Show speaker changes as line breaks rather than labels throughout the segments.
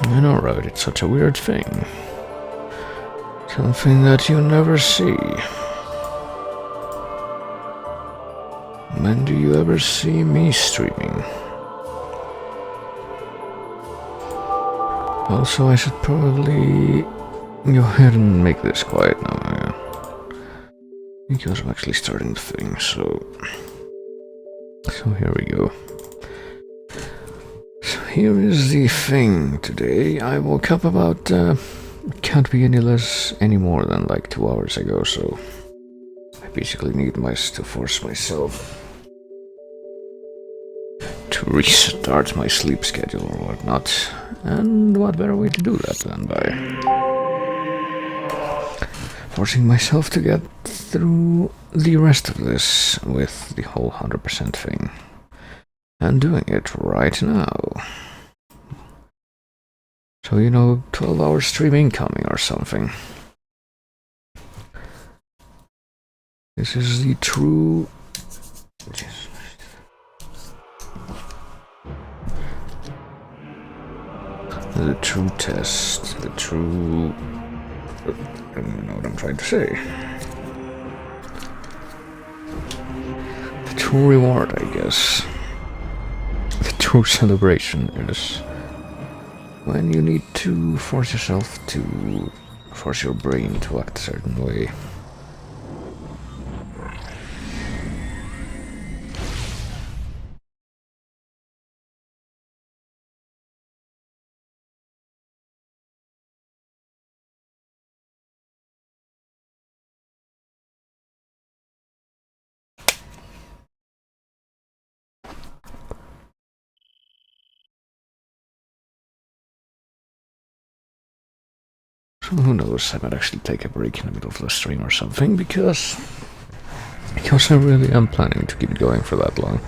I know, right? It's such a weird thing. Something that you never see. When do you ever see me streaming? Also, I should probably go ahead and make this quiet now, yeah. Because I'm actually starting the thing, so here we go. So here is the thing today. I woke up about, can't be any more than like 2 hours ago, so I basically need to force myself to restart my sleep schedule or whatnot. And what better way to do that than by forcing myself to get through the rest of this with the whole 100% thing. And doing it right now. So, 12-hour stream incoming or something. This is the true... The true test, the true... I don't even know what I'm trying to say. The true reward, I guess. The true celebration is when you need to force your brain to act a certain way. Who knows, I might actually take a break in the middle of the stream or something, because I really am planning to keep it going for that long.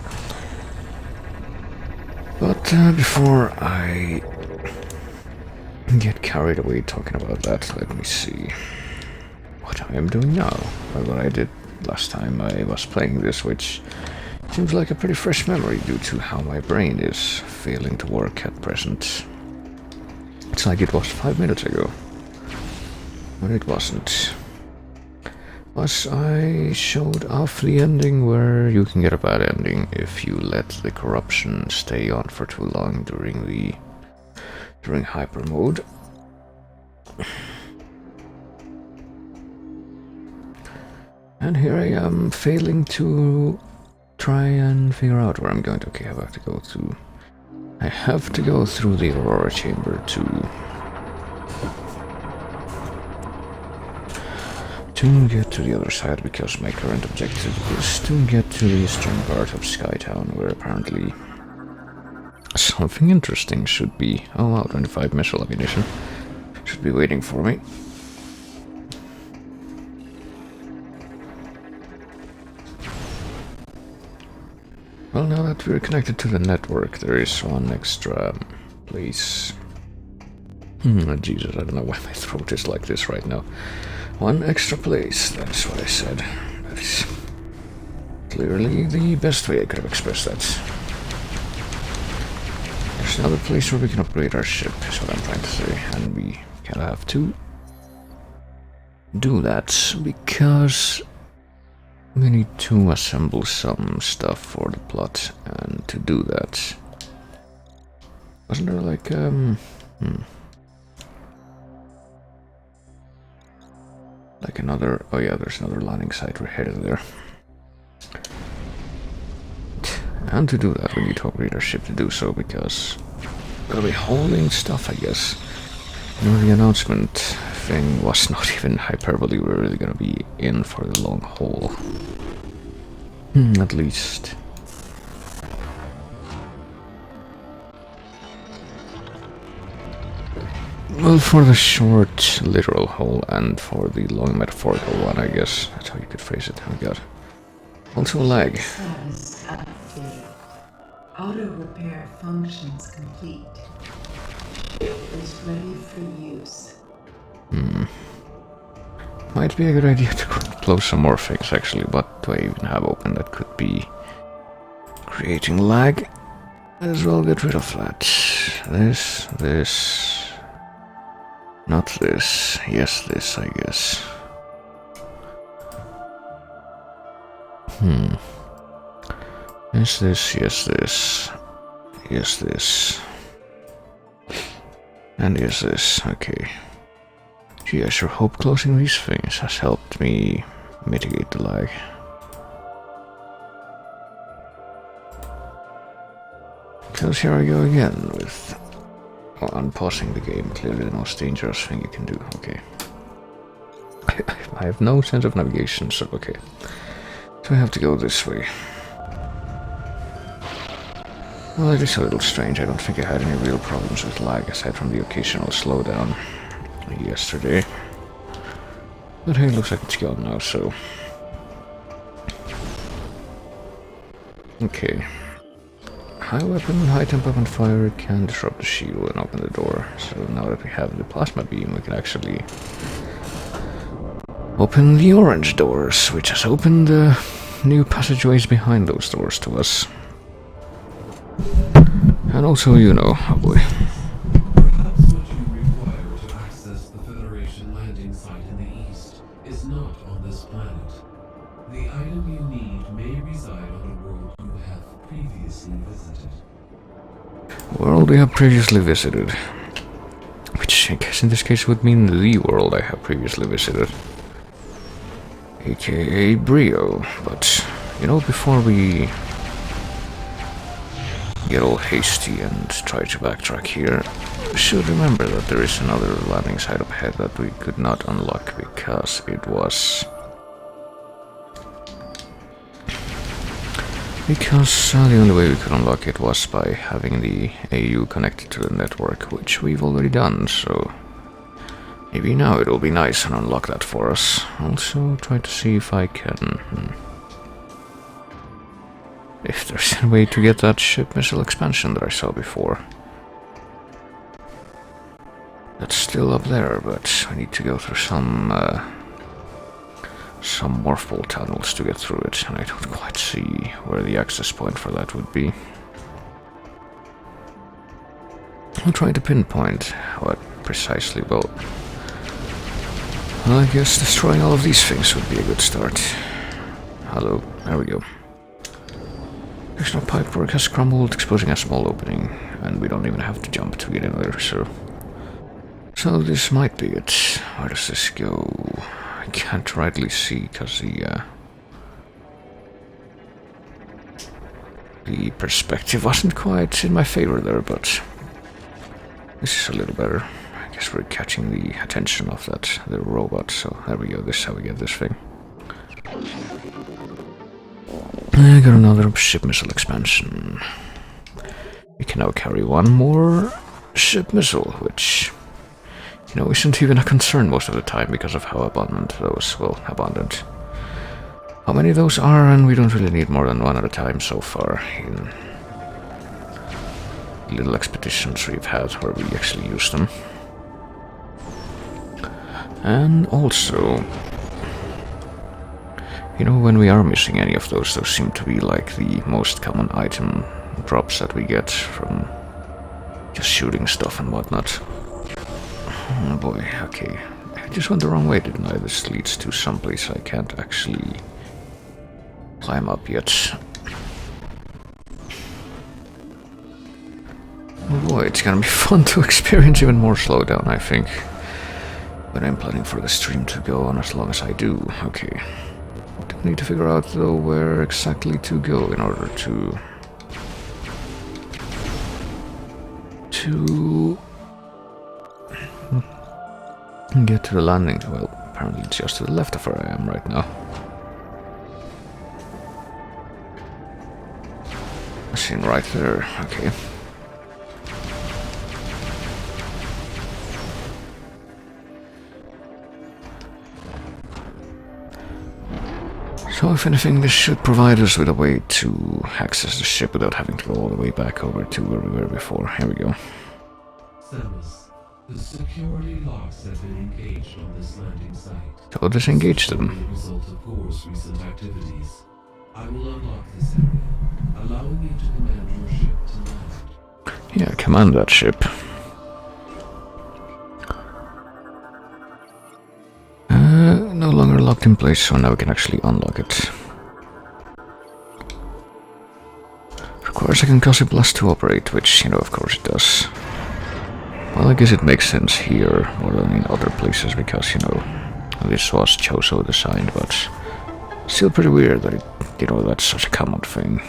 But before I get carried away talking about that, let me see what I am doing now. Or what I did last time I was playing this, which seems like a pretty fresh memory due to how my brain is failing to work at present. It's like it was 5 minutes ago. But it wasn't. But I showed off the ending where you can get a bad ending if you let the corruption stay on for too long during hyper mode. And here I am failing to try and figure out where I'm going to. Okay, I have to go through the Aurora Chamber to get to the other side, because my current objective is to get to the eastern part of Skytown, where apparently something interesting should be. Oh wow, 25 missile ammunition should be waiting for me. Well, now that we're connected to the network, there is one extra place. Jesus, I don't know why my throat is like this right now. One extra place, that's what I said. That is clearly the best way I could have expressed that. There's another place where we can upgrade our ship, is what I'm trying to say. And we kind of have to do that, because we need to assemble some stuff for the plot, and to do that... Wasn't there like, like another... Oh yeah, there's another landing site, we're headed there. And to do that we need to upgrade our ship to do so, because we're gonna be hauling stuff, I guess. The announcement thing was not even hyperbole, we're really gonna be in for the long haul. At least. Well, for the short, literal haul, and for the long, metaphorical one, I guess. That's how you could phrase it. Oh my god. Also lag.
Auto repair functions complete. Ship is ready for use.
Might be a good idea to close some more things, actually. What do I even have open that could be creating lag? Might as well get rid of that. This. Not this. Yes, this, I guess. Yes, this, yes, this. Yes, this. And yes, this. Okay. Gee, I sure hope closing these things has helped me mitigate the lag. Because here I go again with unpausing the game. Clearly the most dangerous thing you can do. Okay. I have no sense of navigation, so okay. So I have to go this way. Well, it is a little strange. I don't think I had any real problems with lag aside from the occasional slowdown yesterday. But hey, it looks like it's gone now, so... Okay. High weapon, high temp weapon fire can disrupt the shield and open the door. So now that we have the plasma beam, we can actually open the orange doors, which has opened the new passageways behind those doors to us. And also, you know, oh boy.
Perhaps what you require to access the Federation landing site in the east is not on this planet. The item you need may reside on a world you have previously visited.
World we have previously visited. Which I guess in this case would mean the world I have previously visited. AKA Brio. But, you know, before we get all hasty and try to backtrack here, we should remember that there is another landing site up ahead that we could not unlock because it was... Because the only way we could unlock it was by having the AU connected to the network, which we've already done, so... Maybe now it'll be nice and unlock that for us. Also, try to see if I can... If there's a way to get that ship missile expansion that I saw before. That's still up there, but I need to go through some morph ball tunnels to get through it, and I don't quite see where the access point for that would be. I'll try to pinpoint what precisely. Well, I guess destroying all of these things would be a good start. Hello, there we go. Extra pipework has crumbled, exposing a small opening, and we don't even have to jump to get in there, so... So this might be it. Where does this go? I can't rightly see, because the perspective wasn't quite in my favor there, but... This is a little better. I guess we're catching the attention of the robot, so there we go, this is how we get this thing. I got another ship missile expansion. We can now carry one more ship missile, which, you know, isn't even a concern most of the time because of how abundant those, well, abundant. How many of those are, and we don't really need more than one at a time so far in little expeditions we've had where we actually use them. And also... You know, when we are missing any of those seem to be like the most common item drops that we get from just shooting stuff and whatnot. Oh boy, okay. I just went the wrong way, didn't I? This leads to someplace I can't actually climb up yet. Oh boy, it's gonna be fun to experience even more slowdown, I think. But I'm planning for the stream to go on as long as I do. Okay. Need to figure out though where exactly to go in order to get to the landing. Well, apparently it's just to the left of where I am right now. Machine right there, okay. So if anything, this should provide us with a way to access the ship without having to go all the way back over to where we were before. Here we go.
Samus, the security locks have been engaged on this landing site.
So disengage them.
As a result of Gore's recent activities, I will unlock this area, allowing you to command your ship to land.
Yeah, command that ship. locked in place, so now we can actually unlock it. Requires a concussive blast to operate, which, you know, of course it does. Well, I guess it makes sense here more than in other places, because, you know, this was Choso designed, but still pretty weird that it, you know, that's such a common thing.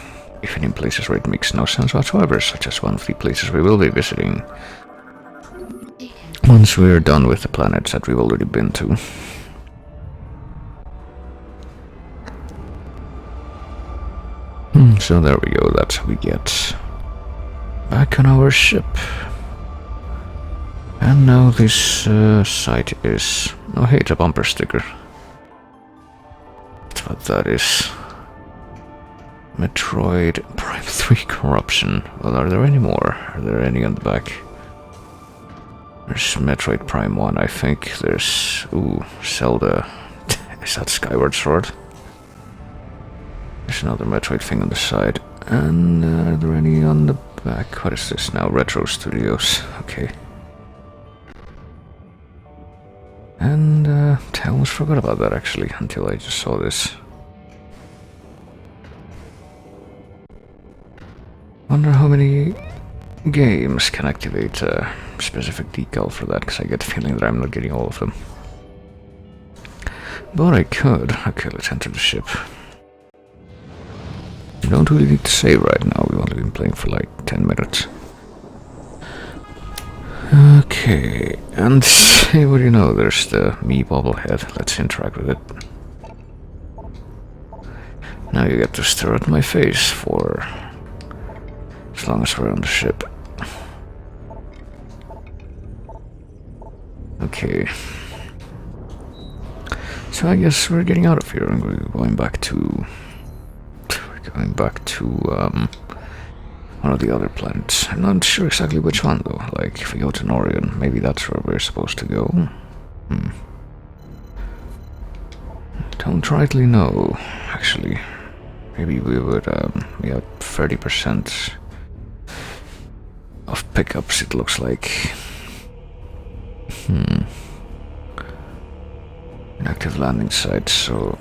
Even in places where it makes no sense whatsoever, such as one of the places we will be visiting once we're done with the planets that we've already been to. So there we go, that's how we get back on our ship. And now this site is... oh hey, it's a bumper sticker. That's what that is. Metroid Prime 3 Corruption. Well, are there any more? Are there any on the back? There's Metroid Prime 1, I think. There's... ooh, Zelda. Is that Skyward Sword? There's another Metroid thing on the side. And are there any on the back? What is this now? Retro Studios. Okay. And I almost forgot about that actually, until I just saw this. Wonder how many games can activate a specific decal for that, because I get the feeling that I'm not getting all of them. But I could. Okay, let's enter the ship. We don't really need to save right now, we've only been playing for like 10 minutes. Okay, and what do you know, there's the me bobblehead. Let's interact with it. Now you get to stare at my face for as long as we're on the ship. Okay. So I guess we're getting out of here and we're going back to... one of the other planets. I'm not sure exactly which one though. Like, if we go to Norion, maybe that's where we're supposed to go. Don't rightly know, actually. Maybe we would, we have 30% of pickups, it looks like. Inactive landing site, so...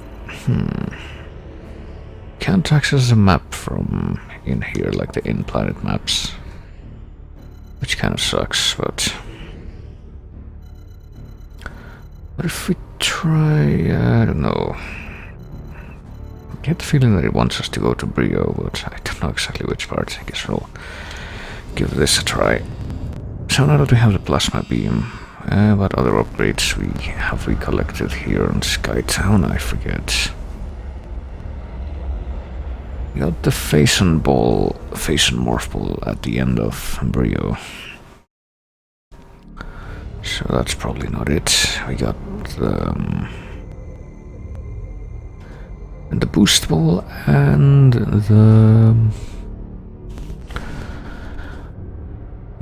Can't access the map from in here, like the in-planet maps. Which kind of sucks, but... what if we try... I don't know. I get the feeling that it wants us to go to Brio, but I don't know exactly which part. I guess we'll give this a try. So now that we have the plasma beam, what other upgrades have we collected here on Skytown? I forget. We got the Phazon Morph Ball at the end of Brio. So that's probably not it. We got the Boost Ball and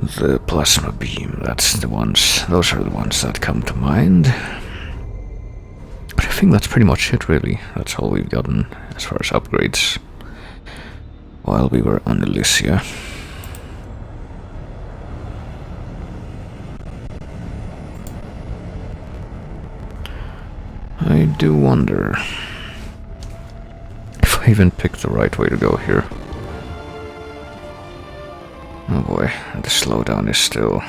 the Plasma Beam. That's the ones, those are the ones that come to mind. But I think that's pretty much it really. That's all we've gotten as far as upgrades while we were on Elysia. I do wonder if I even picked the right way to go here. Oh boy, the slowdown is still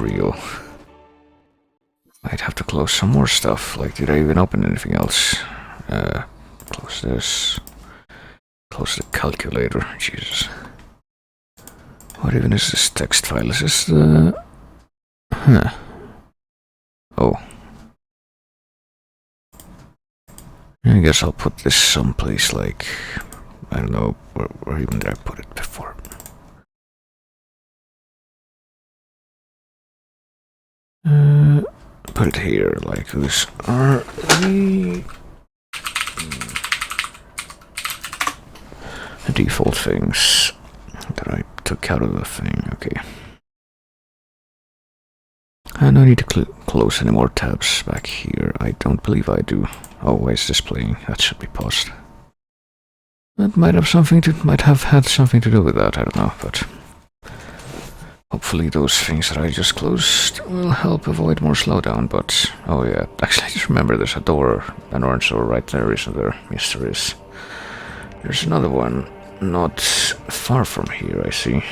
real. I'd have to close some more stuff. Like, did I even open anything else? Close this. Close the calculator. Jesus. What even is this text file? Is this the... huh. Oh. I guess I'll put this someplace like... I don't know, where even did I put it before? Put it here, like this. The default things that I took out of the thing, okay. I don't need to close any more tabs back here. I don't believe I do. Oh, why is this playing? That should be paused. That might have had something to do with that, I don't know, but... Hopefully those things that I just closed will help avoid more slowdown, but... Oh yeah, actually I just remember there's a door, an orange door right there, isn't there? Yes, there is. There's another one, not far from here, I see.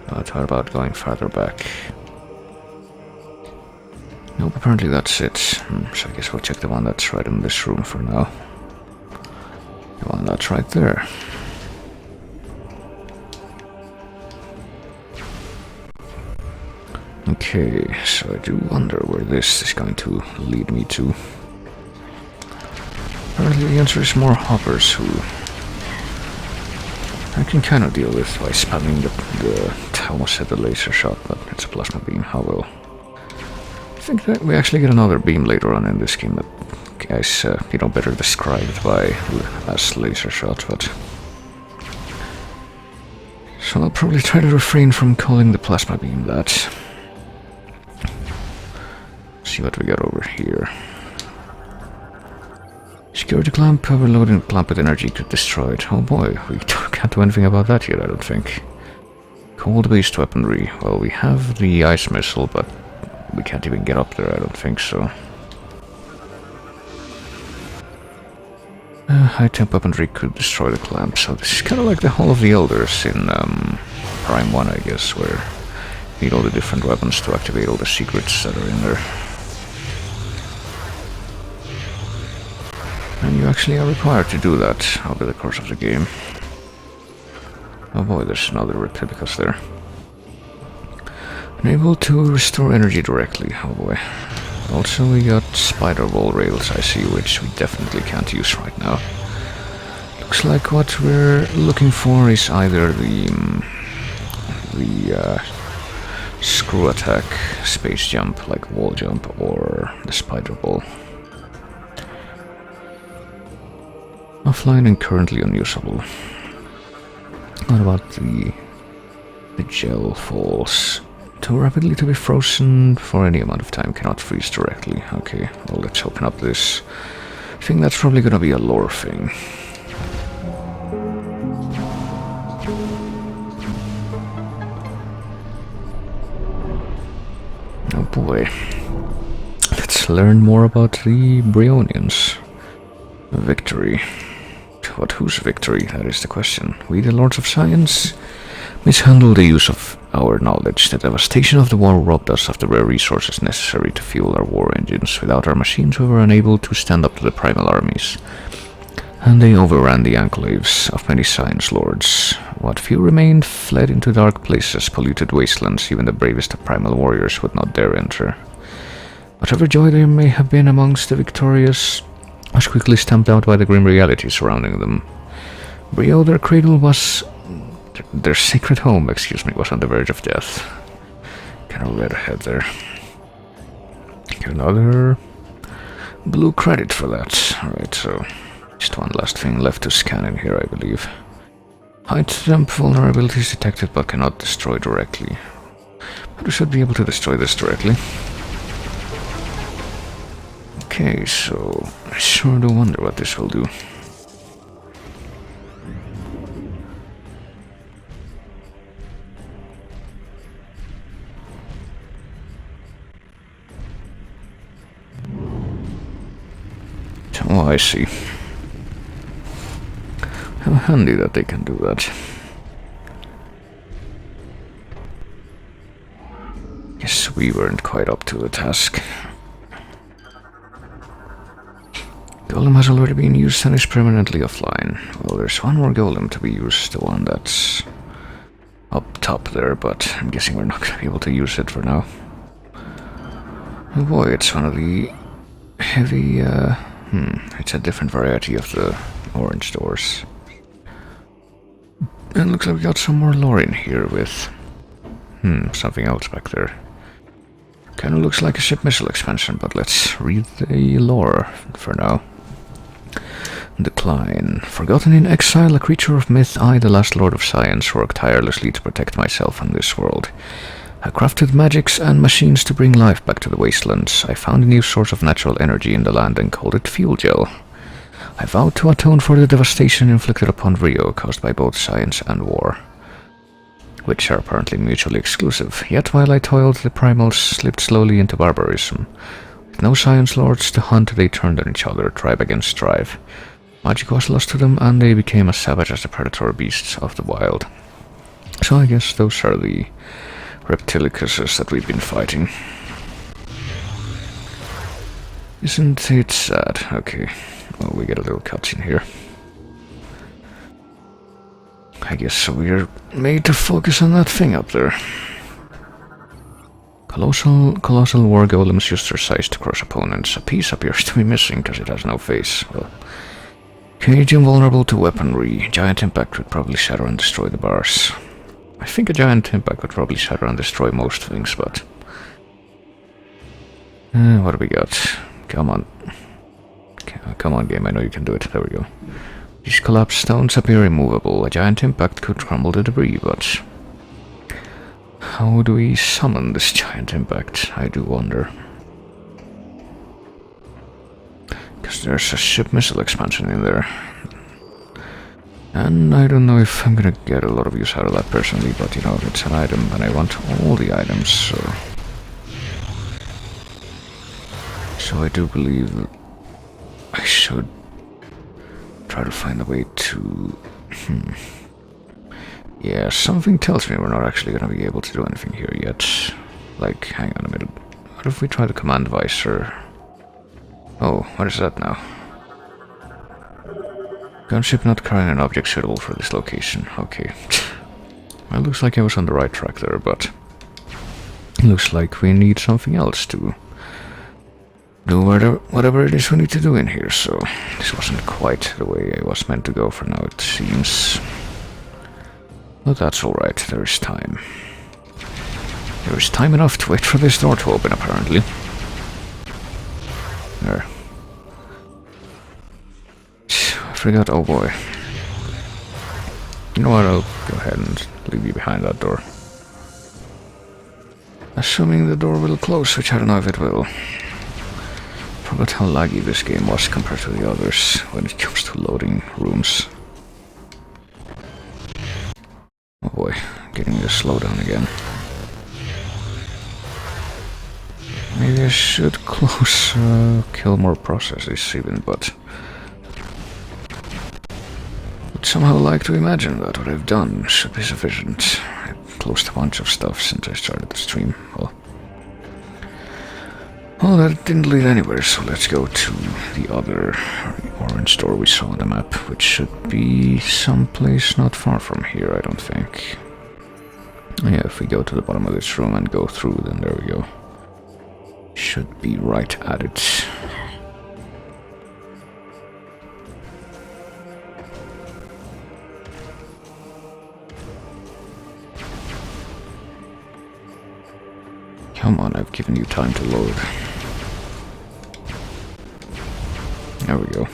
But how about going farther back? Nope, apparently that's it. So I guess we'll check the one that's right in this room for now. The one that's right there. Okay, so I do wonder where this is going to lead me to. Apparently the answer is more hoppers who I can kind of deal with by spamming I almost said the laser shot, but it's a plasma beam, how well. I think that we actually get another beam later on in this game that is, better described by as laser shot, but... So I'll probably try to refrain from calling the plasma beam that. See what we got over here. Security clamp, overloading clamp with energy could destroy it. Oh boy, we can't do anything about that yet, I don't think. Cold-based weaponry. Well, we have the ice missile, but we can't even get up there, I don't think so. High-temp weaponry could destroy the clamp, so this is kind of like the Hall of the Elders in Prime 1, I guess, where you need all the different weapons to activate all the secrets that are in there. And you actually are required to do that over the course of the game. Oh boy, there's another Replicus there. Unable to restore energy directly, oh boy. Also we got spider wall rails, I see, which we definitely can't use right now. Looks like what we're looking for is either the screw attack, space jump, like wall jump, or the spider wall. Offline and currently unusable. What about the gel falls? Too rapidly to be frozen for any amount of time, cannot freeze directly. Okay, well let's open up this. I think that's probably gonna be a lore thing. Oh boy. Let's learn more about the Brionians. Victory. But whose victory? That is the question. We, the Lords of Science, mishandled the use of our knowledge. The devastation of the war robbed us of the rare resources necessary to fuel our war engines. Without our machines, we were unable to stand up to the primal armies. And they overran the enclaves of many Science Lords. What few remained fled into dark places, polluted wastelands. Even the bravest of primal warriors would not dare enter. Whatever joy there may have been amongst the victorious was quickly stamped out by the grim reality surrounding them. Brio, their cradle was... their sacred home, was on the verge of death. Kind of read ahead there. Get another blue credit for that. Alright, so just one last thing left to scan in here, I believe. Height temp vulnerabilities detected but cannot destroy directly. But we should be able to destroy this directly. Okay, so I sure do wonder what this will do. Oh, I see. How handy that they can do that. Guess we weren't quite up to the task. Golem has already been used and is permanently offline. Well, there's one more golem to be used, the one that's up top there, but I'm guessing we're not going to be able to use it for now. Oh boy, it's one of the heavy, it's a different variety of the orange doors. And looks like we got some more lore in here with, something else back there. Kinda looks like a ship missile expansion, but let's read the lore for now. Decline. Forgotten in exile, a creature of myth, I, the last Lord of Science, work tirelessly to protect myself and this world. I crafted magics and machines to bring life back to the wastelands. I found a new source of natural energy in the land and called it fuel gel. I vowed to atone for the devastation inflicted upon Rio, caused by both science and war. which are apparently mutually exclusive. Yet while I toiled, the primals slipped slowly into barbarism. With no science lords to hunt, they turned on each other, tribe against tribe. Magic was lost to them, and they became as savage as the predatory beasts of the wild. So I guess those are the reptilicuses that we've been fighting. Isn't it sad? Okay, well, we get a little cutscene here. I guess we're made to focus on that thing up there. Colossal war golems use their size to crush opponents. A piece appears to be missing because it has no face. Well, cage invulnerable to weaponry. Giant impact would probably shatter and destroy the bars. I think a giant impact would probably shatter and destroy most things, but... what do we got? Come on. Come on, game, I know you can do it. There we go. These collapsed stones appear immovable. A giant impact could crumble the debris, but... how do we summon this giant impact? I do wonder. Because there's a ship missile expansion in there. And I don't know if I'm gonna get a lot of use out of that personally, but you know, it's an item and I want all the items, so... So I do believe I should try to find a way to... Yeah, something tells me we're not actually gonna be able to do anything here yet. Like, hang on a minute. What if we try the command visor? Oh, what is that now? Gunship not carrying an object suitable for this location. Okay. Well, looks like I was on the right track there, but... looks like we need something else to... do whatever it is we need to do in here, so... this wasn't quite the way I was meant to go for now, it seems. But that's alright, there is time. There is time enough to wait for this door to open, apparently. There. I forgot, oh boy. You know what, I'll go ahead and leave you behind that door. Assuming the door will close, which I don't know if it will. Forgot how laggy this game was compared to the others when it comes to loading rooms. Oh boy, getting the slowdown again. Maybe I should close, kill more processes even, but... would somehow like to imagine that what I've done should be sufficient. I closed a bunch of stuff since I started the stream. Well, that didn't lead anywhere, so let's go to the other orange door we saw on the map, which should be someplace not far from here, I don't think. Yeah, if we go to the bottom of this room and go through, then there we go. Should be right at it. Come on, I've given you time to load. There we go.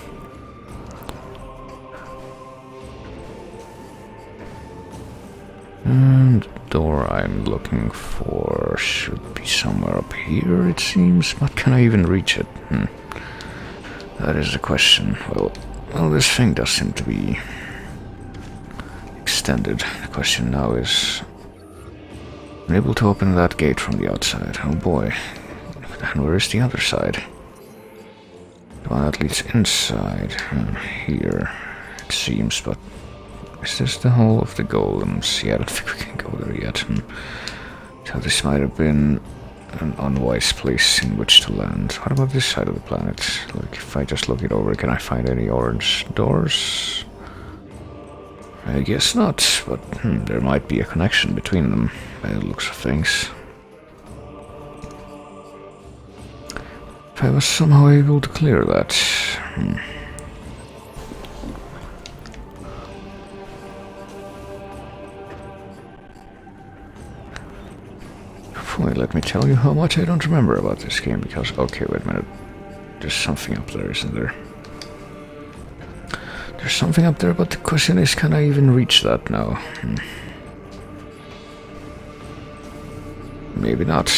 And the door I'm looking for should be somewhere up here, it seems. But can I even reach it? That is the question. Well, this thing does seem to be extended. The question now is... I'm able to open that gate from the outside. Oh boy. And where is the other side? The one that leads inside. Here, it seems, but... is this the hole of the golems? Yeah, I don't think we can go there yet. So this might have been an unwise place in which to land. What about this side of the planet? Like, if I just look it over, can I find any orange doors? I guess not, but there might be a connection between them by the looks of things. If I was somehow able to clear that... Boy, let me tell you how much I don't remember about this game, because... okay, wait a minute. There's something up there, isn't there? There's something up there, but the question is, can I even reach that now? Maybe not.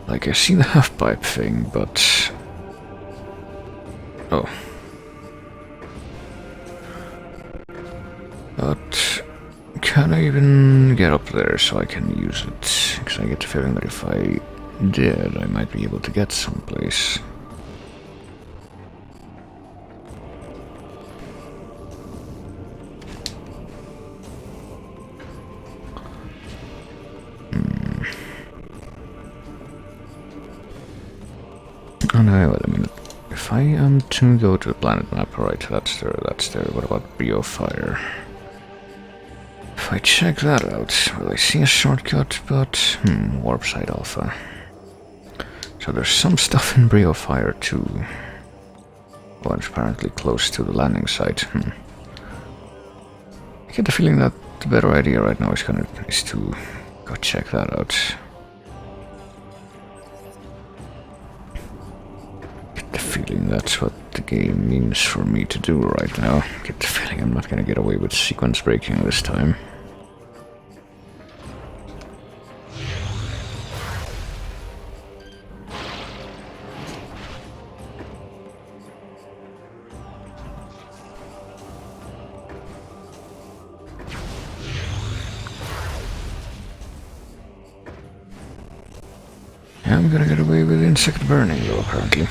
Like, I see the half-pipe thing, but... oh. But... can I even get up there so I can use it? Because I get the feeling that if I did, I might be able to get someplace. Oh no, wait a minute. If I am to go to the planet map, right, that's there, that's there. What about Brio Fire? If I check that out, will I see a shortcut? But, Warp Side Alpha. So there's some stuff in Brio Fire too. Well, it's apparently close to the landing site. I get the feeling that the better idea right now is to go check that out. Get the feeling that's what the game means for me to do right now. Get the feeling I'm not gonna get away with sequence breaking this time. I'm gonna get away with insect burning though, apparently.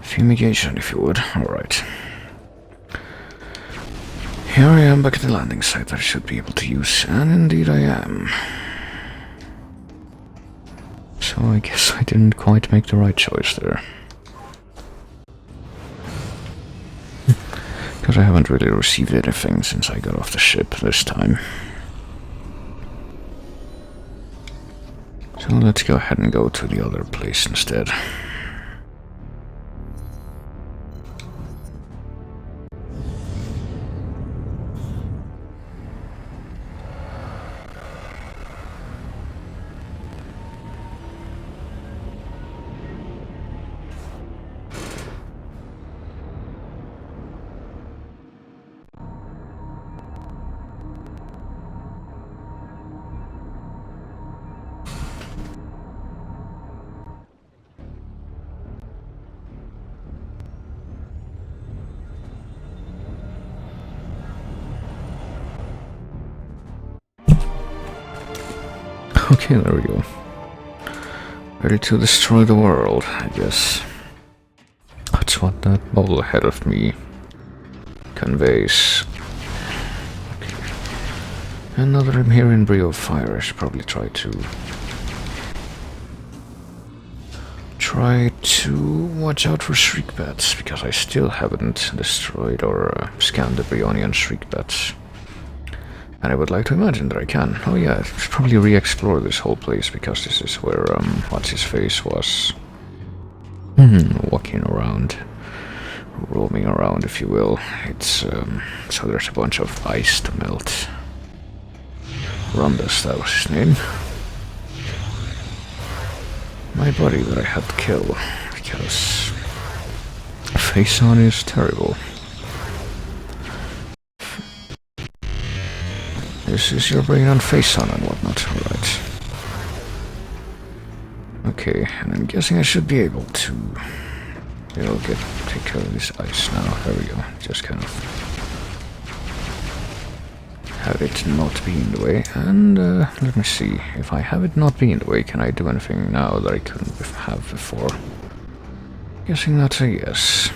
Fumigation, if you would. Alright. Here I am back at the landing site that I should be able to use, and indeed I am. So I guess I didn't quite make the right choice there. Because I haven't really received anything since I got off the ship this time. So let's go ahead and go to the other place instead. Okay, there we go. Ready to destroy the world, I guess. That's what that bubble ahead of me conveys. Okay. Another here in Brio Fire. I should probably try to watch out for shriek bats, because I still haven't destroyed or scanned the Brionian shriek bats. And I would like to imagine that I can. Oh yeah, I should probably re-explore this whole place, because this is where, what's-his-face was walking around. Roaming around, if you will. It's, so there's a bunch of ice to melt. Rundus, that was his name. My buddy that I had to kill, because face-on is terrible. This is your brain on face-on and whatnot, alright. Okay, and I'm guessing I should be able to, take care of this ice now. There we go, just kind of have it not be in the way. And let me see, if I have it not be in the way, can I do anything now that I couldn't have before? Guessing that's a yes.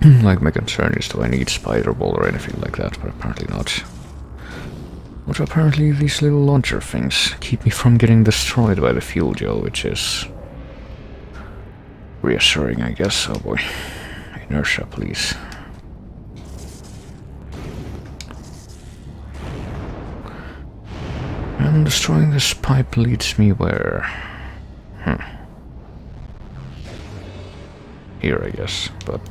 Like, my concern is, do I need Spider Ball or anything like that, but apparently not. But apparently these little launcher things keep me from getting destroyed by the fuel gel, which is reassuring, I guess. Oh boy. Inertia, please. And destroying this pipe leads me where? Here, I guess. But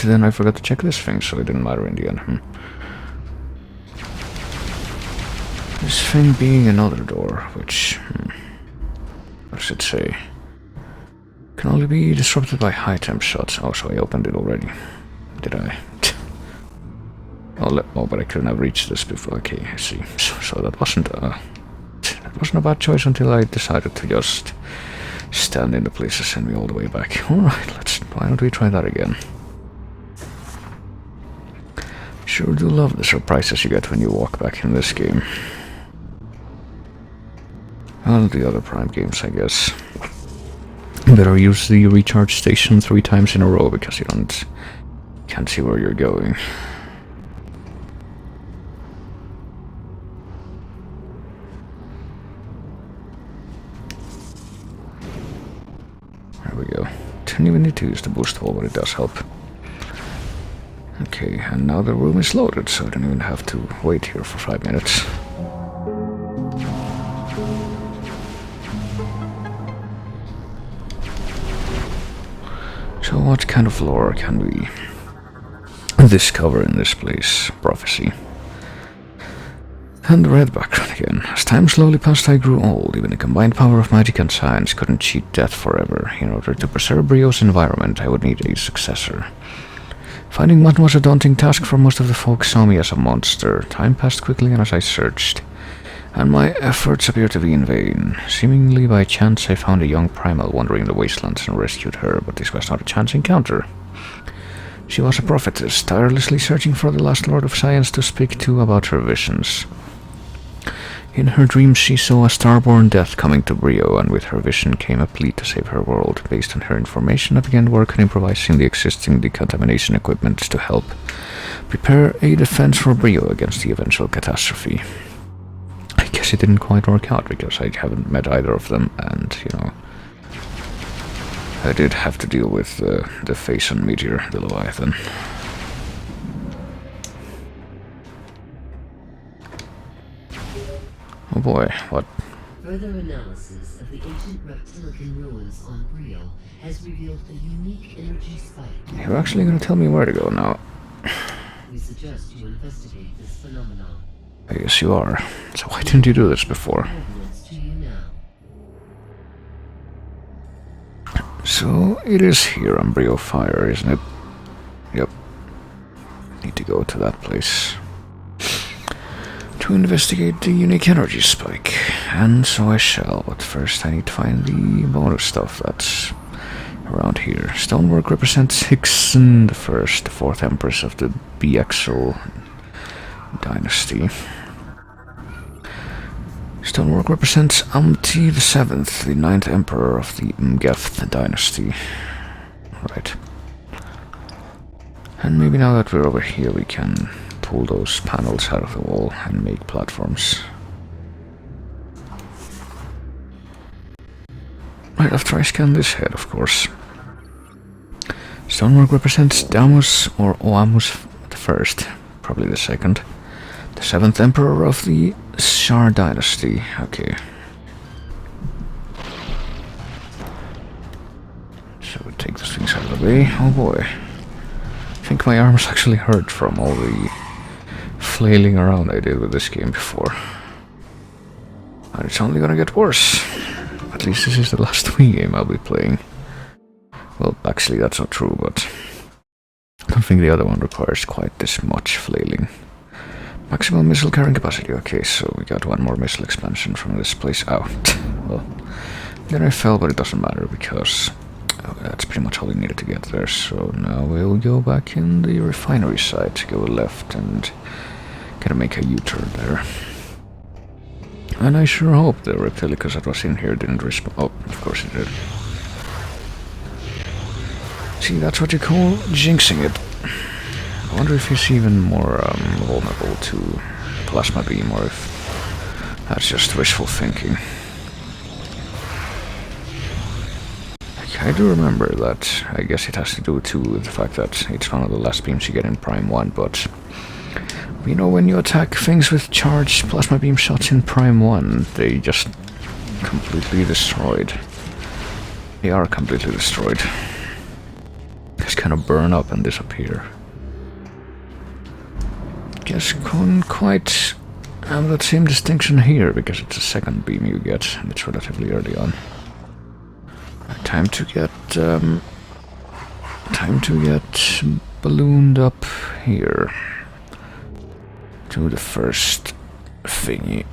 then I forgot to check this thing, so it didn't matter in the end. This thing being another door, which, what does it say? Can only be disrupted by high temp shots. Oh, so I opened it already. Did I? Oh, but I couldn't have reached this before. Okay, I see. So that wasn't a bad choice until I decided to just stand in the place to send me all the way back. Alright, why don't we try that again? Sure do love the surprises you get when you walk back in this game. Well, the other Prime games, I guess. Better use the recharge station 3 times in a row because you can't see where you're going. There we go. Didn't even need to use the boost wall, but it does help. Okay, and now the room is loaded, so I don't even have to wait here for 5 minutes. So what kind of lore can we discover in this place? Prophecy. And the red background again. As time slowly passed, I grew old. Even the combined power of magic and science couldn't cheat death forever. In order to preserve Brio's environment, I would need a successor. Finding one was a daunting task for most of the folk saw me as a monster. Time passed quickly as I searched, and my efforts appeared to be in vain. Seemingly by chance, I found a young primal wandering the wastelands and rescued her, but this was not a chance encounter. She was a prophetess, tirelessly searching for the last Lord of Science to speak to about her visions. In her dreams, she saw a starborn death coming to Brio, and with her vision came a plea to save her world. Based on her information, I began work on improvising the existing decontamination equipment to help prepare a defense for Brio against the eventual catastrophe. I guess it didn't quite work out, because I haven't met either of them, and, you know, I did have to deal with the Phason meteor, the Leviathan. Oh boy, what?
Further analysis of the ancient reptilian ruins on Brio has revealed a unique energy spike.
You're actually gonna tell me where to go now.
We suggest you investigate this phenomenon.
I guess you are. So why didn't you do this before?
Evidence to you now.
So it is here on Brio Fire, isn't it? Yep. Need to go to that place to investigate the unique energy spike, and so I shall, but first I need to find the bonus stuff that's around here. Stonework represents Hickson the First, the 4th Empress of the Biexel dynasty. Stonework represents Amti the 7th, the 9th Emperor of the Mgeth dynasty. Right. And maybe now that we're over here we can pull those panels out of the wall and make platforms. Right, after I scan this head, of course. Stonework represents Damus or Oamus the First, probably the 2nd, the 7th Emperor of the Shar dynasty. Okay. So we take those things out of the way. Oh boy. I think my arms actually hurt from all the flailing around I did with this game before. And it's only gonna get worse. At least this is the last Wii game I'll be playing. Well, actually that's not true, but I don't think the other one requires quite this much flailing. Maximum missile carrying capacity. Okay, so we got one more missile expansion from this place out. Well, then I fell, but it doesn't matter because that's pretty much all we needed to get there. So now we'll go back in the refinery side to go left and gonna make a U-turn there. And I sure hope the Reptilicus that was in here didn't respawn. Oh, of course it did. See, that's what you call jinxing it. I wonder if he's even more vulnerable to plasma beam, or if that's just wishful thinking. I do remember that. I guess it has to do too with the fact that it's one of the last beams you get in Prime 1, but you know, when you attack things with charged plasma beam shots in Prime 1, they just completely destroyed. They are completely destroyed. Just kind of burn up and disappear. Guess couldn't quite have that same distinction here, because it's a second beam you get, and it's relatively early on. Time to get ballooned up here. do the first thingy.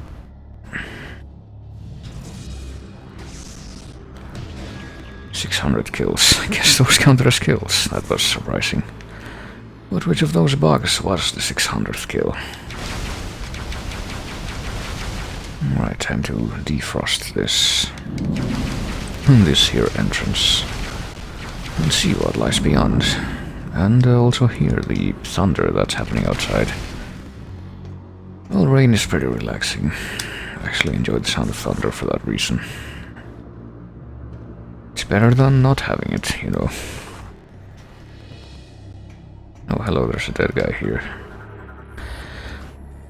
"600 kills. I guess those counted as kills. That was surprising. But which of those bugs was the 600th kill? Alright, time to defrost this here entrance and see what lies beyond. And also hear the thunder that's happening outside. Well, rain is pretty relaxing. I actually enjoy the sound of thunder for that reason. It's better than not having it, you know. Oh, hello, there's a dead guy here.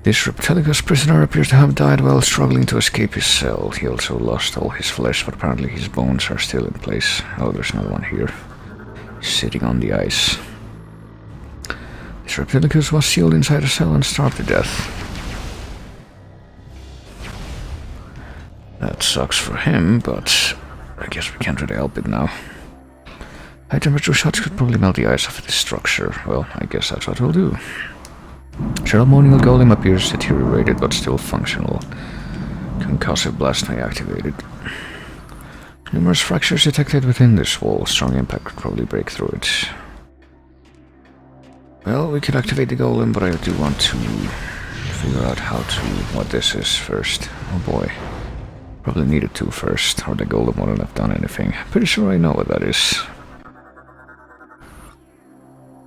This Reptilicus prisoner appears to have died while struggling to escape his cell. He also lost all his flesh, but apparently his bones are still in place. Oh, there's another one here. Sitting on the ice. This Reptilicus was sealed inside a cell and starved to death. That sucks for him, but I guess we can't really help it now. High temperature shots could probably melt the ice off this structure. Well, I guess that's what we'll do. Ceremonial golem appears deteriorated but still functional. Concussive blasphemy activated. Numerous fractures detected within this wall. Strong impact could probably break through it. Well, we could activate the golem, but I do want to figure out what this is first. Oh boy. Probably needed to first, or the golem wouldn't have done anything. Pretty sure I know what that is.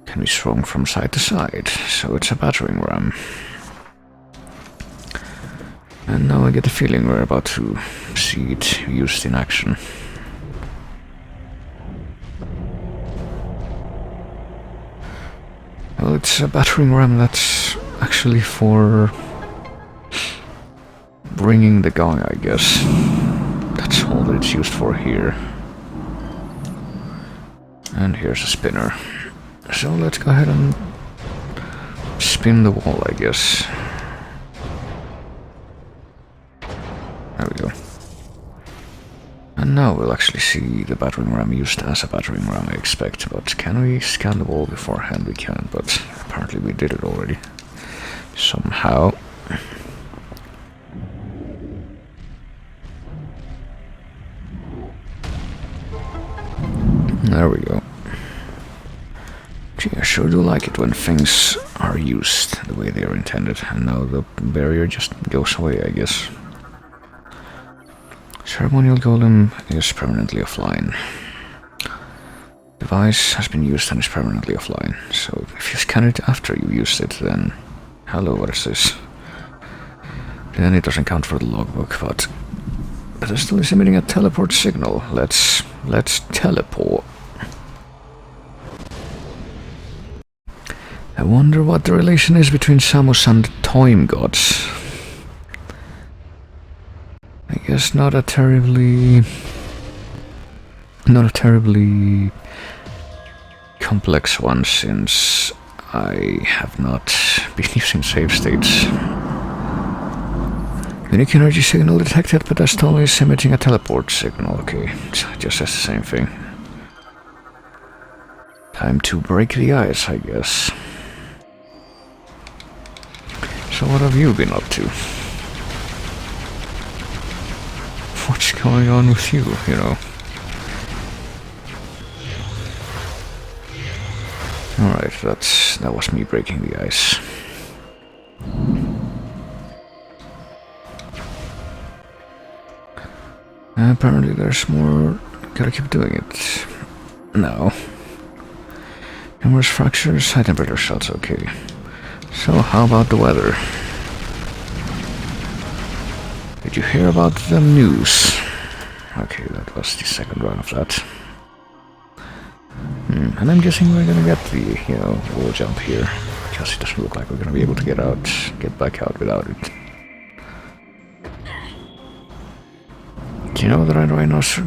Can be swung from side to side, so it's a battering ram. And now I get the feeling we're about to see it used in action. Well, it's a battering ram that's actually for bringing the gong, I guess. That's all that it's used for here. And here's a spinner. So let's go ahead and spin the wall, I guess. There we go. And now we'll actually see the battering ram used as a battering ram, I expect. But can we scan the wall beforehand? We can, but apparently we did it already. Somehow. There we go. Gee, I sure do like it when things are used the way they are intended, and now the barrier just goes away, I guess. Ceremonial golem is permanently offline. Device has been used and is permanently offline, so if you scan it after you used it, then... Hello, what is this? Then it doesn't count for the logbook, but... it still is emitting a teleport signal. Let's teleport. I wonder what the relation is between Samus and Time Gods. I guess not a terribly complex one, since I have not been using save states. Unique energy signal detected, but Astol is emitting a teleport signal. Okay, just says the same thing. Time to break the ice, I guess. So what have you been up to? What's going on with you, you know? Alright, that was me breaking the ice. Apparently there's more. Gotta keep doing it. No. Numerous fractures, high temperature shots, okay. So how about the weather? Did you hear about the news? Okay, that was the second run of that. And I'm guessing we're gonna get the, wall jump here. Because it doesn't look like we're gonna be able to get back out without it. Do you know that a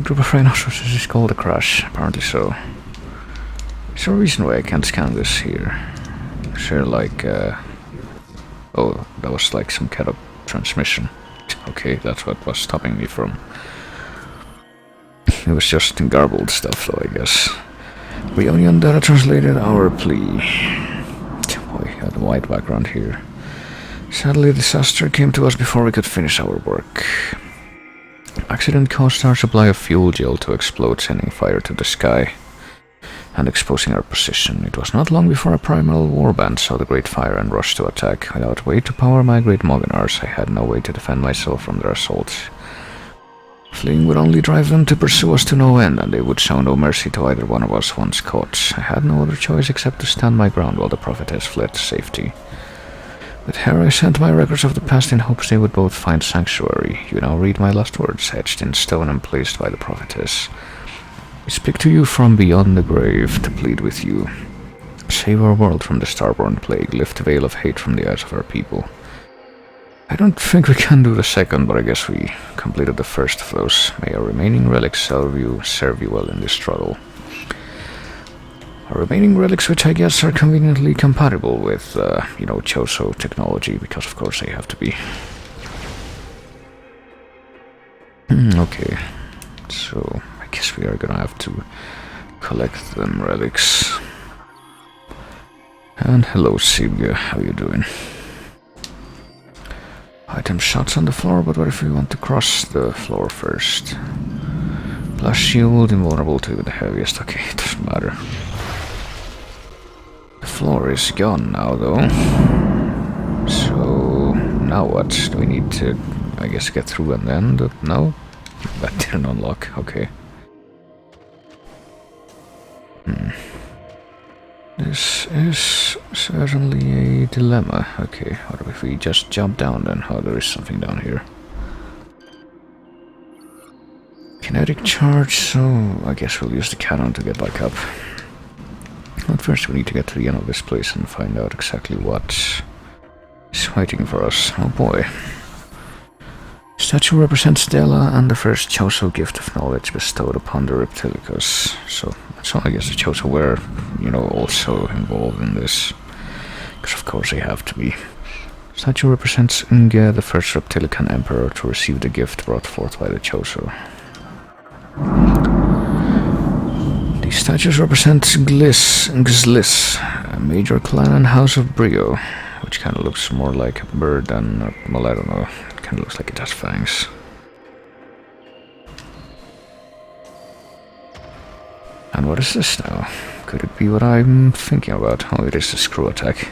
group of rhinoceroses is called a crush? Apparently so. Is there a reason why I can't scan this here? Is there like, oh, that was like some kind of transmission. Okay, that's what was stopping me from... It was just garbled stuff though, I guess. Reunion data translated our plea. Boy, got the white background here. Sadly, disaster came to us before we could finish our work. Accident caused our supply of fuel gel to explode, sending fire to the sky and exposing our position. It was not long before a primal warband saw the great fire and rushed to attack. Without way to power my great Moginars, I had no way to defend myself from their assaults. Fleeing would only drive them to pursue us to no end, and they would show no mercy to either one of us once caught. I had no other choice except to stand my ground while the prophetess fled to safety. With her I sent my records of the past in hopes they would both find sanctuary. You now read my last words, etched in stone and placed by the prophetess. I speak to you from beyond the grave to plead with you. Save our world from the starborn plague, lift the veil of hate from the eyes of our people. I don't think we can do the second, but I guess we completed the first of those. May our remaining relics serve you well in this struggle. Our remaining relics, which I guess are conveniently compatible with, Choso technology, because of course they have to be. Okay, so I guess we are gonna have to collect them relics. And hello, Sibga, how you doing? Item shots on the floor, but what if we want to cross the floor first? Plus shield, invulnerable to the heaviest. Okay, it doesn't matter. The floor is gone now, though. So now what? Do we need to, I guess, get through and then? No? That didn't unlock. Okay. This is certainly a dilemma. Okay, what if we just jump down then? Oh, there is something down here. Kinetic charge, so I guess we'll use the cannon to get back up. But first we need to get to the end of this place and find out exactly what is waiting for us. Oh boy. Statue represents Stella and the first Choso gift of knowledge bestowed upon the Reptilicus. So I guess the Choso were, also involved in this. Because of course they have to be. Statue represents Unge, the first Reptilican emperor to receive the gift brought forth by the Choso. These statues represent Gzlis, a major clan and house of Brio, which kind of looks more like a bird than, well, I don't know, it kind of looks like it has fangs. And what is this now? Could it be what I'm thinking about? Oh, it is the screw attack.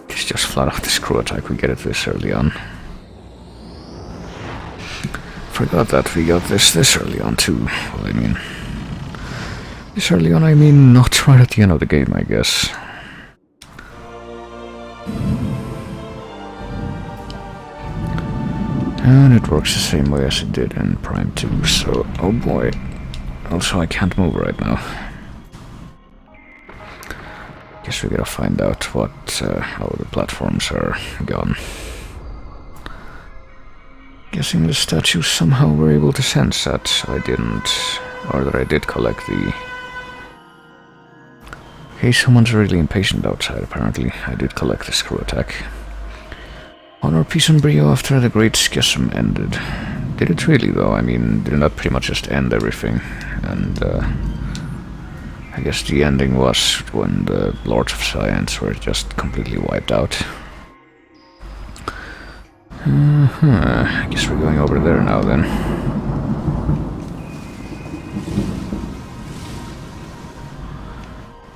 It's just flat out the screw attack, we get it this early on. Forgot that we got this early on too. Well, I mean, this early on, I mean not right at the end of the game, I guess. And it works the same way as it did in Prime 2, so, oh boy. Also, I can't move right now. Guess we gotta find out what, how the platforms are gone. Guessing the statues somehow were able to sense that I didn't, or that I did collect the... Hey, someone's really impatient outside, apparently. I did collect the screw attack. Honor, peace and brio after the great schism ended. Did it really, though? I mean, didn't that pretty much just end everything? And, I guess the ending was when the Lords of Science were just completely wiped out. I guess we're going over there now, then.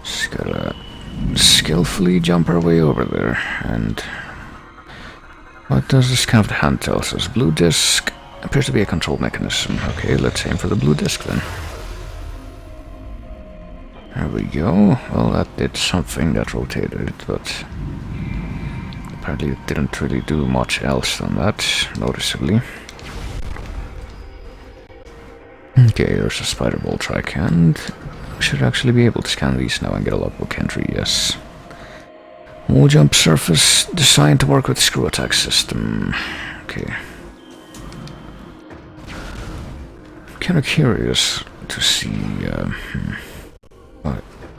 Just gotta skillfully jump our way over there, and... What does this kind of hand tell us? Blue disc appears to be a control mechanism. Okay, let's aim for the blue disc then. There we go. Well, that did something that rotated it, but apparently it didn't really do much else than that, noticeably. Okay, there's a spider ball track, and we should actually be able to scan these now and get a logbook entry, yes. Wall jump surface designed to work with screw attack system. Okay. Kind of curious to see.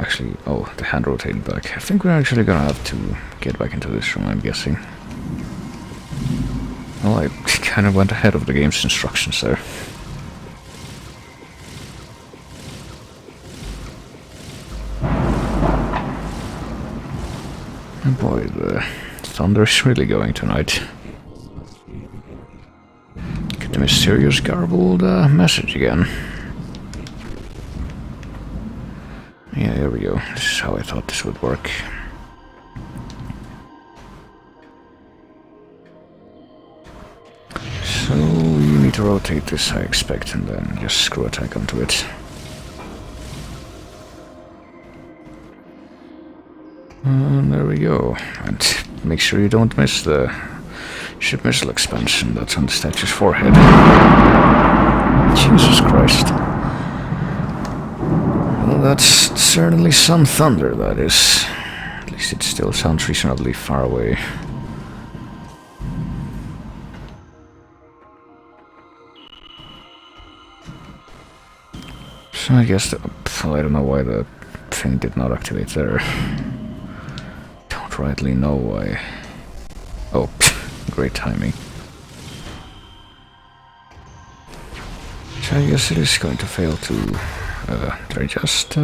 Actually, oh, the hand rotated back. I think we're actually gonna have to get back into this room, I'm guessing. Well, I kind of went ahead of the game's instructions there. And boy, the thunder's really going tonight. Get the mysterious garbled message again. Yeah, here we go. This is how I thought this would work. So you need to rotate this, I expect, and then just screw attack onto it. And there we go. And make sure you don't miss the ship missile expansion that's on the statue's forehead. Jesus Christ. Well, that's certainly some thunder, that is. At least it still sounds reasonably far away. So I guess I don't know why the thing did not activate there. Don't rightly know why. Oh, great timing. So I guess it is going to fail to... did I just...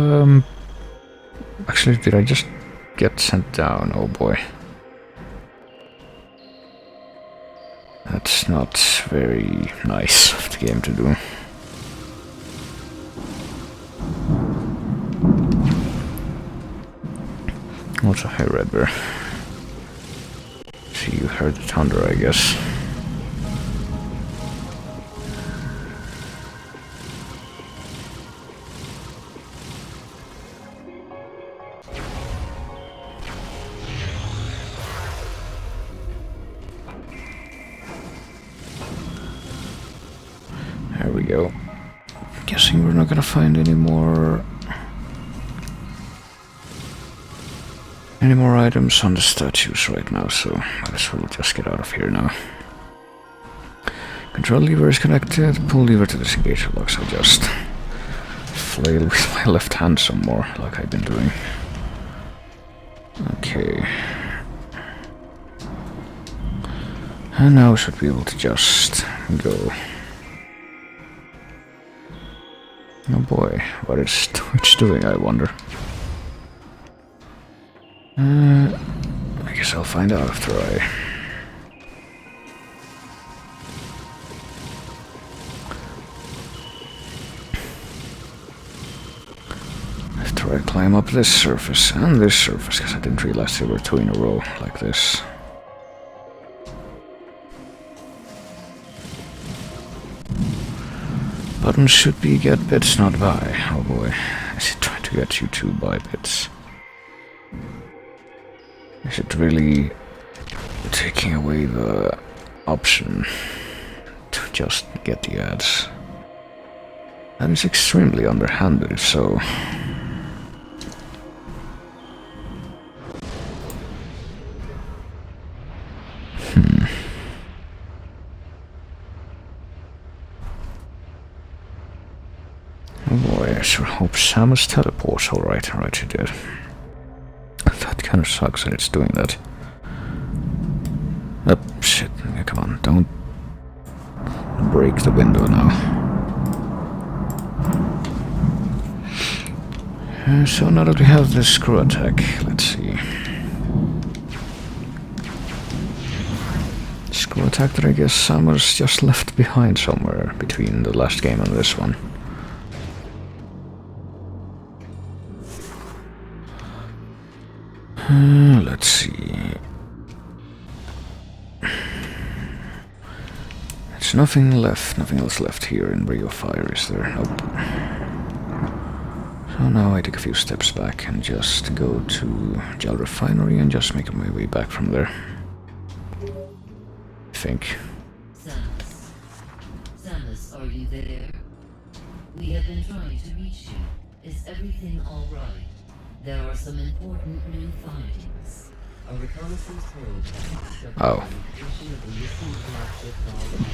Actually, did I just get sent down? Oh boy. That's not very nice of the game to do. Also, hey Red Bear. See, you heard the thunder, I guess. There we go. Guessing we're not gonna find any more items on the statues right now, so might as well just get out of here now. Control lever is connected, pull lever to disengage the locks. I'll just flail with my left hand some more, like I've been doing. Okay. And now we should be able to just go. Oh boy, what is Twitch doing, I wonder? I guess I'll find out after I climb up this surface and this surface, because I didn't realize there were two in a row like this. Button should be get bits, not buy. Oh boy, is it trying to get you to buy bits? Is it really taking away the option to just get the ads? That is extremely underhanded, if so. Oh boy, I sure hope Samus teleports. Alright, she did. That kind of sucks that it's doing that. Oh, shit. Yeah, come on, don't break the window now. So now that we have this screw attack, let's see. Screw attack that I guess Samus just left behind somewhere between the last game and this one. Let's see. There's nothing else left here in Rio Fire, is there? Nope. So now I take a few steps back and just go to Gel Refinery and just make my way back from there. I think.
Samus, are you there? We have been trying to reach you. Is everything alright? There are some important new findings. A reconnaissance probe has
Oh.
the location of the missing flagship Valhalla.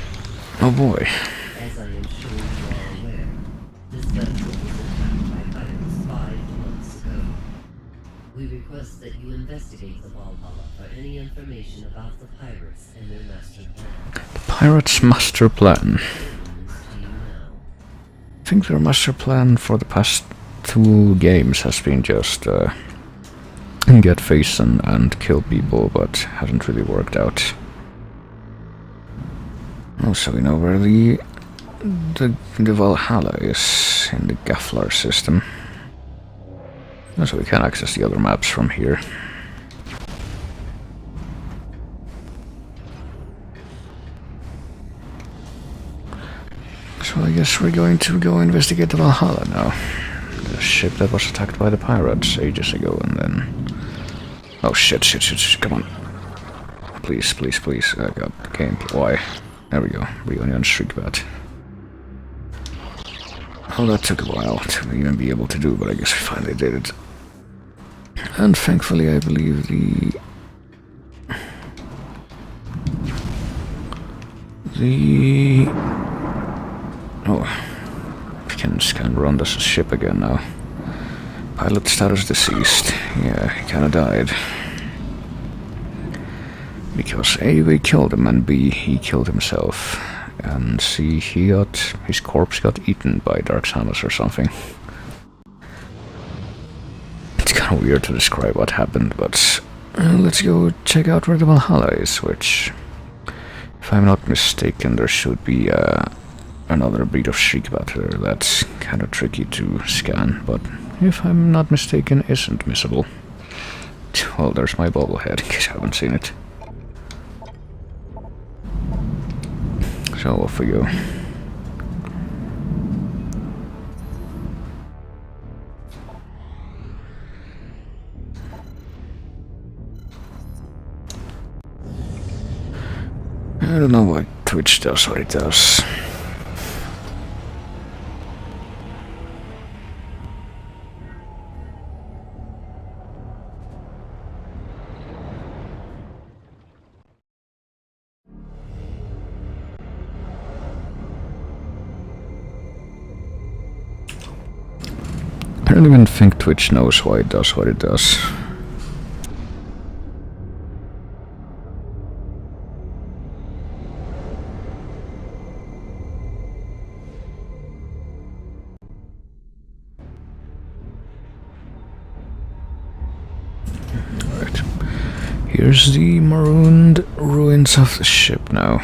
Oh boy.
As I am sure you are aware, this vessel was attacked by pirates 5 months ago. We request that you investigate the Valhalla for any information about the pirates and their master plan.
The Pirates' master plan.
Do you know?
I think their master plan for the past 2 games has been just get face and kill people, but hasn't really worked out. Also, we know where the Valhalla is in the Gafflar system. So we can access the other maps from here. So I guess we're going to go investigate the Valhalla now. The ship that was attacked by the pirates ages ago, and then... Oh shit, come on. Please. I got the game. Why? There we go. Reunion Shriekbat. Well, that took a while to even be able to do, but I guess we finally did it. And thankfully, I believe Oh, we can scan Ronda's ship again now. Pilot status deceased. Yeah, he kinda died. Because A, we killed him, and B, he killed himself. And C, his corpse got eaten by Dark Samus or something. It's kinda weird to describe what happened, but let's go check out where the Valhalla is, which, if I'm not mistaken, there should be another breed of Shriekbat there that's kinda tricky to scan, but if I'm not mistaken, isn't missable. Well, there's my bobblehead, in case you haven't seen it. So off we go. I don't know why Twitch does what it does. I don't even think Twitch knows why it does what it does. Right. Here's the marooned ruins of the ship now.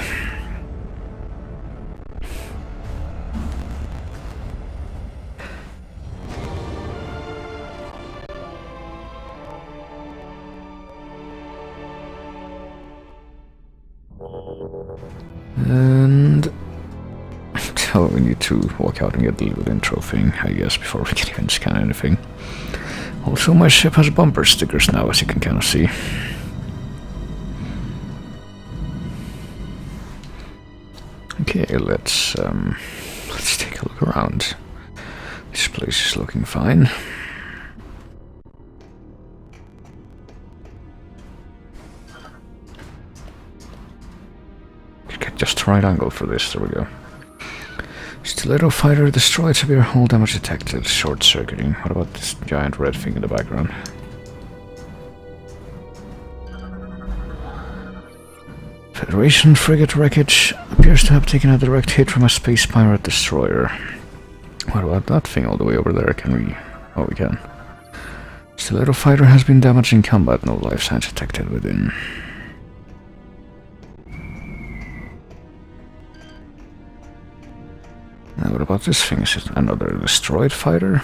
And so we need to walk out and get the little intro thing, I guess, before we can even scan anything. Also, my ship has bumper stickers now, as you can kind of see. Okay, let's take a look around. This place is looking fine. Just right angle for this, there we go. Stiletto fighter destroyed, severe hull damage detected, short circuiting. What about this giant red thing in the background? Federation frigate wreckage appears to have taken a direct hit from a space pirate destroyer. What about that thing all the way over there? Can we... Oh, we can. Stiletto fighter has been damaged in combat, no life signs detected within. Now what about this thing? Is it another destroyed fighter?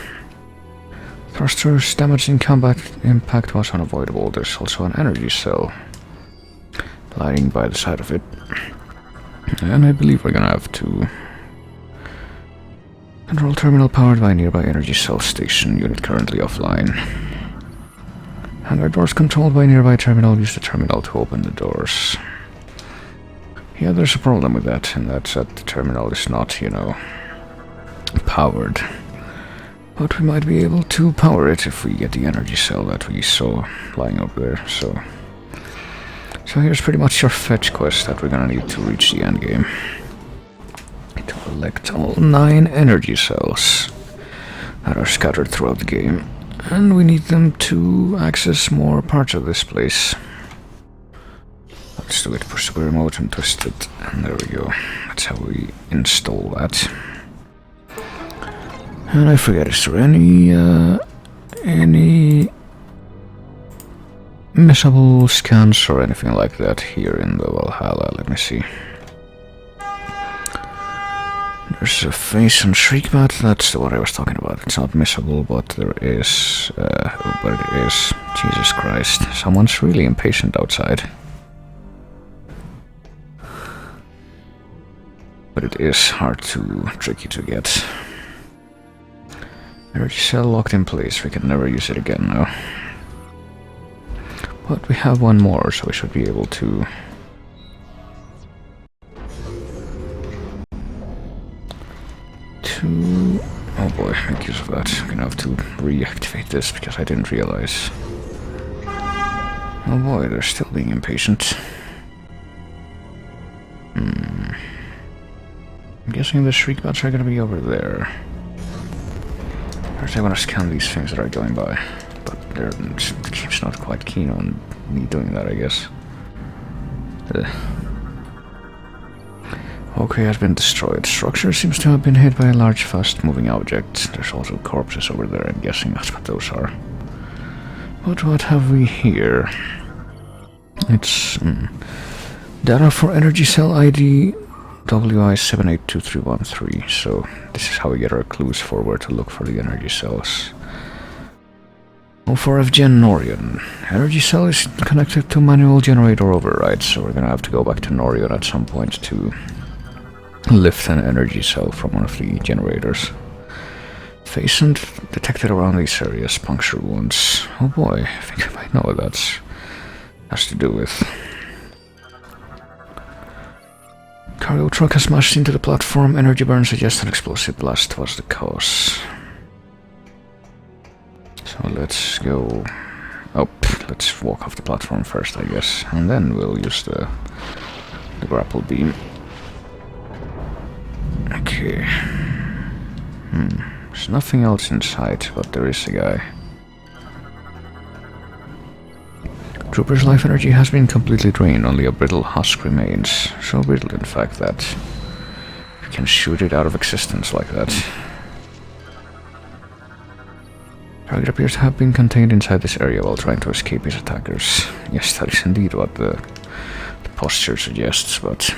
Thrusters damaged in combat, impact was unavoidable. There's also an energy cell lying by the side of it. And I believe we're gonna have to control terminal powered by nearby energy cell station, unit currently offline. Hangar doors controlled by nearby terminal, use the terminal to open the doors. Yeah, there's a problem with that, and that's that the terminal is not, you know, powered. But we might be able to power it if we get the energy cell that we saw lying over there, so here's pretty much your fetch quest that we're gonna need to reach the endgame. To collect all 9 energy cells that are scattered throughout the game, and we need them to access more parts of this place. Let's do it, push the remote and twist it, and there we go. That's how we install that. And I forget, is there any missable scans or anything like that here in the Valhalla. Let me see. There's a face and shriek mat, that's what I was talking about. It's not missable, but there is... but it is. Jesus Christ. Someone's really impatient outside. But it is hard to... tricky to get. Energy cell locked in place, we can never use it again now. But we have one more, so we should be able to... Oh boy, make use of that. I'm gonna have to reactivate this because I didn't realize. Oh boy, they're still being impatient. I'm guessing the shriek bots are gonna be over there. First I wanna scan these things that are going by. But the game's not quite keen on me doing that, I guess. Okay, has been destroyed. Structure seems to have been hit by a large, fast-moving object. There's also corpses over there, I'm guessing that's what those are. But what have we here? It's... data for energy cell ID WI782313, so this is how we get our clues for where to look for the energy cells. 04F Gen Norion. Energy cell is connected to manual generator override, so we're gonna have to go back to Norion at some point to lift an energy cell from one of the generators. Facent detected around these areas, puncture wounds. Oh boy, I think I might know what that has to do with. Cargo truck has smashed into the platform. Energy burn suggests an explosive blast was the cause. So let's go... Oh, let's walk off the platform first, I guess. And then we'll use the grapple beam. Okay. There's nothing else in sight, but there is a guy. Trooper's life energy has been completely drained, only a brittle husk remains. So brittle, in fact, that you can shoot it out of existence like that. Target appears to have been contained inside this area while trying to escape his attackers. Yes, that is indeed what the posture suggests, but...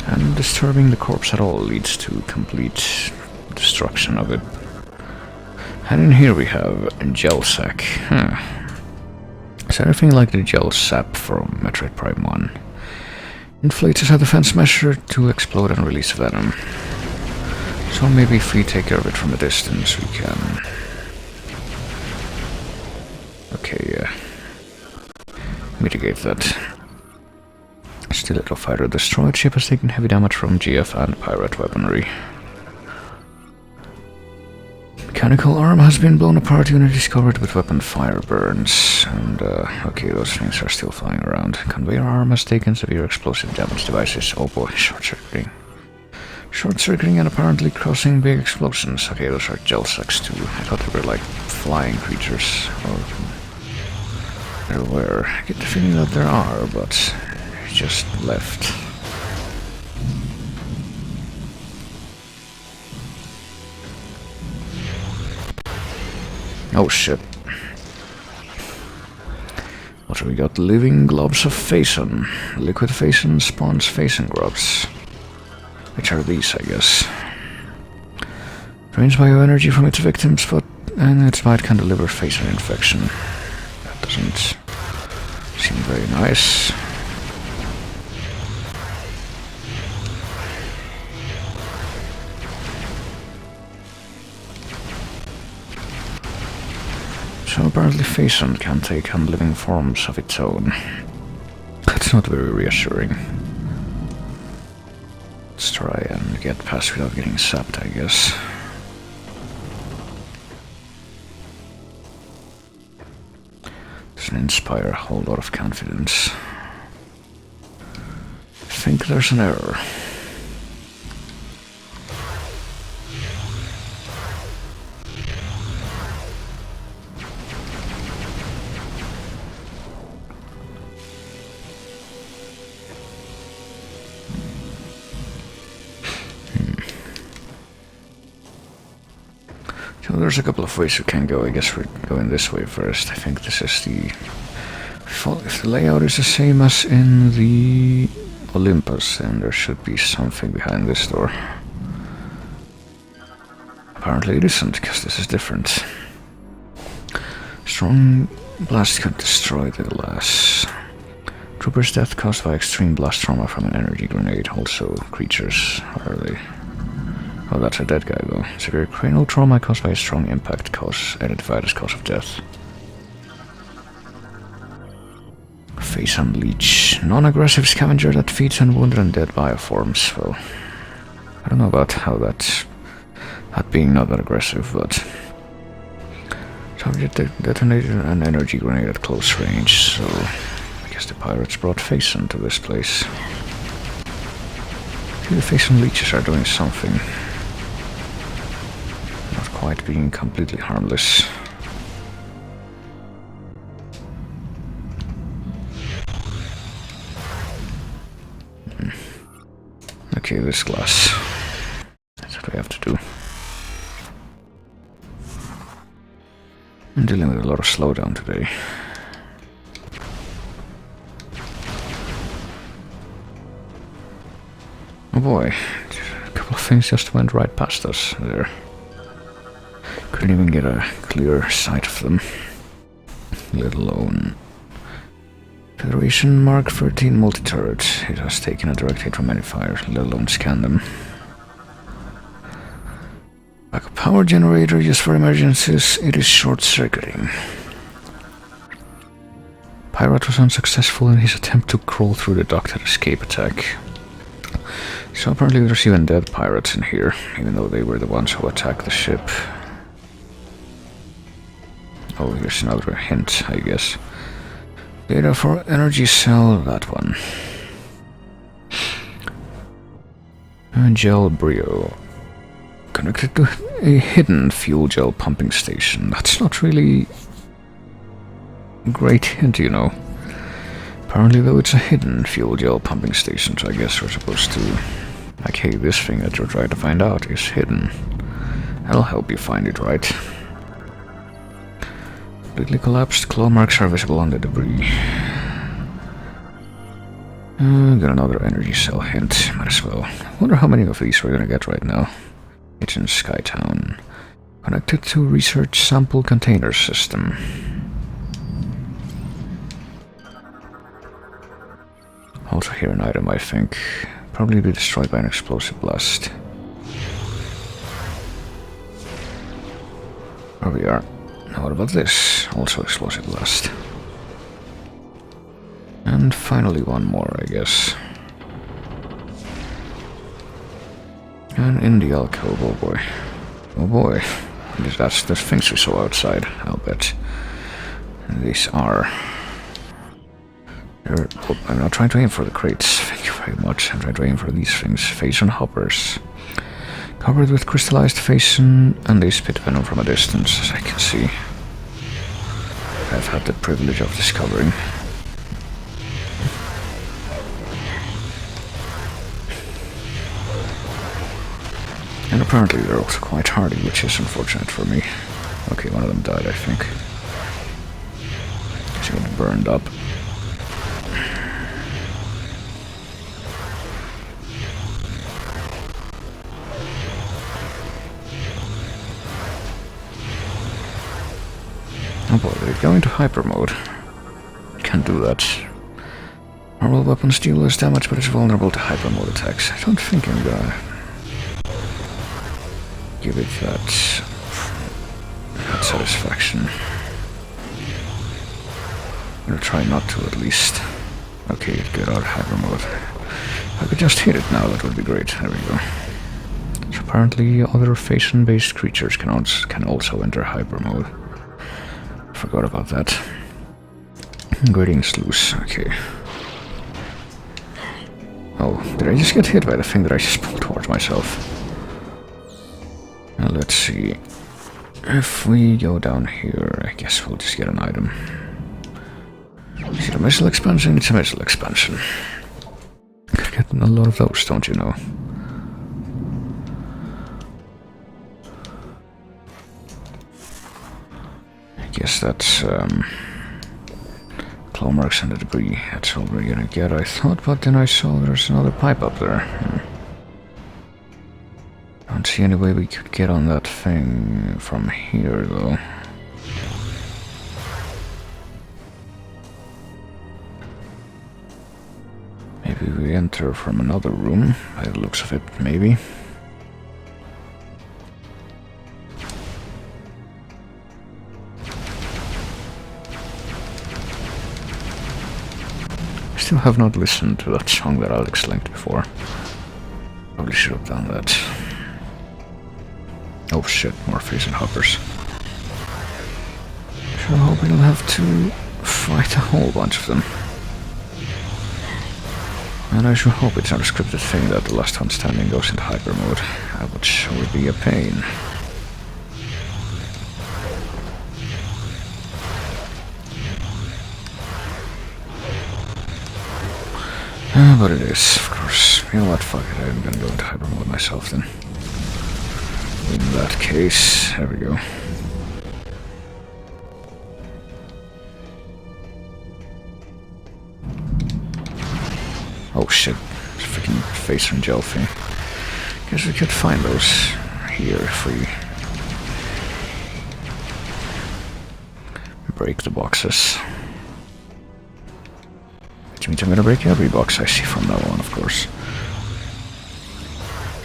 And disturbing the corpse at all leads to complete destruction of it. And in here we have a gel sack. Is anything like the gel sap from Metroid Prime 1? Inflates as a defense measure to explode and release venom. So maybe if we take care of it from a distance, we can... Okay, mitigate that. Stiletto fighter destroyed. Ship has taken heavy damage from GF and pirate weaponry. Mechanical arm has been blown apart. Unit discovered with weapon fire burns. And, okay, those things are still flying around. Conveyor arm has taken severe explosive damage devices. Oh boy, short-circuiting. Short-circuiting and apparently causing big explosions. Okay, those are gel sacks too. I thought they were like flying creatures. Or there were. I get the feeling that there are, but just left. Oh shit. What have we got? Living globs of Phason. Liquid Phason spawns Phason grubs. Which are these, I guess. Drains bioenergy from its victims, and its bite can deliver Phason infection. That doesn't seem very nice. So apparently Phason can take on living forms of its own. That's not very reassuring. Let's try and get past without getting sapped, I guess. Doesn't inspire a whole lot of confidence. I think there's an error. So there's a couple of ways we can go. I guess we're going this way first. I think this is the... If the layout is the same as in the Olympus, then there should be something behind this door. Apparently it isn't, because this is different. Strong blast could destroy the glass. Trooper's death caused by extreme blast trauma from an energy grenade. Also, creatures are they... Oh, that's a dead guy though. Severe cranial trauma caused by a strong impact identified as cause of death. Face Unleash. Non-aggressive scavenger that feeds on wounded and dead bioforms. Well, I don't know about how that being not that aggressive, but... Target detonated an energy grenade at close range, so... I guess the pirates brought Face into this place. See, the Face Unleashes are doing something. Not quite being completely harmless. Okay, this glass. That's what we have to do. I'm dealing with a lot of slowdown today. Oh boy, a couple of things just went right past us there. Couldn't even get a clear sight of them, let alone... Federation Mark 13 multi-turret. It has taken a direct hit from any fire, let alone scan them. Backup power generator used for emergencies. It is short-circuiting. Pirate was unsuccessful in his attempt to crawl through the duct and escape attack. So apparently there's even dead pirates in here, even though they were the ones who attacked the ship. Oh, here's another hint, I guess. Data for energy cell, that one. Gel Brio. Connected to a hidden fuel gel pumping station. That's not really a great hint, you know. Apparently, though, it's a hidden fuel gel pumping station, so I guess we're supposed to... Like, hey, this thing that you're trying to find out is hidden. I'll help you find it, right? Completely collapsed, claw marks are visible on the debris. Got another energy cell hint, might as well. Wonder how many of these we're gonna get right now. It's in Skytown. Connected to research sample container system. Also here an item, I think. Probably be destroyed by an explosive blast. There we are. Now what about this? Also explosive blast. And finally one more, I guess. And in the alcove, oh boy. Oh boy. That's the things we saw outside, I'll bet. These are... I'm not trying to aim for the crates, thank you very much. I'm trying to aim for these things. Phason hoppers. Covered with crystallized phason, and they spit venom from a distance, as I can see. I've had the privilege of discovering. And apparently they're also quite hardy, which is unfortunate for me. Okay, one of them died, I think. She got burned up. Oh boy, they're going to hyper mode. Can't do that. Normal weapons deal less damage, but it's vulnerable to hyper mode attacks. I don't think I'm gonna give it that satisfaction. I'm gonna try not to, at least. Okay, get out of hyper mode. If I could just hit it now, that would be great. There we go. So apparently other Phason-based creatures can also enter hyper mode. Forgot about that. Greetings, loose. Okay. Oh, did I just get hit by the thing that I just pulled towards myself? Now let's see. If we go down here, I guess we'll just get an item. Is it a missile expansion? It's a missile expansion. Could get a lot of those, don't you know? Guess that's claw marks and the debris. That's all we're gonna get, I thought, but then I saw there's another pipe up there. Don't see any way we could get on that thing from here, though. Maybe we enter from another room, by the looks of it, maybe. I still have not listened to that song that Alex linked before. Probably should have done that. Oh shit, more facing hoppers. Sure hope we don't have to fight a whole bunch of them. And I sure hope it's not a scripted thing that the last one standing goes into hyper mode. That would sure be a pain. But it is, of course. You know what, fuck it, I'm gonna go into hyper mode myself then. In that case, there we go. Oh shit, freaking face and gel thing. Guess we could find those here if we break the boxes. Which means I'm gonna break every box I see from now on, of course.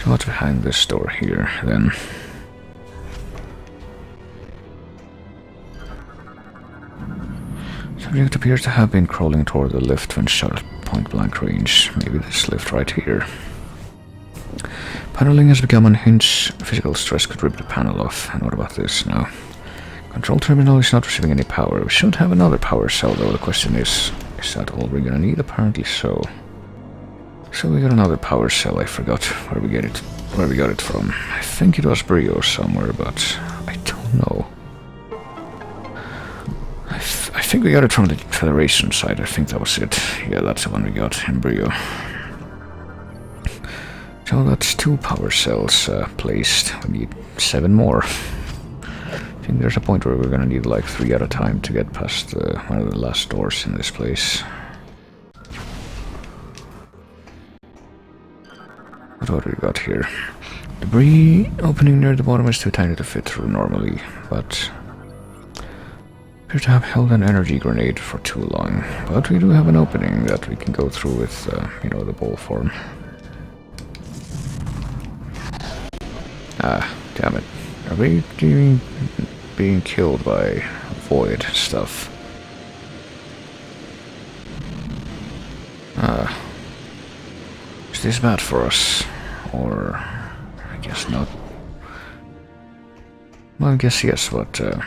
So what's behind this door here, then? Subject appears to have been crawling toward the lift when shot at point blank range. Maybe this lift right here. Paneling has become unhinged. Physical stress could rip the panel off. And what about this now? Control terminal is not receiving any power. We should have another power cell, though. The question is that all we're gonna need? Apparently so. So we got another power cell. I forgot where we got it from. I think it was Brio somewhere, but I don't know. I think we got it from the Federation side. I think that was it. Yeah, that's the one we got in Brio. So that's 2 power cells placed. We need 7 more. I think there's a point where we're gonna need like 3 at a time to get past one of the last doors in this place. What do we got here? Debris opening near the bottom is too tiny to fit through normally, but appear to have held an energy grenade for too long. But we do have an opening that we can go through with, you know, the ball form. Ah, damn it. Are we being killed by void stuff? Is this bad for us? Or I guess not. Well, I guess yes, but don't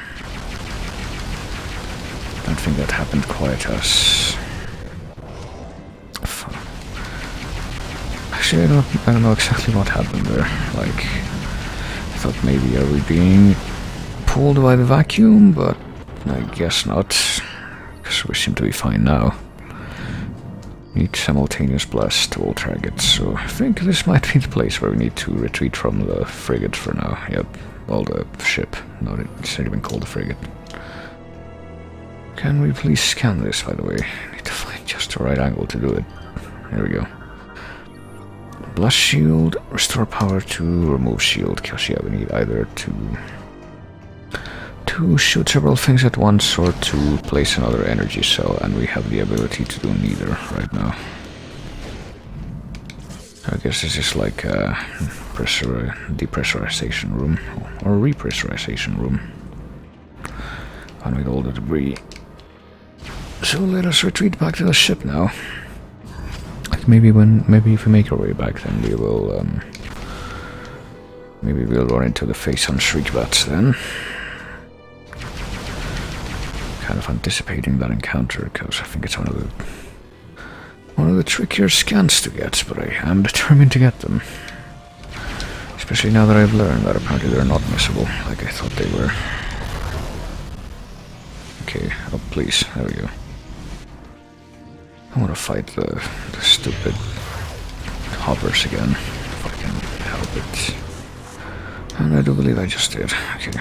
think that happened quite as... Actually, I don't know exactly what happened there. Like, I thought maybe are we being pulled by the vacuum, but I guess not, because we seem to be fine now. Need simultaneous blast to all targets, so I think this might be the place where we need to retreat from the frigate for now. Yep, well, the ship. No, it's not even called a frigate. Can we please scan this, by the way? I need to find just the right angle to do it. There we go. Blast shield, restore power to remove shield, because yeah, we need either to shoot several things at once or to place another energy cell, and we have the ability to do neither right now. I guess this is like a depressurization room, or repressurization room. And with all the debris. So let us retreat back to the ship now. Maybe if we make our way back, then we will, maybe we'll run into the face on shriek bats then. Kind of anticipating that encounter, because I think it's one of the trickier scans to get, but I am determined to get them. Especially now that I've learned that apparently they're not missable, like I thought they were. Okay, oh please, there we go. I want to fight the stupid hoppers again, if I can help it. And I do believe I just did. Okay.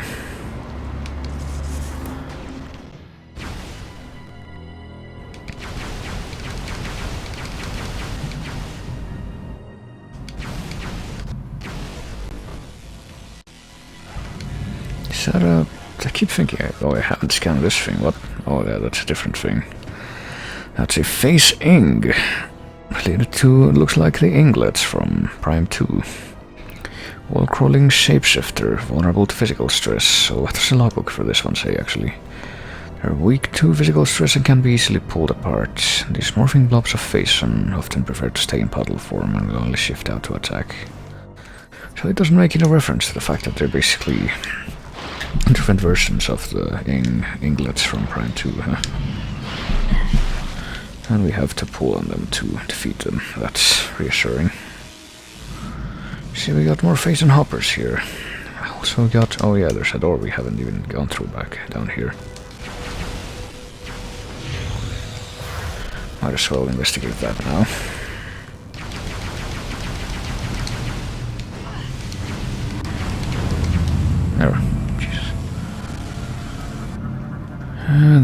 Is that a... I keep thinking, oh, I haven't scanned this thing. What? Oh, yeah, that's a different thing. That's a face ing. Related to, it looks like the inglets from Prime 2. Wall-crawling shapeshifter, vulnerable to physical stress. So what does the logbook for this one say, actually? They're weak to physical stress and can be easily pulled apart. These morphing blobs of Faison often prefer to stay in puddle form and will only shift out to attack. So it doesn't make any reference to the fact that they're basically different versions of the inglets from Prime 2, huh? And we have to pull on them to defeat them. That's reassuring. See, we got more Faison hoppers here. I also got... oh yeah, there's a door we haven't even gone through back down here. Might as well investigate that now. There. Jesus.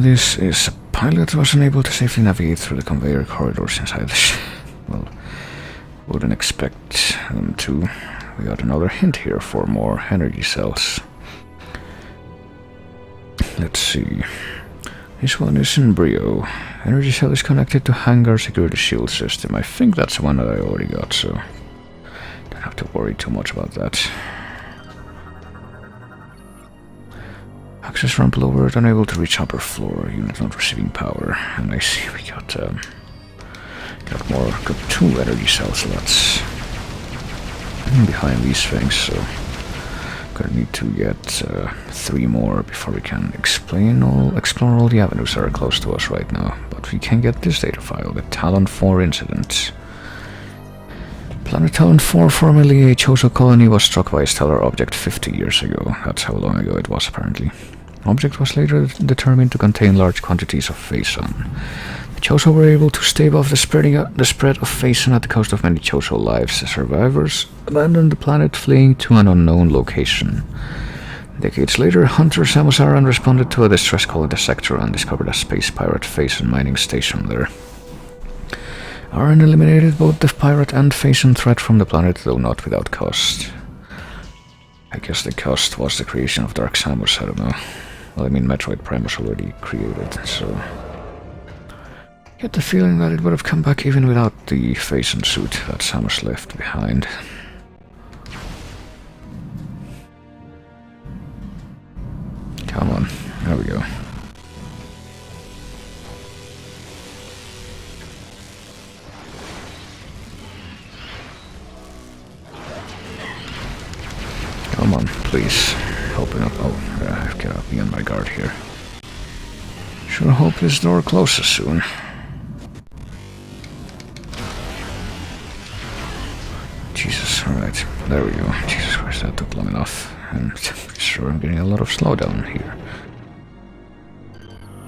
This is a pilot who was unable to safely navigate through the conveyor corridors inside the ship. Well, wouldn't expect them to. We got another hint here for more energy cells. Let's see. This one is in Brio. Energy cell is connected to hangar security shield system. I think that's the one that I already got, so don't have to worry too much about that. Access ramp lowered, unable to reach upper floor. Unit not receiving power. And I see we got got 2 energy cell slots behind these things, so gonna need to get 3 more before we can explore all the avenues that are close to us right now. But we can get this data file, the Talon 4 incident. Planet Talon 4, formerly a Chozo colony, was struck by a stellar object 50 years ago. That's how long ago it was, apparently. The object was later determined to contain large quantities of Faison. The Chozo were able to stave off the spread of Faison at the cost of many Chozo lives. The survivors abandoned the planet, fleeing to an unknown location. Decades later, Hunter Samus Aran responded to a distress call in the sector and discovered a space pirate Faison mining station there. Aran eliminated both the pirate and Faison threat from the planet, though not without cost. I guess the cost was the creation of Dark Samus, I don't know. Well, I mean, Metroid Prime was already created, so... I get the feeling that it would have come back even without the Faison suit that Samus left behind. Come on, there we go. Come on, please. Open up. Oh, I've got to be on my guard here. Sure hope this door closes soon. Jesus, alright. There we go. Jesus Christ, that took long enough. And sure, I'm getting a lot of slowdown here.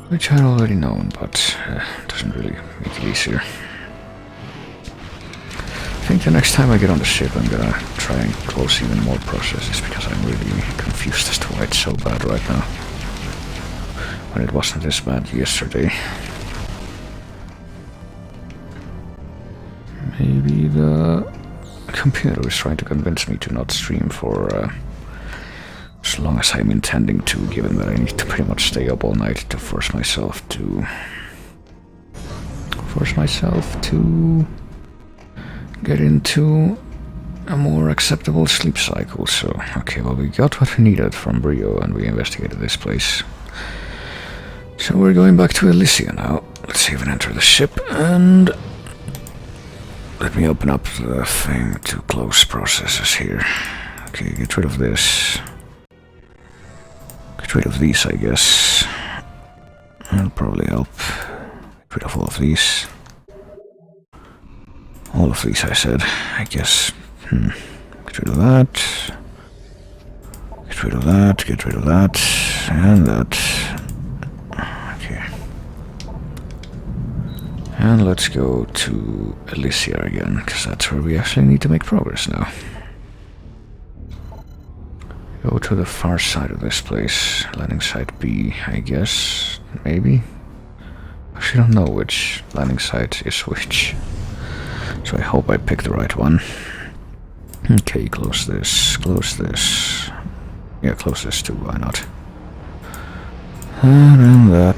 Which I'd already known, but doesn't really make it easier. I think the next time I get on the ship, I'm gonna try and close even more processes, because I'm really confused as to why it's so bad right now, when it wasn't this bad yesterday. Maybe the computer is trying to convince me to not stream for as long as I'm intending to, given that I need to pretty much stay up all night to force myself to get into a more acceptable sleep cycle. So, okay, well, we got what we needed from Brio and we investigated this place. So we're going back to Elysia now. Let's save and enter the ship, and let me open up the thing to close processes here. Okay, get rid of this. Get rid of these, I guess. That'll probably help. Get rid of all of these. All of these, I said. I guess. Get rid of that. Get rid of that. Get rid of that. And that. Okay. And let's go to Elysia again, because that's where we actually need to make progress now. Go to the far side of this place. Landing site B, I guess. Maybe? Actually, I don't know which landing site is which. So I hope I picked the right one. Okay, close this. Close this. Yeah, close this too, why not? And that,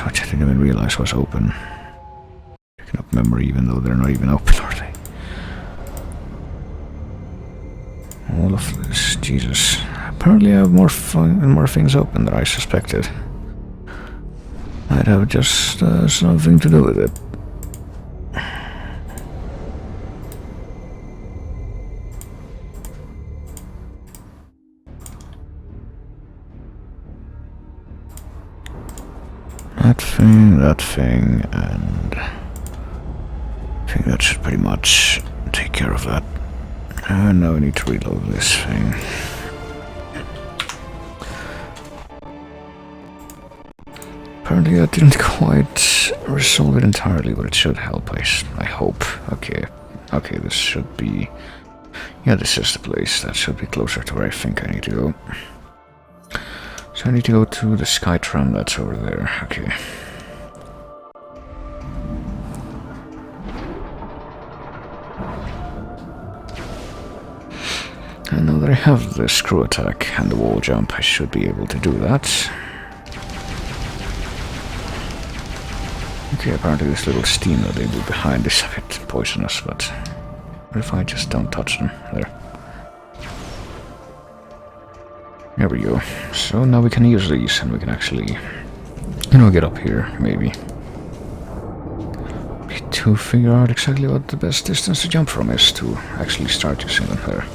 which I didn't even realize was open. Picking up memory even though they're not even open, are they? All of this, Jesus. Apparently I have more fun and more things open than I suspected. Might have just something to do with it. That thing, and I think that should pretty much take care of that. And now I need to reload this thing. Apparently I didn't quite resolve it entirely, but it should help, I hope. Okay, this should be... Yeah, this is the place. That should be closer to where I think I need to go. So I need to go to the sky tram that's over there. Okay. And now that I have the screw attack and the wall jump, I should be able to do that. Okay, apparently this little steam that they do behind is a bit poisonous, but what if I just don't touch them? There we go. So now we can use these and we can actually, get up here, maybe. To figure out exactly what the best distance to jump from is to actually start using them there.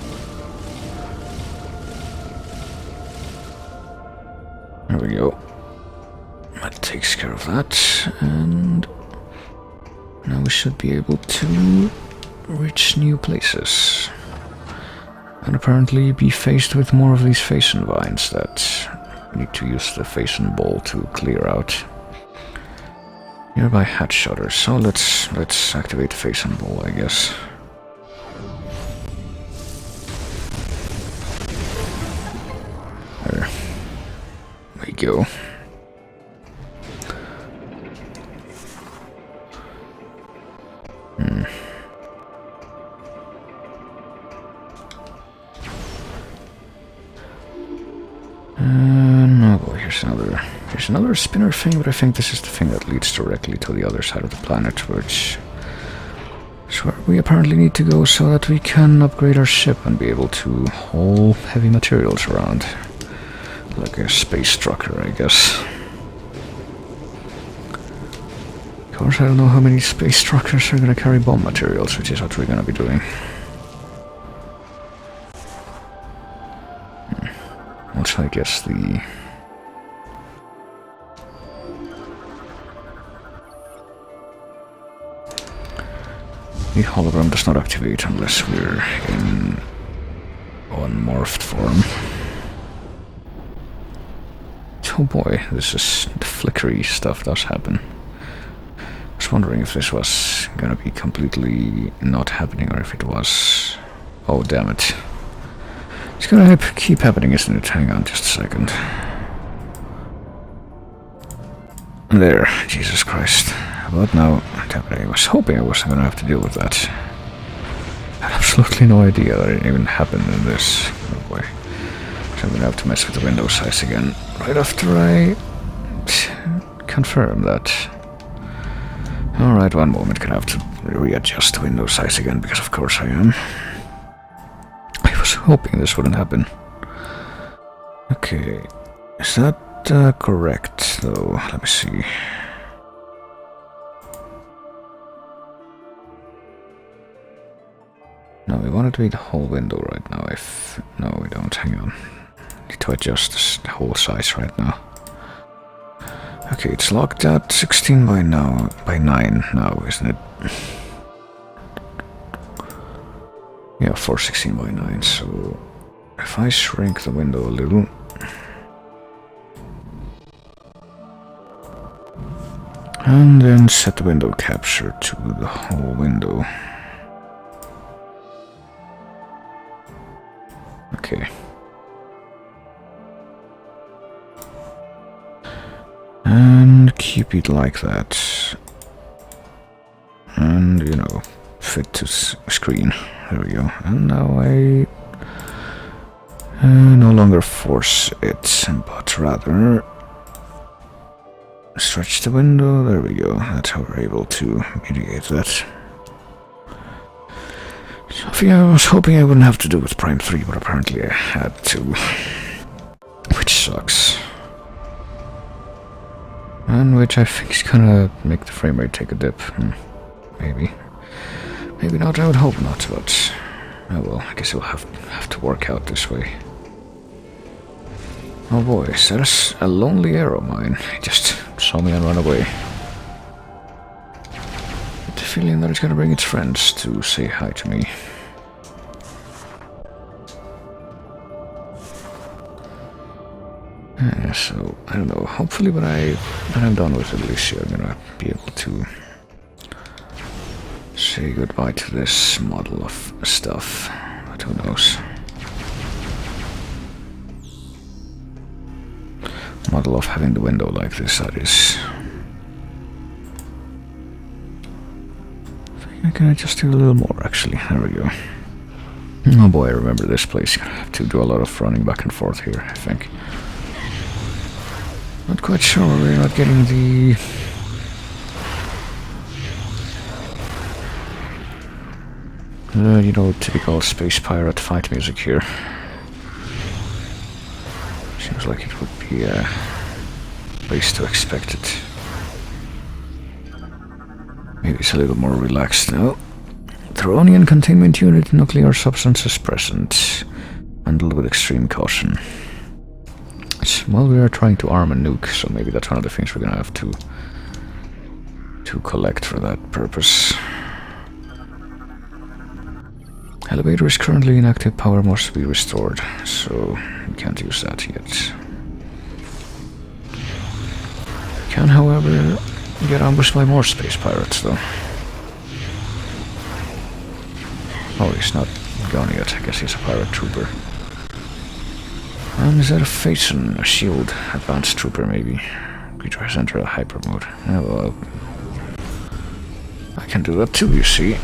There we go. That takes care of that, and now we should be able to reach new places. And apparently be faced with more of these Phason vines that we need to use the Phason ball to clear out. Nearby hatch shutters, so let's activate the Phason ball, I guess. There we go. Oh boy, here's another spinner thing, but I think this is the thing that leads directly to the other side of the planet, which is where we apparently need to go so that we can upgrade our ship and be able to haul heavy materials around. Like a space trucker, I guess. Of course, I don't know how many space truckers are gonna carry bomb materials, which is what we're gonna be doing. Also, I guess the hologram does not activate unless we're in unmorphed form. Oh boy, this is the flickery stuff does happen. I was wondering if this was gonna be completely not happening or if it was. Oh damn it. It's gonna keep happening, isn't it? Hang on just a second. There, Jesus Christ. But now, damn it, I was hoping I wasn't gonna have to deal with that. I had absolutely no idea that it even happened in this. Oh boy. So I'm gonna have to mess with the window size again. Right after I confirm that. Alright, one moment, gonna have to readjust the window size again, because of course I am. I was hoping this wouldn't happen. Okay, is that correct though? Let me see. No, we want it to be the whole window right now. No, we don't. Hang on. Need to adjust the whole size right now. Okay, it's locked at 16 by 9 now, isn't it? Yeah, 416 by 9. So if I shrink the window a little. And then set the window capture to the whole window. Okay. And keep it like that. And, fit to screen. There we go. And now No longer force it, but rather stretch the window. There we go. That's how we're able to mitigate that. Something I was hoping I wouldn't have to do with Prime 3, but apparently I had to. Which sucks. And which I think is gonna make the frame rate take a dip. Maybe. Maybe not, I would hope not, but... Oh well, I guess it will have to work out this way. Oh boy, is that a lonely arrow mine? He just saw me and ran away. With the feeling that it's gonna bring its friends to say hi to me. Yeah, so, I don't know, hopefully when I'm done with Alicia, I'm gonna be able to say goodbye to this model of stuff, but who knows. Model of having the window like this, that is. I think I can just do a little more, actually. There we go. Oh boy, I remember this place. Gonna have to do a lot of running back and forth here, I think. Not quite sure, we're not getting the... you know, typical space pirate fight music here. Seems like it would be a place to expect it. Maybe it's a little more relaxed now. Theronian containment unit, nuclear substances present. Handled with extreme caution. Well, we are trying to arm a nuke, so maybe that's one of the things we're gonna have to collect for that purpose. Elevator is currently inactive, power must be restored, so we can't use that yet. Can, however, get ambushed by more space pirates, though. Oh, he's not gone yet. I guess he's a pirate trooper. And is that a Phaeton, a shield, advanced trooper maybe? Creature has entered a hyper mode. Oh, well, I can do that too, you see.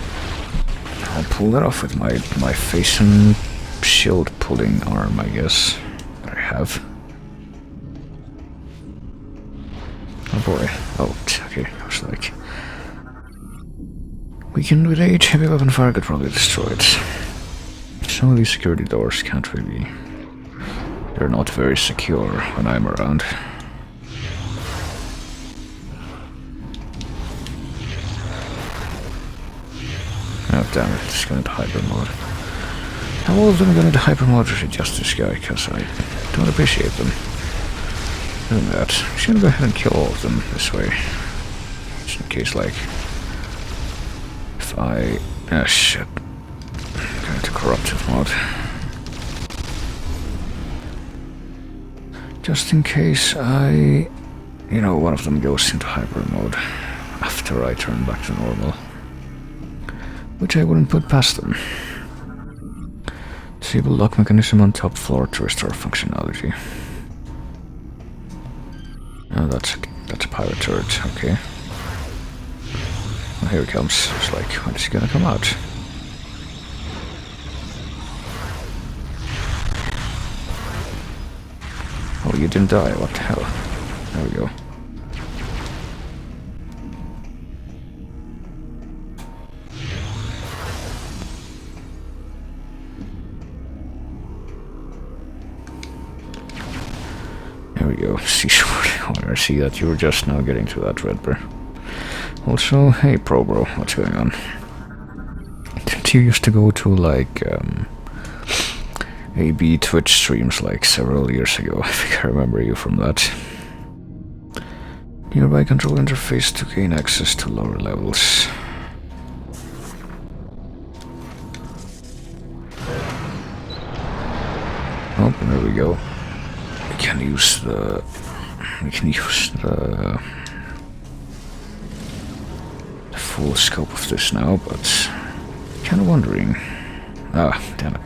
I'll pull that off with my Phaeton shield pulling arm, I guess. That I have. Oh boy. Oh, okay, I was like... Weakened with age, heavy weapon fire could probably destroy it. Some of these security doors can't really... They're not very secure when I'm around. Oh damn it, it's going into hyper mode. How all of them are going into hyper mode, or is it just this guy? Because I don't appreciate them doing that. I'm just going to go ahead and kill all of them this way. Just in case, like... If I... Ah, shit. I'm going into corruptive mode. Just in case I... You know, one of them goes into hyper mode after I turn back to normal. Which I wouldn't put past them. Disable lock mechanism on top floor to restore functionality. Oh, that's a pirate turret, okay. Well, here he comes. It's like, when is he gonna come out? Oh, you didn't die, what the hell? There we go. There we go, seashore. I see that you were just now getting to that red bear. Also, hey Pro Bro, what's going on? Didn't you used to go to like AB Twitch streams like several years ago? I think I remember you from that. Nearby control interface to gain access to lower levels. Oh, there we go. We can use the full scope of this now, but kind of wondering. Ah, damn it.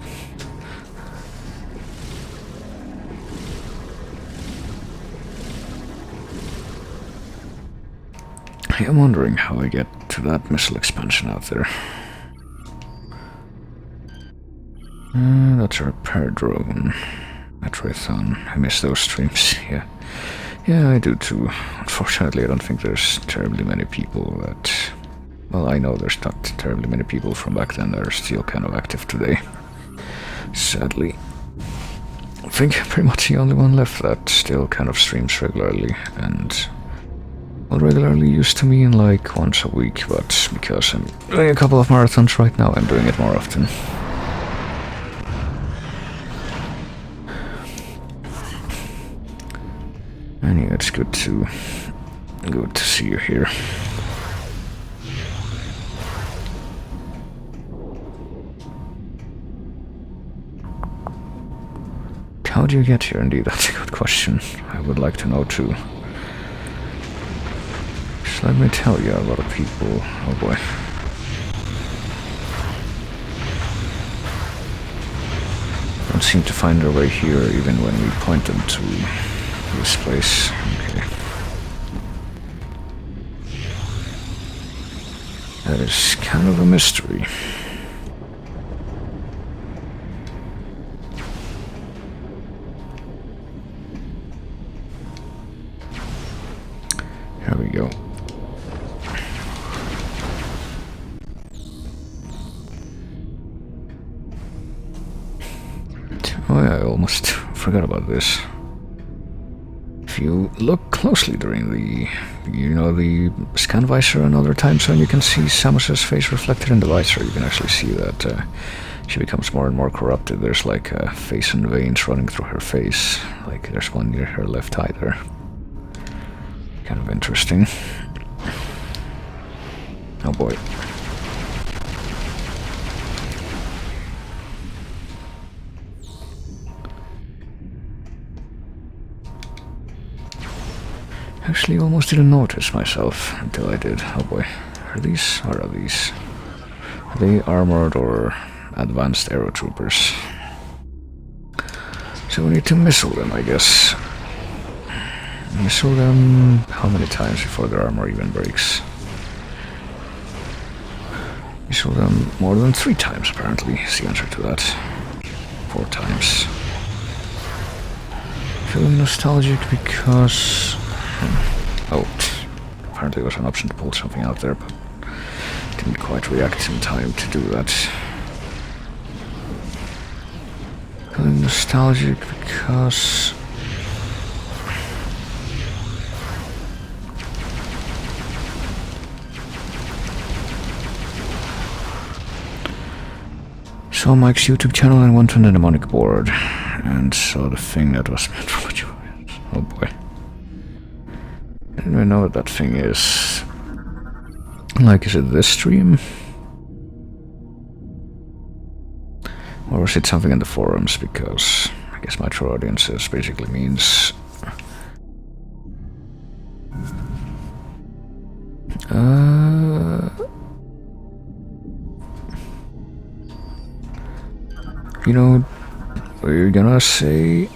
I am wondering how I get to that missile expansion out there. That's a repair drone. Metroidthon. I miss those streams, yeah. Yeah, I do too. Unfortunately, I don't think there's terribly many people that... Well, I know there's not terribly many people from back then that are still kind of active today. Sadly. I think I'm pretty much the only one left that still kind of streams regularly, and... Well, regularly used to mean like once a week, but because I'm doing a couple of marathons right now, I'm doing it more often. And yeah, it's good to see you here. How do you get here? Indeed, that's a good question. I would like to know too. So let me tell you, a lot of people... Oh boy. Don't seem to find their way here even when we point them to this place. Okay. That is kind of a mystery. Here we go. Oh yeah, I almost forgot about this. If you look closely during the scan visor and other times when you can see Samus's face reflected in the visor, you can actually see that she becomes more and more corrupted. There's like face and veins running through her face. Like there's one near her left eye there. Kind of interesting. Oh boy. Actually, almost didn't notice myself until I did. Oh boy. Are these? What are these? Are they armored or advanced arrow troopers? So we need to missile them, I guess. Missile them how many times before their armor even breaks? Missile them more than 3 times, apparently, is the answer to that. 4 times. Feeling nostalgic because... Oh, apparently there was an option to pull something out there, but didn't quite react in time to do that. Feeling nostalgic because... Saw Mike's YouTube channel and went on the mnemonic board, and saw the thing that was meant for Metroid. Oh boy. I didn't even know what that thing is. Like, is it this stream? Or was it something in the forums? Because I guess Metro audiences basically means... You know, we're gonna say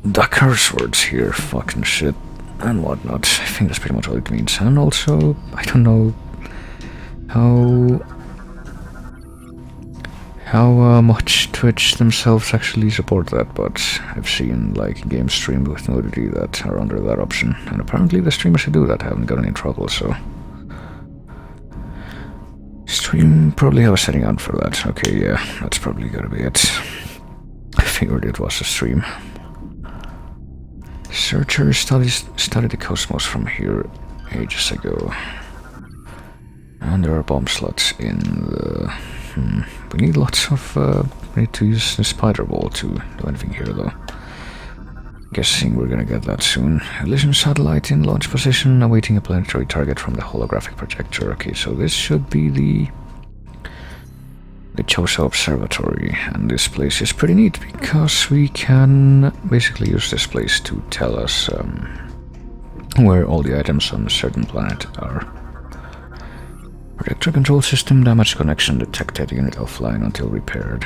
the curse words here, fucking shit, and whatnot. I think that's pretty much all it means. And also, I don't know how much Twitch themselves actually support that, but I've seen like games streamed with nudity that are under that option, and apparently the streamers who do that haven't gotten in trouble, so... Stream probably have a setting on for that. Okay, yeah, that's probably gotta be it. I figured it was a stream. Searcher studied the cosmos from here ages ago. And there are bomb slots in the... We need lots of... we need to use the spider ball to do anything here, though. Guessing we're gonna get that soon. Elysian satellite in launch position, awaiting a planetary target from the holographic projector. Okay, so this should be the Chosa Observatory, and this place is pretty neat because we can basically use this place to tell us where all the items on a certain planet are. Projector control system, damaged connection detected, unit offline until repaired.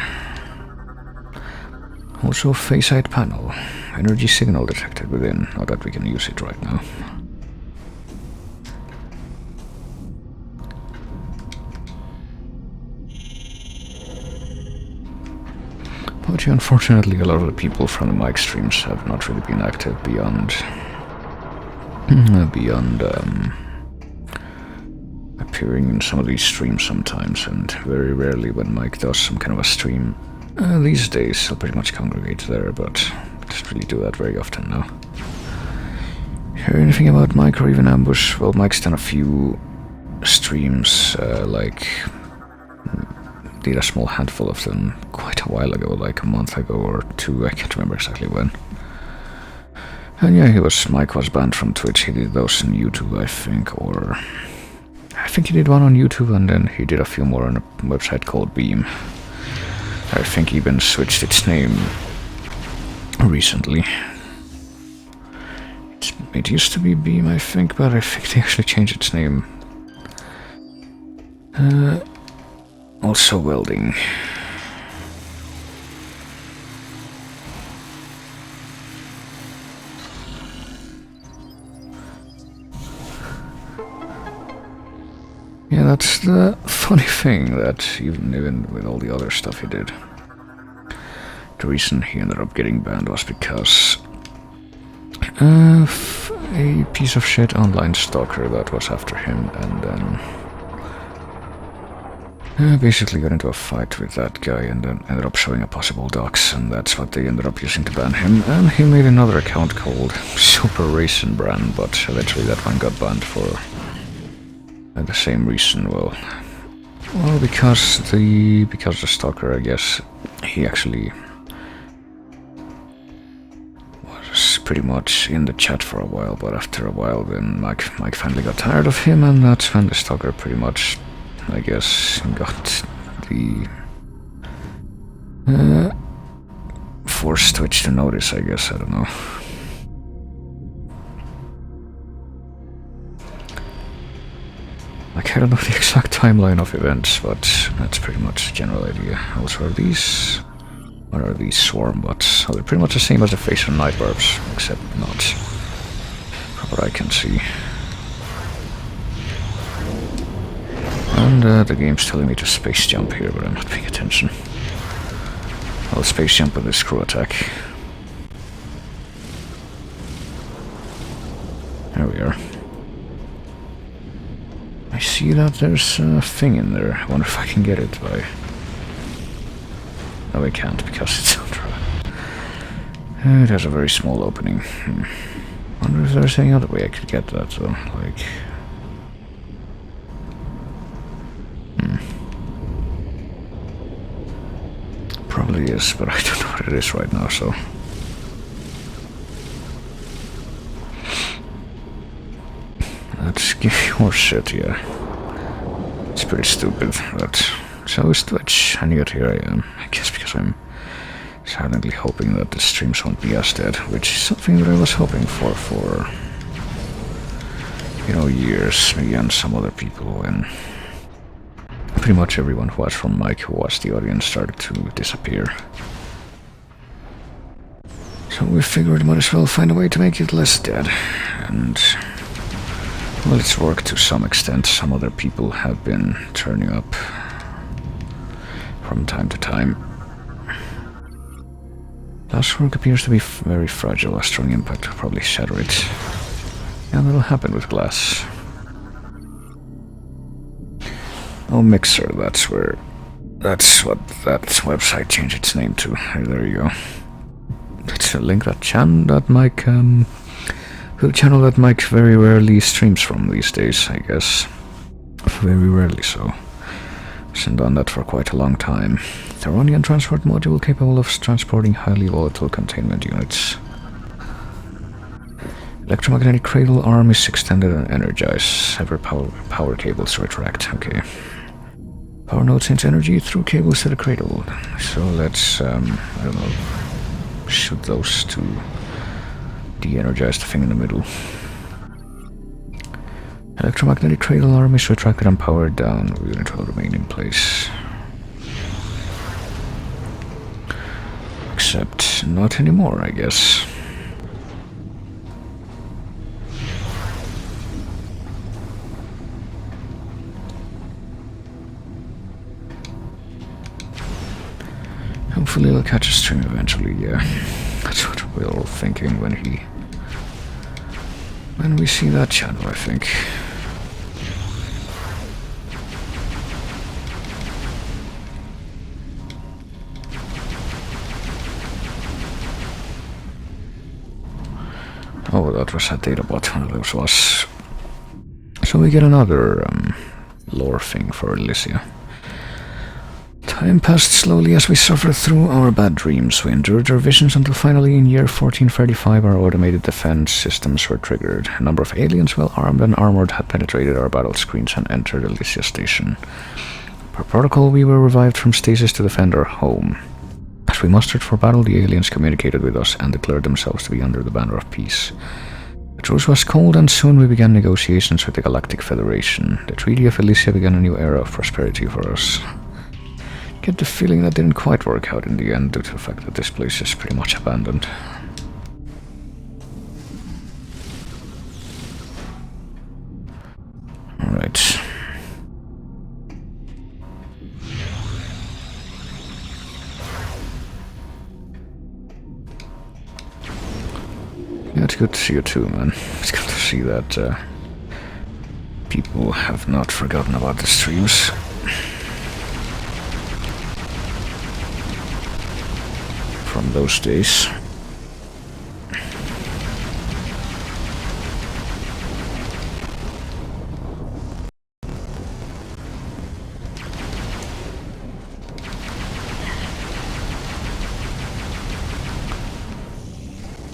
Also, face-side panel. Energy signal detected within. Not that we can use it right now. But yeah, unfortunately, a lot of the people from the mic streams have not really been active beyond appearing in some of these streams sometimes, and very rarely when Mike does some kind of a stream. These days, I'll pretty much congregate there, but doesn't really do that very often now. Hear anything about Mike or even Ambush? Well, Mike's done a few streams, did a small handful of them quite a while ago, like a month ago or two, I can't remember exactly when. And yeah, Mike was banned from Twitch. He did those on YouTube, I think, or I think he did one on YouTube, and then he did a few more on a website called Beam. I think he even switched its name recently. It used to be Beam, I think, but I think they actually changed its name. Also welding. Yeah, that's the funny thing, that even with all the other stuff he did, the reason he ended up getting banned was because of a piece of shit online stalker that was after him, and then basically got into a fight with that guy, and then ended up showing a possible dox, and that's what they ended up using to ban him. And he made another account called Super Racing Brand, but eventually that one got banned for the same reason. Well, because the stalker, I guess, he actually was pretty much in the chat for a while, but after a while then Mike finally got tired of him, and that's when the stalker pretty much, I guess, got the forced Twitch to notice, I guess, I don't know. Like, I don't know the exact timeline of events, but that's pretty much the general idea. Also, are these... what are these swarm bots? Oh, they're pretty much the same as the face on night barbs, except not. From what I can see. And the game's telling me to space jump here, but I'm not paying attention. I'll space jump with this screw attack. There we are. I see that there's a thing in there. I wonder if I can get it by... no, I can't, because it's ultra. It has a very small opening. Wonder if there's any other way I could get that, though. Like... Probably is, but I don't know what it is right now, so... Let's give you more shit, yeah. It's pretty stupid, but so is Twitch, and yet here I am. I guess because I'm silently hoping that the streams won't be as dead, which is something that I was hoping for, you know, years, me and some other people, when pretty much everyone who was from Mike, who was the audience, started to disappear. So we figured might as well find a way to make it less dead, and... well, it's worked to some extent. Some other people have been turning up from time to time. Last work appears to be very fragile. A strong impact will probably shatter it. And that'll happen with glass. Oh, Mixer, that's what that website changed its name to. Hey, there you go. It's a link that Mike, the channel that Mike very rarely streams from these days, I guess. Very rarely so. Hasn't done that for quite a long time. Theronian transport module capable of transporting highly volatile containment units. Electromagnetic cradle arm is extended and energized. Sever power cables retract. Okay. Power node sends energy through cables to the cradle. So let's, I don't know, shoot those to de-energize the thing in the middle. Electromagnetic cradle arm is retracted and powered down. Unit will remain in place. Except not anymore, I guess. Hopefully he'll catch a stream eventually, yeah. That's what we're all thinking when we see that channel, I think. Oh, that was a data bot, one of those was. So we get another lore thing for Elysia. Time passed slowly as we suffered through our bad dreams. We endured our visions until finally in year 1435 our automated defense systems were triggered. A number of aliens, well armed and armored, had penetrated our battle screens and entered Elysia Station. Per protocol, we were revived from stasis to defend our home. As we mustered for battle, the aliens communicated with us and declared themselves to be under the banner of peace. The truce was cold, and soon we began negotiations with the Galactic Federation. The Treaty of Elysia began a new era of prosperity for us. Get the feeling that didn't quite work out in the end due to the fact that this place is pretty much abandoned. Alright. Yeah, it's good to see you too, man. It's good to see that people have not forgotten about the streams. From those days.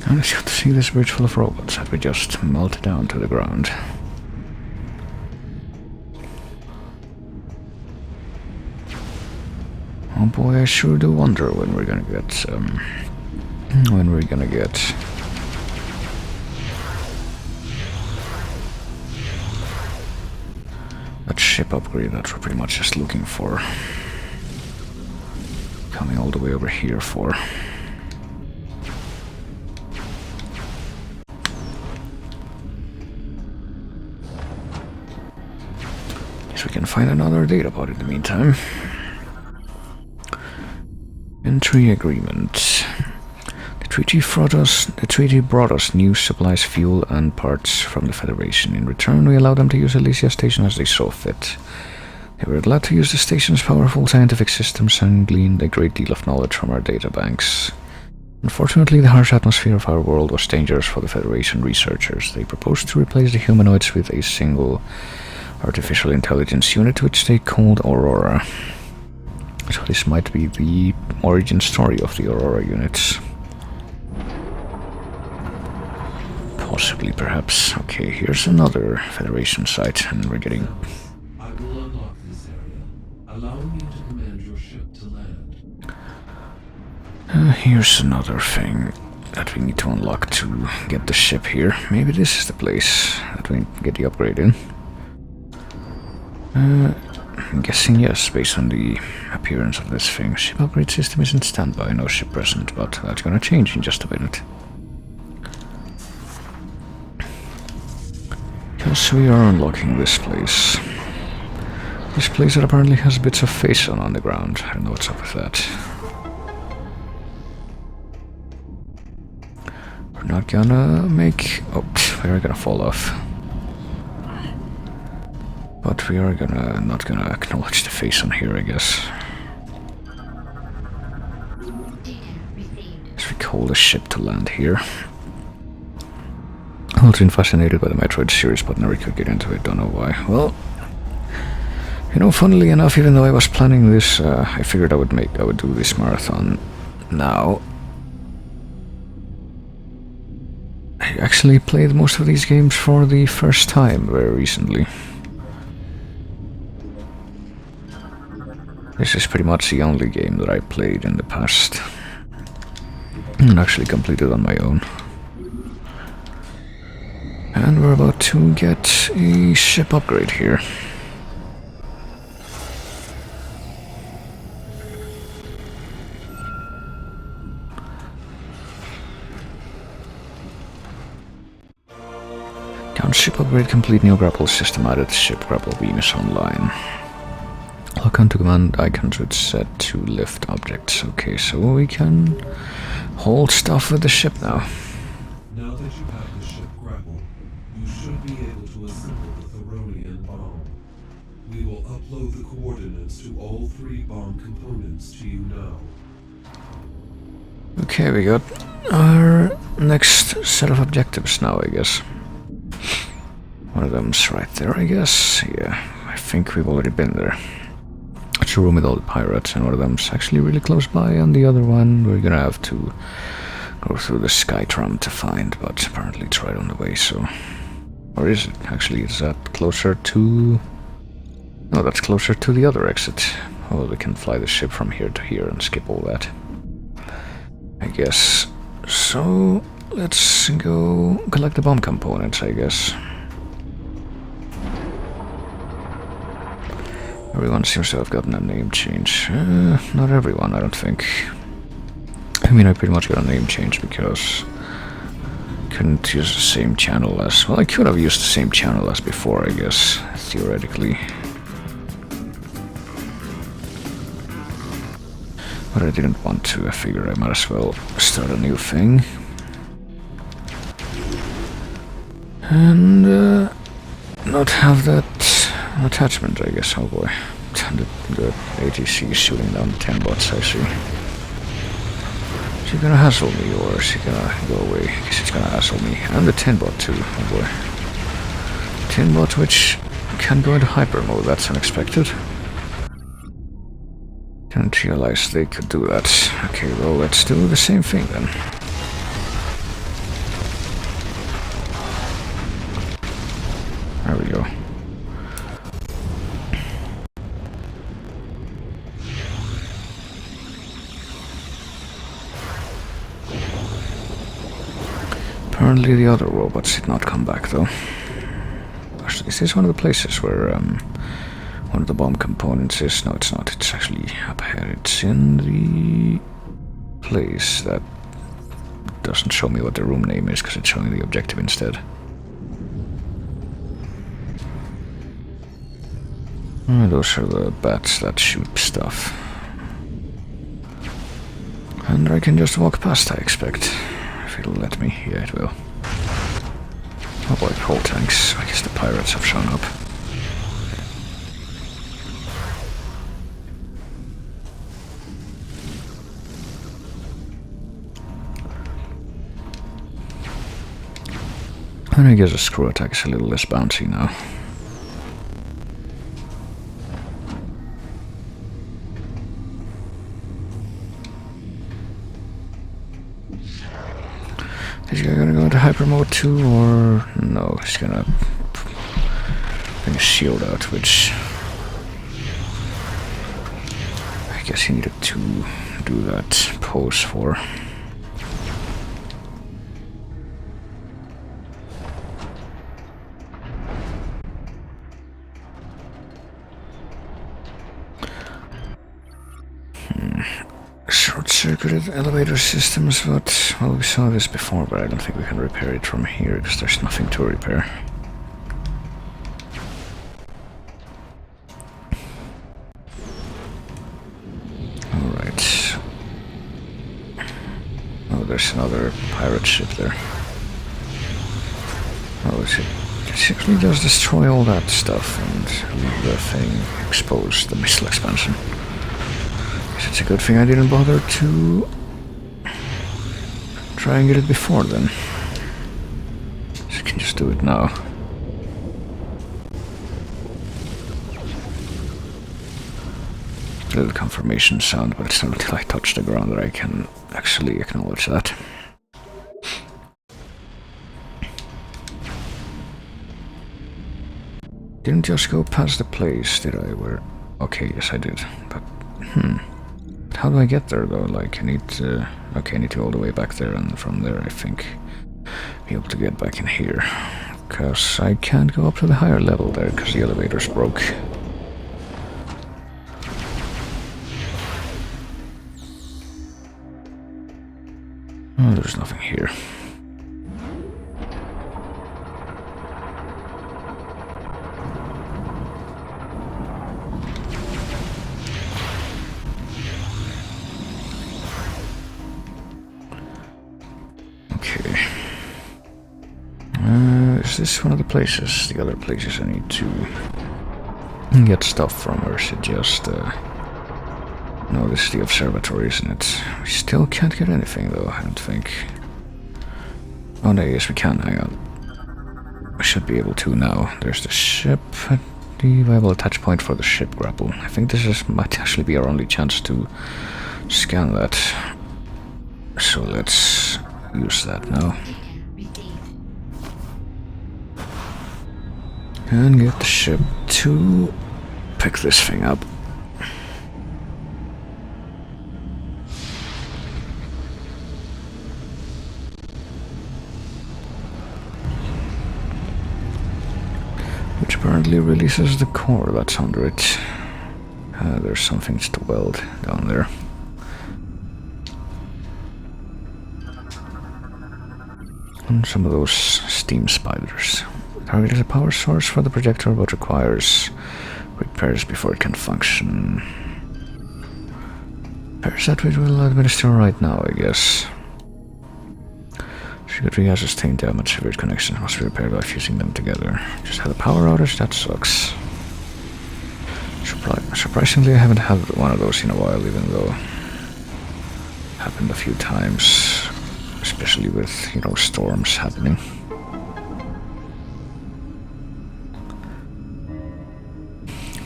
And it's good to see this bridge full of robots that we just melted down to the ground. Oh boy, I sure do wonder when we're gonna get, that ship upgrade that we're pretty much just looking for. Coming all the way over here for. Guess we can find another data pod in the meantime. Entry agreement. The treaty brought us new supplies, fuel, and parts from the Federation. In return, we allowed them to use Elysia Station as they saw fit. They were glad to use the station's powerful scientific systems and gleaned a great deal of knowledge from our databanks. Unfortunately, the harsh atmosphere of our world was dangerous for the Federation researchers. They proposed to replace the humanoids with a single artificial intelligence unit, which they called Aurora. So this might be the origin story of the Aurora units. Possibly, perhaps. Okay, here's another Federation site, and we're getting...
I will unlock this area, allowing you to command your ship to land.
Here's another thing that we need to unlock to get the ship here. Maybe this is the place that we get the upgrade in. I'm guessing yes, based on the appearance of this thing. Ship upgrade system is in standby, no ship present, but that's gonna change in just a minute. Because we are unlocking this place. This place that apparently has bits of face on the ground. I don't know what's up with that. We're not gonna make... Oh, we are gonna fall off. But we are not gonna acknowledge the face on here, I guess. As we call the ship to land here. I've always been fascinated by the Metroid series, but never could get into it, don't know why. Well, you know, funnily enough, even though I was planning this, I figured I would do this marathon now. I actually played most of these games for the first time very recently. This is pretty much the only game that I played in the past and actually completed on my own. And we're about to get a ship upgrade here. Count ship upgrade complete, new grapple system added, ship grapple beam is online. Lock onto command icon to set to lift objects. Okay, so we can hold stuff with the ship now.
Now that you have the ship grappled, you should be able to assemble the Theronian bomb. We will upload the coordinates to all 3 bomb components to you now.
Okay, we got our next set of objectives now, I guess. One of them's right there, I guess. Yeah, I think we've already been there. It's a room with all the pirates, and one of them's actually really close by, and the other one we're gonna have to go through the Skytram to find, but apparently it's right on the way, so... Or is it? Actually, is that closer to... No, that's closer to the other exit. Oh, we can fly the ship from here to here and skip all that, I guess. So, let's go collect the bomb components, I guess. Everyone seems to have gotten a name change. Not everyone, I don't think. I mean, I pretty much got a name change because I couldn't use the same channel as... Well, I could have used the same channel as before, I guess, theoretically. But I didn't want to. I figured I might as well start a new thing. And not have that attachment, I guess. Oh boy. The ATC is shooting down 10 bots, I see. Is she gonna hassle me, or is she gonna go away? I guess it's gonna hassle me. And the 10 bot too, oh boy. 10 bot which can go into hyper mode, that's unexpected. Didn't realize they could do that. Okay, well, let's do the same thing then. There we go. Apparently the other robots did not come back, though. Actually, is this one of the places where one of the bomb components is? No, it's not. It's actually up ahead. It's in the place that doesn't show me what the room name is, because it's showing the objective instead. Those are the bats that shoot stuff. And I can just walk past, I expect. If it'll let me. Yeah, it will. Oh boy, whole tanks. I guess the pirates have shown up. And I guess a screw attack is a little less bouncy now. Is he gonna go into hyper mode too, or no? He's gonna bring a shield out, which I guess he needed to do that pose for. Short-circuited elevator systems, but, well, we saw this before, but I don't think we can repair it from here, because there's nothing to repair. Alright. Oh, there's another pirate ship there. Oh, it simply does destroy all that stuff and leave the thing exposed, the missile expansion. It's a good thing I didn't bother to try and get it before then. So I can just do it now. A little confirmation sound, but it's not until I touch the ground that I can actually acknowledge that. Didn't just go past the place, did I? Where? Okay, yes I did, but how do I get there though? Like, I need to... Okay, I need to go all the way back there, and from there I think be able to get back in here. Because I can't go up to the higher level there, because the elevator's broke. Oh, there's nothing here. is this one of the places, the other places I need to get stuff from, or is it just, no, this is the observatory, isn't it? We still can't get anything, though, I don't think. Oh, no, yes, we can, hang on. We should be able to now. There's the ship, the viable attach point for the ship grapple. I think might actually be our only chance to scan that. So let's use that now. And get the ship to pick this thing up. Which apparently releases the core that's under it. There's some things to weld down there. And some of those steam spiders. Target is a power source for the projector, but requires repairs before it can function. Repairs that we will administer right now, I guess. Circuitry has sustained damage. Severe connections must be repaired by fusing them together. Just had a power outage, that sucks. Surprisingly, I haven't had one of those in a while, even though it happened a few times, especially with, you know, storms happening.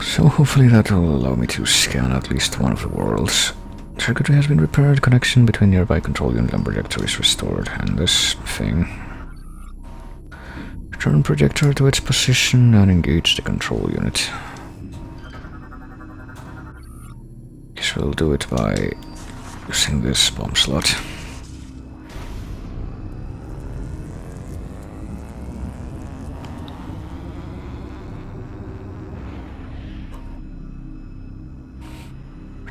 So hopefully that will allow me to scan at least one of the worlds. Circuitry has been repaired, connection between nearby control unit and projector is restored, and this thing. Return projector to its position and engage the control unit. Guess we'll do it by using this bomb slot.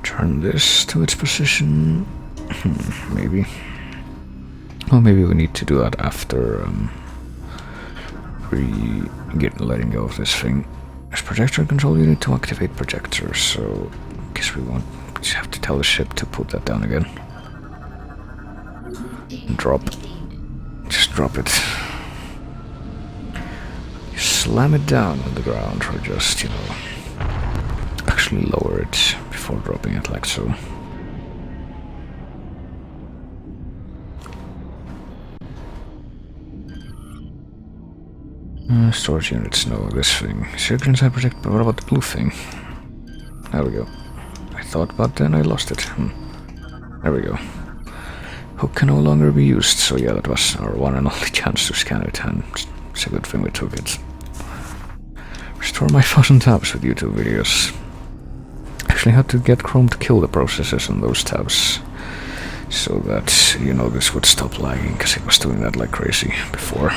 Turn this to its position. Maybe. Well, maybe we need to do that after letting go of this thing. There's projector control unit to activate projector, so I guess we won't just have to tell the ship to put that down again. Drop. Just drop it. You slam it down on the ground, or just, you know, actually lower it before dropping it like so. Storage units, no, this thing. Circuit inside project, but what about the blue thing? There we go. I thought, but then I lost it. There we go. Hook can no longer be used, so yeah, that was our one and only chance to scan it, and it's a good thing we took it. Restore my 1000 tabs with YouTube videos. Actually had to get Chrome to kill the processes on those tabs, so that, you know, this would stop lagging, because it was doing that like crazy before.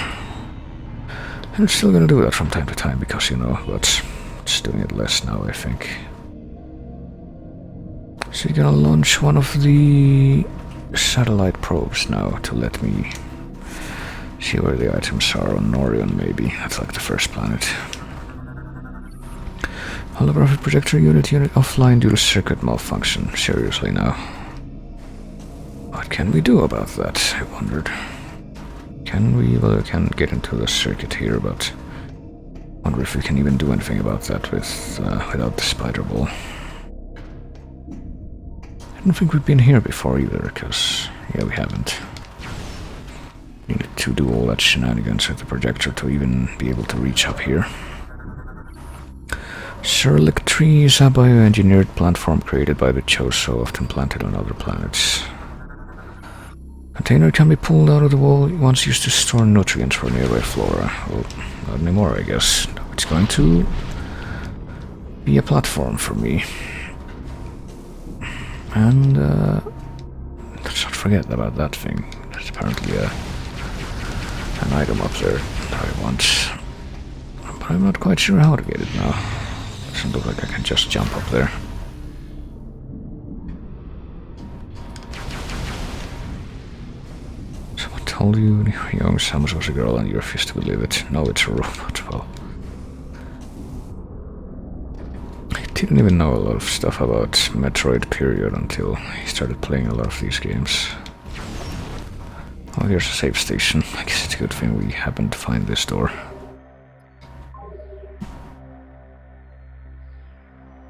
And it's still gonna do that from time to time, because, you know, but it's doing it less now, I think. So you're gonna launch one of the satellite probes now to let me see where the items are on Norion, maybe. That's like the first planet. Holographic projector unit offline due to circuit malfunction. Seriously now. What can we do about that, I wondered. Can we? Well, we can get into the circuit here, but I wonder if we can even do anything about that without the spider ball. I don't think we've been here before either, because, yeah, we haven't. Needed to do all that shenanigans with the projector to even be able to reach up here. Surlik tree is a bioengineered plant form created by the Choso, often planted on other planets. Container can be pulled out of the wall once used to store nutrients for nearby flora. Well, not anymore, I guess. It's going to be a platform for me. And let's not forget about that thing. There's apparently an item up there that I want. But I'm not quite sure how to get it now. Doesn't look like I can just jump up there. Someone told you young Samus was a girl and you refused to believe it. No, it's a robot. Well, I didn't even know a lot of stuff about Metroid period until I started playing a lot of these games. Oh, here's a save station. I guess It's a good thing we happened to find this door.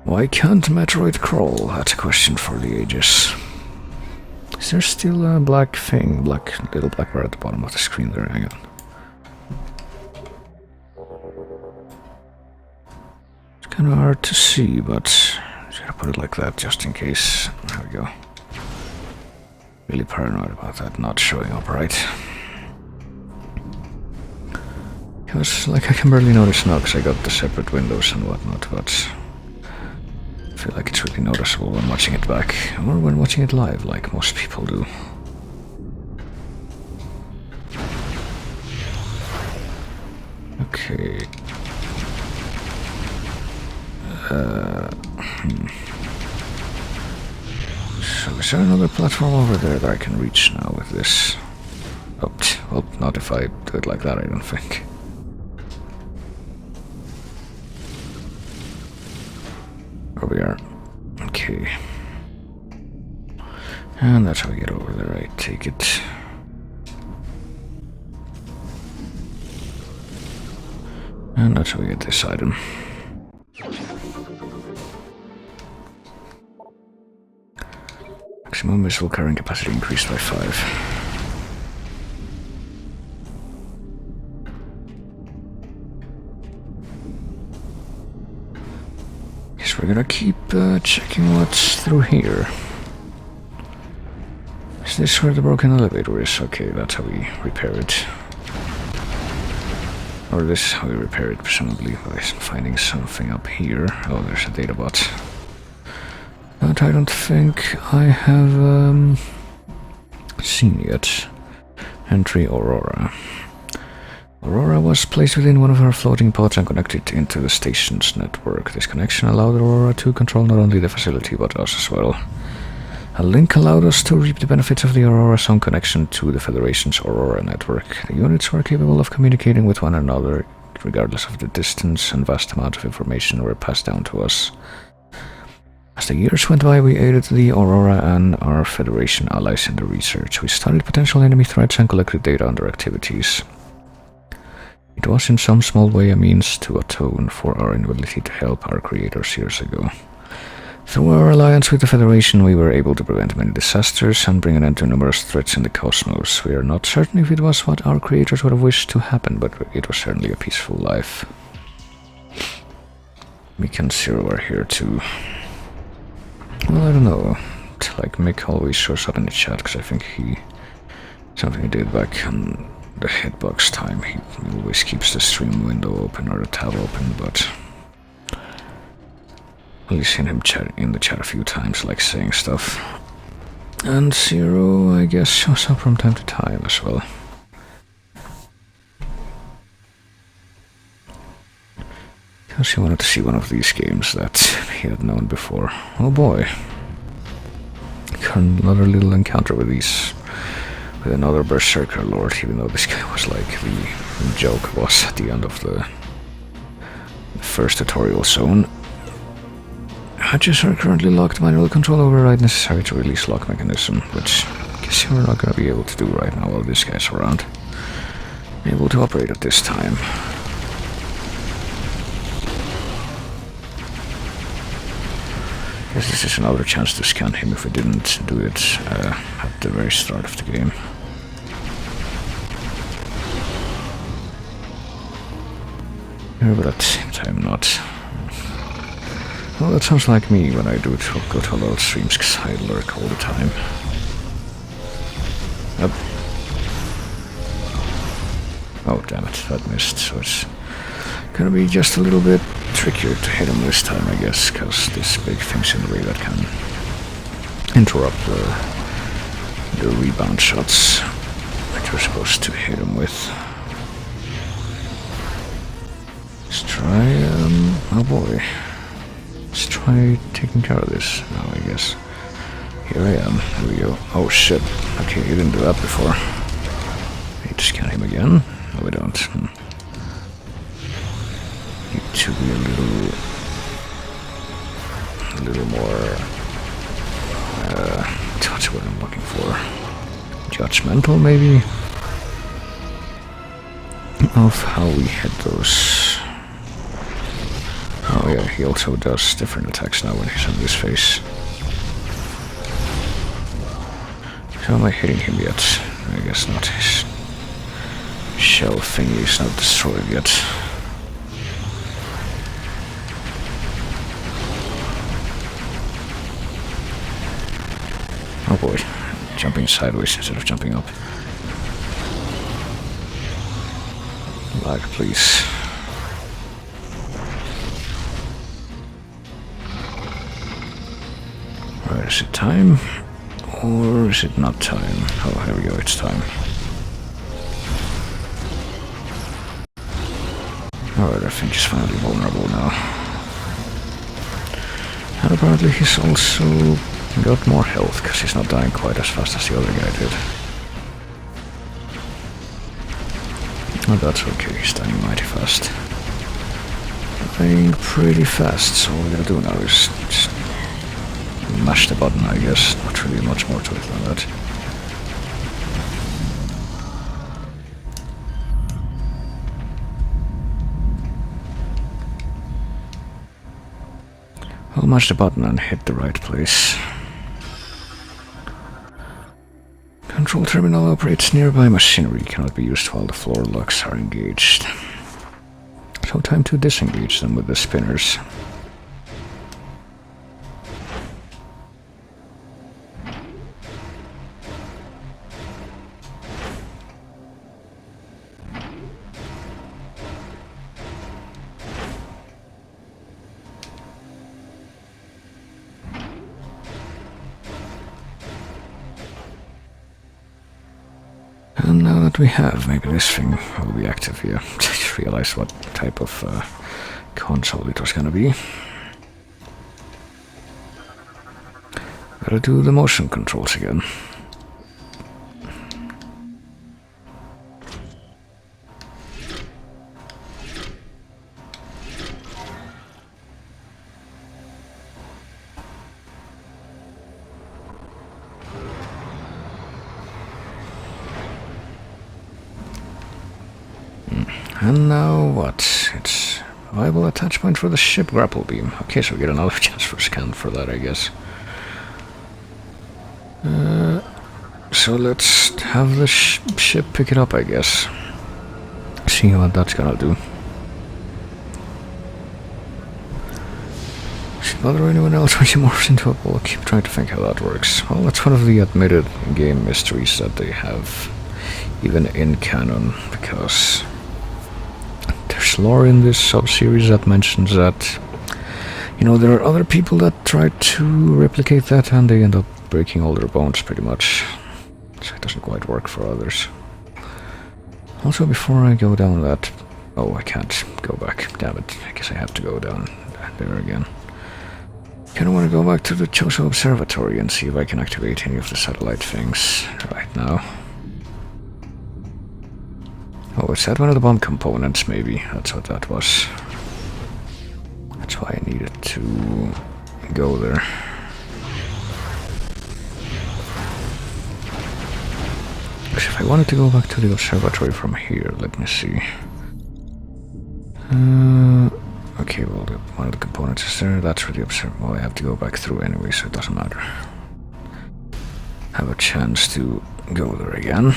Why can't Metroid crawl? That's a question for the ages. Is there still a black thing, little black bar at the bottom of the screen there? Hang on. It's kind of hard to see, but I'm just gonna put it like that just in case. There we go. Really paranoid about that not showing up right. Because, like, I can barely notice now because I got the separate windows and whatnot, but I feel like it's really noticeable when watching it back, or when watching it live, like most people do. Okay. So is there another platform over there that I can reach now with this? Oh, well, not if I do it like that, I don't think. There we are. Okay. And that's how we get over there, I take it. And that's how we get this item. Maximum missile carrying capacity increased by 5. Guess we're gonna keep checking what's through here. Is this where the broken elevator is? Okay, that's how we repair it. Or this is how we repair it, presumably by finding something up here. Oh, there's a data bot. But I don't think I have seen yet. Entry Aurora. Aurora was placed within one of our floating pods and connected into the station's network. This connection allowed Aurora to control not only the facility but us as well. A link allowed us to reap the benefits of the Aurora's own connection to the Federation's Aurora network. The units were capable of communicating with one another regardless of the distance, and vast amounts of information were passed down to us. As the years went by, we aided the Aurora and our Federation allies in the research. We studied potential enemy threats and collected data on their activities. It was in some small way a means to atone for our inability to help our creators years ago. Through our alliance with the Federation, we were able to prevent many disasters and bring an end to numerous threats in the cosmos. We are not certain if it was what our creators would have wished to happen, but it was certainly a peaceful life. Mick and Zero are here too. Well, I don't know. It's like Mick always shows up in the chat because I think something he did back on the hitbox time. He always keeps the stream window open or the tab open, but I've seen him chat in the chat a few times, like saying stuff. And Zero, I guess, shows up from time to time as well. Because he wanted to see one of these games that he had known before. Oh boy. Another little encounter with another Berserker Lord, even though this guy was like the joke was at the end of the first tutorial zone. Hatches are currently locked. Manual control override necessary to release lock mechanism, which I guess you're not going to be able to do right now while this guy's around. Able to operate at this time. Guess this is another chance to scan him if we didn't do it at the very start of the game. Yeah, but at the same time not. Well, that sounds like me when I go to a lot of streams because I lurk all the time. Yep. Oh, damn it, that missed, so it's gonna be just a little bit trickier to hit him this time, I guess, because this big thing's in the way that can interrupt the rebound shots that you're supposed to hit him with. Let's try, oh boy. Let's try taking care of this now, I guess. Here I am. Here we go. Oh shit. Okay, you didn't do that before. Need to scan him again? No, we don't. Need to be a little more, what's what I'm looking for? Judgmental, maybe? of how we hit those. Oh yeah, he also does different attacks now when he's on this face. So am I hitting him yet? I guess not. His shell thingy is not destroyed yet. Oh boy, jumping sideways instead of jumping up. Lag, please. Right, is it time? Or is it not time? Oh, here we go, it's time. Alright, I think he's finally vulnerable now. And apparently he's also got more health, because he's not dying quite as fast as the other guy did. Oh, that's okay, he's dying mighty fast. Dying pretty fast, so all we gotta do now is just mash the button, I guess. Not really much more to it than that. I'll mash the button and hit the right place. Control terminal operates nearby machinery, cannot be used while the floor locks are engaged. So time to disengage them with the spinners. And now that we have, maybe this thing will be active here. Just realize what type of console it was gonna be. Gotta do the motion controls again. And now what? It's a viable attachment for the ship grapple beam. Okay, so we get another chance for scan for that, I guess. So let's have the ship pick it up, I guess. See what that's gonna do. Should bother anyone else when she morphs into a ball? I'll keep trying to think how that works. Well, that's one of the admitted game mysteries that they have, even in canon, because there's lore in this sub-series that mentions that, you know, there are other people that try to replicate that and they end up breaking all their bones pretty much. So it doesn't quite work for others. Also, before I go down that... Oh, I can't go back. Damn it. I guess I have to go down there again. Kinda wanna go back to the Choso Observatory and see if I can activate any of the satellite things right now. Oh, is that one of the bomb components, maybe? That's what that was. That's why I needed to go there. Because if I wanted to go back to the observatory from here, let me see. Okay, well, one of the components is there. That's for the observatory. Well, I have to go back through anyway, so it doesn't matter. Have a chance to go there again.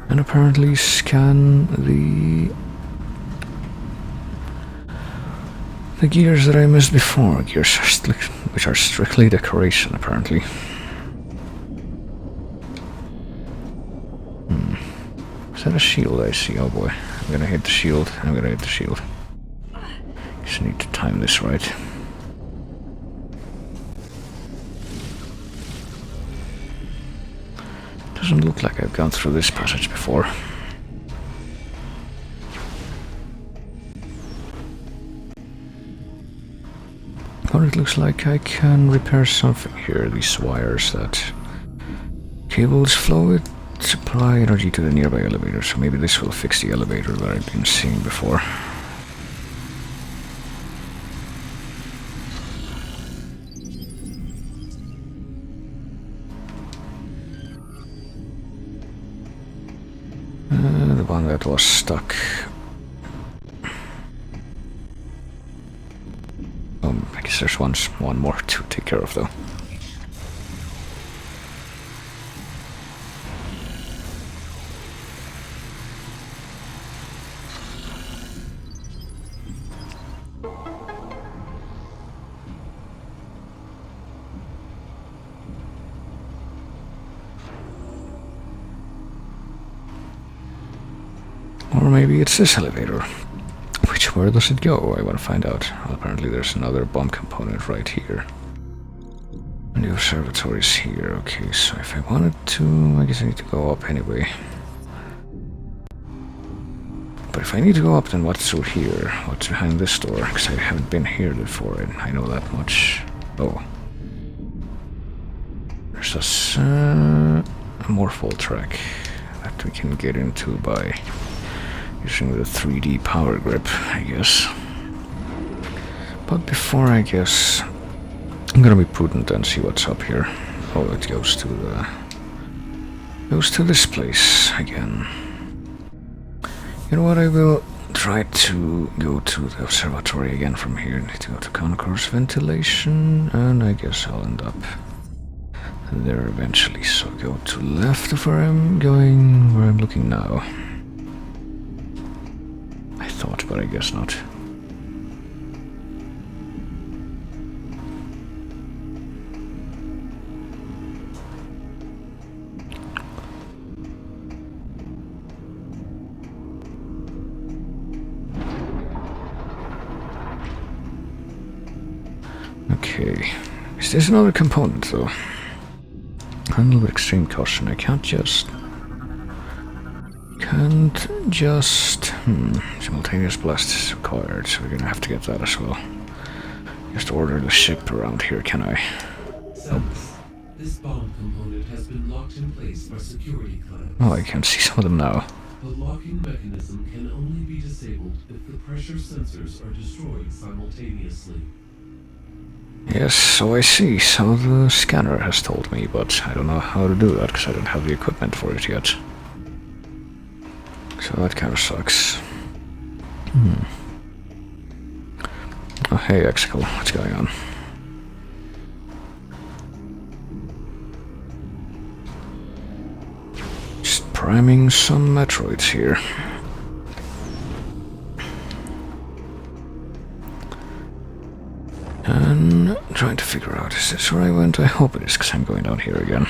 And apparently scan the gears that I missed before. Gears which are strictly decoration, apparently. Is that a shield I see? Oh boy. I'm gonna hit the shield. I'm gonna hit the shield. Just need to time this right. Doesn't look like I've gone through this passage before. But it looks like I can repair something here. These wires that cables flow it, supply energy to the nearby elevator. So maybe this will fix the elevator that I've been seeing before. that was stuck. I guess there's one more to take care of though. Or maybe it's this elevator. Where does it go? I want to find out. Well, apparently there's another bomb component right here. And the observatory is here. Okay, so if I wanted to, I guess I need to go up anyway. But if I need to go up, then what's through here? What's behind this door? Because I haven't been here before, and I know that much. Oh. There's a morphol track that we can get into by using the 3D power grip, I guess. But before, I guess, I'm gonna be prudent and see what's up here. Oh, it goes to this place again. You know what, I will try to go to the observatory again from here. I need to go to concourse ventilation, and I guess I'll end up there eventually. So go to left of where I'm going, where I'm looking now. But I guess not. Okay. Is this another component though? Handle with extreme caution. I can't just simultaneous blast is required, so we're gonna have to get that as well. Just order the ship around here, can I?
Samus, this bomb component has been locked in place by security clamps.
Oh, I can see some of them now.
The locking mechanism can only be disabled if the pressure sensors are destroyed simultaneously.
Yes, so I see. So the scanner has told me, but I don't know how to do that because I don't have the equipment for it yet. So that kind of sucks. Oh, hey, Exicle, what's going on? Just priming some Metroids here. And trying to figure out, is this where I went? I hope it is, because I'm going down here again.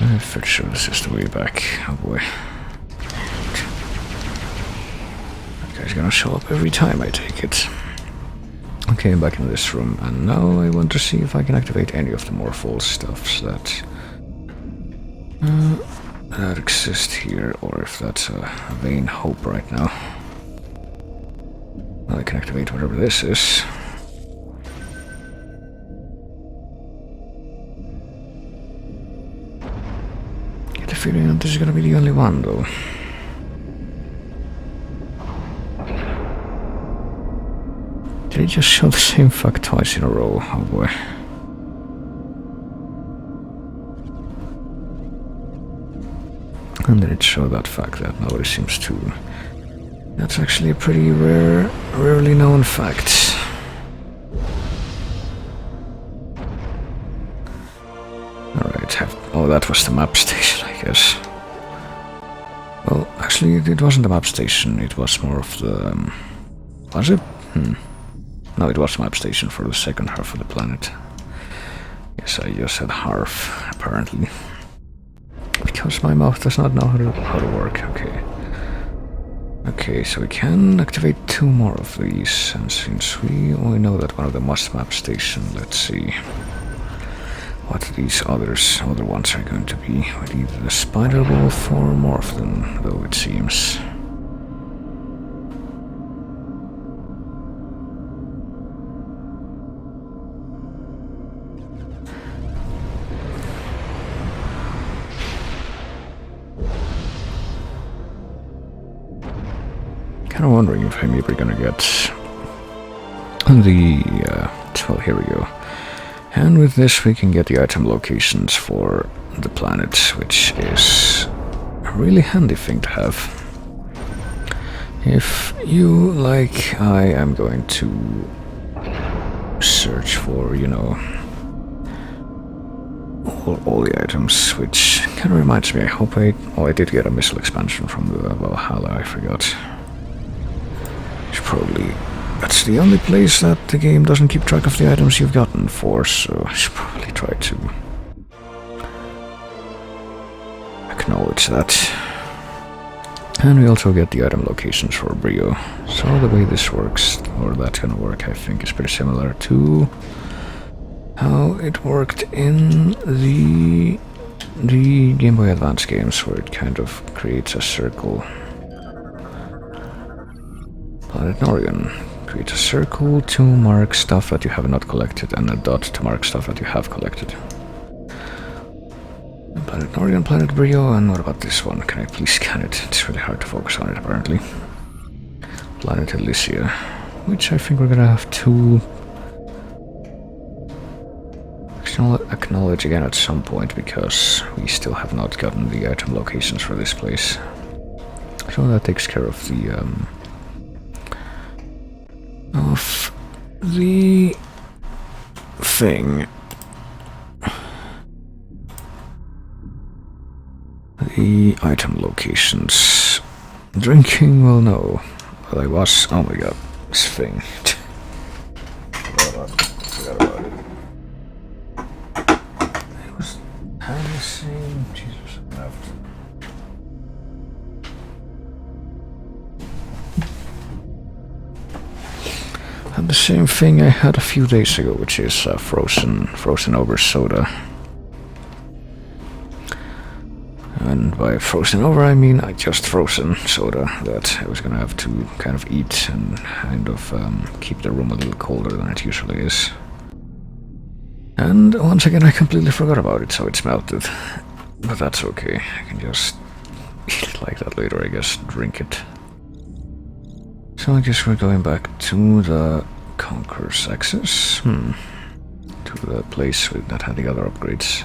I'm pretty sure this is the way back. Oh boy. That guy's gonna show up every time I take it. Okay, I'm back in this room, and now I want to see if I can activate any of the morphol stuffs that exist here, or if that's a vain hope right now. Well, I can activate whatever this is. Get the feeling that this is gonna be the only one, though. Did he just show the same fuck twice in a row? Oh boy. And then it showed that fact that nobody seems to. That's actually a pretty rarely known fact. Alright, oh, that was the map station, I guess. Well, actually, it wasn't the map station, it was more of the. Was it? No, it was the map station for the second half of the planet. Yes, I just said half, apparently. Because my mouth does not know how to work, okay. Okay, so we can activate 2 more of these, and since we only know that one of them was map station, let's see what these other ones are going to be. With either the spider wolf or more of them, though it seems. kind of wondering if I'm maybe gonna get the, well, here we go. And with this we can get the item locations for the planet, which is a really handy thing to have. If you, like I am going to search for, you know, all the items, which kind of reminds me, I hope I did get a missile expansion from the Valhalla, I forgot. That's the only place that the game doesn't keep track of the items you've gotten for, so I should probably try to acknowledge that. And we also get the item locations for Brio. So the way this works, or that's gonna work, I think is pretty similar to how it worked in the Game Boy Advance games, where it kind of creates a circle. Planet Oregon creates a circle to mark stuff that you have not collected, and a dot to mark stuff that you have collected. Planet Oregon, Planet Brio, and what about this one? Can I please scan it? It's really hard to focus on it, apparently. Planet Elysia, which I think we're gonna have to acknowledge again at some point, because we still have not gotten the item locations for this place. So that takes care of the thing. The item locations. Drinking, well, no. Well, I was. Oh my god, this thing. Forgot about it. It was having the same. Jesus, I'm gonna have to. Had the same thing I had a few days ago, which is frozen over soda. And by frozen over, I mean just frozen soda that I was gonna have to kind of eat and kind of keep the room a little colder than it usually is. And once again, I completely forgot about it, so it's melted. But that's okay. I can just eat it like that later, I guess. Drink it. So I guess we're going back to the Conqueror's Access. To the place that had the other upgrades.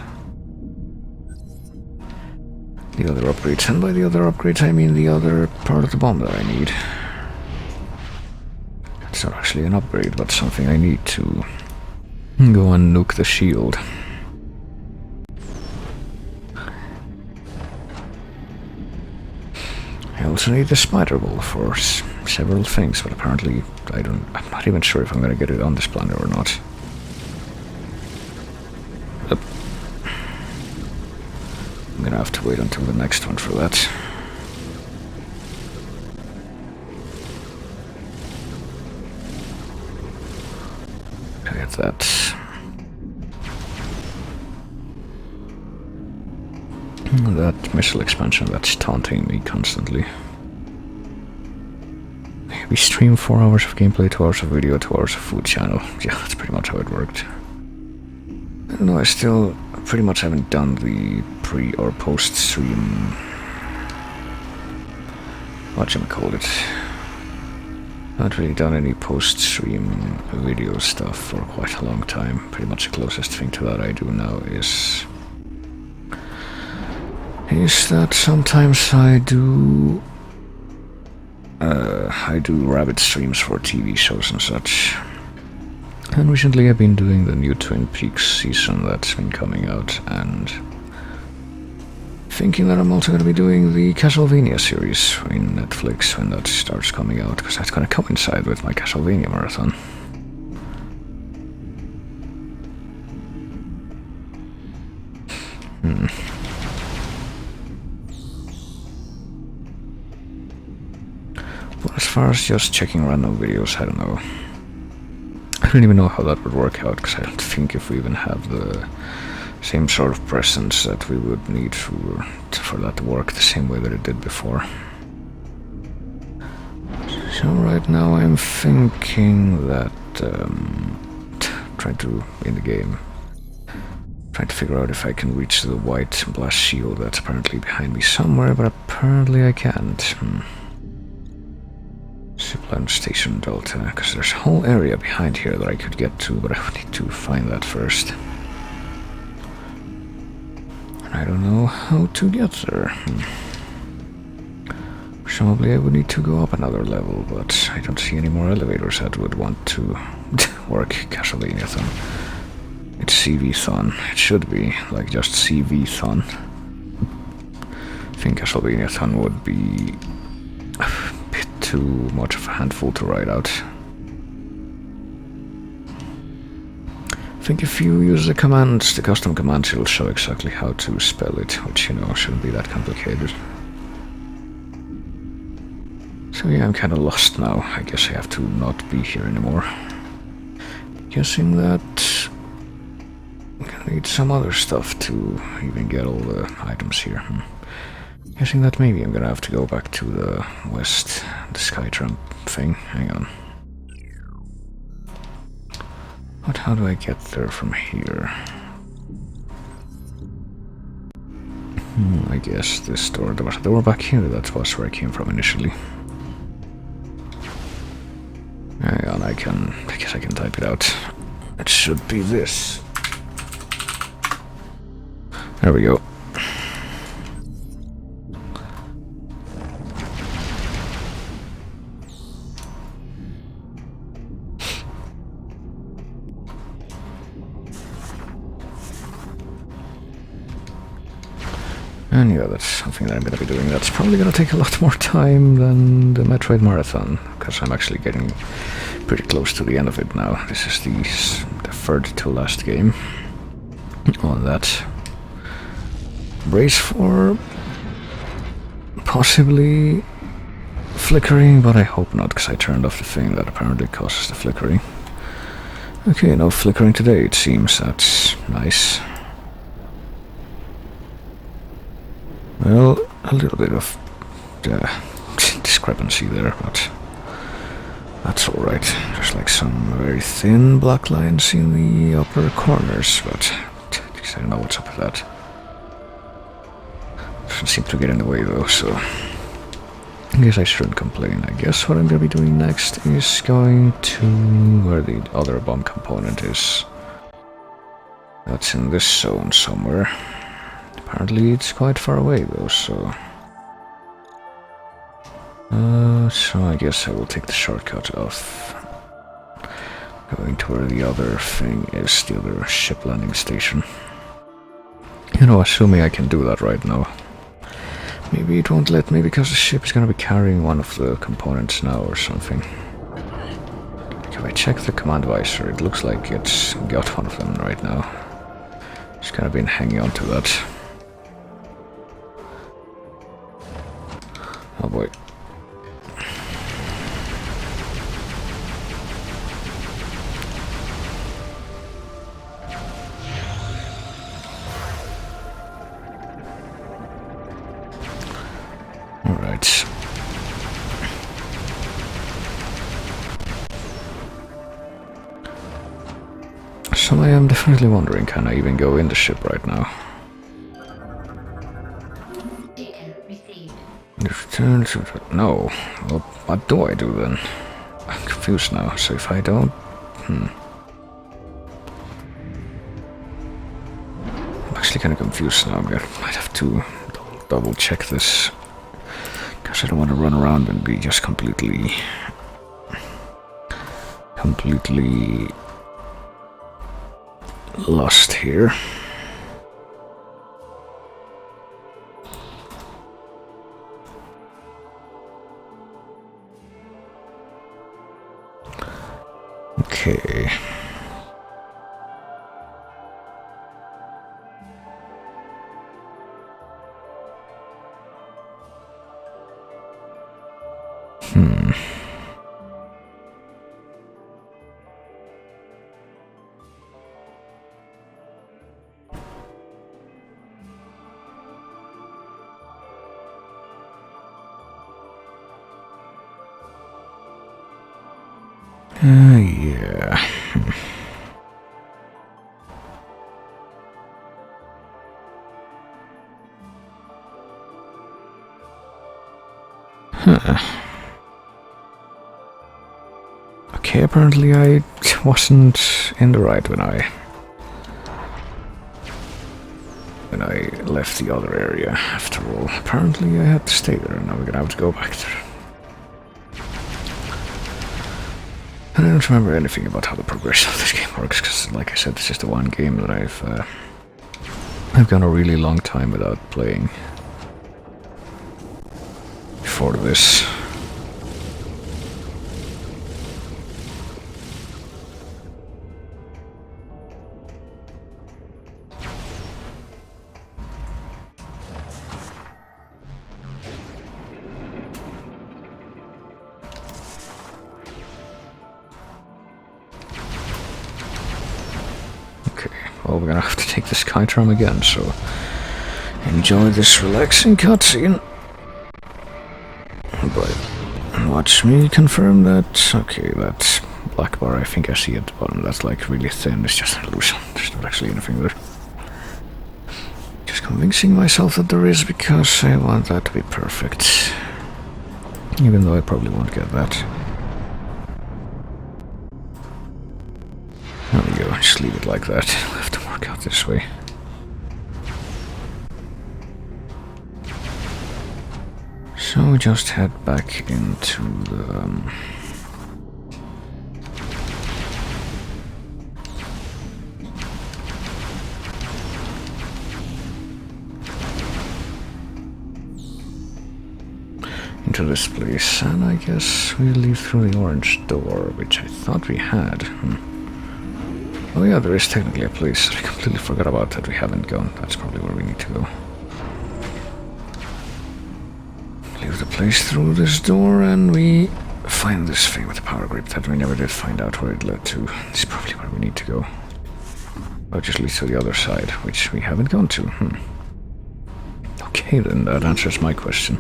The other upgrades, and by the other upgrades I mean the other part of the bomb that I need. It's not actually an upgrade, but something I need to go and nuke the shield. I also need the spider ball for several things, but apparently I'm not even sure if I'm gonna get it on this planet or not. I'm gonna have to wait until the next one for that. I get that. That missile expansion that's taunting me constantly. We stream 4 hours of gameplay, 2 hours of video, 2 hours of food channel. Yeah, that's pretty much how it worked. I don't know, I still pretty much haven't done the pre or post stream. Whatchamacallit. Not really done any post stream video stuff for quite a long time. Pretty much the closest thing to that I do now is that sometimes I do rabbit streams for TV shows and such. And recently I've been doing the new Twin Peaks season that's been coming out, and thinking that I'm also going to be doing the Castlevania series in Netflix when that starts coming out, because that's going to coincide with my Castlevania marathon. But as far as just checking random videos, I don't know. I don't even know how that would work out, because I don't think if we even have the same sort of presence that we would need for that to work the same way that it did before. So right now I'm thinking that trying to figure out if I can reach the white blast shield that's apparently behind me somewhere, but apparently I can't. Land Station Delta, because there's a whole area behind here that I could get to, but I would need to find that first. And I don't know how to get there. Presumably I would need to go up another level, but I don't see any more elevators that would want to work Castlevania-thon. It's CV-thon. It should be, like, just CV-thon. I think Castlevania-thon would be a bit too much of a handful to write out. I think if you use the commands, the custom commands, it'll show exactly how to spell it, which, you know, shouldn't be that complicated. So yeah, I'm kinda lost now. I guess I have to not be here anymore. Guessing that I'm gonna need some other stuff to even get all the items here. Guessing that maybe I'm gonna have to go back to the west, the Skytramp thing. Hang on. But how do I get there from here? I guess this door. There was a door back here. That was where I came from initially. Hang on, I guess I can type it out. It should be this. There we go. And yeah, that's something that I'm going to be doing. That's probably going to take a lot more time than the Metroid Marathon, because I'm actually getting pretty close to the end of it now. This is the third to last game on that. Brace for possibly flickering, but I hope not, because I turned off the thing that apparently causes the flickering. Okay, no flickering today, it seems. That's nice. Well, a little bit of discrepancy there, but that's alright. There's like some very thin black lines in the upper corners, but I don't know what's up with that. Doesn't seem to get in the way though, so I guess I shouldn't complain. I guess what I'm gonna be doing next is going to where the other bomb component is. That's in this zone somewhere. Apparently it's quite far away though, so I guess I will take the shortcut of going to where the other thing is, the other ship landing station. You know, assuming I can do that right now. Maybe it won't let me because the ship is gonna be carrying one of the components now or something. If I check the command visor, it looks like it's got one of them right now. Just kind of been hanging on to that. Oh boy. Alright. So I am definitely wondering, can I even go in the ship right now? Return to... No. Well, what do I do then? I'm confused now, so if I don't... I'm actually kind of confused now. I might have to double check this. Because I don't want to run around and be just completely lost here. Okay. Yeah. Huh. Okay, apparently I wasn't in the right when I left the other area. After all, apparently I had to stay there, and now we're gonna have to go back there. And I don't remember anything about how the progression of this game works, because, like I said, this is the one game that I've gone a really long time without playing before this. Well, we're gonna have to take the Skytram again, so enjoy this relaxing cutscene. But watch me confirm that. Okay, that black bar I think I see at the bottom, that's like really thin, it's just an illusion. There's not actually anything there. Just convincing myself that there is because I want that to be perfect. Even though I probably won't get that. There we go, just leave it like that. I'll have to work out this way. So we just head back into the... into this place, and I guess we leave through the orange door, which I thought we had. Oh yeah, there is technically a place I completely forgot about that we haven't gone. That's probably where we need to go. Leave the place through this door and we find this thing with the power grip that we never did find out where it led to. It's probably where we need to go. Or just leads to the other side, which we haven't gone to. Okay, then that answers my question.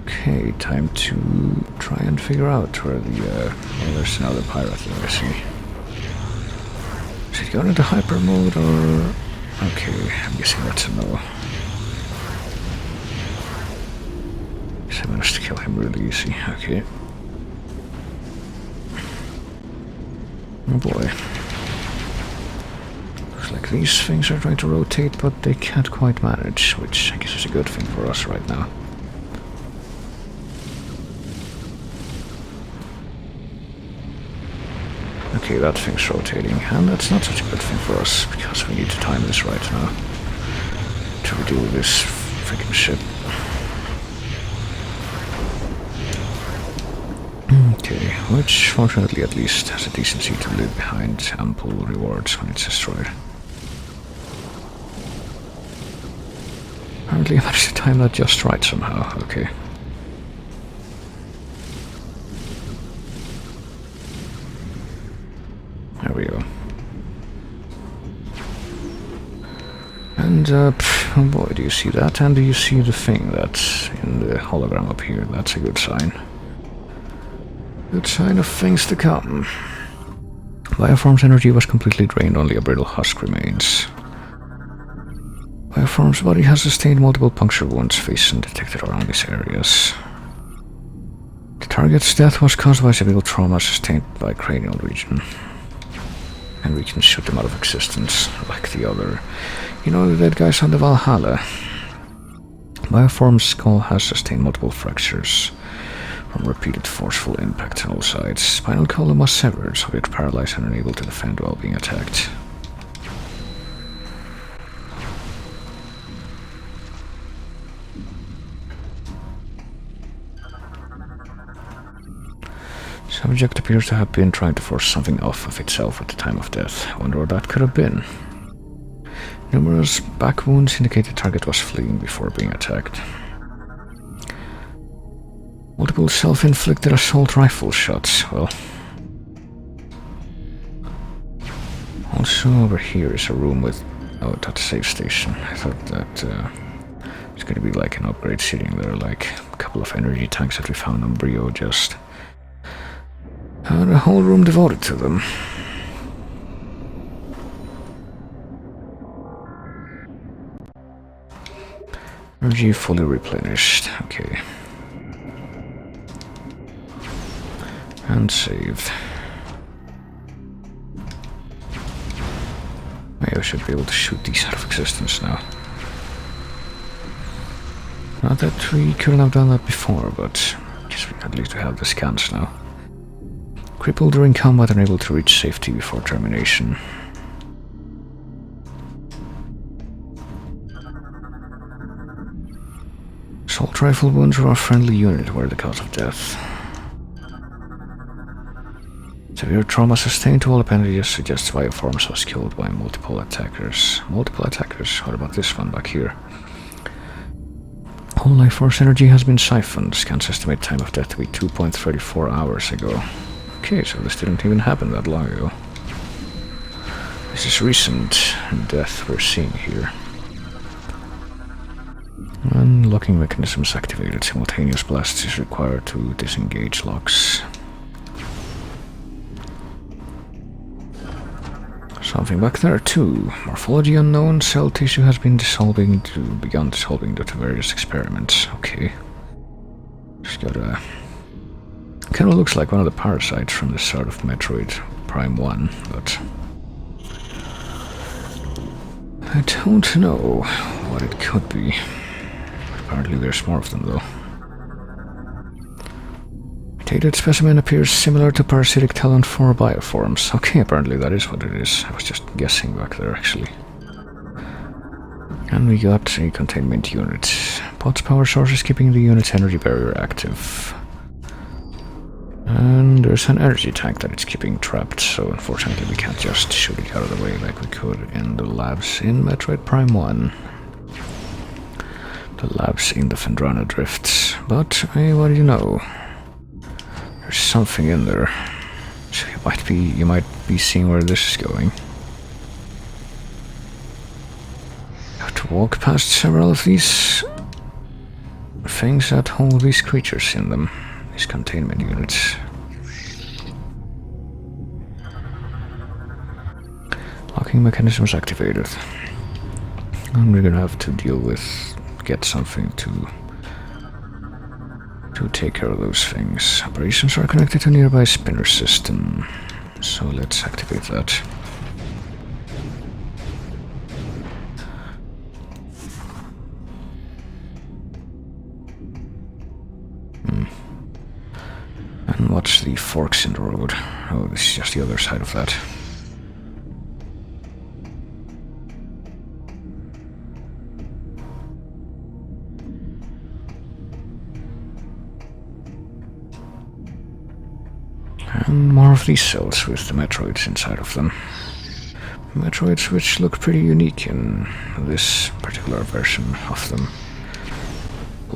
Okay, time to try and figure out where the, well, there's another pirate thing I see. Is it going into hyper mode or... Okay, I'm guessing that's a no. Guess I managed to kill him really easy, okay. Oh boy. Looks like these things are trying to rotate, but they can't quite manage, which I guess is a good thing for us right now. Okay, that thing's rotating, and that's not such a good thing for us, because we need to time this right now to redo this freaking ship. Okay, which fortunately at least has a decency to leave behind ample rewards when it's destroyed. Apparently I managed to time that just right somehow, okay. There we go. And, oh boy, do you see that? And do you see the thing that's in the hologram up here? That's a good sign. Good sign of things to come. Bioform's energy was completely drained, only a brittle husk remains. Bioform's body has sustained multiple puncture wounds, face and detected around these areas. The target's death was caused by severe trauma sustained by cranial region. And we can shoot them out of existence, like the other. You know, the dead guys on the Valhalla. Bioform's skull has sustained multiple fractures from repeated forceful impacts on all sides. Spinal column was severed, so it paralyzed and unable to defend while being attacked. Subject appears to have been trying to force something off of itself at the time of death. I wonder what that could have been. Numerous back wounds indicate the target was fleeing before being attacked. Multiple self-inflicted assault rifle shots. Well. Also over here is a room with... Oh, that's a save station. I thought that it's gonna be like an upgrade sitting there, like a couple of energy tanks that we found on Brio just... a whole room devoted to them. Energy fully replenished. Okay. And save. Maybe I should be able to shoot these out of existence now. Not that we couldn't have done that before, but I guess we at least have the scans now. Crippled during combat, unable to reach safety before termination. Assault rifle wounds from a friendly unit were the cause of death. Severe trauma sustained to all appendages suggests Bioforms was killed by multiple attackers. Multiple attackers? What about this one back here? All life force energy has been siphoned. Scans estimate time of death to be 2.34 hours ago. Okay, so this didn't even happen that long ago. This is recent death we're seeing here. Unlocking mechanisms activated. Simultaneous blasts is required to disengage locks. Something back there too. Morphology unknown. Cell tissue has been begun dissolving due to various experiments. Okay. Just gotta... Kinda looks like one of the parasites from the start of Metroid Prime 1, but... I don't know what it could be. Apparently there's more of them though. Mutated specimen appears similar to parasitic talent for bioforms. Okay, apparently that is what it is. I was just guessing back there actually. And we got a containment unit. Pot's power source is keeping the unit's energy barrier active. And there's an energy tank that it's keeping trapped, so unfortunately we can't just shoot it out of the way like we could in the labs in Metroid Prime 1. The labs in the Fendrana Drifts. But, hey, what do you know? There's something in there. So you might be seeing where this is going. You have to walk past several of these things that hold these creatures in them. These containment units. Locking mechanisms activated. And we're gonna have to get something to take care of those things. Operations are connected to a nearby spinner system. So let's activate that. And what's the forks in the road? Oh, this is just the other side of that. And more of these cells with the Metroids inside of them. Metroids which look pretty unique in this particular version of them.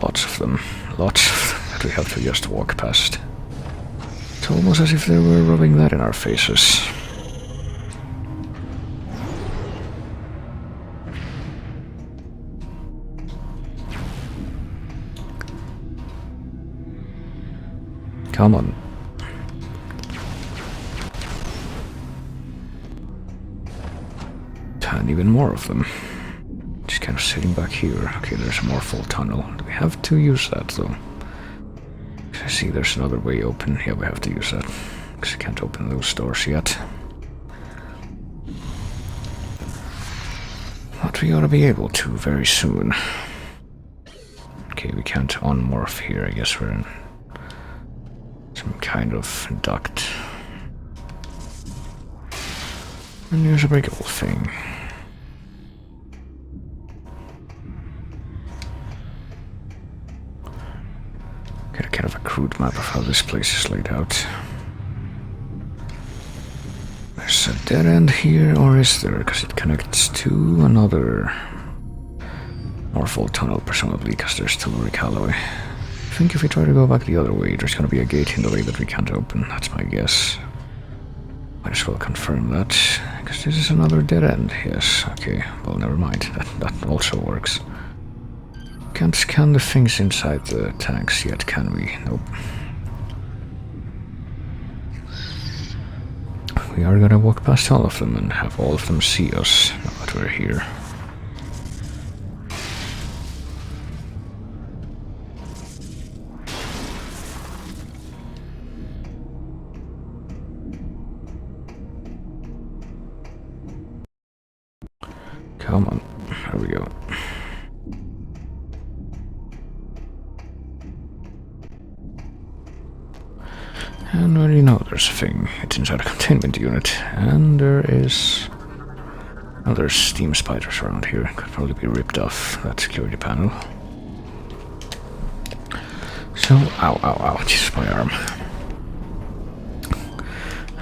Lots of them that we have to just walk past. It's almost as if they were rubbing that in our faces. Come on. And even more of them. Just kind of sitting back here. Okay, there's a more full tunnel. Do we have to use that though? I see there's another way open. Yeah, we have to use that. Because I can't open those doors yet. But we ought to be able to very soon. Okay, we can't unmorph here. I guess we're in some kind of duct. And here's a breakable thing. Get a kind of a crude map of how this place is laid out. There's a dead end here, or is there? Because it connects to another more full tunnel, presumably, because there's still a Recalloy. I think if we try to go back the other way, there's gonna be a gate in the way that we can't open. That's my guess. Might as well confirm that, because this is another dead end. Yes, okay, well, never mind. That also works. Can't scan the things inside the tanks yet, can we? Nope. We are gonna walk past all of them and have all of them see us now that we're here. Come on. There we go. And well, you know, there's a thing. It's inside a containment unit. And there is... Oh, there's steam spiders around here. Could probably be ripped off that security panel. So, ow, ow, ow, just my arm.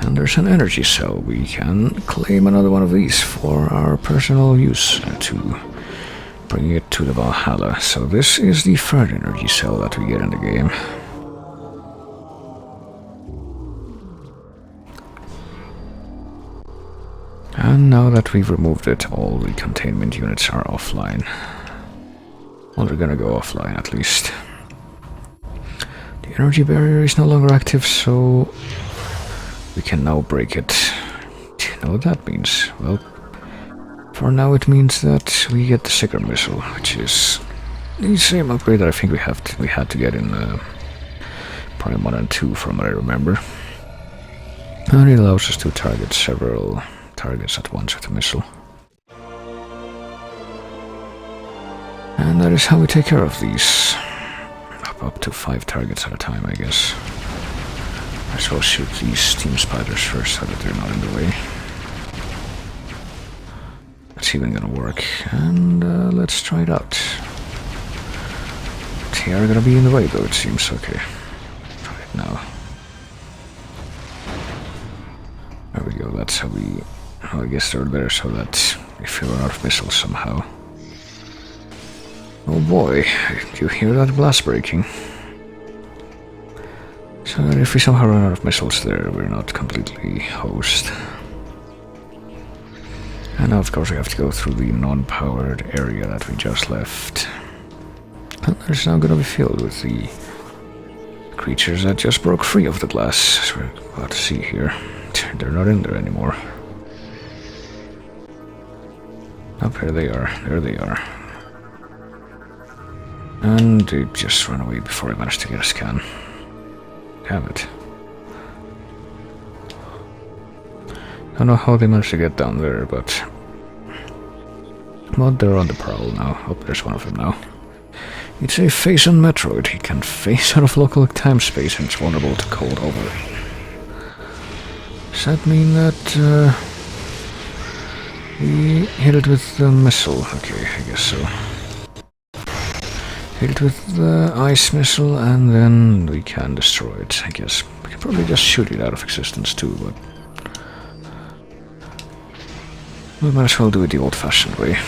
And there's an energy cell. We can claim another one of these for our personal use to bring it to the Valhalla. So this is the third energy cell that we get in the game. And now that we've removed it, all the containment units are offline. Well, they're gonna go offline at least. The energy barrier is no longer active, so we can now break it. Do you know what that means? Well, for now it means that we get the Sigurd missile, which is the same upgrade that I think we had to get in Prime 1 and 2 from what I remember. And it allows us to target several targets at once with a missile. And that is how we take care of these. Up to 5 targets at a time, I guess. I shall shoot these steam spiders first so that they're not in the way. That's even gonna work. And let's try it out. They are gonna be in the way though, it seems. Okay. Try it now. There we go, that's how we... Oh, I guess they're there so that if we run out of missiles somehow. Oh boy, do you hear that blast breaking? So that if we somehow run out of missiles there, we're not completely hosed. And now of course we have to go through the non-powered area that we just left. And there's now gonna be filled with the creatures that just broke free of the glass, as we're about to see here. They're not in there anymore. Up here they are, there they are. And they just ran away before I managed to get a scan. Damn it. Don't know how they managed to get down there, but... Well, they're on the prowl now. Oh, there's one of them now. It's a phase on Metroid. He can phase out of local time-space and it's vulnerable to cold over. Does that mean that... we hit it with the missile? Okay, I guess so. Hit it with the ice missile and then we can destroy it, I guess. We can probably just shoot it out of existence too, but... we might as well do it the old-fashioned way.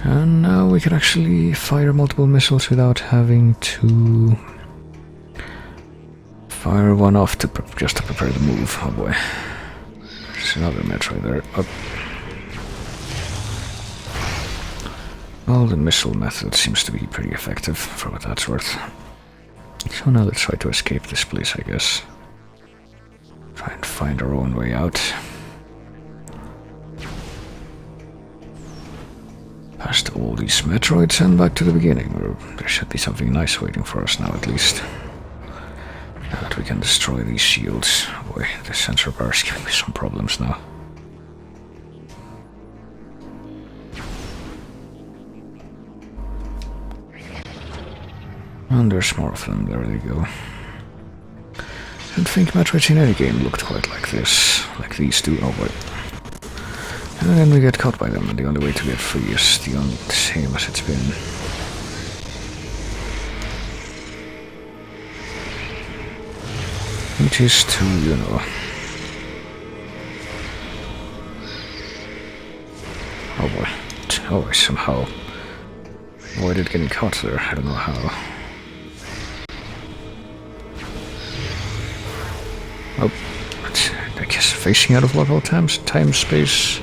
And now we can actually fire multiple missiles without having to... fire one off to just to prepare the move. Oh boy. There's another Metroid there. Up. Well, the missile method seems to be pretty effective for what that's worth. So now let's try to escape this place, I guess. Try and find our own way out. Past all these Metroids and back to the beginning, where there should be something nice waiting for us now at least. Now that we can destroy these shields. Oh boy, the sensor bar is giving me some problems now. And there's more of them, there they go. I don't think Metroids in any game looked quite like this. Like these two, oh boy. And then we get caught by them, and the only way to get free is the same as it's been. Which is to, you know... oh boy. Oh, I somehow avoided getting caught there, I don't know how. Oh, but I guess facing out of local time-space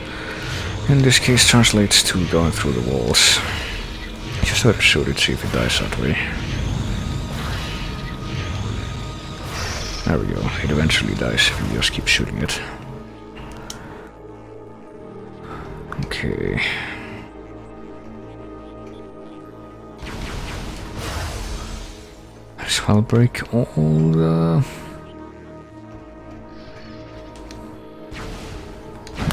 in this case translates to going through the walls. Just have to shoot it, see if it dies that way. There we go, it eventually dies if you just keep shooting it. Okay. Might as well break all the...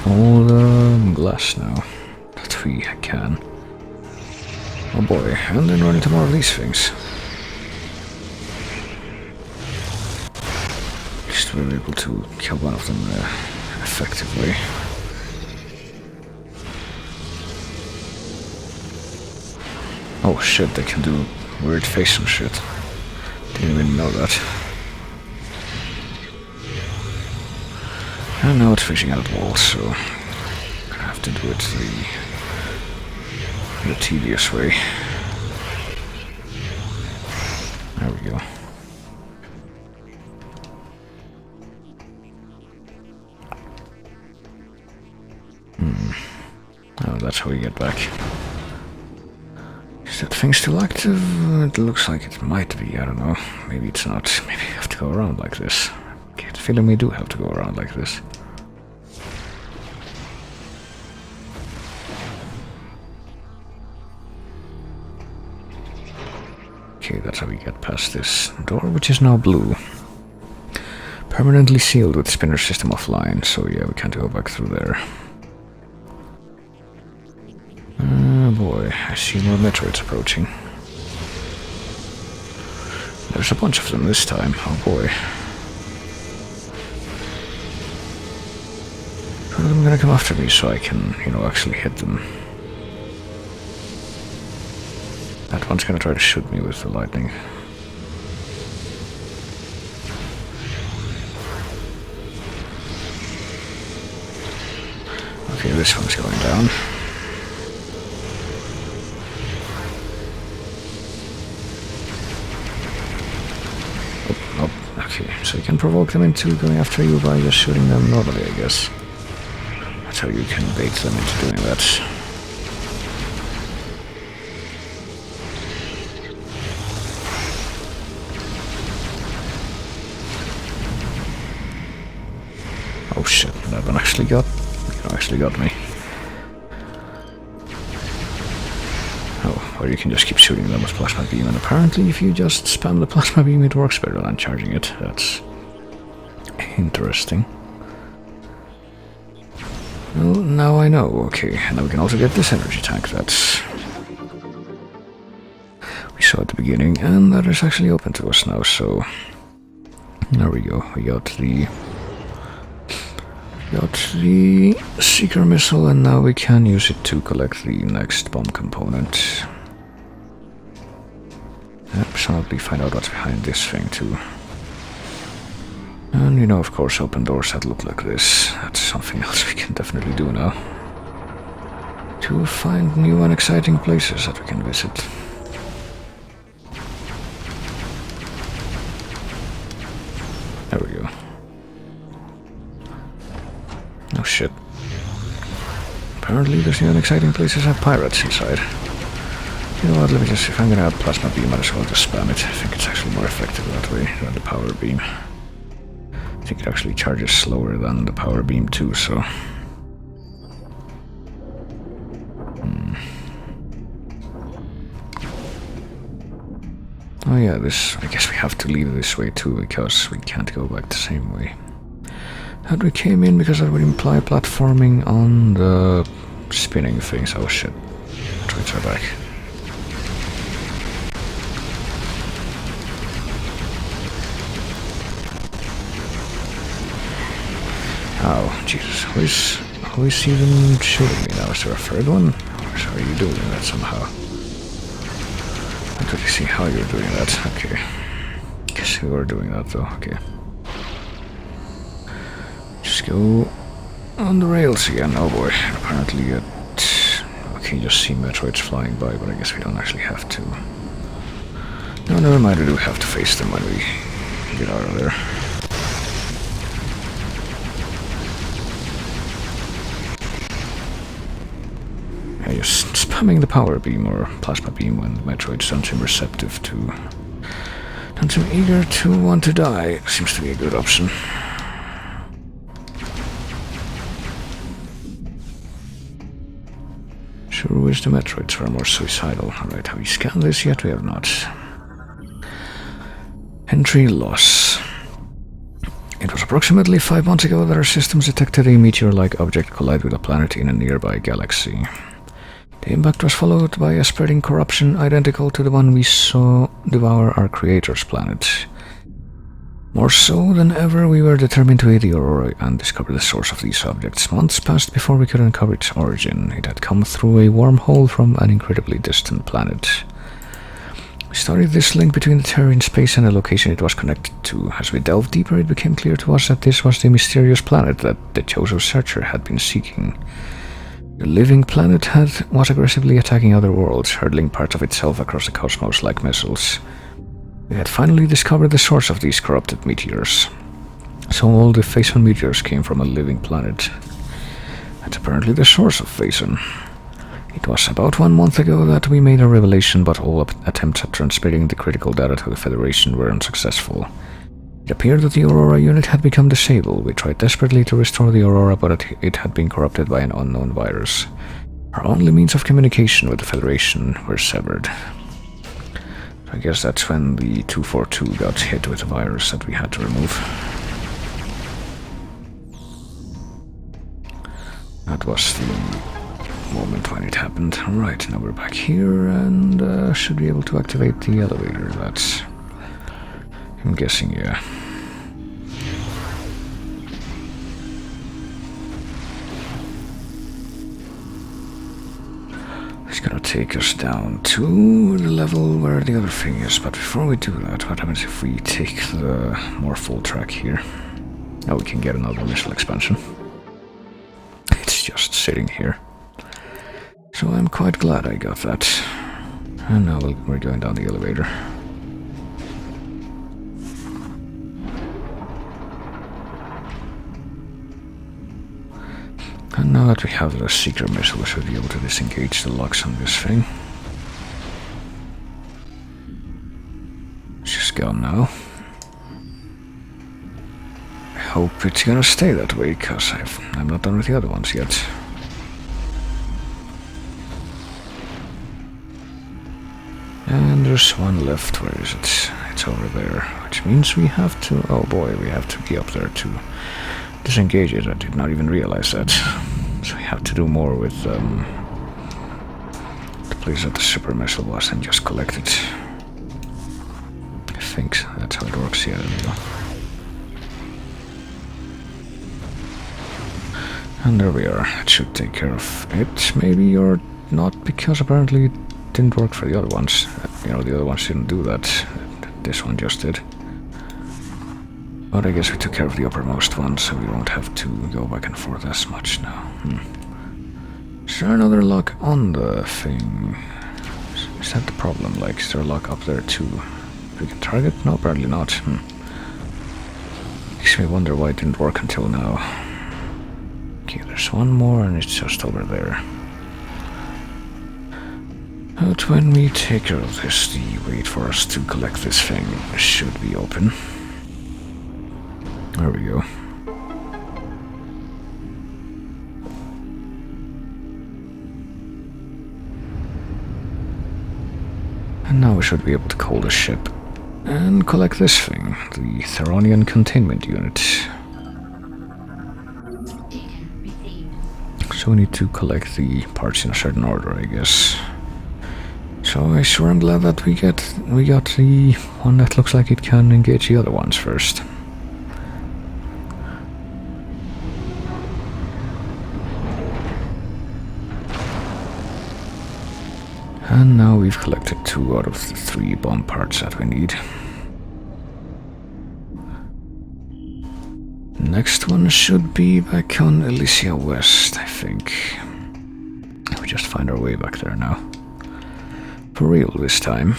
all the glass now that we can. Oh boy, and then run into more of these things. At least we were able to kill one of them effectively. Oh shit, they can do weird facial shit. Didn't even know that. And now it's fishing out walls, so I'm gonna have to do it the tedious way. There we go. Oh, that's how we get back. Is that thing still active? It looks like it might be, I don't know. Maybe it's not. Maybe I have to go around like this. I get the feeling we do have to go around like this. Okay, that's how we get past this door, which is now blue. Permanently sealed with spinner system offline, so yeah, we can't go back through there. Oh boy, I see more Metroids approaching. There's a bunch of them this time, oh boy. One of them gonna come after me so I can, actually hit them. That one's gonna try to shoot me with the lightning. Okay, this one's going down. Okay, so you can provoke them into going after you by just shooting them normally, I guess. That's how you can bait them into doing that. Oh shit, that one actually got me. Oh, or you can just keep shooting them with plasma beam, and apparently if you just spam the plasma beam it works better than charging it. That's interesting. Well, now I know. Okay, and now we can also get this energy tank that we saw at the beginning, and that is actually open to us now, so there we go. We got the seeker missile, and now we can use it to collect the next bomb component. Yep, presumably find out what's behind this thing too. And of course, open doors that look like this. That's something else we can definitely do now. To find new and exciting places that we can visit. There we go. Oh shit. Apparently there's new and exciting places have pirates inside. You know what, let me just, if I'm gonna have plasma beam, I might as well just spam it. I think it's actually more effective that way than the power beam. I think it actually charges slower than the power beam too, so... Oh yeah, I guess we have to leave this way too, because we can't go back the same way. That we came in because that would imply platforming on the spinning things. Oh shit. Metroids are back. Oh, Jesus. Who is even shooting me now? Is there a third one? Or are you doing that somehow? I couldn't see how you're doing that. Okay. Guess you were doing that though. Okay. Just go on the rails again. Oh boy. Apparently we can just see Metroids flying by, but I guess we don't actually have to. No, never mind. We do have to face them when we get out of there. Yeah, just spamming the power beam or plasma beam when the Metroid don't seem receptive to... don't seem eager to want to die. Seems to be a good option. Sure wish the Metroids were more suicidal. Alright, have we scanned this yet? We have not. Entry loss. It was a Approximately 5 months ago, their systems detected a meteor-like object collide with a planet in a nearby galaxy. The impact was followed by a spreading corruption identical to the one we saw devour our creator's planet. More so than ever, we were determined to aid the Aurora and discover the source of these objects. Months passed before we could uncover its origin. It had come through a wormhole from an incredibly distant planet. We studied this link between the Terran space and the location it was connected to. As we delved deeper, it became clear to us that this was the mysterious planet that the Chozo Searcher had been seeking. The living planet was aggressively attacking other worlds, hurtling parts of itself across the cosmos like missiles. We had finally discovered the source of these corrupted meteors. So all the Phaeton meteors came from a living planet. That's apparently the source of Phaeton. It was about 1 month ago that we made a revelation, but all attempts at transmitting the critical data to the Federation were unsuccessful. It appeared that the Aurora unit had become disabled. We tried desperately to restore the Aurora, but it had been corrupted by an unknown virus. Our only means of communication with the Federation were severed. I guess that's when the 242 got hit with a virus that we had to remove. That was the moment when it happened. Alright, now we're back here and should be able to activate the elevator. That's... I'm guessing, yeah. It's gonna take us down to the level where the other thing is, but before we do that, what happens if we take the more full track here? Now we can get another missile expansion. It's just sitting here. So I'm quite glad I got that. And now we're going down the elevator. And now that we have the seeker missile, we should be able to disengage the locks on this thing. It's just gone now. I hope it's gonna stay that way, because I'm not done with the other ones yet. And there's one left. Where is it? It's over there. Which means we have to... Oh boy, we have to be up there to disengage it. I did not even realize that. So we have to do more with the place that the super missile was and just collect it. I think that's how it works here. And there we are. It should take care of it, maybe, or not, because apparently it didn't work for the other ones. You know, the other ones didn't do that. This one just did. But I guess we took care of the uppermost one, so we won't have to go back and forth as much now. Is there another lock on the thing? Is that the problem? Like, is there a lock up there too? We can target? No, apparently not. Makes me wonder why it didn't work until now. Okay, there's one more and it's just over there. But when we take care of this, the wait for us to collect this thing should be open. There we go. And now we should be able to call the ship and collect this thing, the Theronian Containment Unit. So we need to collect the parts in a certain order, I guess. So I sure am glad that we got the one that looks like it can engage the other ones first. And now we've collected 2 out of the 3 bomb parts that we need. Next one should be back on Elysia West, I think. We just find our way back there now. For real this time.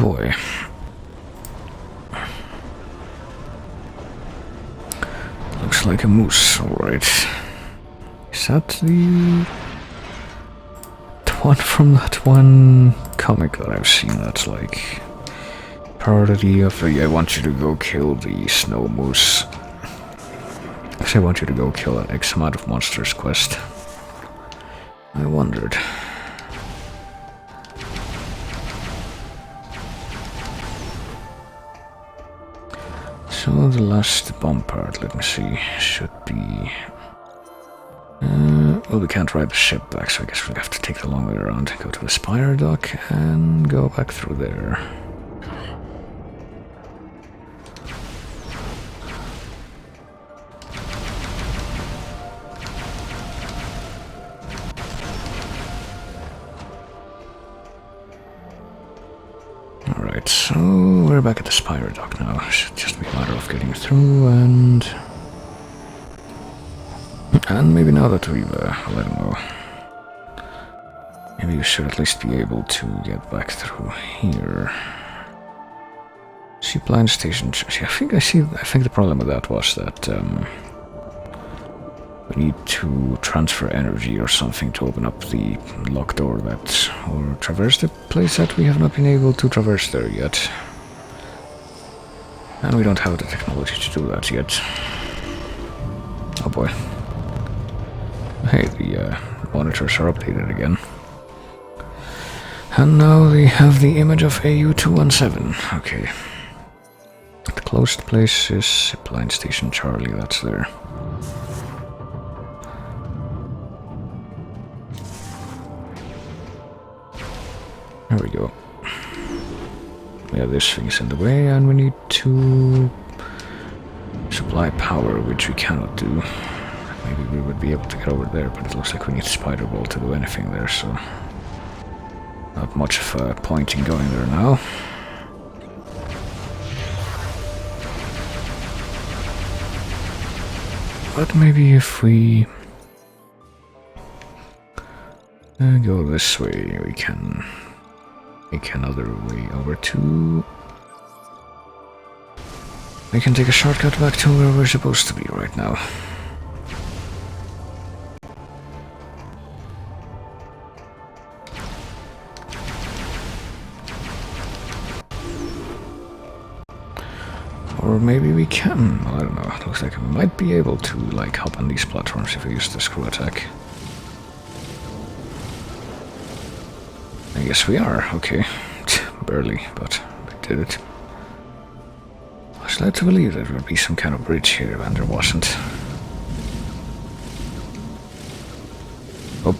boy. Looks like a moose, alright. Is that the one from that one comic that I've seen that's like parody of I want you to go kill the snow moose. I want you to go kill an X amount of monsters quest. I wondered. So the last bomb part, let me see, should be... well, we can't ride the ship back, so I guess we'll have to take the long way around. Go to the Spire dock and go back through there. Alright, so we're back at the Spire dock now. Should just be a matter of getting through and maybe now that we've, I don't know. Maybe we should at least be able to get back through here. Seaplane station. I think the problem with that was that we need to transfer energy or something to open up the locked door that, or traverse the place that we have not been able to traverse there yet. And we don't have the technology to do that yet. Oh boy. Hey, the monitors are updated again. And now they have the image of AU-217. Okay. The closed place is Zipline Station Charlie, that's there. There we go. Yeah, this thing's in the way and we need to supply power, which we cannot do. Maybe we would be able to get over there, but it looks like we need Spider Ball to do anything there, so not much of a point in going there now. But maybe if we go this way, we can make another way over to... We can take a shortcut back to where we're supposed to be right now. Or maybe we can, I don't know, it looks like we might be able to like hop on these platforms if we use the screw attack. I guess we are, okay. Barely, but we did it. I was led to believe there would be some kind of bridge here and there wasn't. Oh,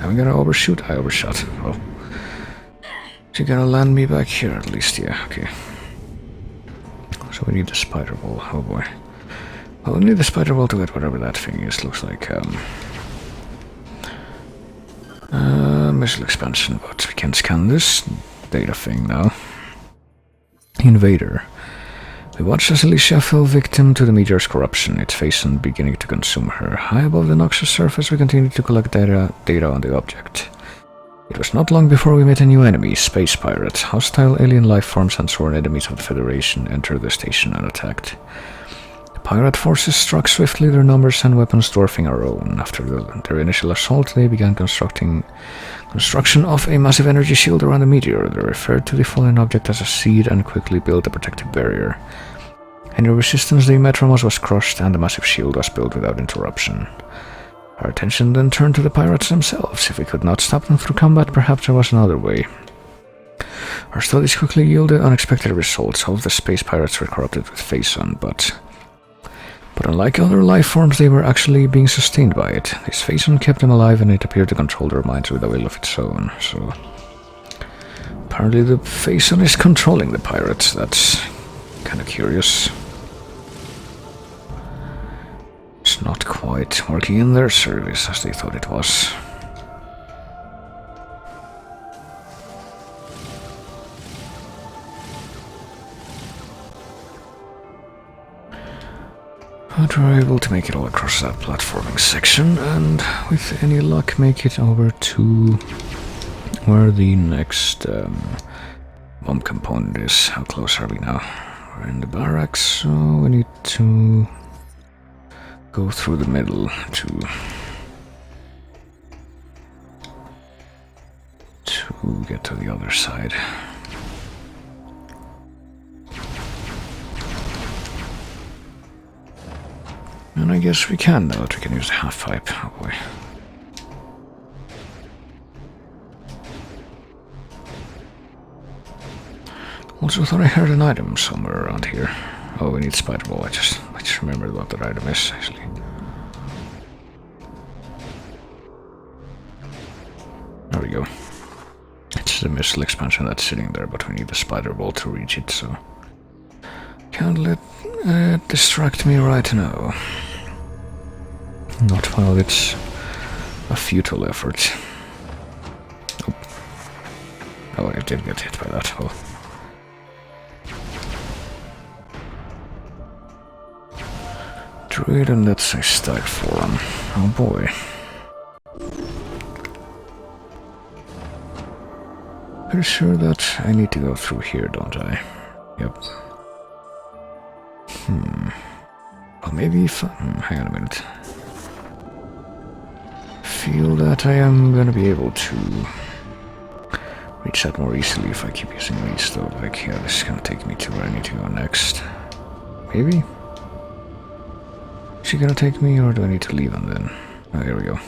am I gonna overshoot? I overshot. Well, you're gonna land me back here at least, yeah, okay. So we need the Spider Ball, oh boy. Well, we need the Spider Ball to get whatever that thing is, looks like, missile expansion, but we can scan this data thing now. Invader. We watched as Alicia fell victim to the meteor's corruption, its face beginning to consume her. High above the noxious surface, we continued to collect data on the object. It was not long before we met a new enemy, space pirates. Hostile alien life forms and sworn enemies of the Federation entered the station and attacked. The pirate forces struck swiftly, their numbers and weapons dwarfing our own. After their initial assault, they began construction of a massive energy shield around the meteor. They referred to the fallen object as a seed and quickly built a protective barrier. Any resistance they met from us was crushed, and the massive shield was built without interruption. Our attention then turned to the pirates themselves. If we could not stop them through combat, perhaps there was another way. Our studies quickly yielded unexpected results. All of the space pirates were corrupted with Phason, but unlike other life forms, they were actually being sustained by it. This Phason kept them alive, and it appeared to control their minds with a will of its own, so... Apparently the Phason is controlling the pirates. That's kinda curious. It's not quite working in their service as they thought it was. But we're able to make it all across that platforming section, and with any luck make it over to where the next bomb component is. How close are we now? We're in the barracks, so we need to go through the middle to get to the other side. And I guess we can now that we can use the half pipe. Oh boy. Also thought I heard an item somewhere around here. Oh, we need spider ball. I just remembered what that item is actually. There we go. It's the missile expansion that's sitting there, but we need the spider ball to reach it, so can't let it distract me right now. Not while it's a futile effort. Oh, oh, I did get hit by that. Oh. Druid, and that's a stack form. Oh boy. Pretty sure that I need to go through here, don't I? Yep. Well, maybe if hang on a minute. Feel that I am gonna be able to reach that more easily if I keep using these though. Like, yeah, this is gonna take me to where I need to go next. Maybe? Is she gonna take me, or do I need to leave and then? Oh, there we go.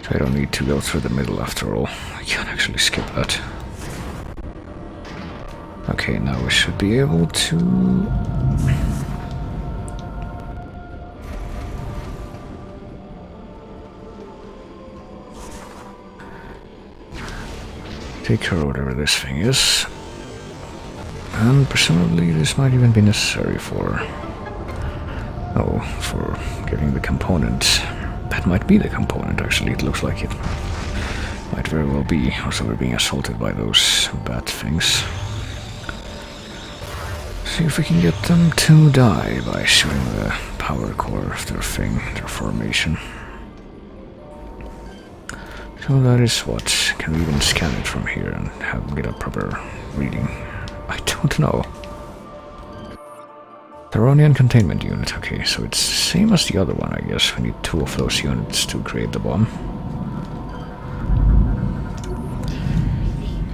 So I don't need to go through the middle after all. I can actually skip that. Okay, now we should be able to... take her whatever this thing is. And presumably this might even be necessary for... oh, for getting the component. That might be the component, actually. It looks like it might very well be. Also, we're being assaulted by those bad things. See if we can get them to die by shooting the power core of their thing, their formation. So that is what. Can we even scan it from here and get a proper reading? I don't know. Theronian containment unit. Okay, so it's the same as the other one, I guess. We need 2 of those units to create the bomb.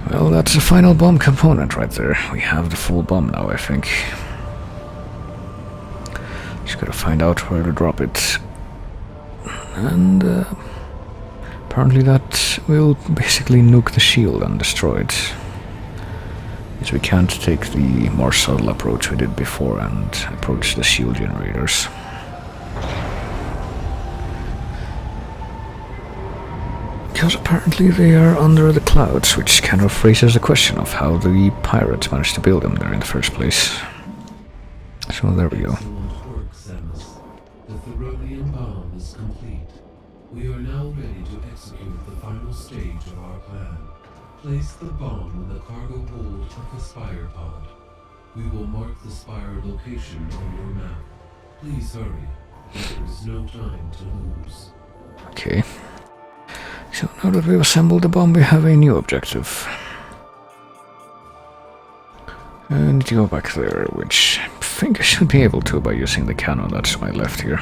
Well, that's the final bomb component right there. We have the full bomb now, I think. Just gotta find out where to drop it. And apparently that will basically nuke the shield and destroy it. Because we can't take the more subtle approach we did before and approach the shield generators. Because apparently they are under the clouds, which kind of raises the question of how the pirates managed to build them there in the first place. So there we go.
Excellent work, Samus. The Theronian bomb is complete. We are now ready to execute the final stage of our plan. Place the bomb in the cargo hold of the Spire pod. We will mark the Spire location on your map. Please hurry. There is no time to lose.
Okay. So now that we've assembled the bomb, we have a new objective. I need to go back there, which I think I should be able to by using the cannon that's to my left here.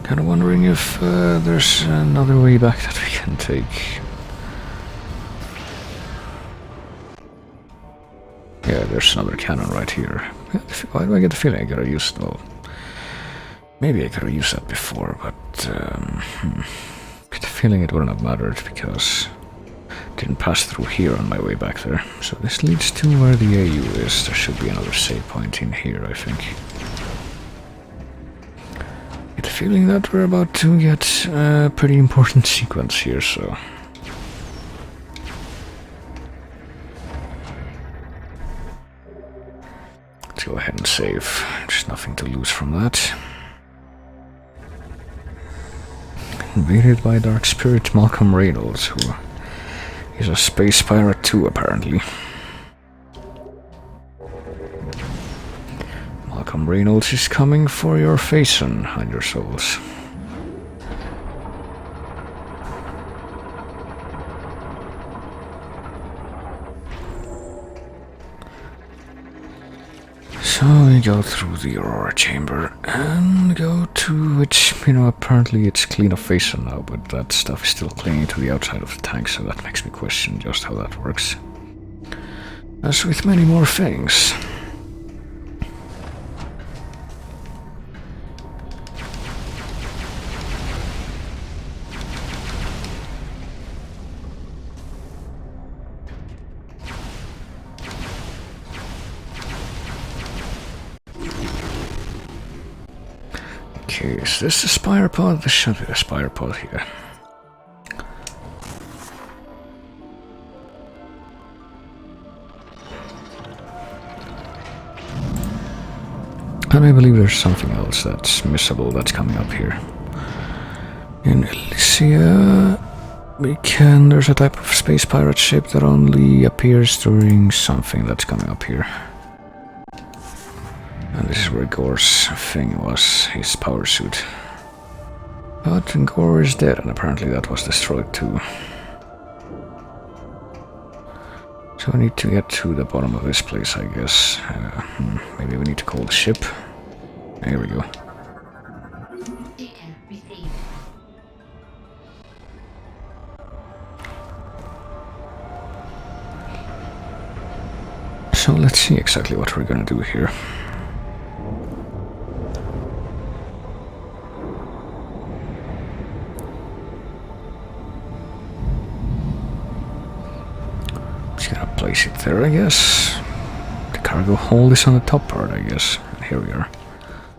Kind of wondering if there's another way back that we can take. Yeah, there's another cannon right here. Why do I get the feeling I could have used... well, maybe I could have used that before, but... get the feeling it wouldn't have mattered because I didn't pass through here on my way back there. So this leads to where the AU is. There should be another save point in here, I think. Get the feeling that we're about to get a pretty important sequence here, so... let's go ahead and save. There's nothing to lose from that. Invaded by Dark Spirit Malcolm Reynolds, who is a space pirate too, apparently. Malcolm Reynolds is coming for your face and your souls. So we go through the Aurora chamber and go to which, apparently it's clean of face now, but that stuff is still clinging to the outside of the tank, so that makes me question just how that works. As with many more things. Okay, is this the spire pod? This should be the spire pod here. And I believe there's something else that's missable that's coming up here. In Elysia, there's a type of space pirate ship that only appears during something that's coming up here. And this is where Gore's thing was, his power suit. But Gore is dead, and apparently that was destroyed too. So I need to get to the bottom of this place, I guess. Maybe we need to call the ship. Here we go. So let's see exactly what we're gonna do here. Just gonna place it there, I guess. The cargo hold is on the top part, I guess. And here we are.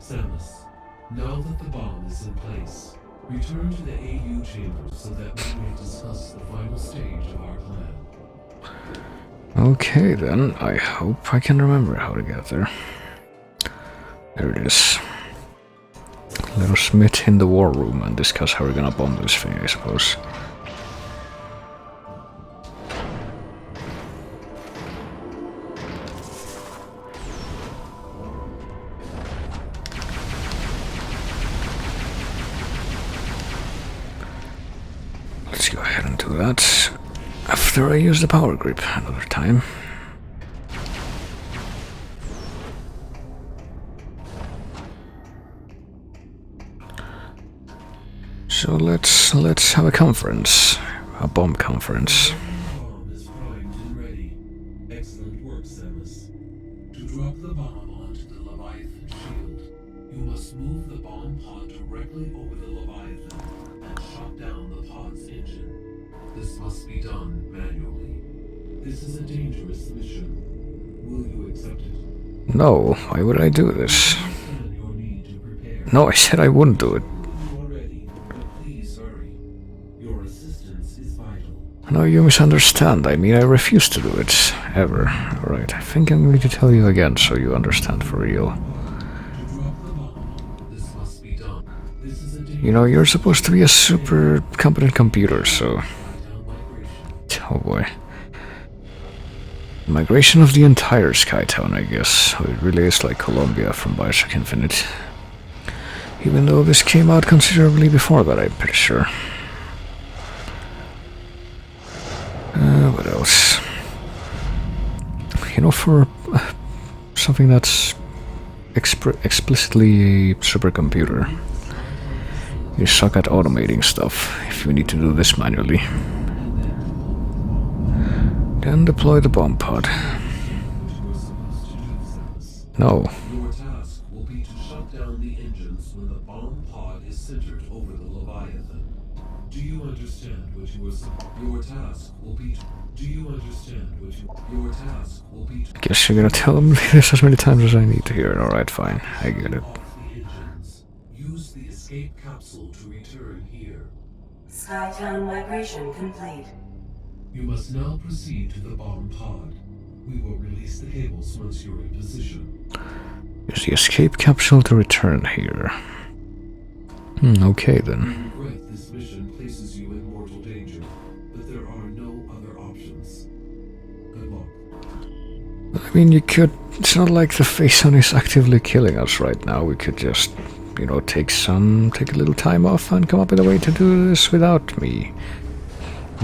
Samus, now that the bomb is in place, return to the AU chamber so that we may discuss the final stage of our plan.
Okay then, I hope I can remember how to get there. There it is. Let us meet in the war room and discuss how we're gonna bomb this thing, I suppose. Let's go ahead and do that after I use the power grip another time. So let's have a conference, a bomb conference.
The bomb is primed and ready. Excellent work, Samus. To drop the bomb onto the Leviathan shield, you must move the bomb pod directly over the Leviathan and shut down the pod's engine. This must be done manually. This is a dangerous mission. Will you accept it?
No, why would I do this?
Understand your need to prepare.
No, I said I wouldn't do it.
You are ready, but please hurry. Your assistance is vital.
No, you misunderstand. I mean, I refuse to do it. Ever. Alright, I think I'm going to tell you again so you understand for real.
To drop the bomb, this must be done. This is a dangerous
You're supposed to be a super competent computer, so... Oh boy. Migration of the entire Skytown, I guess. It really is like Columbia from Bioshock Infinite. Even though this came out considerably before that, I'm pretty sure. What else? For something that's explicitly a supercomputer, you suck at automating stuff if you need to do this manually. Then deploy the bomb pod. No.
Your task will be to shut down the engines when the bomb pod is centered over the Leviathan. Do you understand what you are Your task will be to... Do you understand what Your task will be to...
Guess you're gonna tell them this as many times as I need to hear it. Alright, fine. I get it.
Off the engines. Use the escape capsule to return here.
Skytown migration complete.
You must now proceed to the bomb pod. We will release the cables once you're in position.
Use the escape capsule to return here. Okay then.
I regret this mission places you in mortal danger, but there are no other options. Good luck.
I mean, you could... It's not like the Phazon is actively killing us right now. We could just, take a little time off and come up with a way to do this without me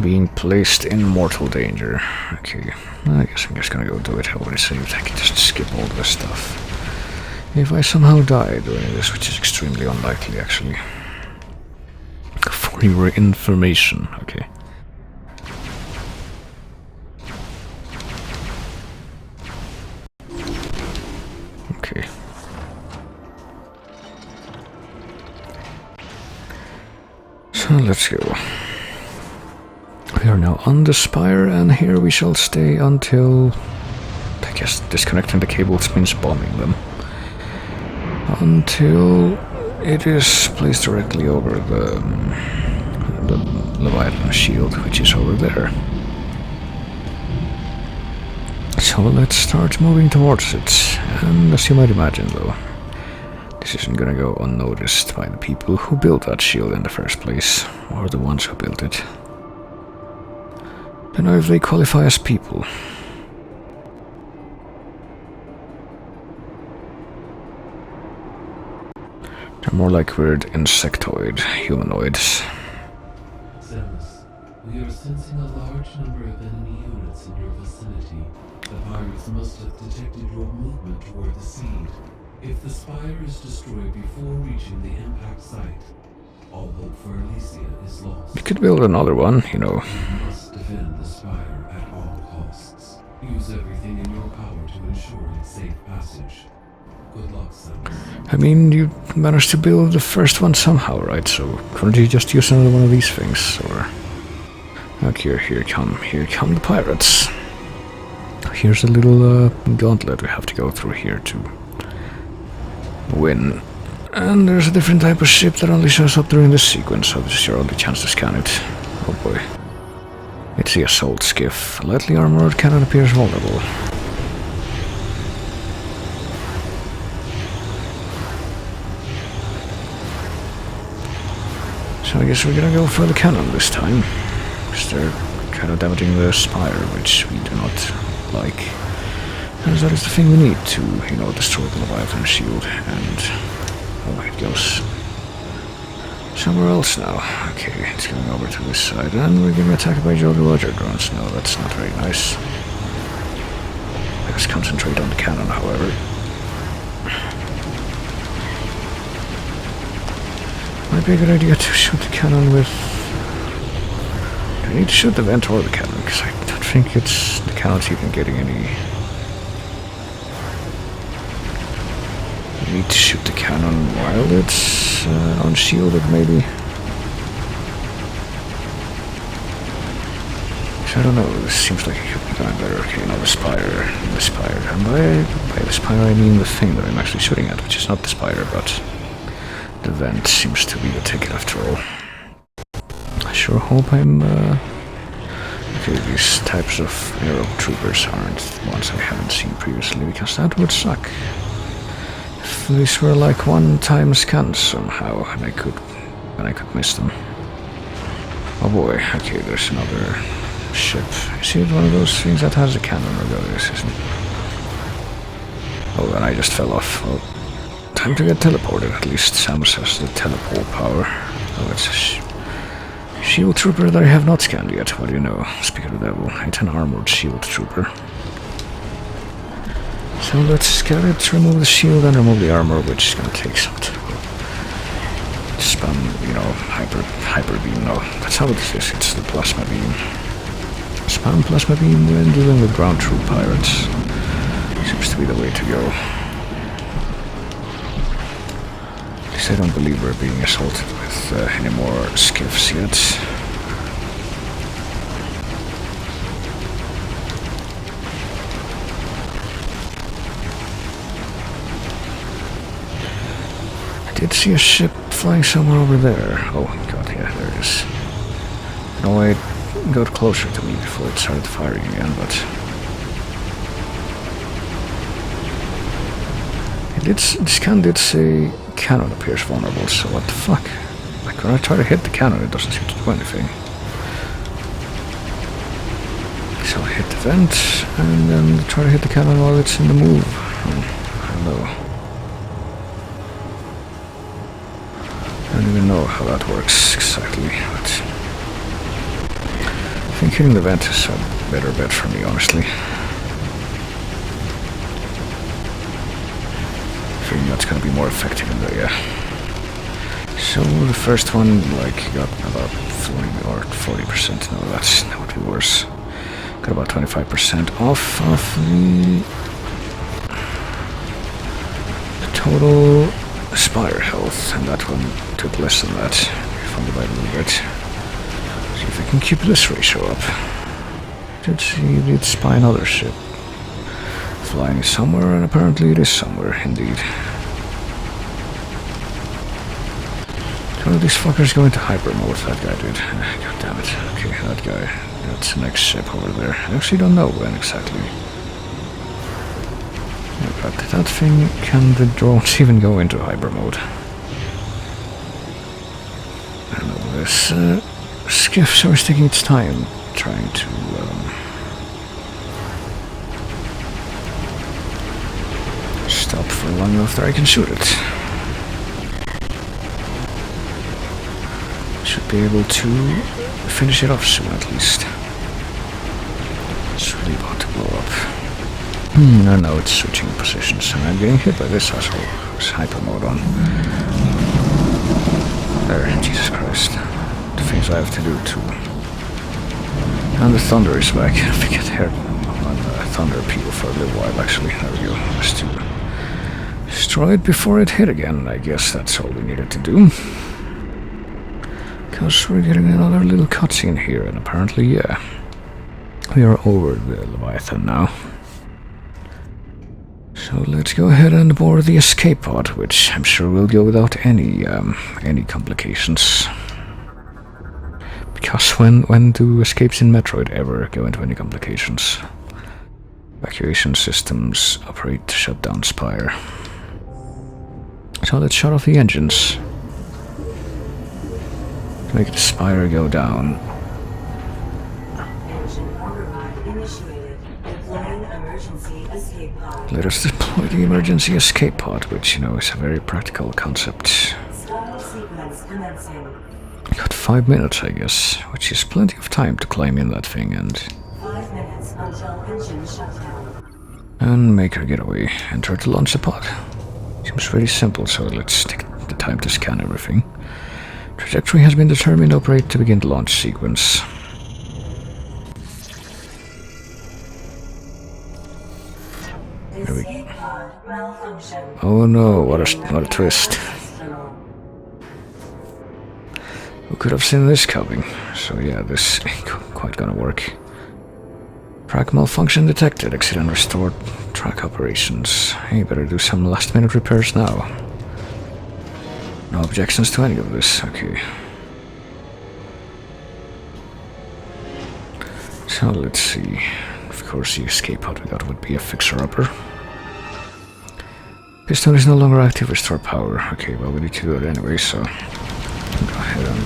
being placed in mortal danger. Okay, I guess I'm just gonna go do it. I already saved. I can just skip all this stuff. If I somehow die during this, which is extremely unlikely actually. For your information, okay. Okay. So let's go. We are now on the spire, and here we shall stay until, I guess disconnecting the cables means bombing them. Until it is placed directly over the Leviathan shield, which is over there. So let's start moving towards it. And as you might imagine though, this isn't gonna go unnoticed by the people who built that shield in the first place, or the ones who built it. Don't know if they qualify as people. They're more like weird insectoid humanoids.
Samus, we are sensing a large number of enemy units in your vicinity. The pirates must have detected your movement toward the seed. If the spire is destroyed before reaching the impact site, all hope for Elysia is lost.
We could build another one, you know.
You must defend the spire at all costs. Use everything in your power to ensure its safe passage. Good luck, Samus.
I mean, you managed to build the first one somehow, right? So couldn't you just use another one of these things, or... Okay, here come the pirates. Here's a little gauntlet we have to go through here to win. And there's a different type of ship that only shows up during this sequence, so this is your only chance to scan it. Oh boy. It's the assault skiff. Lightly armored cannon appears vulnerable. So I guess we're gonna go for the cannon this time, because they're kind of damaging the spire, which we do not like. As that is the thing we need to, you know, destroy the Leviathan shield, and... oh, it goes somewhere else now. Okay, it's going over to this side, and we're getting attacked by Jolly Roger drones. No, that's not very nice. Let's concentrate on the cannon, however. Might be a good idea to shoot the cannon with... do I need to shoot the vent or the cannon? Because I don't think it's... the cannon's even getting any... I need to shoot the cannon while it's unshielded, maybe. So I don't know, this seems like it could be going better. Okay, now the spire. And by the spire I mean the thing that I'm actually shooting at, which is not the spire, but... the vent seems to be the ticket after all. I sure hope I'm, okay, these types of aero troopers aren't ones I haven't seen previously, because that would suck. If these were like one-time scans somehow, and I could miss them. Oh boy, okay, there's another ship. Is it one of those things that has a cannon, or this isn't? Oh, and I just fell off. Well, time to get teleported, at least. Samus has the teleport power. Oh, it's a shield trooper that I have not scanned yet. What do you know? Speak of the devil. It's an armored shield trooper. So let's scan it, remove the shield, and remove the armor, which is gonna take some time. Spam, you know, hyper beam. No, that's how it is. It's the plasma beam. Spam plasma beam when dealing with ground troop pirates. Seems to be the way to go. I don't believe we're being assaulted with any more skiffs yet. I did see a ship flying somewhere over there. Oh god, yeah, there it is. No, it got closer to me before it started firing again, but... this can did say cannon appears vulnerable, so what the fuck? Like when I try to hit the cannon, it doesn't seem to do anything. So I hit the vent, and then try to hit the cannon while it's in the move. Hello. I don't even know how that works exactly, but... I think hitting the vent is a better bet for me, honestly. that's gonna be more effective in there, yeah. So the first one, like, got about 40 or 40%. No, that would be worse. Got about 25% off of the total Spire health, and that one took less than that, if only by a little bit. See if I can keep this ratio up. Let's see, let's spy another ship. Flying somewhere, and apparently it is somewhere, indeed. So these fuckers go into hyper mode, that guy did. God damn it. Okay, that guy. That's the next ship over there. I actually don't know when exactly. Yeah, but that thing, can the drones even go into hyper mode? I don't know, this skiff is taking its time trying to stop for long enough that I can shoot it. Should be able to finish it off soon at least. It's really about to blow up. No, no, it's switching positions and I'm getting hit by this asshole who's hyper mode on. There, Jesus Christ. The things I have to do too. And the thunder is back. I think it hurt on the thunder appeal for a little while actually. There we go. Just to destroy it before it hit again. I guess that's all we needed to do. Because we're getting another little cutscene here, and apparently, yeah, we are over the Leviathan now. So let's go ahead and board the escape pod, which I'm sure will go without any complications. Because when do escapes in Metroid ever go into any complications? Evacuation systems operate to shut down Spire. So let's shut off the engines. Make the Spire go down.
Engine override initiated. Deploying emergency escape pod.
Let us deploy the emergency escape pod, which, you know, is a very practical concept.
Style sequence commencing.
Got 5 minutes, I guess, which is plenty of time to climb in that thing
5 minutes until engine shutdown.
and make her getaway and try to launch the pod. Seems very simple, so let's take the time to scan everything. Trajectory has been determined. Operate to begin the launch sequence.
Escape pod malfunction.
Oh no, what a twist. Who could have seen this coming? So yeah, this ain't quite gonna work. Track malfunction detected. Exit and restore track operations. Hey, better do some last minute repairs now. No objections to any of this, okay. So let's see. Of course the escape pod we got would be a fixer-upper. Piston is no longer active, restore power. Okay, well we need to do it anyway, so go ahead and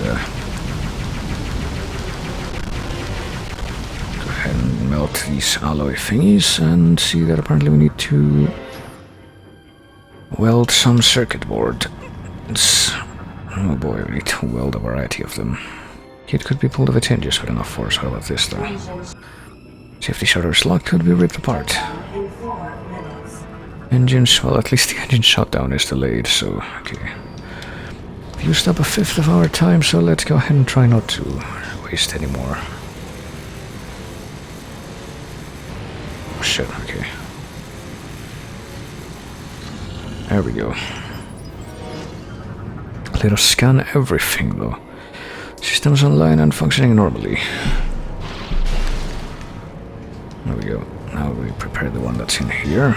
melt these alloy thingies and see that apparently we need to weld some circuit board. Oh boy, we need to weld a variety of them. It could be pulled of its hinges with enough force. How about this though? Safety shutters locked, could be ripped apart.
In 4 minutes.
Engines, well at least the engine shutdown is delayed, so okay. We've used up 1/5 of our time, so let's go ahead and try not to waste any more. Oh shit, okay. There we go. Let us scan everything though. Systems online and functioning normally. There we go. Now we prepare the one that's in here.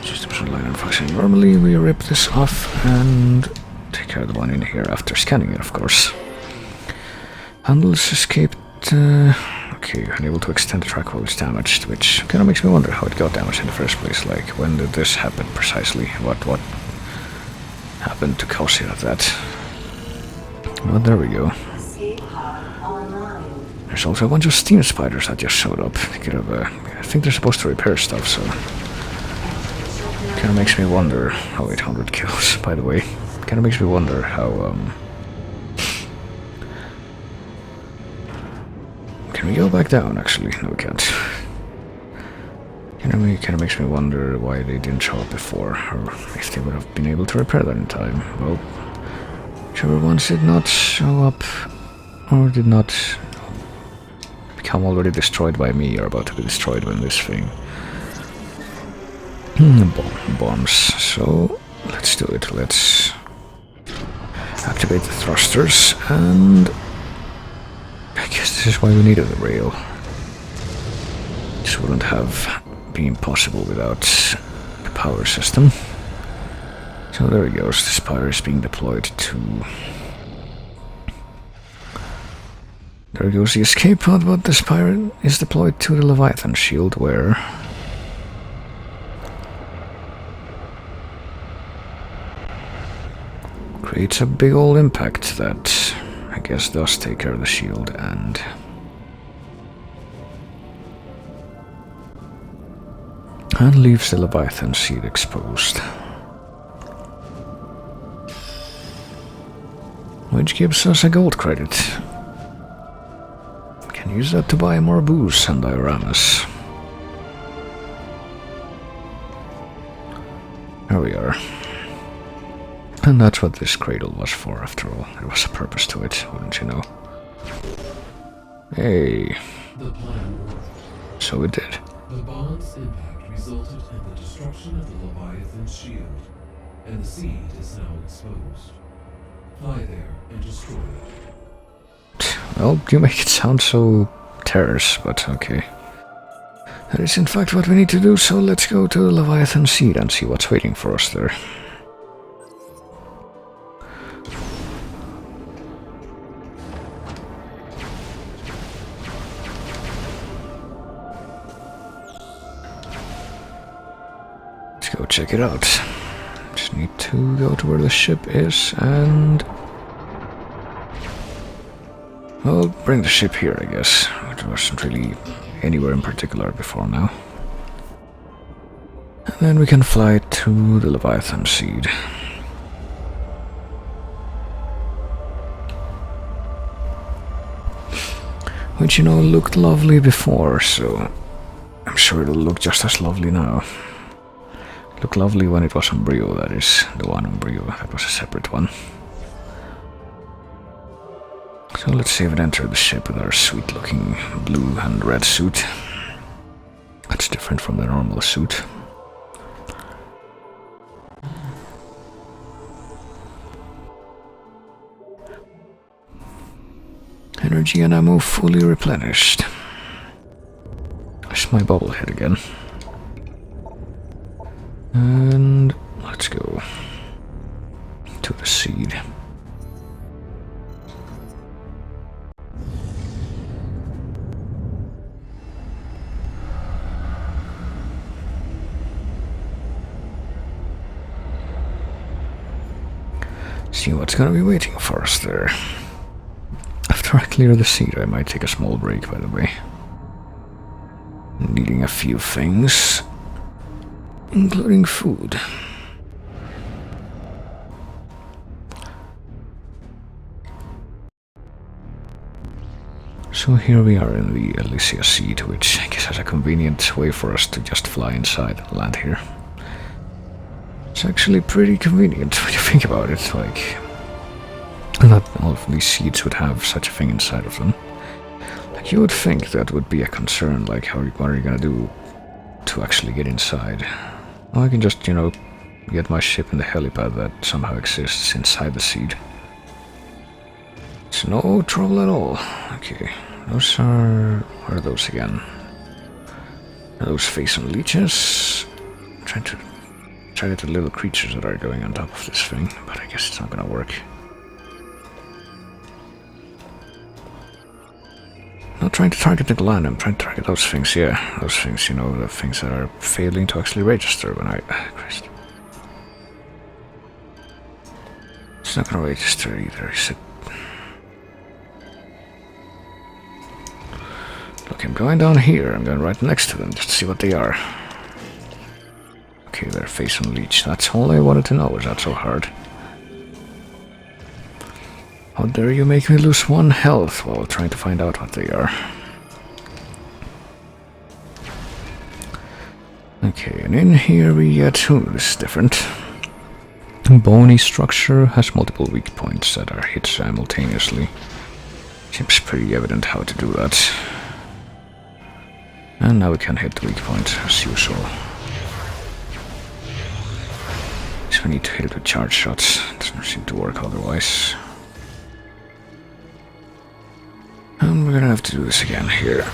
Systems online and functioning normally. We rip this off and take care of the one in here after scanning it, of course. Handles escaped. Okay, unable to extend the track while it's damaged, which kind of makes me wonder how it got damaged in the first place. Like, when did this happen precisely? What happened to cause it at that? Well, there we go.
Escape pod online.
There's also a bunch of steam spiders that just showed up. I think they're supposed to repair stuff, so kind of makes me wonder. Oh, 800 kills, by the way. Kind of makes me wonder how Can we go back down, actually? No, we can't. Kind of makes me wonder why they didn't show up before, or if they would have been able to repair that in time. Well, whichever ones did not show up, or did not become already destroyed by me, are about to be destroyed when this thing... bombs. So, let's do it. Let's activate the thrusters, and... I guess this is why we needed the rail. This wouldn't have been possible without the power system. So there he goes, the spire is being deployed to... There goes the escape pod, but the spire is deployed to the Leviathan shield, where... creates a big old impact that I guess does take care of the shield and... and leaves the Leviathan seed exposed. Which gives us a gold credit. We can use that to buy more booze and dioramas. There we are. And that's what this cradle was for, after all. There was a purpose to it, wouldn't you know? Hey.
The plan worked.
So it did.
The bomb's impact resulted in the destruction of the Leviathan's shield, and the seed is now exposed. Fly there and destroy it.
Well, you make it sound so terse, but okay. That is in fact what we need to do, so let's go to the Leviathan seed and see what's waiting for us there. Go check it out. Just need to go to where the ship is and... well, bring the ship here, I guess. It wasn't really anywhere in particular before now. And then we can fly to the Leviathan seed. Which, you know, looked lovely before, so I'm sure it'll look just as lovely now. Looked lovely when it was on Brio, that is. The one on Brio, that was a separate one. So let's see if it entered the ship with our sweet looking blue and red suit. That's different from the normal suit. Energy and ammo fully replenished. There's my bobblehead again. And let's go to the seed. See what's gonna be waiting for us there. After I clear the seed, I might take a small break, by the way. Needing a few things, including food. So here we are in the Elysia seed, which I guess has a convenient way for us to just fly inside and land here. It's actually pretty convenient when you think about it, like... not all of these seeds would have such a thing inside of them. Like, you would think that would be a concern, like, what are you gonna do to actually get inside? Well, I can just, you know, get my ship in the helipad that somehow exists inside the seed. It's no trouble at all. Okay, those are... what are those again? Are those face-on leeches? I'm trying to target the little creatures that are going on top of this thing, but I guess it's not gonna work. Not trying to target the gland, I'm trying to target those things, yeah. Those things, you know, the things that are failing to actually register when I... Christ. It's not gonna register either, is it? Look, I'm going down here, I'm going right next to them, just to see what they are. Okay, they're face on leech, that's all I wanted to know, is that so hard? How dare you make me lose 1 health while trying to find out what they are. Okay, and in here we get... Ooh, this is different. Bony structure has multiple weak points that are hit simultaneously. Seems pretty evident how to do that. And now we can hit the weak point as usual. So we need to hit it with charge shots. Doesn't seem to work otherwise. And we're gonna have to do this again here.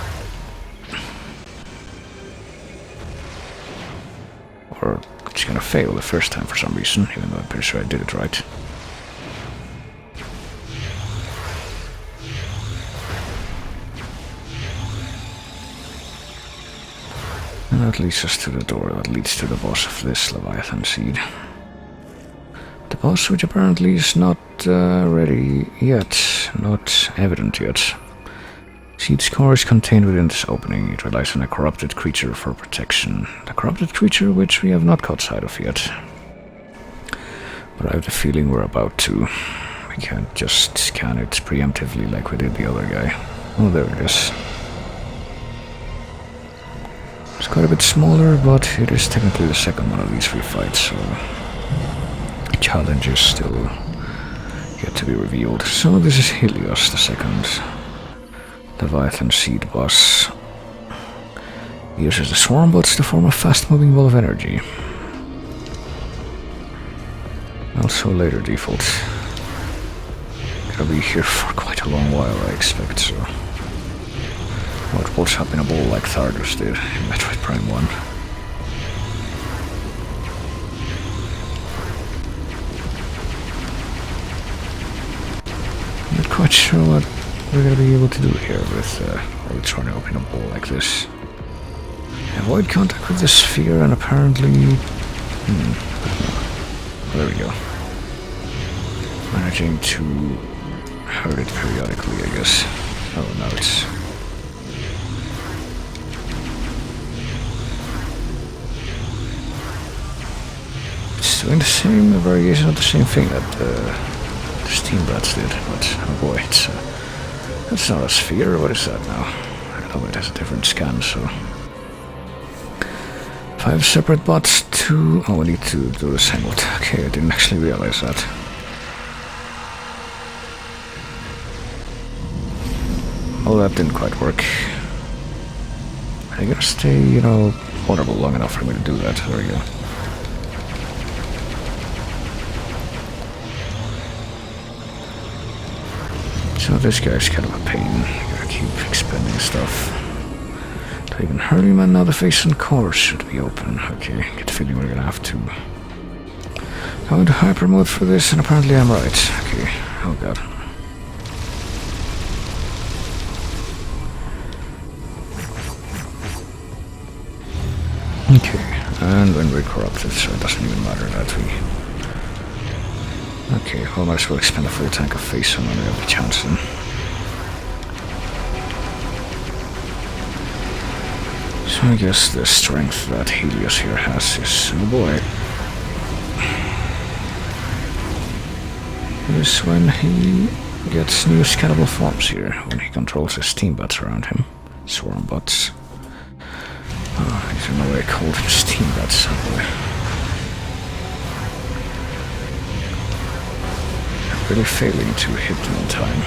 Or it's gonna fail the first time for some reason, even though I'm pretty sure I did it right. And that leads us to the door that leads to the boss of this Leviathan seed. The boss, which apparently is not ready yet, not evident yet. Seed's core is contained within this opening. It relies on a corrupted creature for protection. The corrupted creature which we have not caught sight of yet. But I have the feeling we're about to. We can't just scan it preemptively like we did the other guy. Oh, there it is. It's quite a bit smaller, but it is technically the second one of these three fights, so... challenges still yet to be revealed. So this is Helios, the second Leviathan seed boss. He uses the swarm bots to form a fast-moving ball of energy. Also later default. Gonna be here for quite a long while, I expect, so... What bolts up in a ball like Thardos did in Metroid Prime 1. Not quite sure what we're gonna be able to do here with while trying to open a ball like this. Avoid contact with the sphere and apparently... Well, there we go. Managing to hurt it periodically, I guess. Oh, no, it's... It's doing the same variation of the same thing that the Steam Rats did, but oh boy, it's... That's not a sphere, what is that now? I know it has a different scan, so... 5 separate bots, 2... Oh, we need to do the same. Okay, I didn't actually realize that. Oh, that didn't quite work. I gotta stay, you know, vulnerable long enough for me to do that. There we go. So this guy's kind of a pain. You gotta keep expending stuff. To even hurt him, and now the face and core should be open. Okay, get the feeling we're gonna have to go into hyper mode for this, and apparently I'm right. Okay, oh god. Okay, and when we're corrupted, so it doesn't even matter that we... Okay, well, might as well expend a full tank of face on when we have the chance then. So I guess the strength that Helios here has is, oh boy, is when he gets new scalable forms here, when he controls his steam bots around him. Swarm bots. Oh, I don't know why I called him steam bots, oh boy. I'm really failing to hit them in time.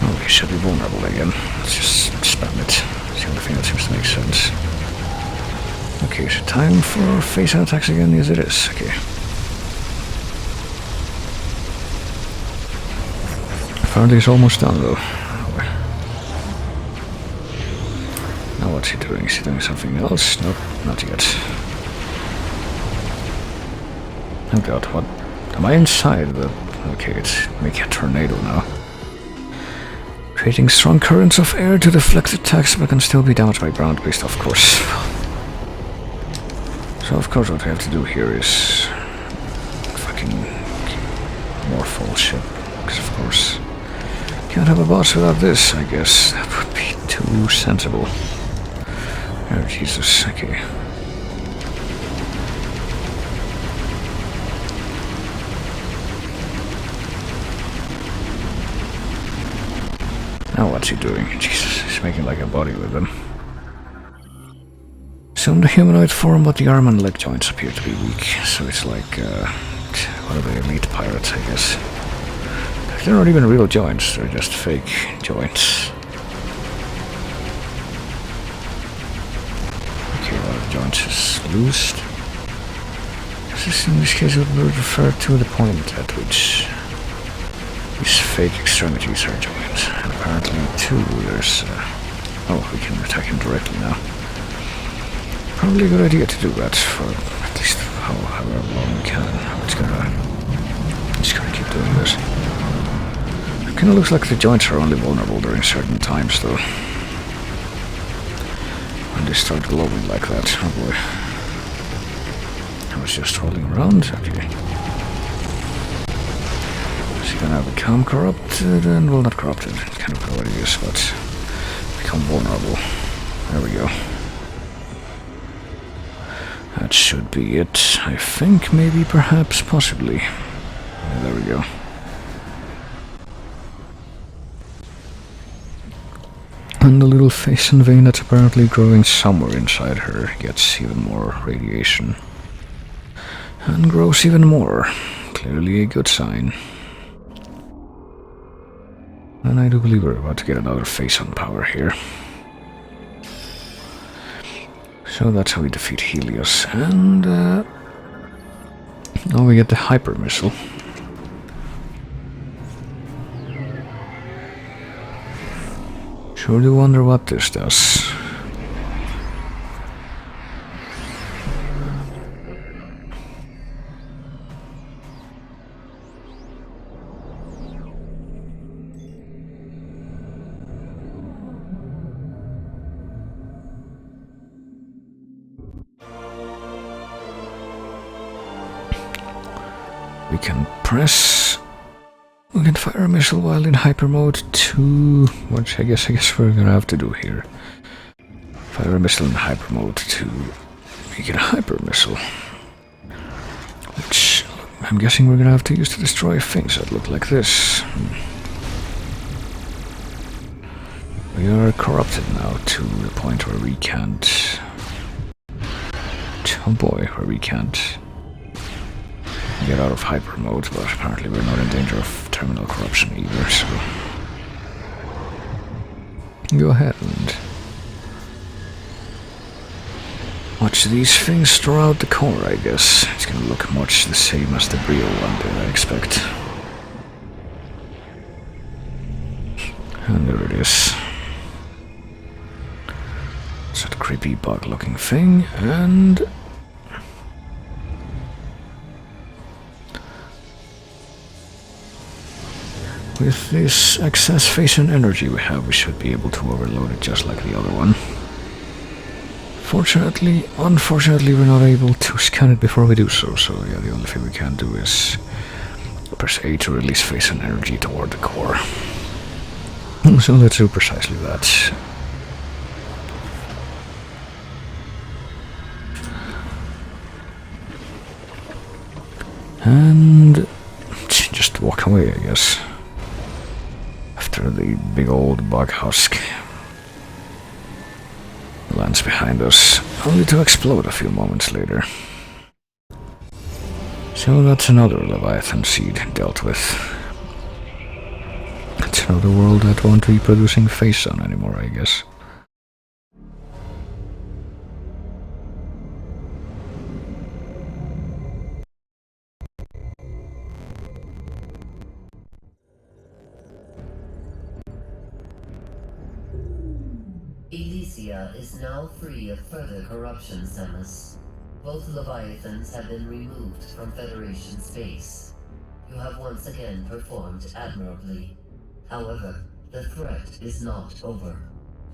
Oh, he should be vulnerable again. Let's just spam it. It's the only thing that seems to make sense. Okay, is it time for face-out attacks again? Yes, it is. Okay. Apparently it's almost done, though. Now what's he doing? Is he doing something else? Nope, not yet. Oh god, what? Am I inside the... Okay, it's making a tornado now. Creating strong currents of air to deflect attacks, but can still be damaged by ground-based, of course. So of course what we have to do here is... fucking... more full shit. Because of course... Can't have a boss without this, I guess. That would be too sensible. Oh, Jesus, okay. Now what's he doing? Jesus, he's making like a body with them. Assume the humanoid form, but the arm and leg joints appear to be weak. So it's like, what are they, elite pirates, I guess. They're not even real joints, they're just fake joints. Okay, one of the joints is loosed. This in this case would refer to the point at which these fake extremities are joined. And apparently too, there's... oh, we can attack him directly now. Probably a good idea to do that for at least however long we can. I'm just gonna keep doing this. It kinda looks like the joints are only vulnerable during certain times though. When they start glowing like that, oh boy. I was just rolling around, okay. Is he gonna become corrupted? And well, not corrupted, kind of already is, but become vulnerable. There we go. That should be it, I think, maybe, perhaps, possibly. Yeah, there we go. And the little face and vein that's apparently growing somewhere inside her gets even more radiation. And grows even more. Clearly a good sign. And I do believe we're about to get another face-on power here. So that's how we defeat Helios, and now we get the hyper missile. Sure do wonder what this does. We can fire a missile while in hyper mode to, which I guess we're gonna have to do here. Fire a missile in hyper mode to make it a hyper missile. Which I'm guessing we're gonna have to use to destroy things that look like this. We are corrupted now to the point where we can't... oh boy, where we can't get out of hyper mode, but apparently we're not in danger of terminal corruption either, so... go ahead and... watch these things throw out the core, I guess. It's gonna look much the same as the Brio one did, I expect. And there it is. It's that creepy bug-looking thing, and... with this excess face and energy we have, we should be able to overload it just like the other one. Unfortunately, we're not able to scan it before we do so, so yeah, the only thing we can do is press A to release face and energy toward the core. So let's do precisely that. And just walk away, I guess. After the big old bug husk lands behind us, only to explode a few moments later. So that's another Leviathan seed dealt with. It's another world that won't be producing face on anymore, I guess.
Elysia is now free of further corruption, Samus. Both Leviathans have been removed from Federation space. You have once again performed admirably. However, the threat is not over.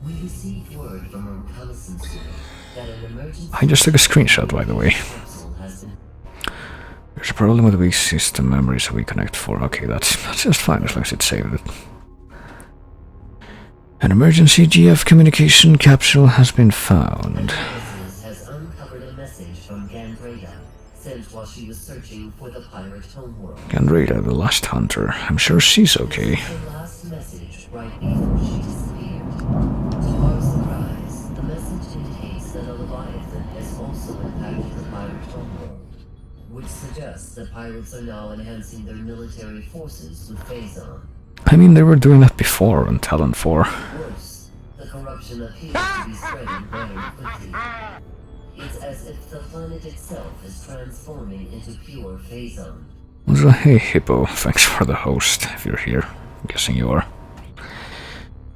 We received word from a reconnaissance unit that an emergency...
I just took a screenshot, by the way. There's a problem with the weak system memory, so we connect 4. Okay, that's just fine as long as it saved it. An emergency GF communication capsule has been found.
Has uncovered a message from Gandreda, sent while she was searching for the pirate homeworld.
Gandreda, the last hunter. I'm sure she's okay.
The last message right before she which suggests that pirates are now enhancing their military forces with Phazon.
I mean, they were doing that before on Talon 4.
Worse, the corruption appears to be spreading very quickly. It's as if the planet itself is transforming into pure Phazon.
So, hey Hippo, thanks for the host, if you're here. I'm guessing you are.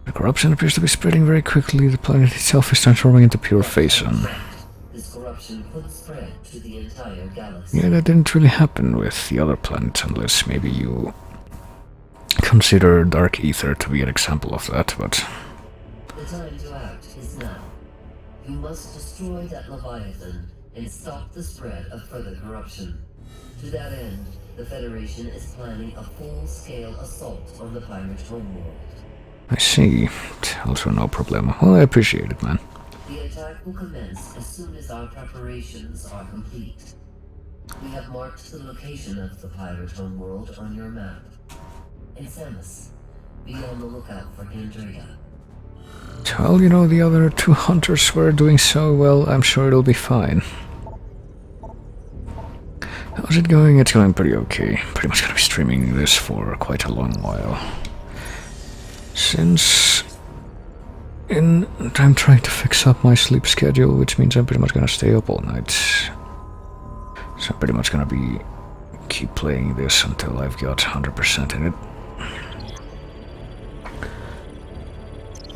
The corruption appears to be spreading very quickly. The planet itself is transforming into pure Phazon.
This corruption could spread to the entire galaxy.
Yeah, that didn't really happen with the other planets, unless maybe you consider Dark Ether to be an example of that, but...
The time to act is now. You must destroy that Leviathan and stop the spread of further corruption. To that end, the Federation is planning a full-scale assault on the pirate homeworld.
I see. Also no problem. Well, I appreciate it, man.
The attack will commence as soon as our preparations are complete. We have marked the location of the pirate homeworld on your map. And Samus, be on the lookout for Andrea.
Well, you know, the other two hunters were doing so well, I'm sure it'll be fine. How's it going? It's going pretty okay. Pretty much gonna be streaming this for quite a long while. Since... I'm trying to fix up my sleep schedule, which means I'm pretty much gonna stay up all night. So I'm pretty much gonna keep playing this until I've got 100% in it.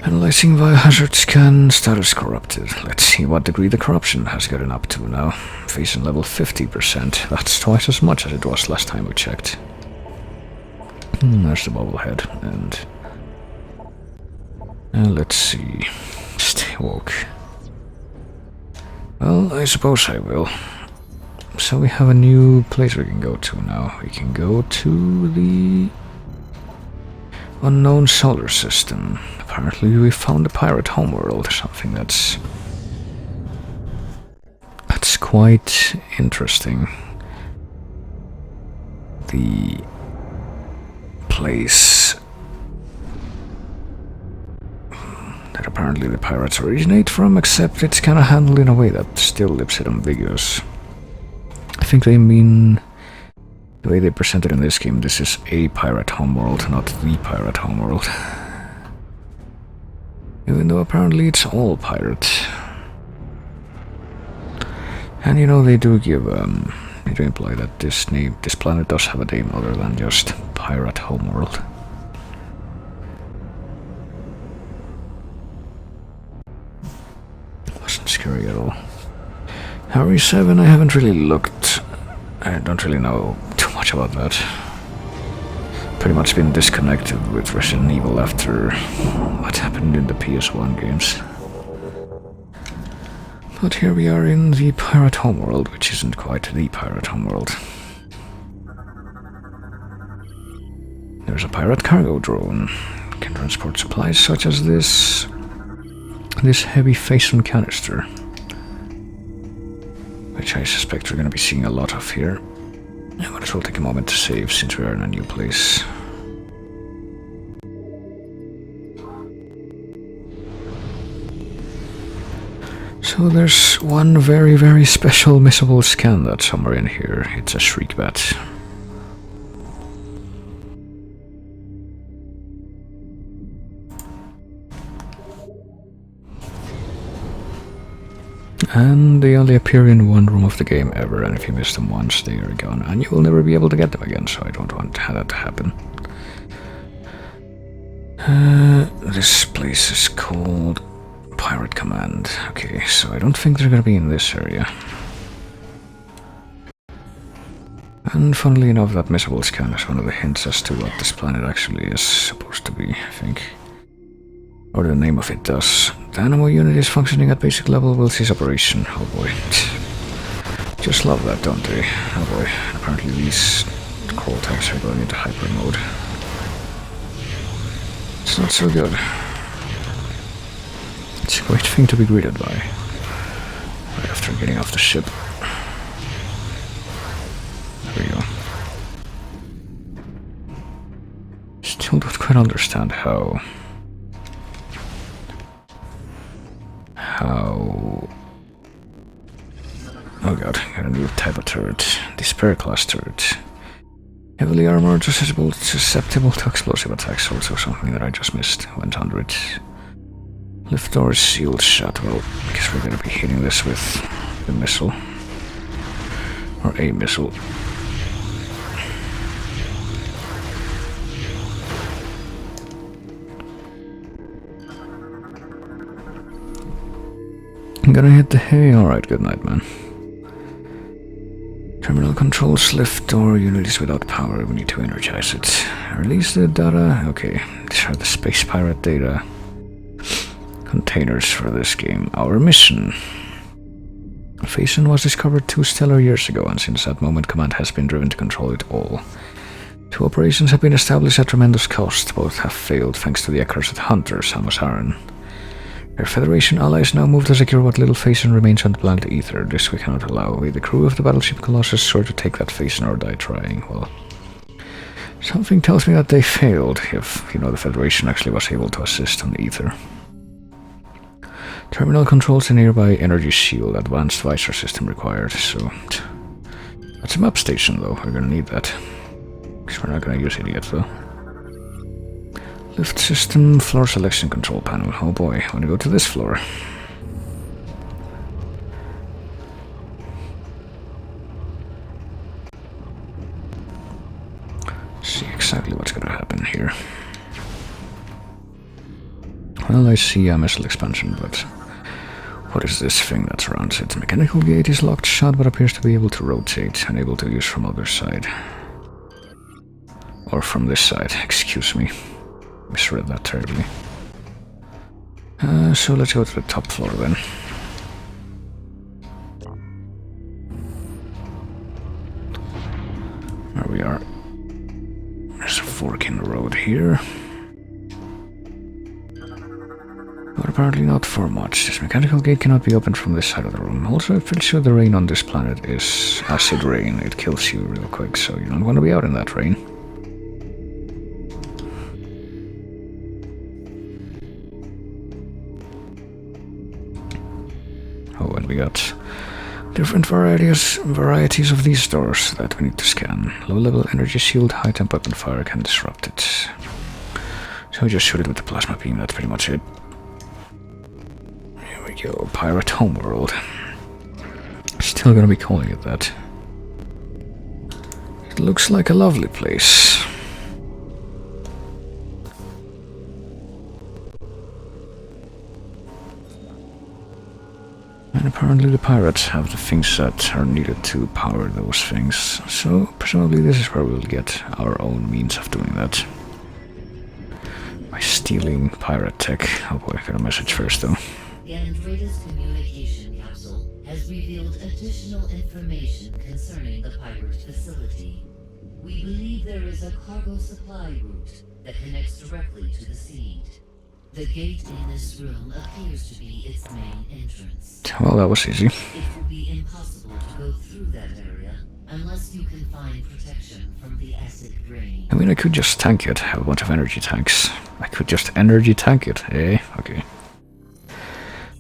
Analyzing biohazard scan, status corrupted. Let's see what degree the corruption has gotten up to now. Phazon level 50%. That's twice as much as it was last time we checked. There's the bobblehead, and let's see. Stay woke. Well, I suppose I will. So we have a new place we can go to now. We can go to the unknown solar system. Apparently we found a pirate homeworld, something that's quite interesting. The place that apparently the pirates originate from, except it's kind of handled in a way that still leaves it ambiguous. I think they mean the way they present it in this game, this is a pirate homeworld, not the pirate homeworld. Even though apparently it's all pirate. And you know, they do imply that this planet does have a name other than just pirate homeworld. Wasn't scary at all. Harry 7, I haven't really looked. I don't really know too much about that. Pretty much been disconnected with Resident Evil after what happened in the PS1 games. But here we are in the pirate homeworld, which isn't quite the pirate homeworld. There's a pirate cargo drone. Can transport supplies such as this heavy Phazon canister, which I suspect we're going to be seeing a lot of here. I might as well take a moment to save since we are in a new place. So there's one very, very special missable scan that's somewhere in here. It's a shriek bat. And they only appear in one room of the game ever, and if you miss them once, they are gone, and you will never be able to get them again, so I don't want that to happen. This place is called Pirate Command. Okay, so I don't think they're gonna be in this area. And funnily enough, that missable scan is one of the hints as to what this planet actually is supposed to be, I think. Or the name of it does. The animal unit is functioning at basic level, will cease operation. Oh boy. Just love that, don't they? Oh boy. Apparently these crawl tags are going into hyper mode. It's not so good. It's a great thing to be greeted by. Right after getting off the ship. There we go. Still don't quite understand how Oh god, got a new type of turret. Despair class turret. Heavily armored, susceptible to explosive attacks, also something that I just missed. Went under it. Lift door is sealed shut. Well, I guess we're gonna be hitting this with the missile. Or a missile. I'm gonna hit the hay. Alright, good night, man. Terminal controls lift door. Unit is without power. We need to energize it. Release the data. Okay, these are the space pirate data containers for this game. Our mission. Phaeton was discovered 2 stellar years ago, and since that moment, command has been driven to control it all. 2 operations have been established at tremendous cost. Both have failed thanks to the accursed hunter, Samus Aran. Their Federation allies now move to secure what little Phaeton remains on the planet Ether. This we cannot allow. We, the crew of the battleship Colossus, sure to take that Phaeton or die trying. Well, something tells me that they failed, if, you know, the Federation actually was able to assist on the Ether. Terminal controls the nearby energy shield. Advanced visor system required, so... That's a map station, though. We're gonna need that. Because we're not gonna use it yet, though. Lift system, floor selection control panel. Oh boy, I want to go to this floor. See exactly what's gonna happen here. Well, I see a missile expansion, but what is this thing that surrounds it? Mechanical gate is locked shut, but appears to be able to rotate, unable to use from other side. Or from this side, excuse me. Misread that terribly. So let's go to the top floor then. There we are. There's a fork in the road here. But apparently not for much. This mechanical gate cannot be opened from this side of the room. Also, I'm pretty sure the rain on this planet is acid rain. It kills you real quick, so you don't want to be out in that rain. Oh, and we got different varieties of these doors that we need to scan. Low-level energy shield, high-temp weapon fire can disrupt it. So we just shoot it with the plasma beam, that's pretty much it. Here we go, Pirate Homeworld. Still gonna be calling it that. It looks like a lovely place. And apparently the pirates have the things that are needed to power those things, so presumably this is where we'll get our own means of doing that. By stealing pirate tech. Oh boy, I got a message first though.
The Andretta's communication capsule has revealed additional information concerning the pirate facility. We believe there is a cargo supply route that connects directly to the seed. The gate in this room appears to be its main entrance.
Well, that was easy.
It will be impossible to go through that area unless you can find protection from the acid rain.
I mean, I could just tank it, have a bunch of energy tanks. I could just energy tank it, eh? Okay.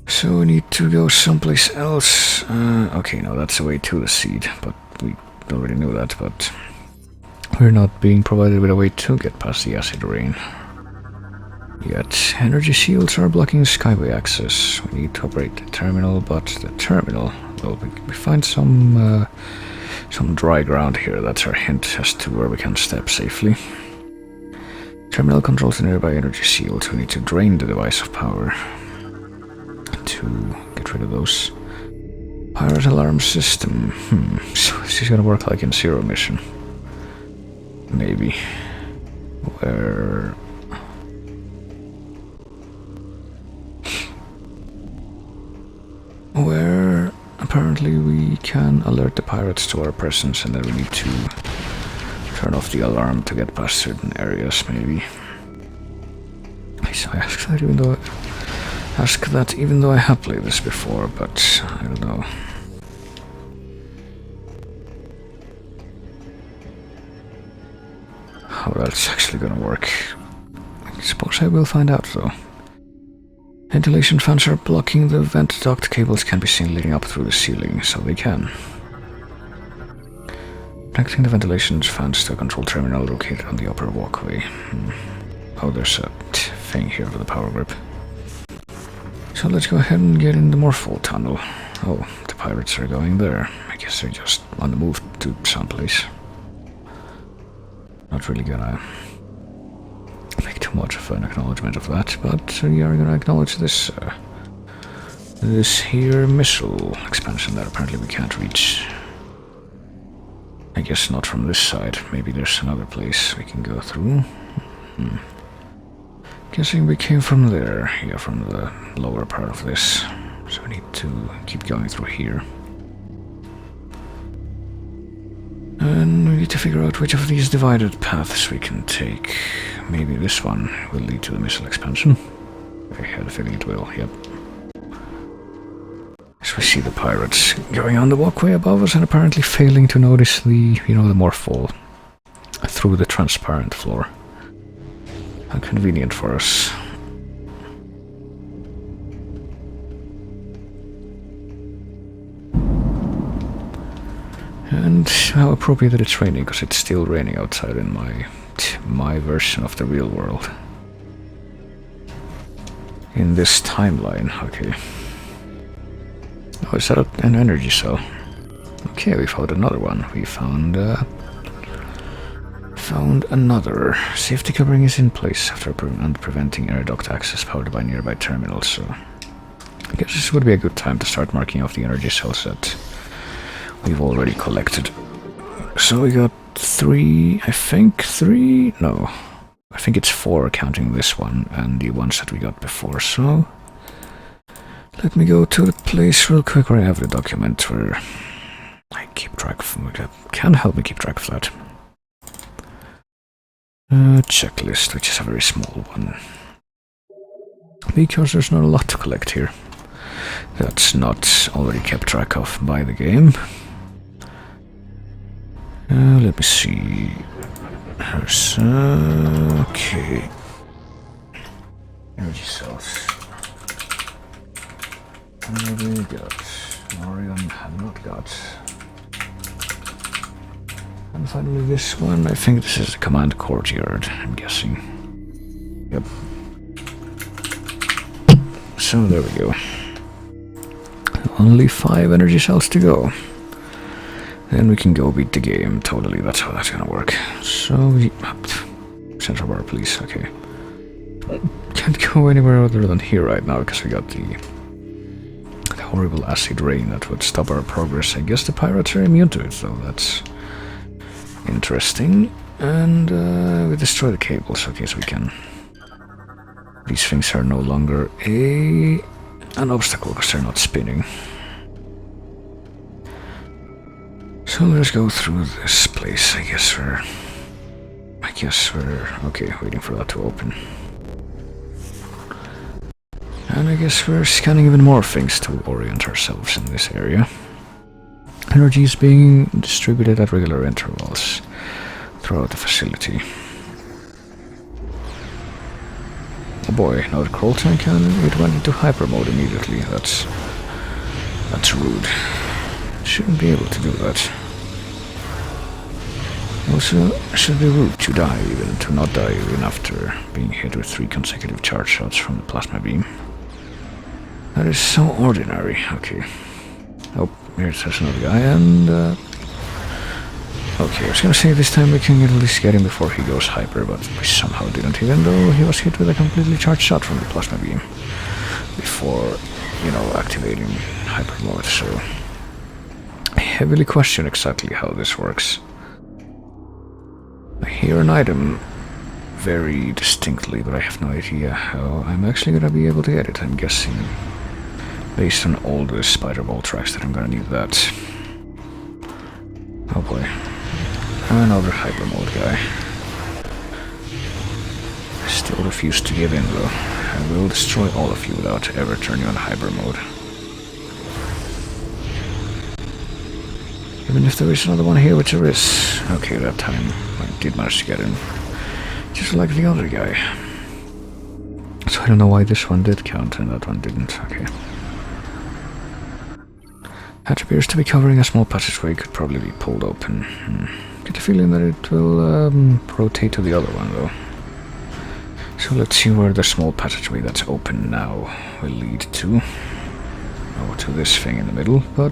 So we need to go someplace else. Okay, no, that's the way to the seed, but we already knew that, but we're not being provided with a way to get past the acid rain. Yet, energy shields are blocking skyway access. We need to operate the terminal, but the terminal... Well, we find some dry ground here. That's our hint as to where we can step safely. Terminal controls the nearby energy shields. We need to drain the device of power to get rid of those. Pirate alarm system. So this is gonna work like in Zero Mission. Maybe. Where apparently we can alert the pirates to our presence, and then we need to turn off the alarm to get past certain areas, maybe. So I ask that even though I have played this before, but I don't know. How that's actually gonna work. I suppose I will find out though. Ventilation fans are blocking the vent duct. Cables can be seen leading up through the ceiling, so they can. Connecting the ventilation fans to a control terminal located on the upper walkway. Oh, there's a thing here for the power grip. So let's go ahead and get in the Morpho tunnel. Oh, the pirates are going there. I guess they're just on the move to someplace. Not really gonna make too much of an acknowledgement of that, but we are gonna acknowledge this this here missile expansion that apparently we can't reach. I guess not from this side. Maybe there's another place we can go through. Guessing we came from there. Yeah, from the lower part of this. So we need to keep going through here. And we need to figure out which of these divided paths we can take. Maybe this one will lead to the missile expansion. I had a feeling it will, yep. As we see the pirates going on the walkway above us and apparently failing to notice the, the Morpho through the transparent floor. How convenient for us. And how appropriate that it's raining, because it's still raining outside in my version of the real world. In this timeline, okay. Oh, is that an energy cell? Okay, we found another one. We found another. Safety covering is in place after preventing air duct access powered by nearby terminals, so I guess this would be a good time to start marking off the energy cells that we've already collected. So we got 3, I think 3? No. I think it's 4 counting this one and the ones that we got before, so let me go to the place real quick where I have the document where I keep track of them. Can help me keep track of that. Checklist, which is a very small one. Because there's not a lot to collect here. That's not already kept track of by the game. Let me see. There's, okay. Energy cells. What have we got? Orion have not got. And finally this one, I think this is the command courtyard, I'm guessing. Yep. So there we go. Only 5 energy cells to go. Then we can go beat the game. Totally, that's how that's gonna work. So, Central Bar, please, okay. Can't go anywhere other than here right now, because we got the horrible acid rain that would stop our progress. I guess the pirates are immune to it, so that's interesting. And we destroy the cables, okay, so we can... These things are no longer an obstacle, because they're not spinning. So let's go through this place. I guess we're okay, waiting for that to open. And I guess we're scanning even more things to orient ourselves in this area. Energy is being distributed at regular intervals throughout the facility. Oh boy, another crawl tank cannon. It went into hyper mode immediately. That's rude. Shouldn't be able to do that. Also, should be rude to die even, to not die even after being hit with 3 consecutive charge shots from the plasma beam. That is so ordinary. Okay. Oh, here's another guy, and okay, I was gonna say this time we can at least get him before he goes hyper, but we somehow didn't, even though he was hit with a completely charged shot from the plasma beam before, activating hyper mode, so I heavily question exactly how this works. I hear an item very distinctly, but I have no idea how I'm actually gonna be able to get it. I'm guessing, based on all the spider ball tracks, that I'm gonna need that. Oh boy. Another hyper mode guy. I still refuse to give in though. I will destroy all of you without ever turning on hyper mode. Even if there is another one here, which there is. Okay, that time I did manage to get in. Just like the other guy. So I don't know why this one did count and that one didn't. Okay. That appears to be covering a small passageway, could probably be pulled open. Get the feeling that it will rotate to the other one though. So let's see where the small passageway that's open now will lead to. Oh, to this thing in the middle, but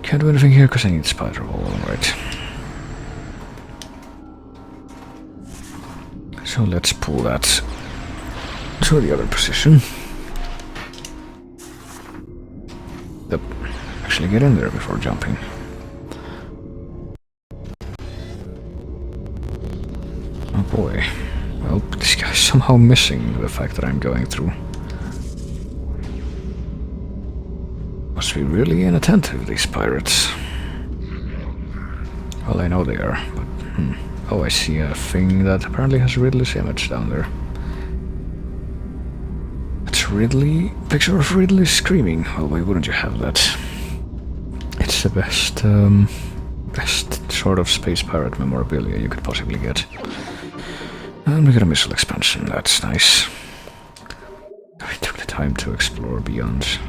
can't do anything here because I need spider wall, alright. So let's pull that to the other position. Yep. Actually get in there before jumping. Oh boy. Well, this guy's somehow missing the fact that I'm going through. Must be really inattentive, these pirates. Well, I know they are, but... Oh, I see a thing that apparently has Ridley's image down there. It's Ridley... Picture of Ridley screaming. Well, why wouldn't you have that? It's the best, best sort of space pirate memorabilia you could possibly get. And we got a missile expansion, that's nice. I took the time to explore beyond.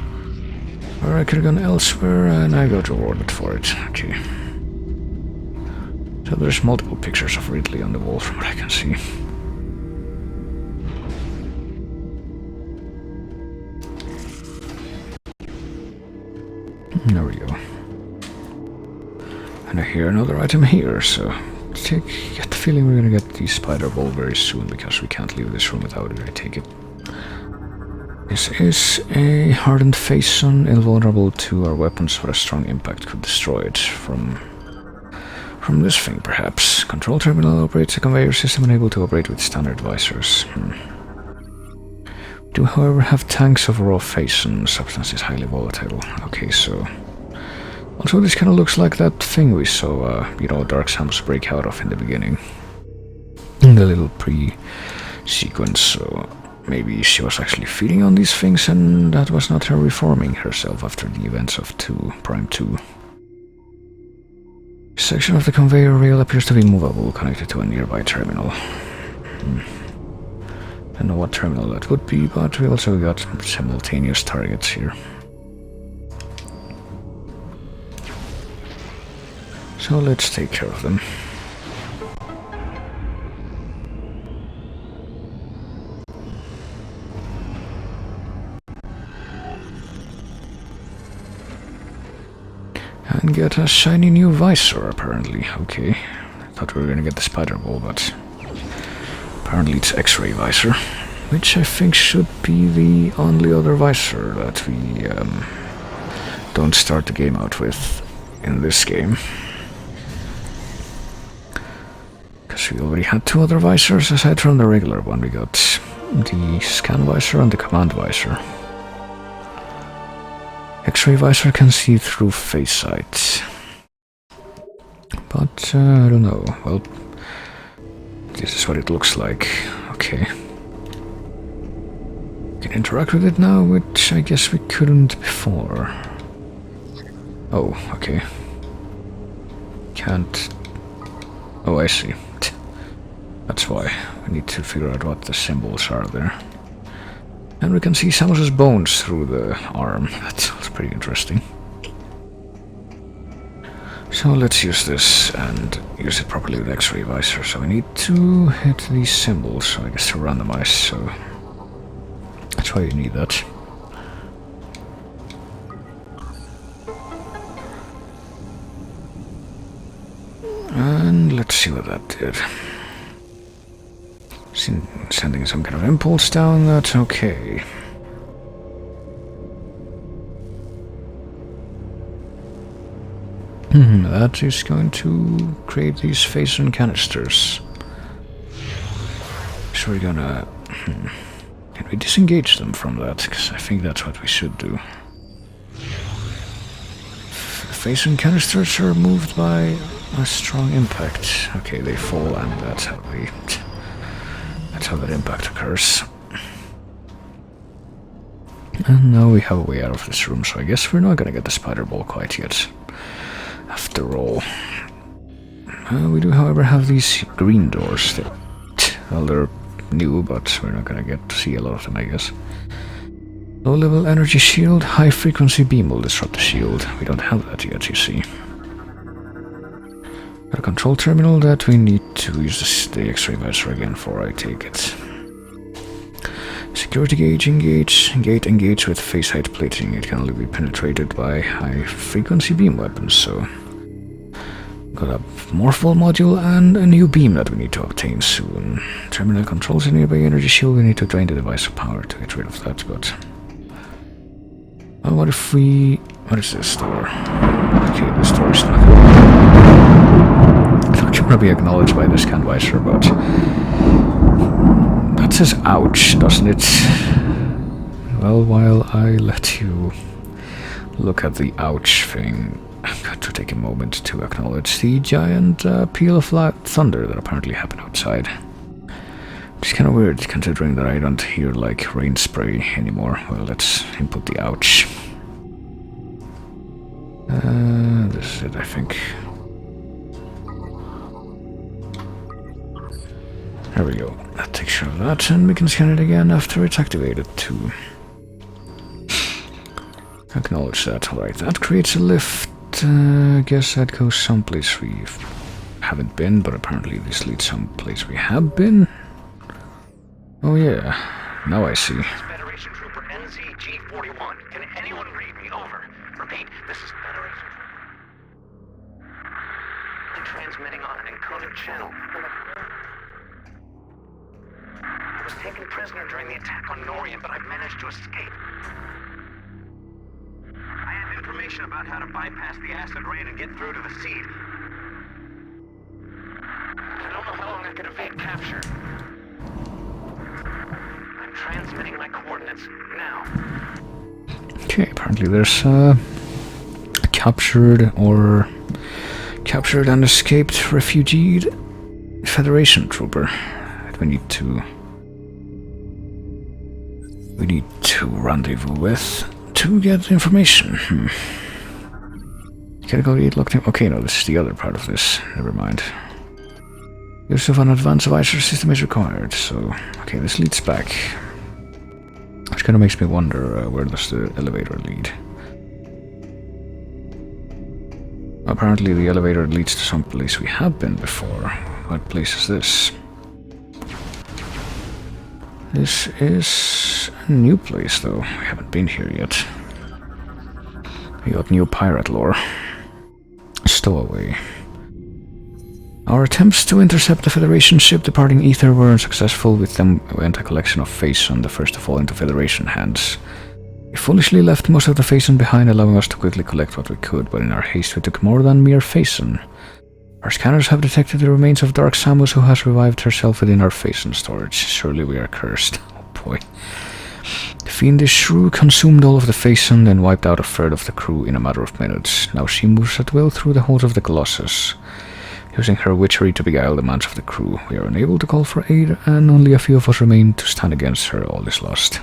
Or I could have gone elsewhere and I got rewarded for it. Okay. So there's multiple pictures of Ridley on the wall from what I can see. There we go. And I hear another item here, so get the feeling we're gonna get the spider ball very soon because we can't leave this room without it, I take it. This is a hardened face-on, invulnerable to our weapons, but a strong impact could destroy it. From this thing, perhaps. Control terminal operates a conveyor system unable to operate with standard visors. We do, however, have tanks of raw face-on. Substance is highly volatile. Okay, so... Also, this kind of looks like that thing we saw, you know, Dark Samus break out of in the beginning. In the little pre-sequence, so... Maybe she was actually feeding on these things and that was not her reforming herself after the events of Prime 2. A section of the conveyor rail appears to be movable, connected to a nearby terminal. Don't know what terminal that would be, but we also got simultaneous targets here. So let's take care of them. And get a shiny new visor, apparently. Okay. Thought we were gonna get the spider ball, but... Apparently it's X-ray visor. Which I think should be the only other visor that we don't start the game out with in this game. Because we already had two other visors aside from the regular one. We got the scan visor and the command visor. X-ray visor can see through face sight. But, I don't know. Well, this is what it looks like. Okay. Can interact with it now, which I guess we couldn't before. Oh, okay. Can't... Oh, I see. That's why. We need to figure out what the symbols are there. And we can see Samus's bones through the arm. That's pretty interesting. So let's use this and use it properly with X-ray visor. So we need to hit these symbols, so I guess to randomize, so that's why you need that. And let's see what that did. Sending some kind of impulse down, that's okay. That is going to create these face-on canisters. So we're gonna... Can we disengage them from that? Because I think that's what we should do. Face-on canisters are moved by a strong impact. Okay, they fall and that's how they... That's how that impact occurs. And now we have a way out of this room, so I guess we're not gonna get the spider ball quite yet. After all. We do, however, have these green doors that... Well, they're new, but we're not gonna get to see a lot of them, I guess. Low-level energy shield, high-frequency beam will disrupt the shield. We don't have that yet, you see. Got a control terminal that we need to use the X-ray visor again for, I take it. Security gauge engage. Gate engage with face height plating. It can only be penetrated by high-frequency beam weapons, so... Got a morphball module and a new beam that we need to obtain soon. Terminal controls a nearby energy shield. We need to drain the device of power to get rid of that, but... Well, what if we... What is this door? Okay, this door is not gonna be acknowledged by the scan visor, but... That says ouch, doesn't it? Well, while I let you look at the ouch thing, I've got to take a moment to acknowledge the giant peal of thunder that apparently happened outside. It's kind of weird, considering that I don't hear, like, rain spray anymore. Well, let's input the ouch. This is it, I think. There we go. That takes care of that, and we can scan it again after it's activated, too. Acknowledge that. Alright, that creates a lift. Guess that goes someplace we haven't been, but apparently this leads someplace we have been. Oh yeah, now I see.
Federation Trooper NZG-41. Can anyone read me? Over. Repeat, this is Federation. I'm transmitting on an encoded channel. I was taken prisoner during the attack on Norian, but I've managed to escape. I have information about how to bypass the acid rain and get through to the seed. I don't know how long I can evade capture. I'm transmitting my coordinates now.
Okay, apparently there's a captured and escaped refugee Federation trooper that we need to rendezvous with to get information. Category 8 locked in. Okay, no, this is the other part of this. Never mind. Use of an advanced visor system is required, so... Okay, this leads back. Which kind of makes me wonder, where does the elevator lead? Apparently the elevator leads to some place we have been before. What place is this? This is a new place, though. We haven't been here yet. We got new pirate lore. Stowaway. Our attempts to intercept the Federation ship departing Ether were unsuccessful. With them went a collection of Phaeton, the first to fall into Federation hands. We foolishly left most of the Phaeton behind, allowing us to quickly collect what we could, but in our haste we took more than mere Phaeton. Our scanners have detected the remains of Dark Samus, who has revived herself within our Phaeton storage. Surely we are cursed. Oh boy. The fiendish shrew consumed all of the Phaeton, then wiped out a third of the crew in a matter of minutes. Now she moves at will through the holds of the Colossus. Using her witchery to beguile the minds of the crew, we are unable to call for aid, and only a few of us remain to stand against her. All is lost.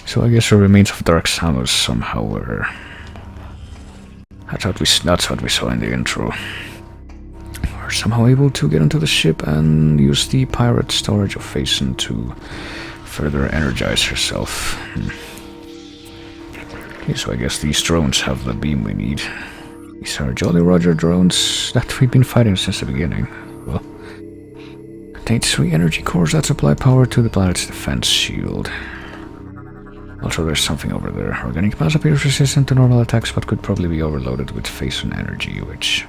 So I guess the remains of Dark Samus somehow were... That's what we saw in the intro. We're somehow able to get onto the ship and use the pirate storage of Phaeton to further energize herself. Okay, so I guess these drones have the beam we need. These are Jolly Roger drones that we've been fighting since the beginning. Well, contains 3 energy cores that supply power to the planet's defense shield. Also, there's something over there. Organic mass appears resistant to normal attacks, but could probably be overloaded with Phaeton energy, which...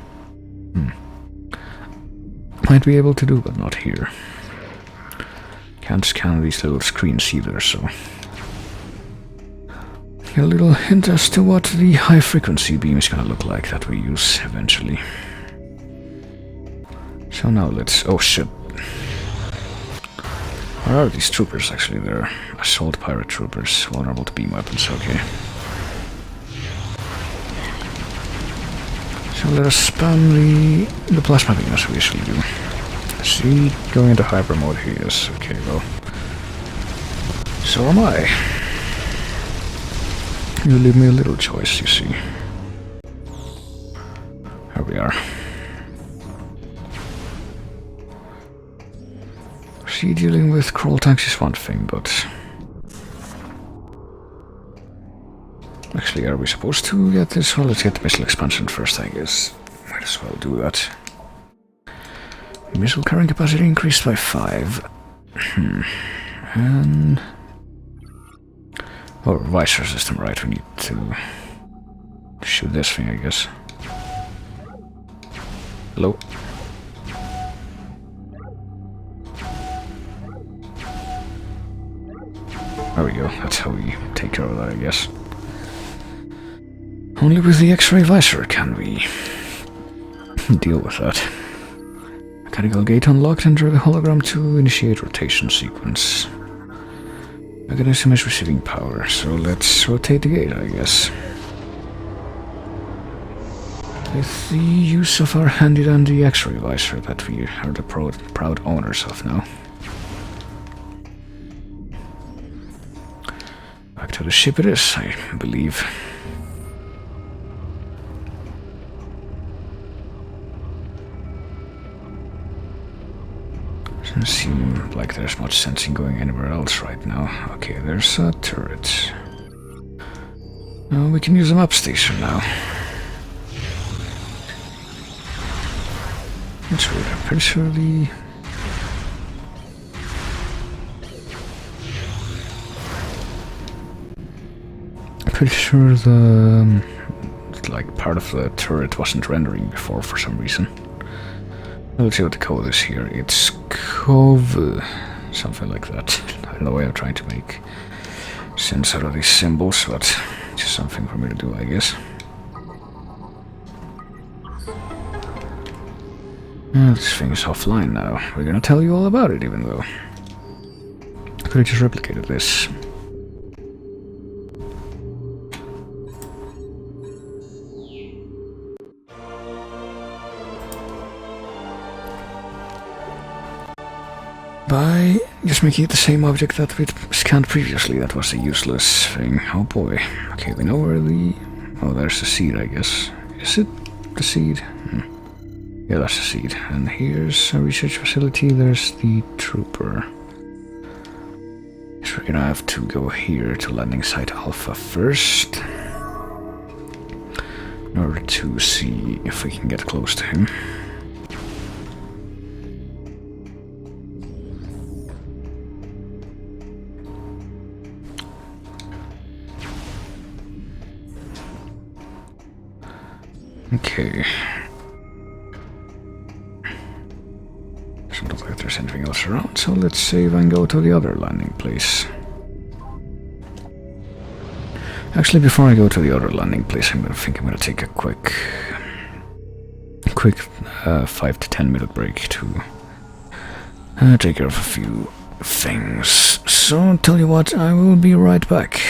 might be able to do, but not here. Can't scan these little screens either, so... A little hint as to what the high-frequency beam is gonna look like that we use eventually. So now let's... Oh shit. Where are these troopers actually? They're assault pirate troopers, vulnerable to beam weapons, okay. So let us spam the plasma beam as we usually do. See, going into hyper mode here, yes, okay, well. So am I. You leave me a little choice, you see. Here we are. See, dealing with crawl tanks is one thing, but... Actually, are we supposed to get this? Well, let's get the missile expansion first, I guess. Might as well do that. Missile carrying capacity increased by 5. And... Oh, visor system, right, we need to shoot this thing, I guess. Hello? There we go, that's how we take care of that, I guess. Only with the X-ray visor can we deal with that. Mechanical gate unlocked, enter the hologram to initiate rotation sequence. Mechanism is receiving power, so let's rotate the gate, I guess. With the use of our handy-dandy X-ray visor that we are the proud owners of now. Back to the ship it is, I believe. Doesn't seem like there's much sense in going anywhere else right now. Okay, there's a turret. We can use a map station now. That's weird, I'm pretty sure the... Pretty sure the... like, part of the turret wasn't rendering before for some reason. Let's see what the code is here. It's COV... something like that. I don't know why I'm trying to make sense out of these symbols, but it's just something for me to do, I guess. This thing is offline now. We're gonna tell you all about it, even though I could have just replicated this. By just making it the same object that we scanned previously, that was a useless thing. Oh boy. Okay, we know where the... oh, there's the seed, I guess. Is it the seed? Yeah, that's the seed. And here's a research facility, there's the trooper. So we're gonna have to go here to landing site Alpha first, in order to see if we can get close to him. Okay. Doesn't look like there's anything else around, so let's save and go to the other landing place. Actually, before I go to the other landing place, I'm gonna take a quick 5 to 10 minute break to take care of a few things. So, tell you what, I will be right back.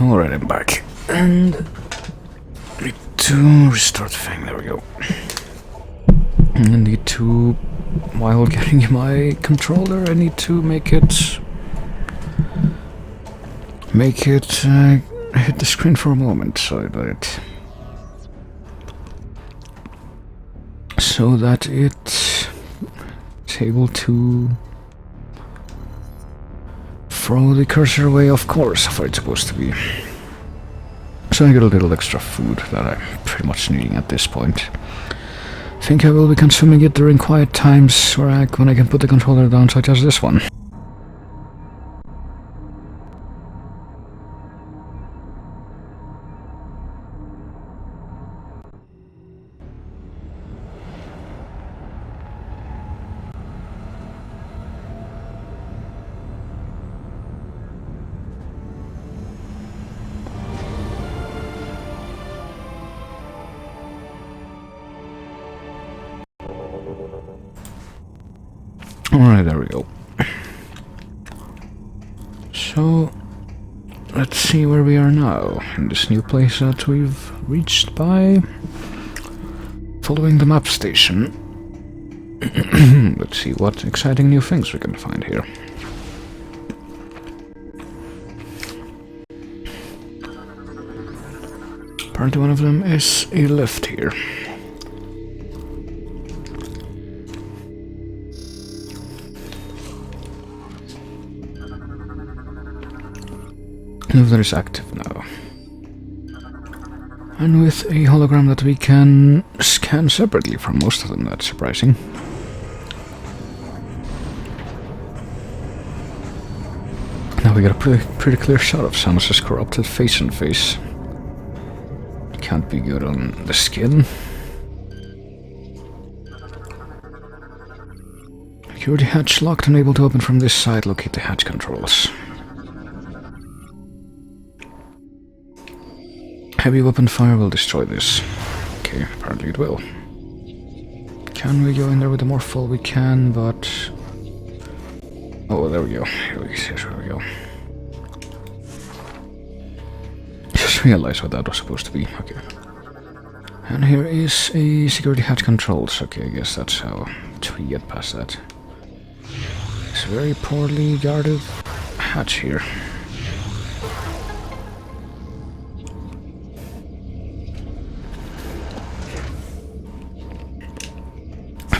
Alright, I'm back. And need to restart the thing, there we go. I need to, while getting my controller, I need to make it hit the screen for a moment so that it's able to throw the cursor away, of course, where it's supposed to be. So I get a little extra food that I'm pretty much needing at this point. I think I will be consuming it during quiet times when I can put the controller down, such as this one. Alright, there we go. So, let's see where we are now, in this new place that we've reached by following the map station. Let's see what exciting new things we can find here. Apparently one of them is a lift here. That is active now. And with a hologram that we can scan separately from most of them, that's surprising. Now we got a pretty clear shot of Samus's corrupted face and face. Can't be good on the skin. Security hatch locked, unable to open from this side, locate the hatch controls. Heavy weapon fire will destroy this. Okay, apparently it will. Can we go in there with the more full? We can, but... Oh, there we go. Here we go. Just realized what that was supposed to be. Okay. And here is a security hatch controls. Okay, I guess that's how we get past that. It's a very poorly guarded hatch here.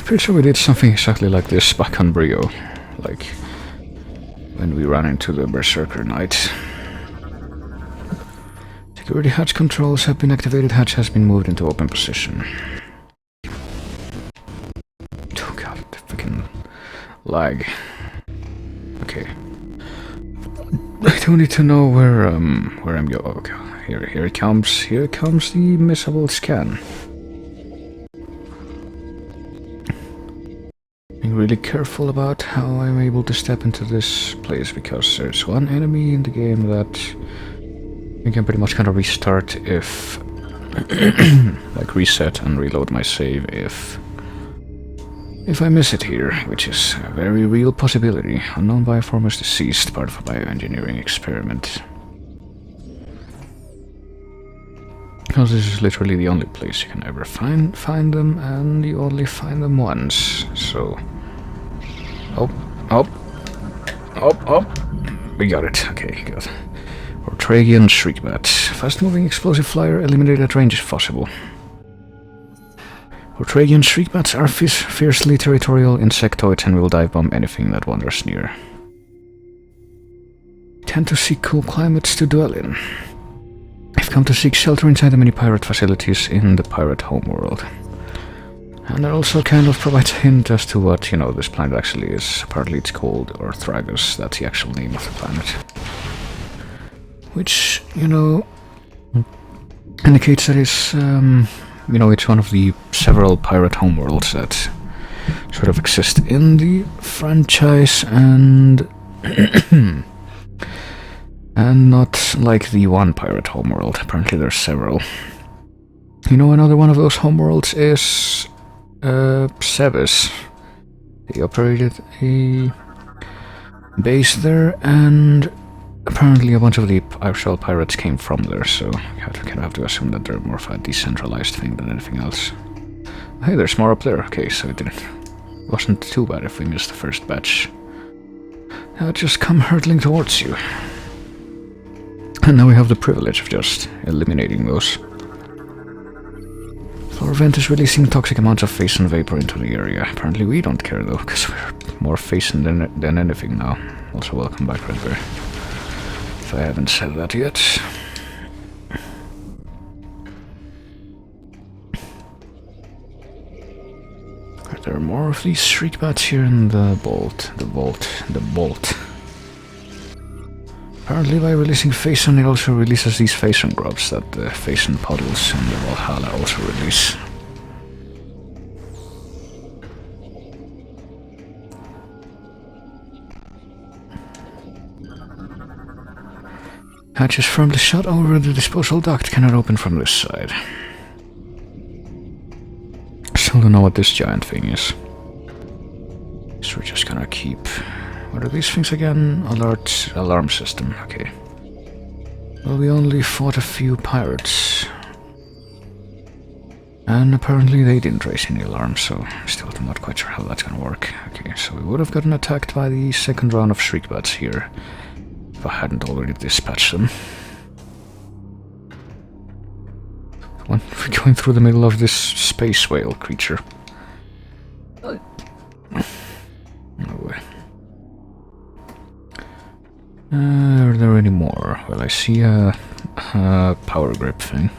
Pretty sure we did something exactly like this back on Brio, like when we ran into the Berserker Knight. Security hatch controls have been activated, hatch has been moved into open position. Oh god, the freaking lag. Okay. I do need to know where I'm going. Oh, okay, here it comes the missable scan. Being really careful about how I'm able to step into this place, because there's one enemy in the game that you can pretty much kind of restart if like reset and reload my save if I miss it here, which is a very real possibility. Unknown bioform is deceased, part of a bioengineering experiment. Because this is literally the only place you can ever find them, and you only find them once, so... Oh. We got it. Okay, good. Ortragian Shriekbat. Fast-moving explosive flyer, eliminated at range if possible. Ortragian Shriekbats are fiercely territorial insectoids and will dive bomb anything that wanders near. Tend to seek cool climates to dwell in. I've come to seek shelter inside the many pirate facilities in the pirate homeworld. And that also kind of provides a hint as to what, this planet actually is. Apparently it's called Orthragus, that's the actual name of the planet. Which, indicates that it's, it's one of the several pirate homeworlds that sort of exist in the franchise, and and not like the one pirate homeworld. Apparently there's several. Another one of those homeworlds is Sevis. They operated a base there, and apparently a bunch of the Irish pirates came from there, so you kind of have to assume that they're more of a decentralized thing than anything else. Hey, there's more up there. Okay, so it wasn't too bad if we missed the first batch. Now just come hurtling towards you. And now we have the privilege of just eliminating those. Our vent is releasing toxic amounts of phase and vapor into the area. Apparently we don't care though, because we're more phasing than anything now. Also welcome back, Red Bear. If I haven't said that yet. Are there more of these shriek bats here in the vault? The vault. Apparently by releasing Phasson it also releases these Phasson grubs that the Phasson puddles and the Valhalla also release. Hatch is firmly shut over, the disposal duct cannot open from this side. Still don't know what this giant thing is. So we're just gonna keep... What are these things again? Alarm system, okay. Well, we only fought a few pirates. And apparently they didn't raise any alarms, so still I'm not quite sure how that's gonna work. Okay, so we would have gotten attacked by the second round of shriekbats here, if I hadn't already dispatched them. We're going through the middle of this space whale creature. No way. Are there any more? Well, I see a power grip thing.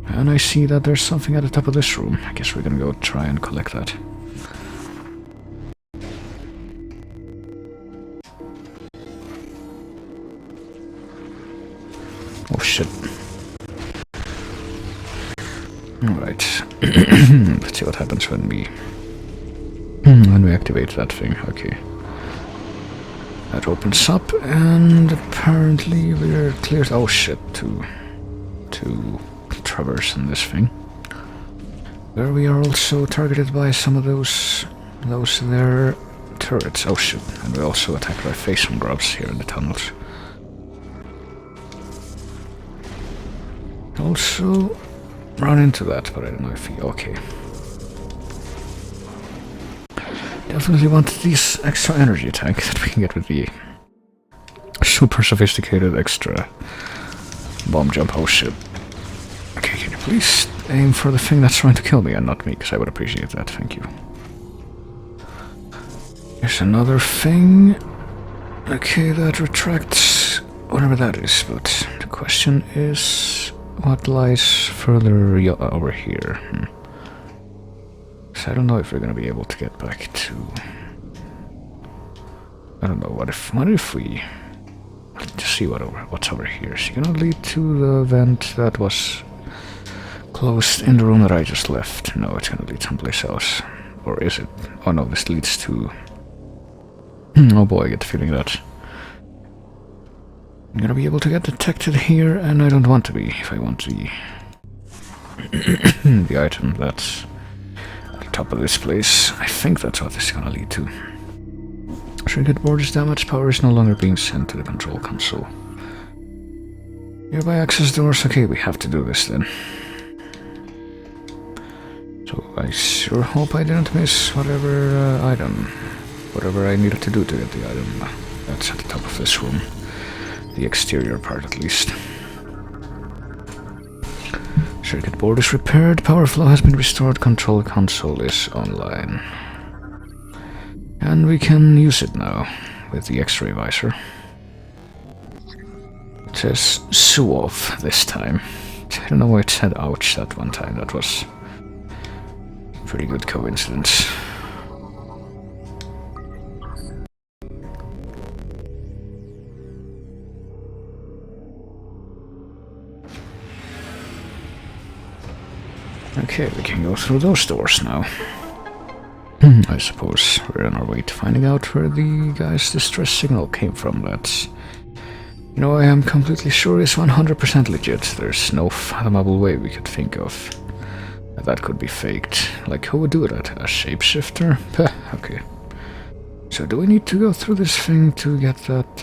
And I see that there's something at the top of this room. I guess we're gonna go try and collect that. Oh shit. Alright. Let's see what happens when we activate that thing. Okay. That opens up, and apparently we're cleared. Oh shit, to traverse in this thing. Where we are also targeted by some of those there turrets. Oh shit, and we're also attacked by Phasson grubs here in the tunnels. Also run into that, but I don't know if he... Okay. Definitely want these extra energy tank that we can get with the super sophisticated extra bomb jump. Oh shit. Okay, can you please aim for the thing that's trying to kill me and not me, because I would appreciate that, thank you. Here's another thing. Okay, that retracts whatever that is, but the question is what lies further over here. So I don't know if we're gonna be able to get back to... I don't know, what if we... Let's see what's over here. Is it gonna lead to the vent that was closed in the room that I just left? No, it's gonna lead someplace else. Or is it? Oh no, this leads to... Oh boy, I get the feeling that I'm gonna be able to get detected here, and I don't want to be, if I want the... the item that's at the top of this place. I think that's what this is gonna lead to. Shrinkage board is damaged, power is no longer being sent to the control console. Nearby access doors, okay, we have to do this then. So I sure hope I didn't miss whatever whatever I needed to do to get the item. That's at the top of this room. The exterior part at least. Circuit board is repaired, power flow has been restored, control console is online. And we can use it now with the X-ray visor. It says Suov this time. I don't know why it said ouch that one time, that was a pretty good coincidence. Okay, we can go through those doors now. I suppose we're on our way to finding out where the guy's distress signal came from. That's... You know, I am completely sure it's 100% legit. There's no fathomable way we could think of that could be faked. Like, who would do that? A shapeshifter? Okay. So do we need to go through this thing to get that,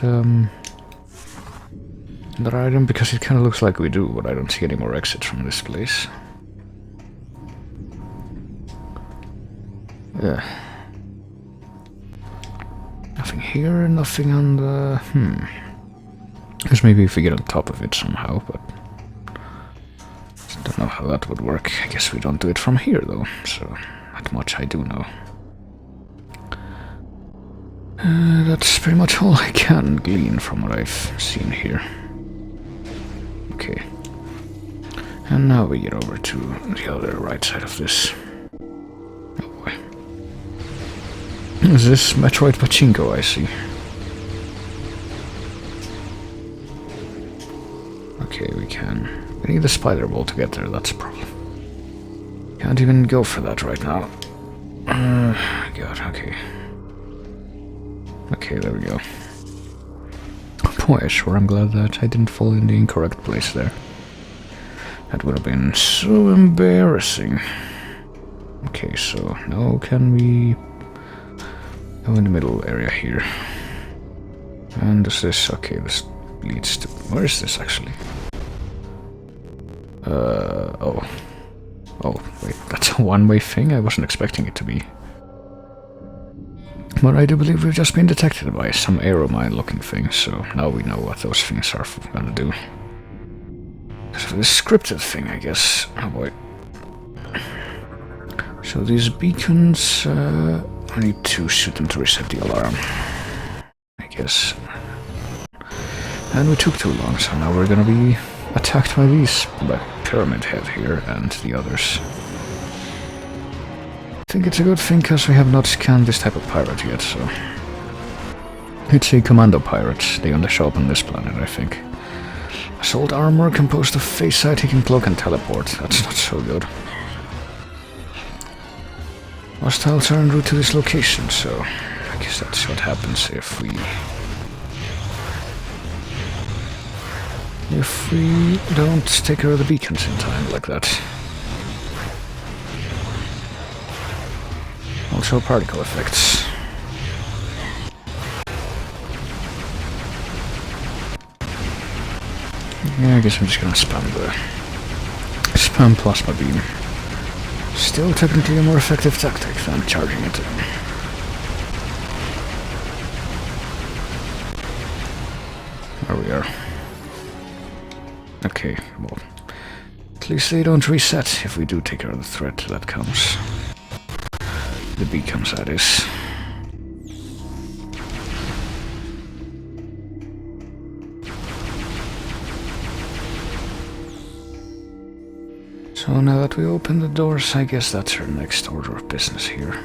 that item? Because it kind of looks like we do, but I don't see any more exits from this place. Yeah. Nothing here, nothing on the... Because maybe if we get on top of it somehow, but... I don't know how that would work. I guess we don't do it from here, though, so... Not much I do know. That's pretty much all I can glean from what I've seen here. Okay. And now we get over to the other right side of this. Oh boy. Is this Metroid Pachinko, I see? Okay, we can... We need the spider ball to get there, that's a problem. Can't even go for that right now. God, okay. Okay, there we go. Boy, sure, I'm glad that I didn't fall in the incorrect place there. That would have been so embarrassing. Okay, so now can we go in the middle area here? And does this... Okay, this leads to... Where is this actually? Oh. Oh, wait, that's a one-way thing? I wasn't expecting it to be. But I do believe we've just been detected by some arrow mine-looking thing, so now we know what those things are gonna do. So this scripted thing, I guess. Oh boy. So these beacons, I need to shoot them to reset the alarm, I guess. And we took too long, so now we're gonna be attacked by these, by Pyramid Head here and the others. I think it's a good thing because we have not scanned this type of pirate yet, so... It's a commando pirate. They only show up on this planet, I think. Assault armor composed of face sight, he can cloak and teleport. That's not so good. Hostiles are en route to this location, so... I guess that's what happens if we... If we don't take care of the beacons in time like that. Also particle effects. Yeah, I guess I'm just gonna spam plasma beam. Still technically a more effective tactic than charging it. There we are. Okay, well, at least they don't reset if we do take care of the threat that comes. The beacons, that is. So now that we open the doors, I guess that's our next order of business here.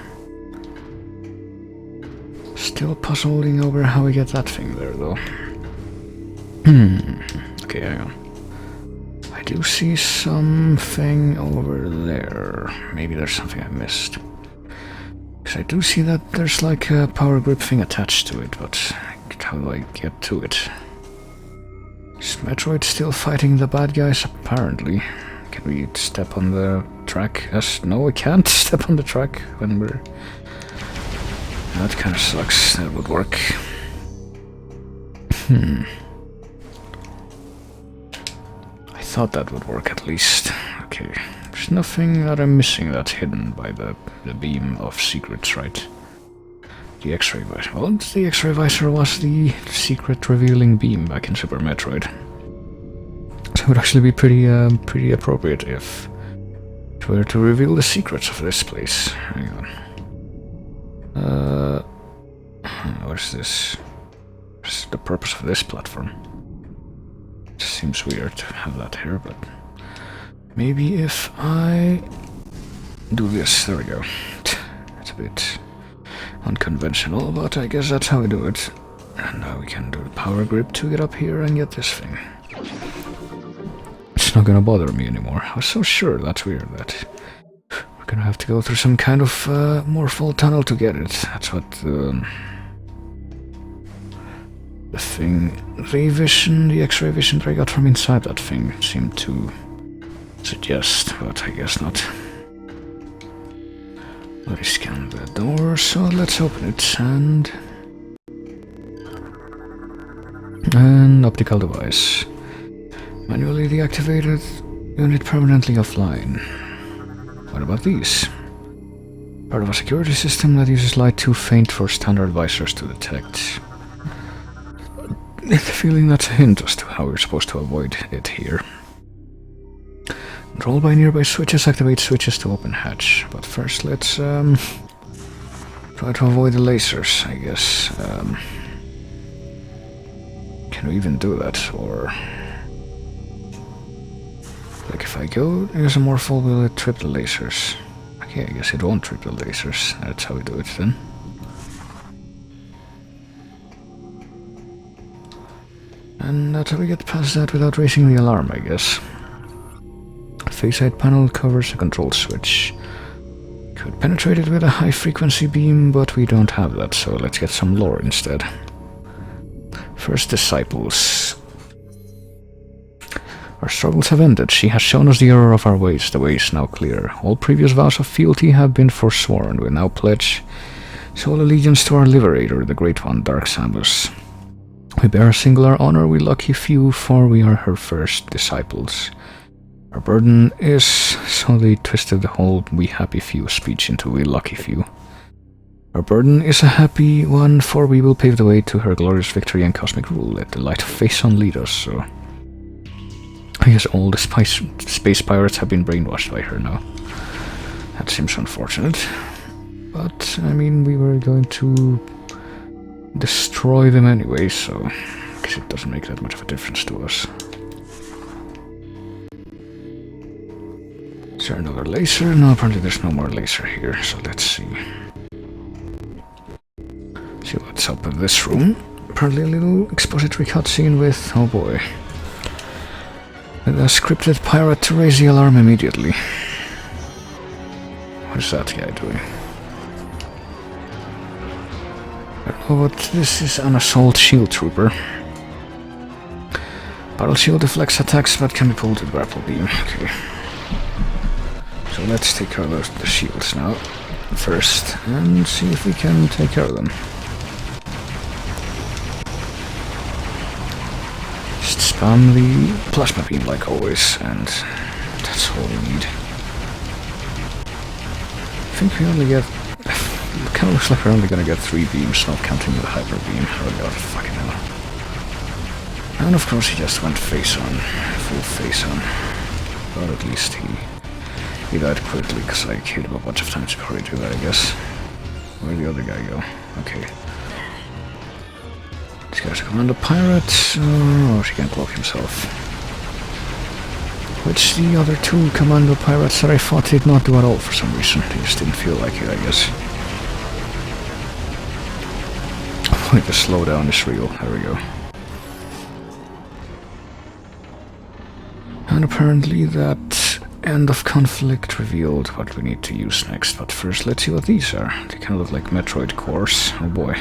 Still puzzling over how we get that thing there, though. Okay, hang on. I do see something over there. Maybe there's something I missed. Because I do see that there's like a power grip thing attached to it, but how do I get to it? Is Metroid still fighting the bad guys? Apparently. Can we step on the track? Yes, no, we can't step on the track when we're... That kind of sucks. That would work. I thought that would work at least. Okay. There's nothing that I'm missing that's hidden by the beam of secrets, right? The X-ray visor. Well, the X-ray visor was the secret revealing beam back in Super Metroid. So it would actually be pretty appropriate if it were to reveal the secrets of this place. Hang on. What is this? What's the purpose of this platform? It seems weird to have that here, but maybe if I do this, there we go. It's a bit unconventional, but I guess that's how we do it. And now we can do the power grip to get up here and get this thing. It's not gonna bother me anymore. I was so sure, that's weird, that we're gonna have to go through some kind of morphal tunnel to get it. That's what the thing, the X-ray vision that I got from inside that thing seemed to suggest, but I guess not. Let me scan the door, so let's open it, and an optical device. Manually deactivated, unit permanently offline. What about these? Part of a security system that uses light too faint for standard visors to detect. The feeling that's a hint as to how we're supposed to avoid it here. Control by nearby switches, activate switches to open hatch. But first let's try to avoid the lasers, I guess. Can we even do that? Or like if I go use a morphle, will it trip the lasers? Okay, I guess it won't trip the lasers. That's how we do it then. And that's how we get past that without raising the alarm, I guess. Face side panel covers a control switch. Could penetrate it with a high frequency beam, but we don't have that, so let's get some lore instead. First, disciples. Our struggles have ended. She has shown us the error of our ways. The way is now clear. All previous vows of fealty have been forsworn. We now pledge sole allegiance to our liberator, the Great One, Dark Samus. We bear a singular honor, we lucky few, for we are her first disciples. Our burden is, so they twisted the whole we happy few speech into we lucky few. Our burden is a happy one, for we will pave the way to her glorious victory and cosmic rule. Let the light of Phazon lead us, so I guess all the space pirates have been brainwashed by her now. That seems unfortunate. But, I mean, we were going to destroy them anyway, so I guess it doesn't make that much of a difference to us. Is there another laser? No, apparently there's no more laser here, so let's see. See what's up in this room. Apparently a little expository cutscene with, oh boy, with a scripted pirate to raise the alarm immediately. What is that guy doing? I don't know what this is. An assault shield trooper. Battle shield deflects attacks that can be pulled with grapple beam. Okay. So let's take care of the shields now first and see if we can take care of them. Just spam the plasma beam like always, and that's all we need. I think we only get... It kind of looks like we're only gonna get 3 beams, not counting the hyper beam. Oh god, fucking hell. And of course he just went face on, full face on. But at least he died quickly, because I killed him a bunch of times before he did that, I guess. Where'd the other guy go? Okay. This guy's a commando pirate. Oh, she can't cloak himself. Which the other 2 commando pirates that I fought did not do at all for some reason. They just didn't feel like it, I guess. Wait, the slowdown is real. There we go. And apparently that end of conflict revealed what we need to use next. But first, let's see what these are. They kind of look like Metroid cores. Oh boy.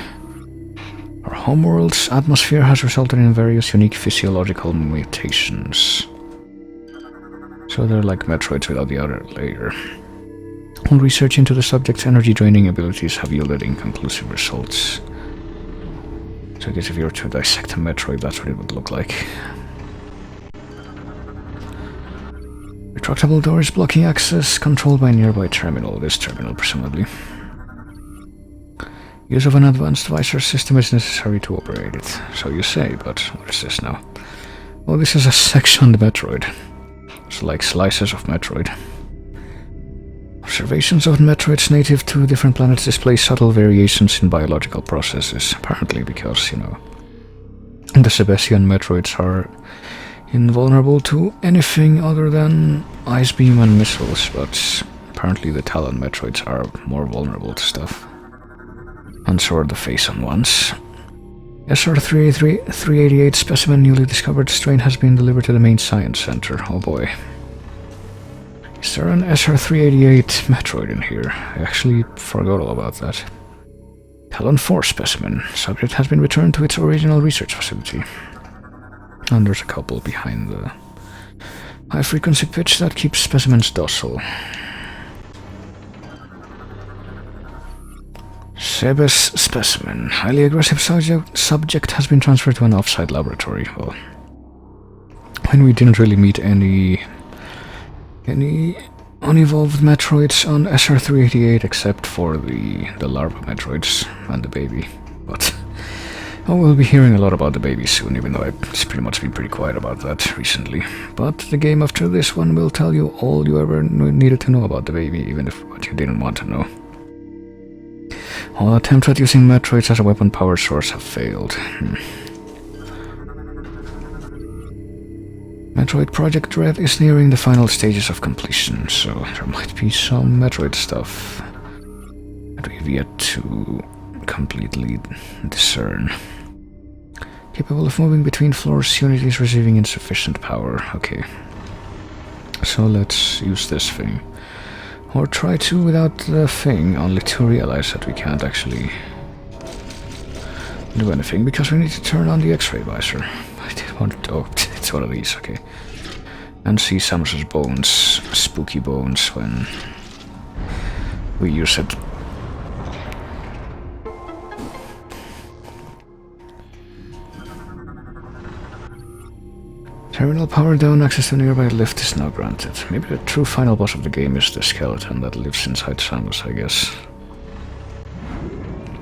Our homeworld's atmosphere has resulted in various unique physiological mutations. So they're like Metroids without the outer layer. All research into the subject's energy-draining abilities have yielded inconclusive results. So I guess if you were to dissect a Metroid, that's what it would look like. Retractable doors blocking access, controlled by nearby terminal. This terminal, presumably. Use of an advanced visor system is necessary to operate it. So you say, but what is this now? Oh, this is a sectioned Metroid. It's like slices of Metroid. Observations of Metroids native to different planets display subtle variations in biological processes. Apparently because, you know, the Sebastian Metroids are invulnerable to anything other than ice beam and missiles, but apparently the Talon Metroids are more vulnerable to stuff. And so are the Phazon ones. SR-388 specimen newly discovered strain has been delivered to the main science center. Oh boy. Is there an SR-388 Metroid in here? I actually forgot all about that. Talon 4 specimen. Subject has been returned to its original research facility. And there's a couple behind the high-frequency pitch that keeps specimens docile. Sebes specimen. Highly aggressive subject has been transferred to an off-site laboratory. Well, when we didn't really meet any unevolved Metroids on SR388 except for the larva Metroids and the baby. But we'll be hearing a lot about the baby soon, even though I've pretty much been pretty quiet about that recently. But the game after this one will tell you all you ever needed to know about the baby, even if what you didn't want to know. All attempts at using Metroids as a weapon power source have failed. Metroid Project Dread is nearing the final stages of completion, so there might be some Metroid stuff that we've yet to completely discern. Capable of moving between floors, Unity is receiving insufficient power. Okay. So let's use this thing. Or try to without the thing, only to realize that we can't actually do anything, because we need to turn on the X-ray visor. I did want to... oh, it's one of these, okay. And see Samus's bones, spooky bones, when we use it. Terminal power down, access to nearby lift is now granted. Maybe the true final boss of the game is the skeleton that lives inside Samus, I guess.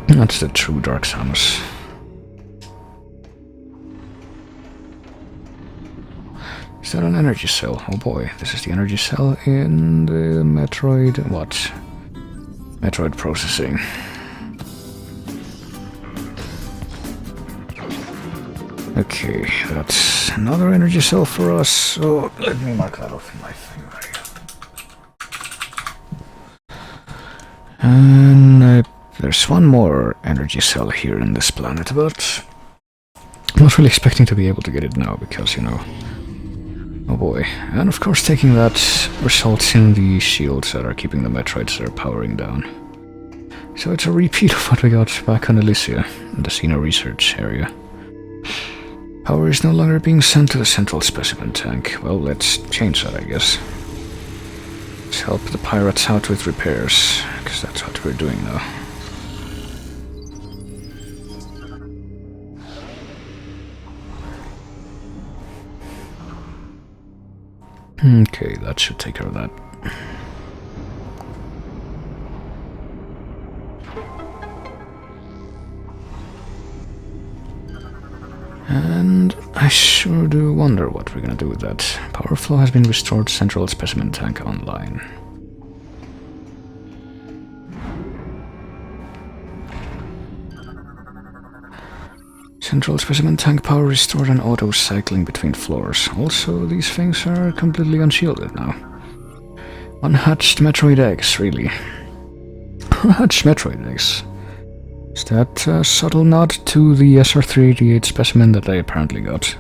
That's the true Dark Samus. Is that an energy cell? Oh boy, this is the energy cell in the Metroid... what? Metroid processing. Okay, that's another energy cell for us, so let me mark that off in my thing right here. And there's one more energy cell here in this planet, but I'm not really expecting to be able to get it now, because, you know... oh boy. And of course taking that results in the shields that are keeping the Metroids that are powering down. So it's a repeat of what we got back on Elysia, in the Xeno research area. Power is no longer being sent to the central specimen tank. Well, let's change that, I guess. Let's help the pirates out with repairs, because that's what we're doing now. Okay, that should take care of that. And I sure do wonder what we're gonna do with that. Power flow has been restored, central specimen tank online. Central specimen tank power restored and auto cycling between floors. Also, these things are completely unshielded now. Unhatched Metroid eggs, really. Unhatched Metroid eggs. Is that a subtle nod to the SR388 specimen that I apparently got?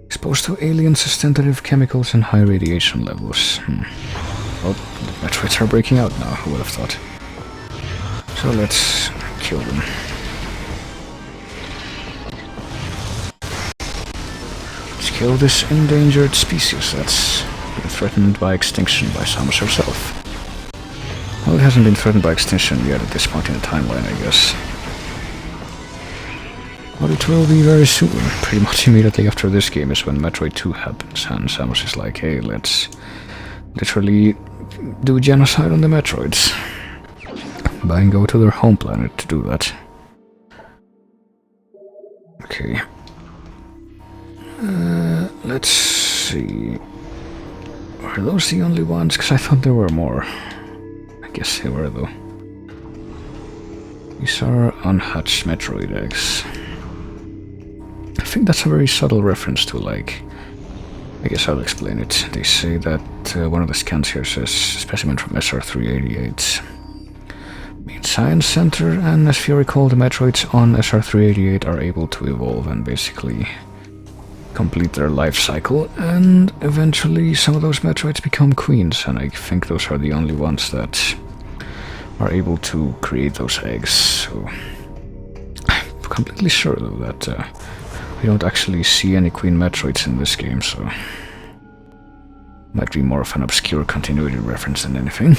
Exposed to alien-sustentative chemicals and high radiation levels. Well, the Metroids are breaking out now, who would have thought. So let's kill them. Let's kill this endangered species that's been threatened by extinction by Samus herself. Well, it hasn't been threatened by extinction yet at this point in the timeline, I guess. But it will be very soon. Pretty much immediately after this game is when Metroid 2 happens, and Samus is like, hey, let's literally do genocide on the Metroids. And go to their home planet to do that. Okay. Let's see. Are those the only ones? Because I thought there were more. I guess they were, though. These are unhatched Metroid eggs. I think that's a very subtle reference to, like... I guess I'll explain it. They say that one of the scans here says specimen from SR388. Means Science Center, and as you recall, the Metroids on SR388 are able to evolve and basically complete their life cycle, and eventually some of those Metroids become queens, and I think those are the only ones that are able to create those eggs. So I'm completely sure though that we don't actually see any queen Metroids in this game, so might be more of an obscure continuity reference than anything.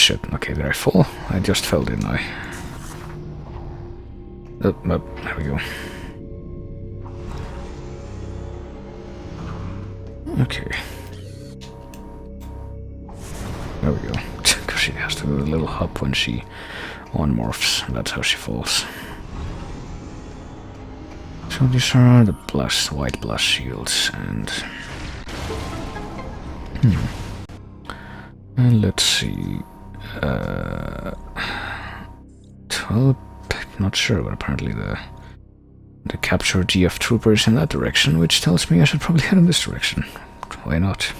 shit. Okay, did I fall? I just fell, didn't I? There we go. Okay. There we go. Because she has to do a little hop when she on-morphs. That's how she falls. So these are the white blast shields, and... And let's see... 12... Not sure, but apparently the captured GF trooper is in that direction, which tells me I should probably head in this direction. Why not?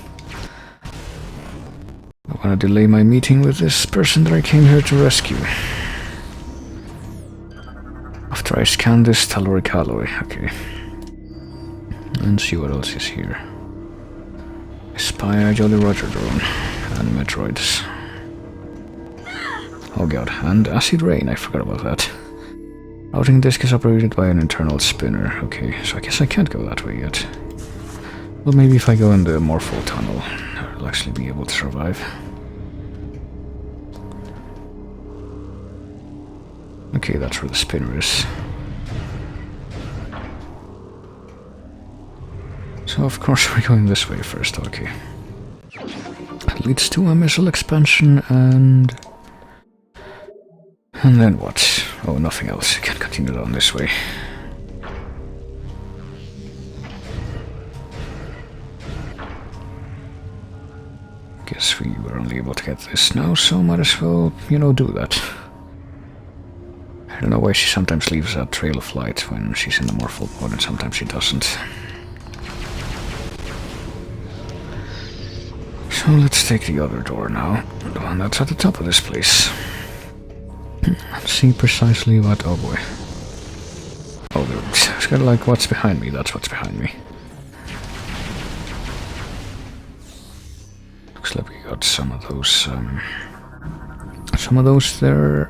I want to delay my meeting with this person that I came here to rescue. After I scan this telluric alloy, okay. And see what else is here. Spy a Jolly Roger drone and Metroids. Oh god, and acid rain, I forgot about that. Routing disk is operated by an internal spinner. Okay, so I guess I can't go that way yet. Well, maybe if I go in the Morpho tunnel, I'll actually be able to survive. Okay, that's where the spinner is. So of course we're going this way first, okay. It leads to a missile expansion and then what? Oh, nothing else. I can't continue down this way. Guess we were only able to get this now, so might as well, you know, do that. I don't know why she sometimes leaves that trail of light when she's in the morphle mode and sometimes she doesn't. So let's take the other door now, the one that's at the top of this place. Let's see precisely what... oh boy. Oh, it's kind of like what's behind me, that's what's behind me. Looks like we got some of those there.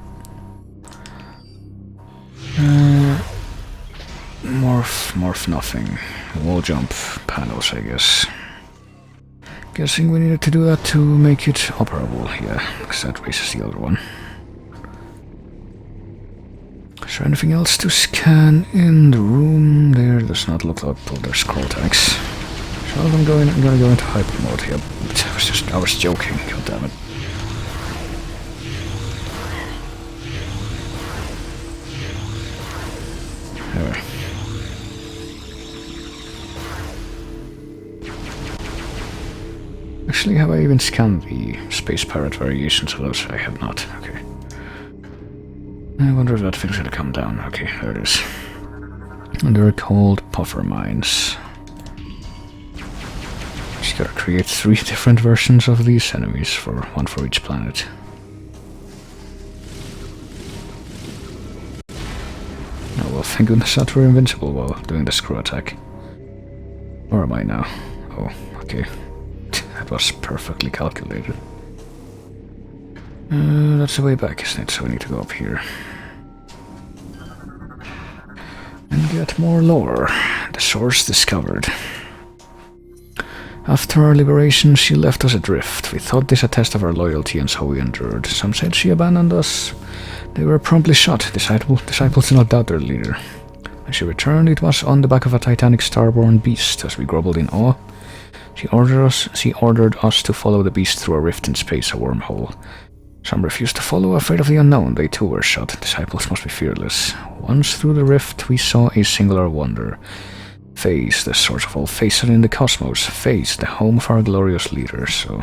Morph nothing. Wall jump panels, I guess. Guessing we needed to do that to make it operable, yeah, because that raises the other one. Is there anything else to scan in the room? There does not look like... oh, there's scroll tanks. So I'm gonna go into hyper mode here. I was joking, god damn it. There. Actually, have I even scanned the space pirate variations of those? I have not, okay. I wonder if that thing's gonna come down. Okay, there it is. And they're called puffer mines. Just gotta create 3 different versions of these enemies, one for each planet. Oh well, thank goodness that we're invincible while doing the screw attack. Where am I now? Oh, okay. That was perfectly calculated. That's the way back, isn't it? So we need to go up here. And get more lore. The source discovered. After our liberation, she left us adrift. We thought this a test of her loyalty, and so we endured. Some said she abandoned us. They were promptly shot. Disciples did not doubt their leader. When she returned, it was on the back of a titanic starborn beast. As we groveled in awe, she ordered us to follow the beast through a rift in space, a wormhole. Some refused to follow, afraid of the unknown. They too were shot. Disciples must be fearless. Once through the rift, we saw a singular wonder. Phase, the source of all Phaeton in the cosmos. Phase, the home of our glorious leader. So,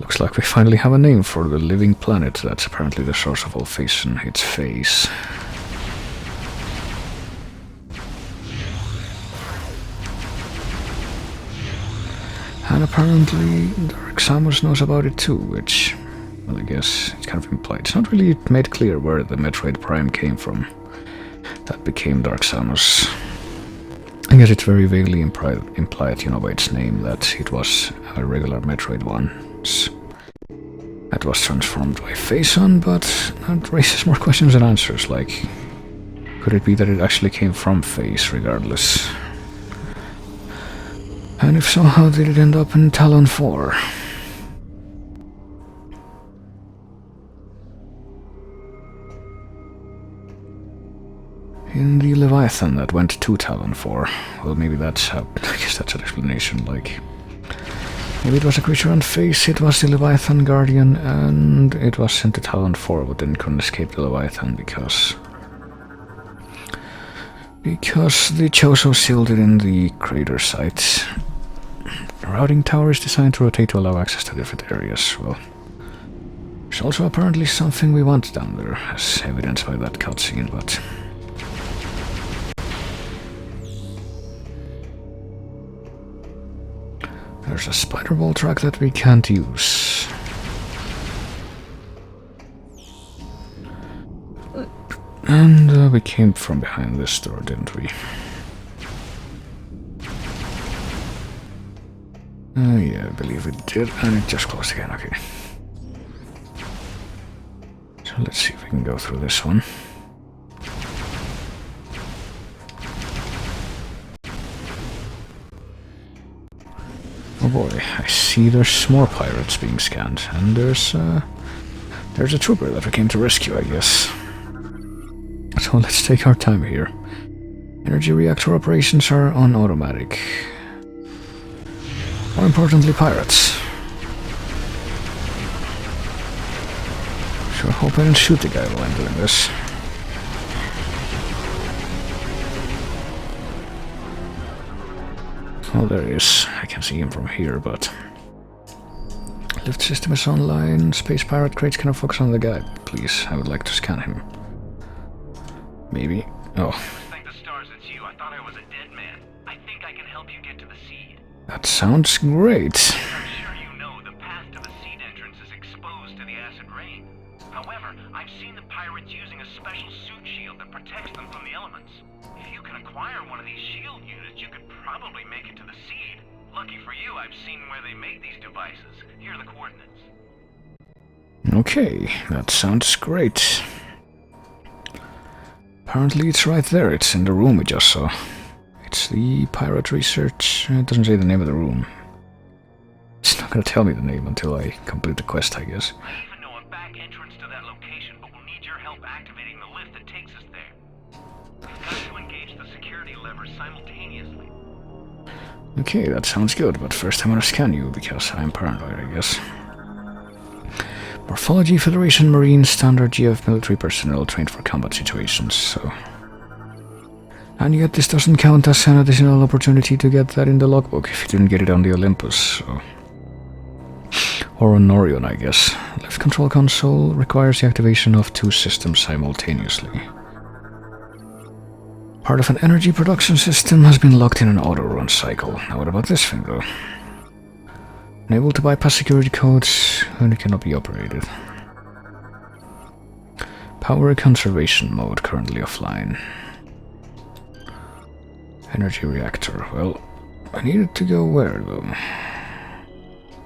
looks like we finally have a name for the living planet that's apparently the source of all Phaeton. It's Phase. And apparently Dark Samus knows about it too, which, well, I guess it's kind of implied. It's not really made clear where the Metroid Prime came from. That became Dark Samus. I guess it's very vaguely implied, you know, by its name, that it was a regular Metroid once. That was transformed by Phaeton, but that raises more questions than answers, like, could it be that it actually came from Phase, regardless? And if so, how did it end up in Talon 4? in the Leviathan that went to Talon 4. Well, maybe that's how... I guess that's an explanation, like... Maybe it was a creature on face, it was the Leviathan Guardian, and it was sent to Talon 4, but then couldn't escape the Leviathan because the Chozo sealed it in the crater site. The routing tower is designed to rotate to allow access to different areas. Well, there's also apparently something we want down there, as evidenced by that cutscene, but... There's a spider ball track that we can't use. And we came from behind this door, didn't we? Yeah, I believe it did, and it just closed again, okay. So let's see if we can go through this one. Oh boy, I see there's more pirates being scanned, and there's a trooper that we came to rescue, I guess. So let's take our time here. Energy reactor operations are on automatic. More importantly, pirates. Sure hope I didn't shoot the guy while I'm doing this. Oh, there he is. I can see him from here, but... Lift system is online. Space pirate crates cannot focus on the guy. Please, I would like to scan him. Maybe. Oh.
Thank the stars it's you. I thought I was a dead man. I think I can help you get to the seed.
That sounds great.
I'm sure you know the path to the seed entrance is exposed to the acid rain. However, I've seen the pirates using a special suit shield that protects them from the elements. If you can acquire one of these shield units, you could probably make it to the seed. Lucky for you, I've seen where they made these devices. Here are the coordinates.
Okay, that sounds great. Apparently it's right there, it's in the room we just saw. It's the pirate research... It doesn't say the name of the room. It's not gonna tell me the name until I complete the quest, I guess.
I even know a back entrance to that location, but we'll need your help activating the lift that takes us there. We've got to engage the security levers simultaneously.
Okay, that sounds good, but first I'm gonna scan you, because I'm paranoid, I guess. Morphology, Federation, Marine, Standard, GF, military personnel trained for combat situations, so... And yet this doesn't count as an additional opportunity to get that in the logbook if you didn't get it on the Olympus, so... Or on Orion, I guess. Left control console requires the activation of 2 systems simultaneously. Part of an energy production system has been locked in an auto-run cycle. Now what about this thing, though? Unable to bypass security codes, and it cannot be operated. Power conservation mode currently offline. Energy reactor. Well, I needed to go where, though?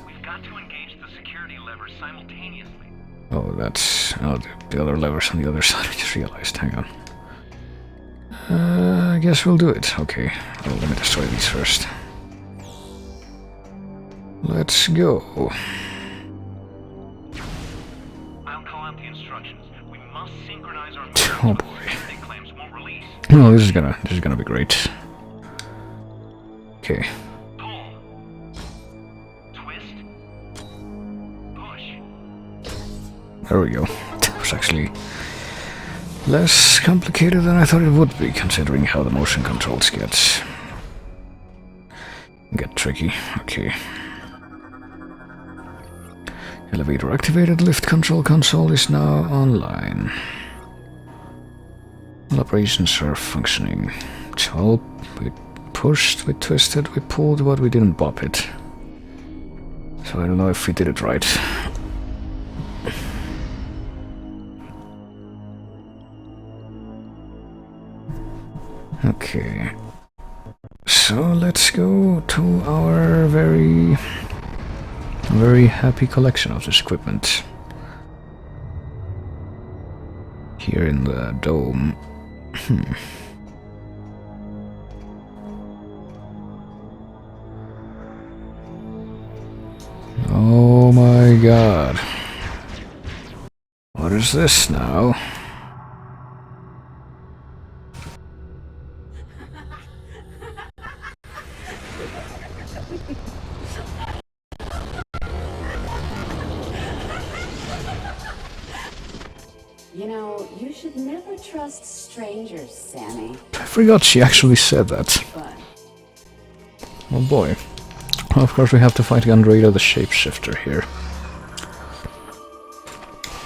We've got to engage the security levers simultaneously.
Oh, that's... Oh, the other levers on the other side, I just realized. Hang on. I guess we'll do it. Okay. Oh, let me destroy these first. Let's go.
I'll call out the instructions. We must synchronize our
Oh boy.
claims won't release.
No, this is gonna be great. Okay.
Pull. Twist. Push.
There we go. That was actually less complicated than I thought it would be, considering how the motion controls get tricky. Okay. Elevator activated, lift control console is now online. All operations are functioning. So we pushed, we twisted, we pulled, but we didn't bop it. So I don't know if we did it right. Okay. So let's go to our very happy collection of this equipment. Here in the dome. Oh my god. What is this now?
You know, you should never trust strangers, Sammy.
I forgot she actually said that.
But
Oh boy. Well, of course we have to fight Gandrada the Shapeshifter here.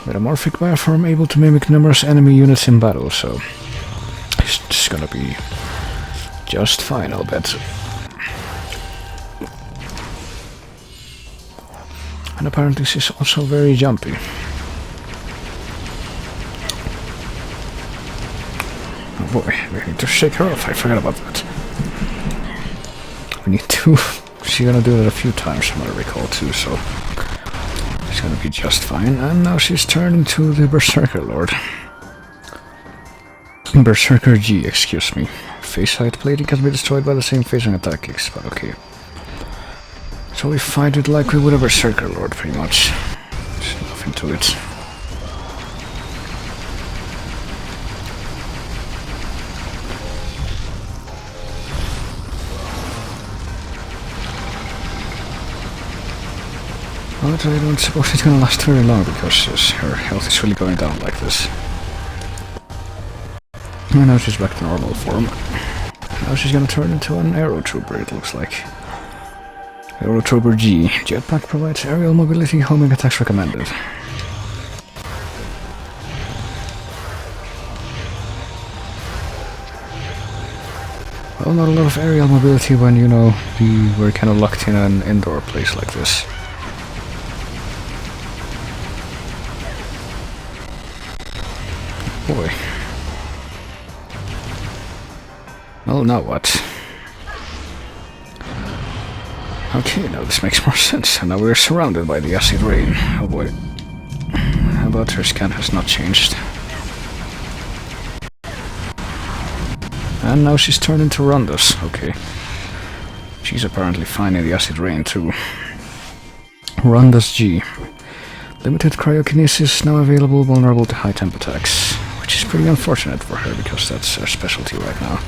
Metamorphic bioform able to mimic numerous enemy units in battle, so it's just gonna be just fine, I'll bet. And apparently she's also very jumpy. Oh boy, we need to shake her off, I forgot about that. We need to... She's gonna do it a few times from what I recall too, so... It's gonna be just fine. And now she's turned into the Berserker Lord. Berserker G, excuse me. Face height plating can be destroyed by the same phasing attack kicks, but okay. So we fight it like we would a Berserker Lord, pretty much. There's nothing to it. But I don't suppose it's gonna last very long, because her health is really going down like this. And now she's back to normal form. Now she's gonna turn into an Aero Trooper, it looks like. Aero Trooper G. Jetpack provides aerial mobility, homing attacks recommended. Well, not a lot of aerial mobility when, you know, we're kind of locked in an indoor place like this. Boy. Well, now what? Okay, now this makes more sense. And now we're surrounded by the acid rain. Oh boy. How about her scan has not changed? And now she's turned into Rondas. Okay. She's apparently fine in the acid rain too. Rondas G. Limited cryokinesis now available, vulnerable to high temp attacks. Which is pretty unfortunate for her, because that's her specialty right now.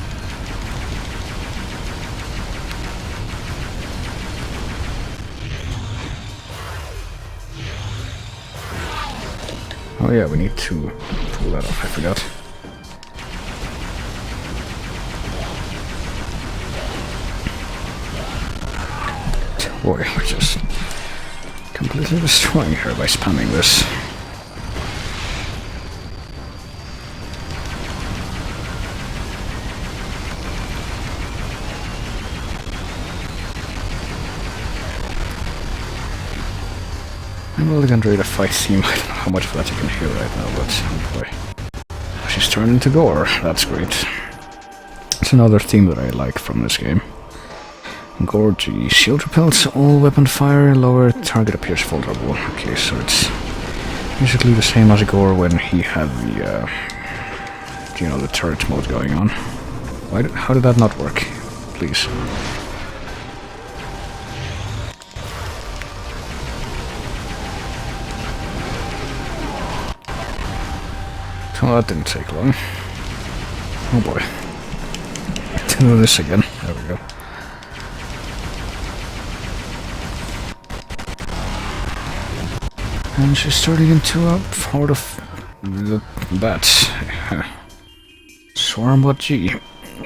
Oh yeah, we need to pull that off, I forgot. Boy, we're just completely destroying her by spamming this. And well, the Gandrada fight theme, I don't know how much of that you can hear right now, but oh boy. She's turned into Gore, that's great. It's another theme that I like from this game. Gore G. Shield repels all weapon fire, lower target appears vulnerable. Okay, so it's basically the same as Gore when he had the, you know, the turret mode going on. How did that not work? Please. So that didn't take long. Oh boy. Do this again. There we go. And she's turning into a horde of the bats. Swarmbot G.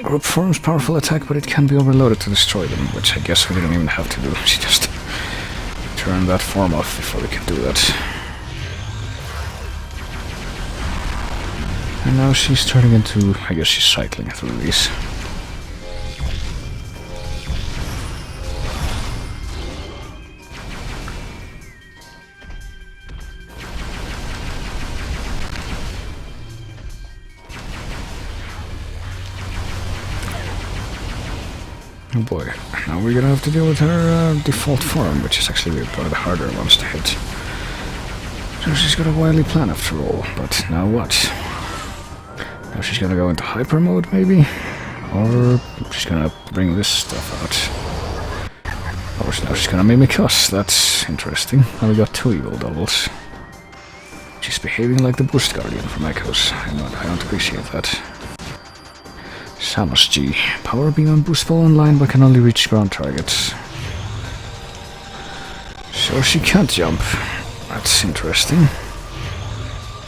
Group forms powerful attack, but it can be overloaded to destroy them, which I guess we didn't even have to do. She just turned that form off before we could do that. And now she's turning into, I guess she's cycling through these. Oh boy, now we're gonna have to deal with her default form, which is actually one of the harder ones to hit. So she's got a wily plan after all, but now what? Now she's gonna go into hyper mode, maybe? Or she's gonna bring this stuff out. Or now she's gonna mimic us, that's interesting. Now we got two evil doubles. She's behaving like the Boost Guardian from Echoes. I don't appreciate that. Samus G. Power beam and boost fall online but can only reach ground targets. So she can't jump. That's interesting.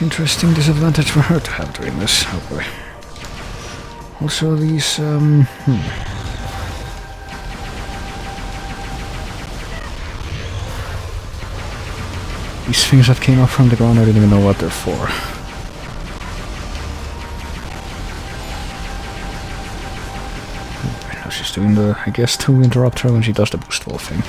interesting disadvantage for her to have doing this. Oh boy. Also these, these things that came up from the ground, I don't even know what they're for. Now she's doing the, I guess, to interrupt her when she does the boost wall thing.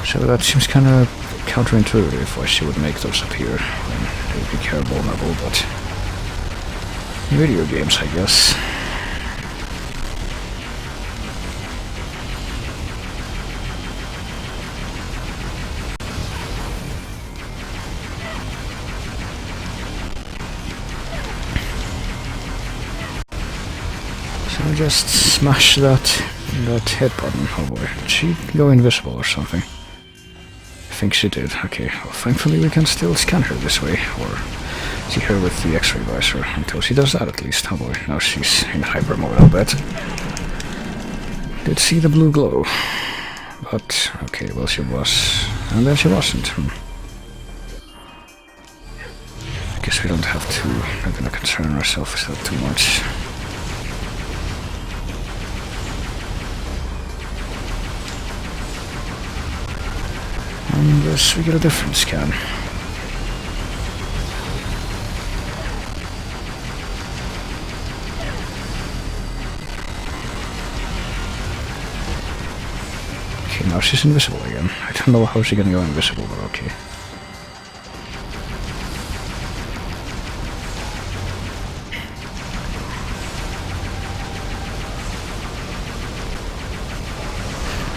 So that seems kind of counterintuitive why she would make those appear when they would become vulnerable, but video games, I guess. So just smash that hit button. Oh boy, did she go invisible or something? I think she did. Okay, well thankfully we can still scan her this way, or see her with the X-ray visor, until she does that at least. Oh boy, now she's in hyper mode, I'll bet. Did see the blue glow. But, okay, well she was, and then she wasn't. I guess we don't have to, we're gonna concern ourselves with that too much. Unless we get a different scan. Okay, now she's invisible again. I don't know how she's gonna go invisible, but okay.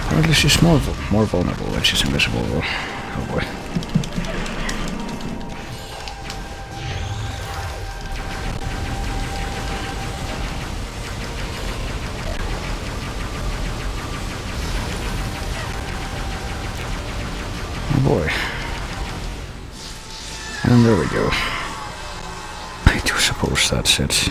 Apparently she's more vulnerable when she's invisible though. Oh boy. Oh boy. And there we go. I do suppose that's it.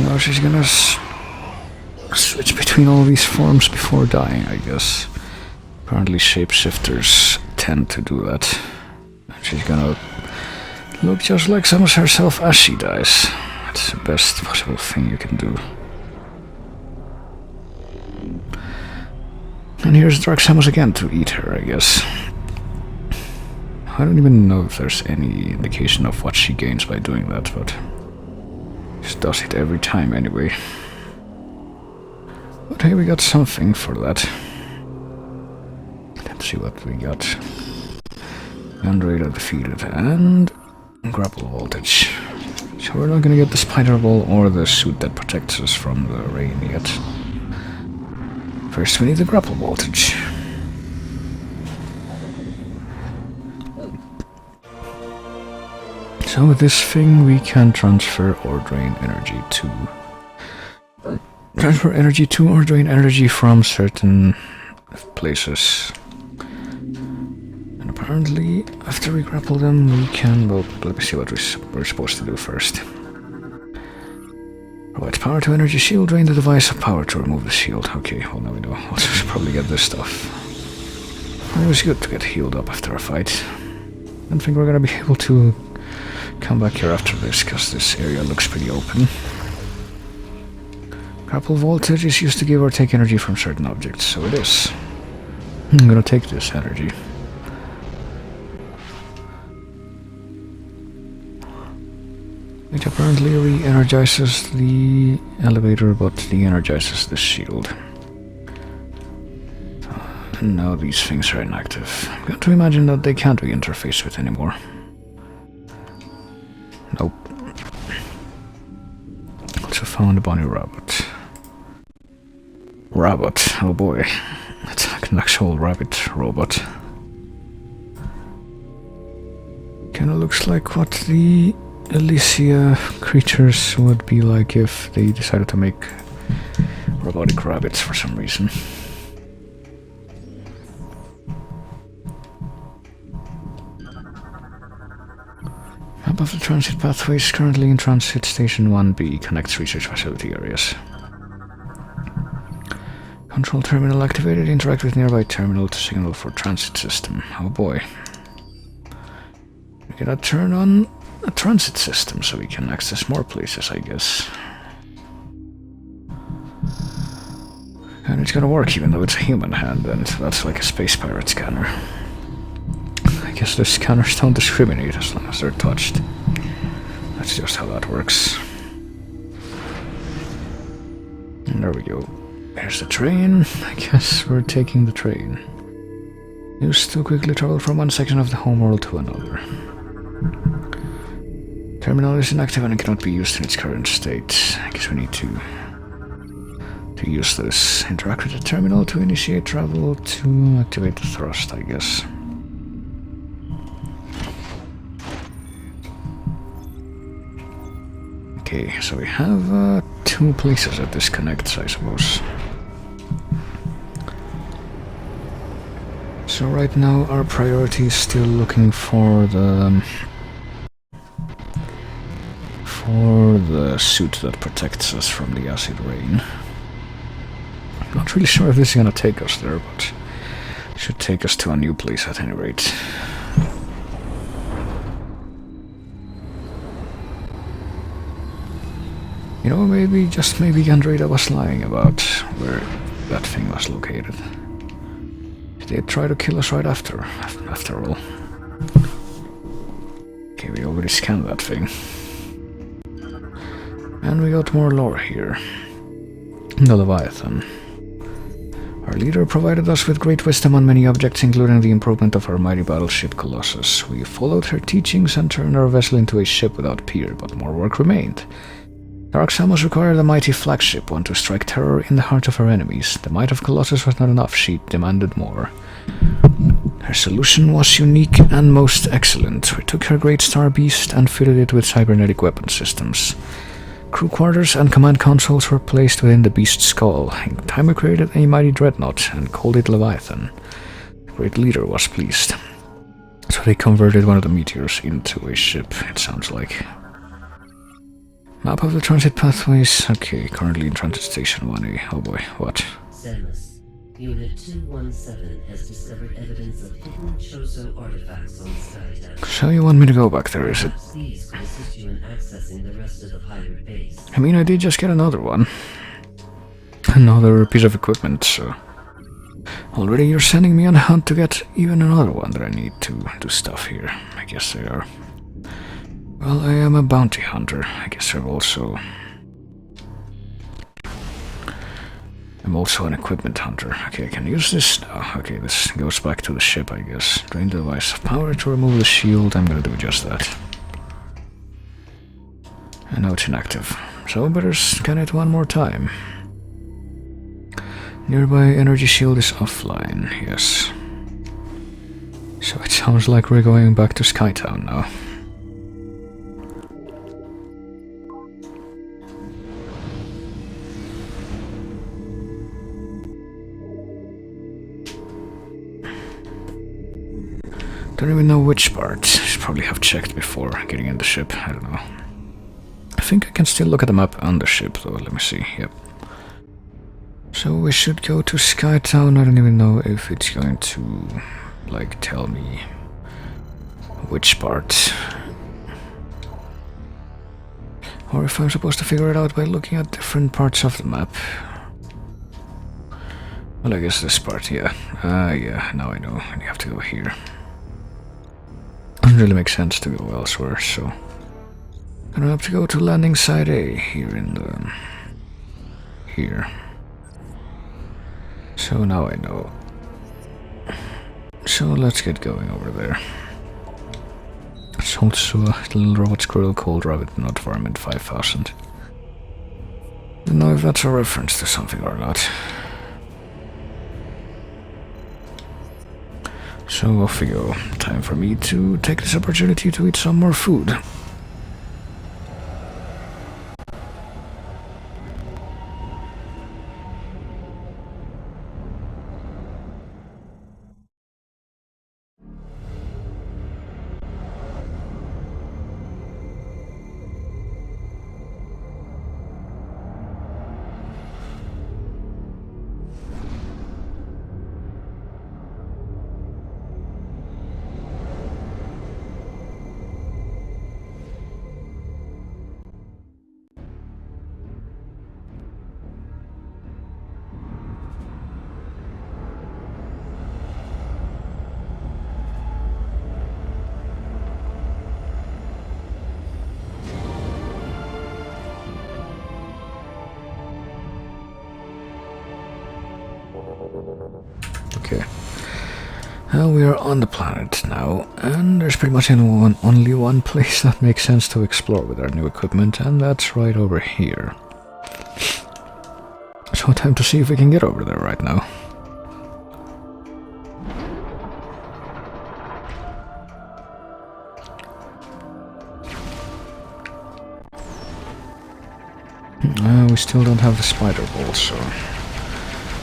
Now she's gonna switch between all these forms before dying, I guess. Apparently shapeshifters tend to do that. And she's gonna look just like Samus herself as she dies. That's the best possible thing you can do. And here's Dark Samus again to eat her, I guess. I don't even know if there's any indication of what she gains by doing that, but she does it every time anyway. But hey, we got something for that. Let's see what we got. Android defeated and grapple voltage. So we're not gonna get the spider ball or the suit that protects us from the rain yet. First we need the grapple voltage. So with this thing we can transfer or drain energy to... Transfer energy to or drain energy from certain places. And apparently after we grapple them we can... Well, let me see what we're supposed to do first. Provide power to energy shield, drain the device of power to remove the shield. Okay, well now we know. We'll just probably get this stuff. It was good to get healed up after a fight. I don't think we're gonna be able to come back here after this, because this area looks pretty open. Grapple voltage is used to give or take energy from certain objects, so it is. I'm gonna take this energy. It apparently re-energizes the elevator, but de-energizes the shield. And now these things are inactive. I've got to imagine that they can't be interfaced with anymore. Nope. Also found a bunny rabbit. Rabbit, oh boy. It's like an actual rabbit robot. Kinda looks like what the Elysia creatures would be like if they decided to make robotic rabbits for some reason. Map of the transit pathways currently in transit station 1B connects research facility areas. Control terminal activated. Interact with nearby terminal to signal for transit system. Oh boy. We gotta turn on a transit system so we can access more places, I guess. And it's gonna work even though it's a human hand, and that's like a space pirate scanner. I guess the scanners don't discriminate as long as they're touched. That's just how that works. And there we go. There's the train. I guess we're taking the train. Used to quickly travel from one section of the homeworld to another. Terminal is inactive and cannot be used in its current state. I guess we need to use this. Interact with the terminal to initiate travel to activate the thrust, I guess. Okay, so we have two places that this connects, I suppose. So right now our priority is still looking for the suit that protects us from the acid rain. I'm not really sure if this is gonna take us there, but it should take us to a new place at any rate. You know, maybe, just maybe Andreda was lying about where that thing was located. They try to kill us right after all. Okay, we already scanned that thing. And we got more lore here. The Leviathan. Our leader provided us with great wisdom on many objects, including the improvement of our mighty battleship Colossus. We followed her teachings and turned our vessel into a ship without peer, but more work remained. Dark Samus required a mighty flagship, one to strike terror in the heart of her enemies. The might of Colossus was not enough, she demanded more. Her solution was unique and most excellent. We took her great star beast and fitted it with cybernetic weapon systems. Crew quarters and command consoles were placed within the beast's skull. In time we created a mighty dreadnought and called it Leviathan. The great leader was pleased. So they converted one of the meteors into a ship, it sounds like. Map of the transit pathways. Okay, currently in transit station 1A. Oh boy, what?
Samus, Unit 217 has discovered evidence of hidden Chozo artifacts on Skytown.
So you want me to go back there, is it?
Perhaps these could assist you in accessing the rest of the pirate base.
I mean, I did just get another one. Another piece of equipment, so... Already you're sending me on a hunt to get even another one that I need to do stuff here. I guess they are. Well, I am a bounty hunter. I guess I'm also an equipment hunter. Okay, I can use this now. Okay, this goes back to the ship, I guess. Drain the device of power to remove the shield. I'm gonna do just that. And now it's inactive. So better scan it one more time. Nearby energy shield is offline, yes. So it sounds like we're going back to Skytown now. Don't even know which part. Should probably have checked before getting in the ship. I don't know. I think I can still look at the map on the ship though. Let me see. Yep. So we should go to Skytown. I don't even know if it's going to, like, tell me which part. Or if I'm supposed to figure it out by looking at different parts of the map. Well, I guess this part, yeah. Yeah, now I know. And you have to go here. Doesn't really make sense to go elsewhere, so... Gonna have to go to landing site A, here in the... here. So now I know. So let's get going over there. It's also a little robot squirrel called Rabbit Not Varmint 5000. Don't know if that's a reference to something or not. So off we go. Time for me to take this opportunity to eat some more food. Okay. We are on the planet now, and there's pretty much only one place that makes sense to explore with our new equipment, and that's right over here. So time to see if we can get over there right now. We still don't have the spider ball, so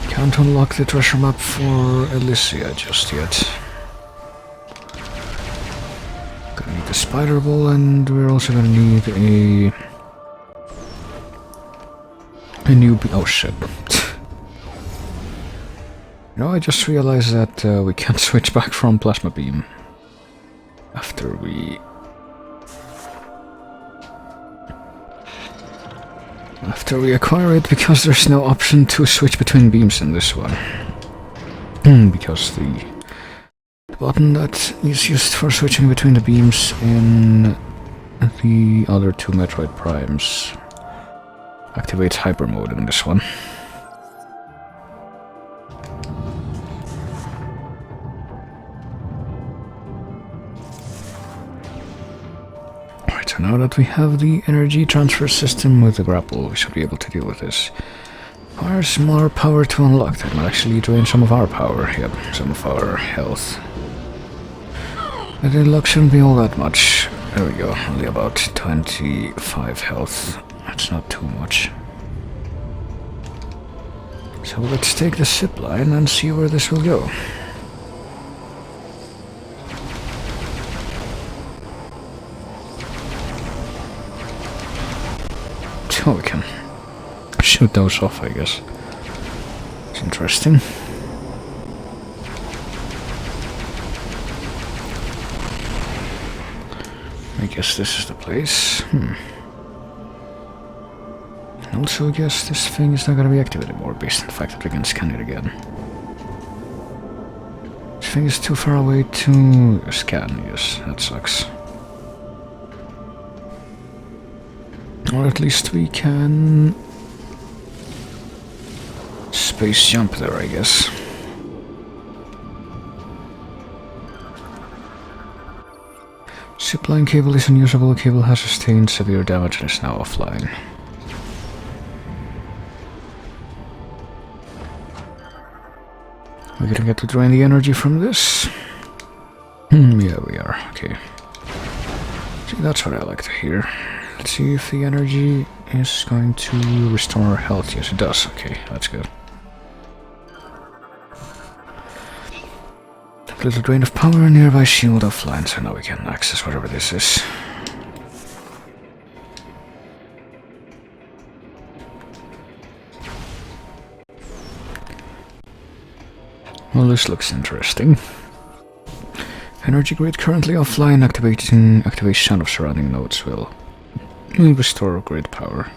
can't unlock the treasure map for Elysia just yet. Gonna need the spider ball, and we're also gonna need a new oh shit. No, I just realized that we can't switch back from plasma beam after we acquire it, because there's no option to switch between beams in this one. Because the button that is used for switching between the beams in the other two Metroid Primes activates hyper mode in this one. Alright, so now that we have the energy transfer system with the grapple, we should be able to deal with this. Requires more power to unlock. That might actually drain some of our power. Yep, some of our health. But the luck shouldn't be all that much. There we go, only about 25 health. That's not too much. So let's take the zip line and see where this will go. So we can shoot those off, I guess. It's interesting. I guess this is the place. Also, I guess this thing is not gonna be active anymore, based on the fact that we can scan it again. This thing is too far away to scan, yes, that sucks. Or at least we can space jump there, I guess. Zipline cable is unusable. Cable has sustained severe damage and is now offline. We're gonna get to drain the energy from this. Yeah, we are. Okay. See, that's what I like to hear. Let's see if the energy is going to restore our health. Yes, it does. Okay, that's good. A little drain of power, nearby shield offline, so now we can access whatever this is. Well, this looks interesting. Energy grid currently offline. Activation of surrounding nodes will restore grid power.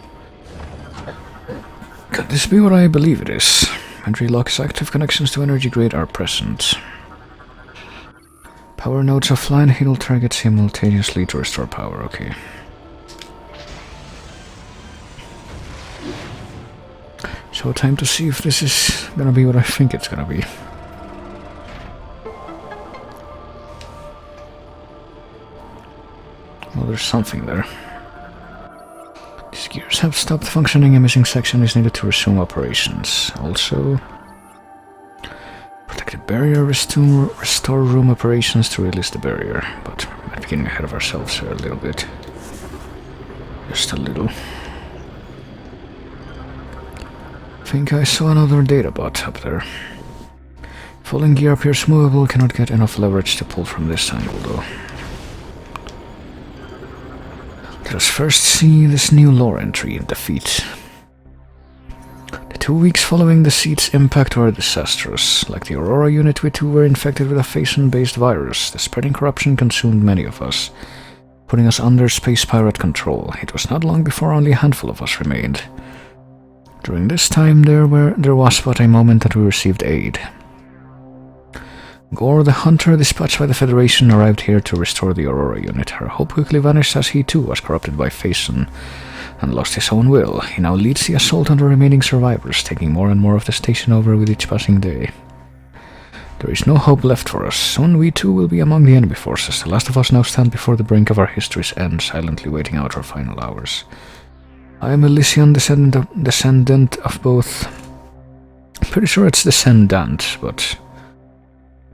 Could this be what I believe it is? Entry lock is active. Connections to energy grid are present. Power nodes offline. Heal targets simultaneously to restore power. Okay. So time to see if this is gonna be what I think it's gonna be. Well, there's something there. These gears have stopped functioning. A missing section is needed to resume operations. Also, protect the barrier, restore room operations to release the barrier. But we might be getting ahead of ourselves here a little bit. Just a little. I think I saw another data bot up there. Falling gear appears movable. Cannot get enough leverage to pull from this angle though. Let us first see this new lore entry in Defeat. The 2 weeks following the seed's impact were disastrous. Like the Aurora Unit, we too were infected with a Phaeton-based virus. The spreading corruption consumed many of us, putting us under space pirate control. It was not long before only a handful of us remained. During this time, there was but a moment that we received aid. Gore, the hunter dispatched by the Federation, arrived here to restore the Aurora Unit. Her hope quickly vanished as he too was corrupted by Phaeton, and lost his own will. He now leads the assault on the remaining survivors, taking more and more of the station over with each passing day. There is no hope left for us. Soon we too will be among the enemy forces. The last of us now stand before the brink of our history's end, silently waiting out our final hours. I am Elysian, descendant of both... Pretty sure it's descendant, but...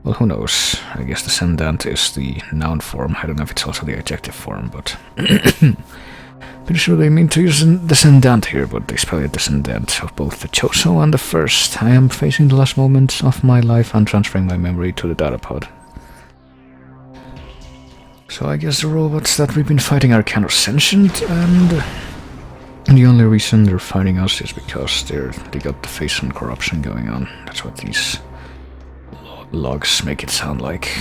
Well, who knows? I guess descendant is the noun form. I don't know if it's also the adjective form, but... Pretty sure they mean to use descendant here, but they spell it descendant of both the Choso and the First. I am facing the last moments of my life and transferring my memory to the datapod. So I guess the robots that we've been fighting are kind of sentient, and the only reason they're fighting us is because they got the face and corruption going on. That's what these logs make it sound like.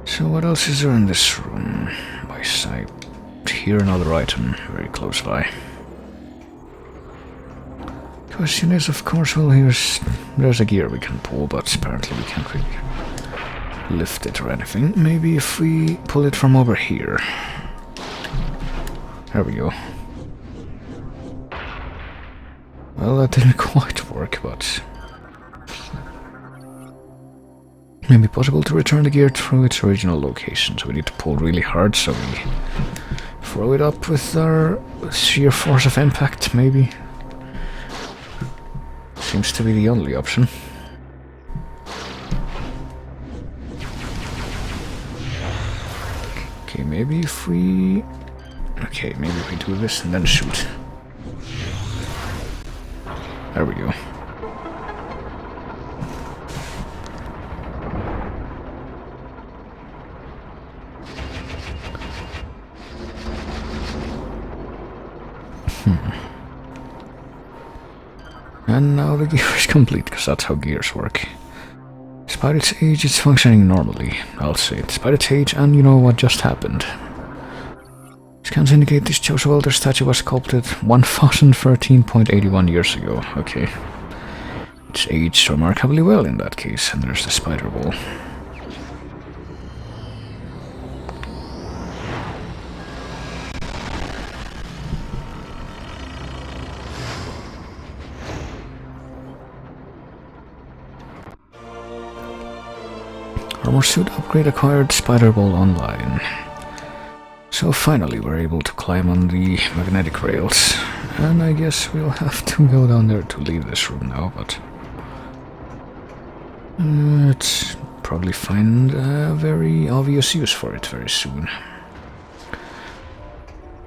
So what else is there in this room? I hear another item very close by. Question is, of course, well, there's a gear we can pull, but apparently we can't really lift it or anything. Maybe if we pull it from over here. There we go. Well, that didn't quite work, but... Maybe possible to return the gear through its original location, so we need to pull really hard, so we throw it up with our sheer force of impact, maybe. Seems to be the only option. Okay, maybe if we... Okay, maybe if we do this and then shoot. There we go. And now the gear is complete, because that's how gears work. Despite its age, it's functioning normally, I'll say. Despite its age, and you know what just happened. Scans indicate this Choso Elder statue was sculpted 1013.81 years ago. Okay. It's aged remarkably well in that case, and there's the spider wall. Armor suit upgrade acquired, spider wall online. So finally we're able to climb on the magnetic rails, and I guess we'll have to go down there to leave this room now, but... let's probably find a very obvious use for it very soon.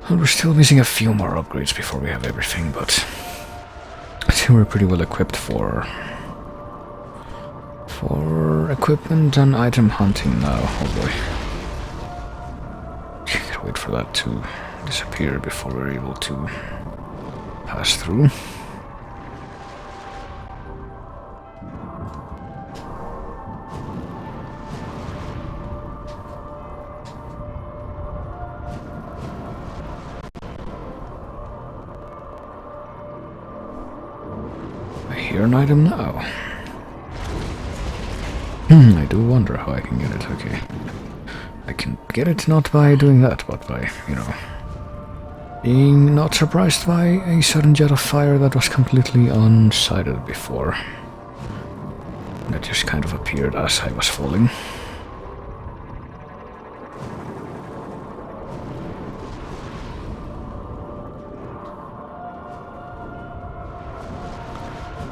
Well, we're still missing a few more upgrades before we have everything, but... I think we're pretty well equipped for equipment and item hunting now. Oh boy. Can't wait for that to disappear before we're able to pass through. I hear an item now. I do wonder how I can get it, okay. I can get it not by doing that, but by, you know, being not surprised by a sudden jet of fire that was completely unsighted before. That just kind of appeared as I was falling.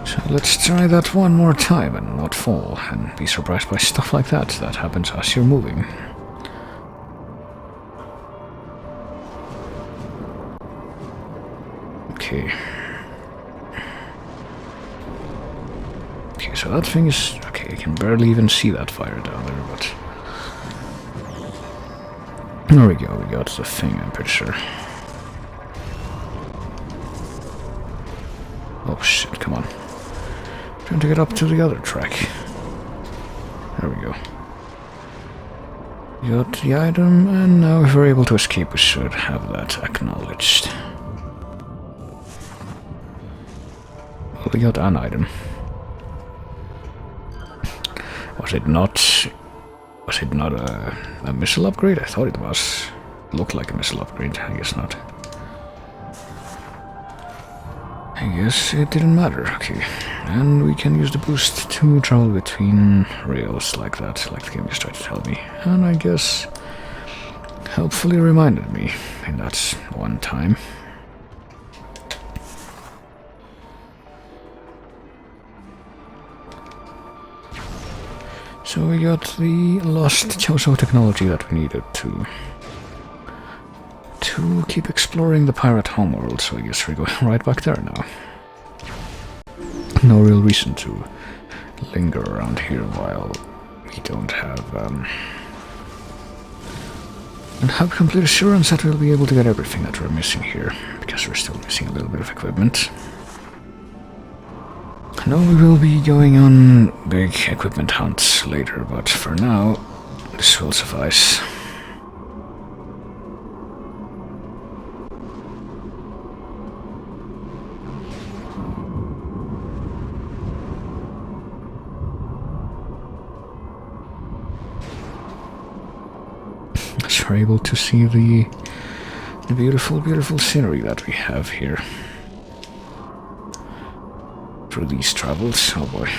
So let's try that one more time and not fall, and be surprised by stuff like that that happens as you're moving. Okay. Okay, so that thing is... Okay, I can barely even see that fire down there, but... There we go, we got the thing, I'm pretty sure. Oh shit, come on. Trying to get up to the other track. There we go. Got the item, and now if we're able to escape, we should have that acknowledged. Well, we got an item. Was it not a missile upgrade? I thought it was. Look like a missile upgrade, I guess not. I guess it didn't matter, okay. And we can use the boost to travel between rails like that, like the game just tried to tell me. And I guess helpfully reminded me in that one time. So we got the lost Chozo technology that we needed to keep exploring the pirate homeworld, so I guess we're going right back there now. No real reason to linger around here while we don't have complete assurance that we'll be able to get everything that we're missing here, because we're still missing a little bit of equipment. I know we will be going on big equipment hunts later, but for now, this will suffice. So we're able to see the beautiful, beautiful scenery that we have here through these travels. Oh boy.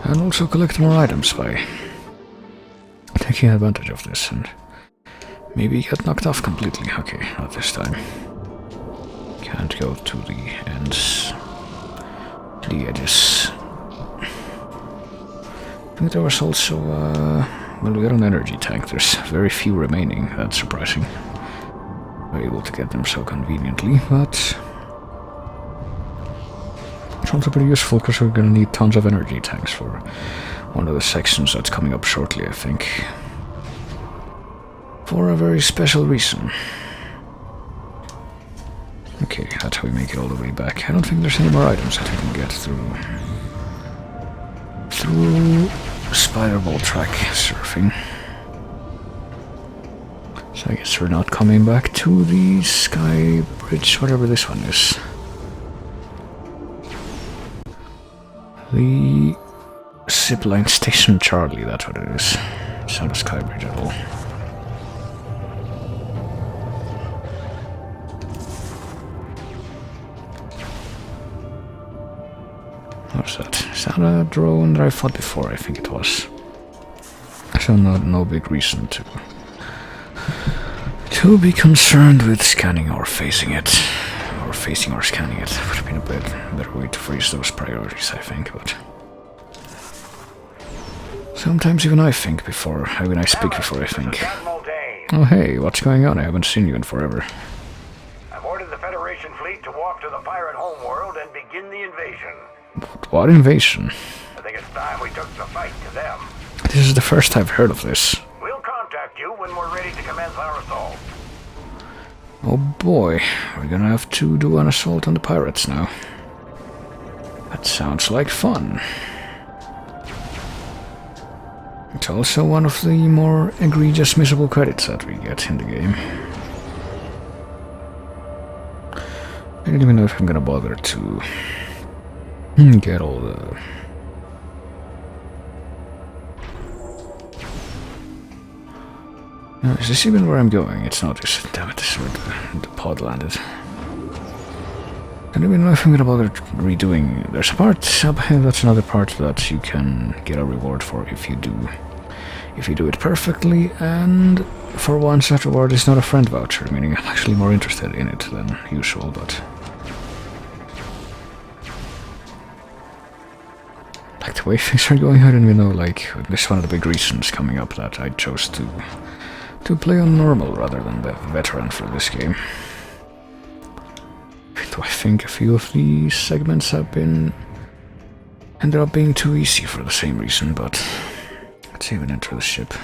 And also collect more items by taking advantage of this and maybe get knocked off completely. Okay, not this time. Can't go to the ends, the edges. I think there was also, well, we got an energy tank. There's very few remaining. That's surprising. We're able to get them so conveniently, but it's also pretty useful because we're gonna need tons of energy tanks for one of the sections that's coming up shortly, I think. For a very special reason. Okay, that's how we make it all the way back. I don't think there's any more items that we can get through spider-ball track surfing. So I guess we're not coming back to the sky bridge, whatever this one is. The zipline station Charlie, that's what it is. It's not a sky bridge at all. What's that? Is that a drone that I fought before? I think it was. So no big reason to be concerned with scanning or facing it. Or facing or scanning it. Would have been a better way to phrase those priorities, I think, but sometimes even I speak before I think. Oh hey, what's going on? I haven't seen you in forever.
I've ordered the Federation fleet to walk to the pirate homeworld and begin the invasion.
What invasion?
I think it's time we took the fight to them.
This is the first I've heard of this.
We'll contact you when we're ready to commence our assault.
Oh boy, we're gonna have to do an assault on the pirates now. That sounds like fun. It's also one of the more egregious missable credits that we get in the game. I don't even know if I'm gonna bother to get all the... No, is this even where I'm going? It's not. Damn it, this is where the pod landed. I don't even know if I'm gonna bother redoing... There's a part up here, that's another part that you can get a reward for if you do it perfectly, and for once that reward is not a friend voucher, meaning I'm actually more interested in it than usual, but... Like the way things are going, I don't even know, like, this is one of the big reasons coming up that I chose to play on normal rather than the veteran for this game. Though I think a few of these segments ended up being too easy for the same reason, but let's even enter the ship.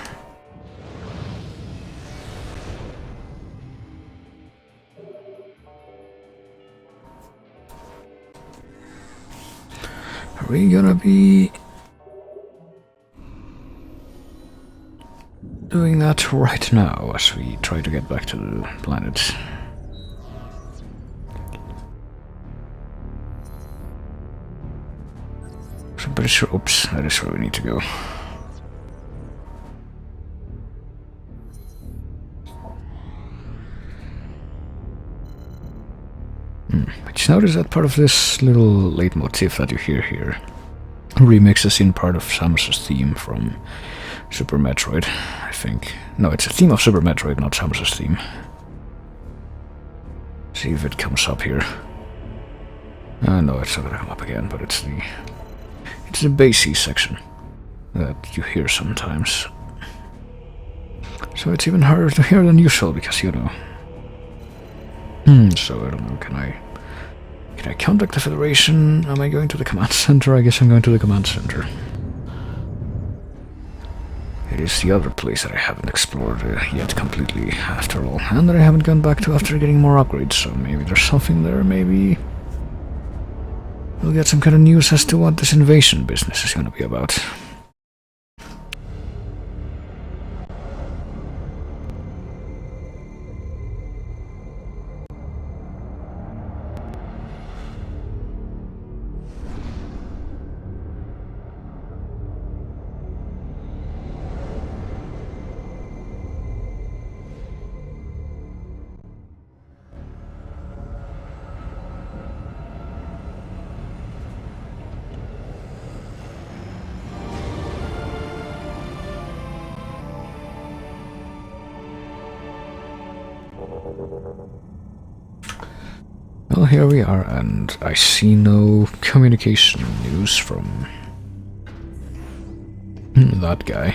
Are we gonna be doing that right now as we try to get back to the planet? oops, that is where we need to go. But you notice that part of this little leitmotif that you hear here remixes in part of Samus's theme from Super Metroid, I think. No, it's a theme of Super Metroid, not Samus's theme. See if it comes up here. No, it's not gonna come up again, but it's the bassy section that you hear sometimes. So it's even harder to hear than usual because you know. So I don't know, can I contact the Federation? Am I going to the command center? I guess I'm going to the command center. It is the other place that I haven't explored yet completely after all, and that I haven't gone back to after getting more upgrades, so maybe there's something there, maybe we'll get some kind of news as to what this invasion business is gonna be about. Well, here we are, and I see no communication news from that guy.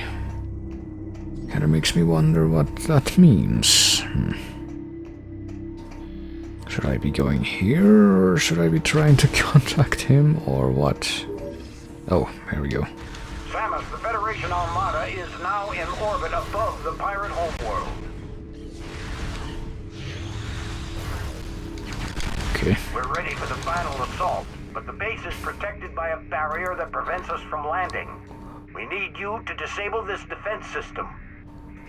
Kinda makes me wonder what that means. Should I be going here, or should I be trying to contact him, or what? Oh, here we go.
Samus, the Federation Armada is now in orbit above the pirate homeworld.
Okay.
We're ready for the final assault, but the base is protected by a barrier that prevents us from landing. We need you to disable this defense system.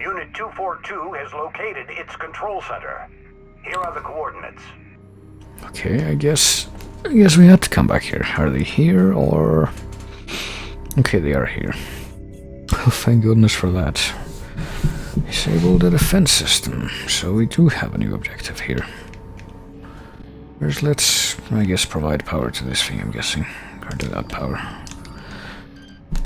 Unit 242 has located its control center. Here are the coordinates.
Okay, I guess we had to come back here. Are they here, or... Okay, they are here. Oh, thank goodness for that. Disable the defense system, so we do have a new objective here. First, let's, I guess, provide power to this thing, I'm guessing. Or to that power.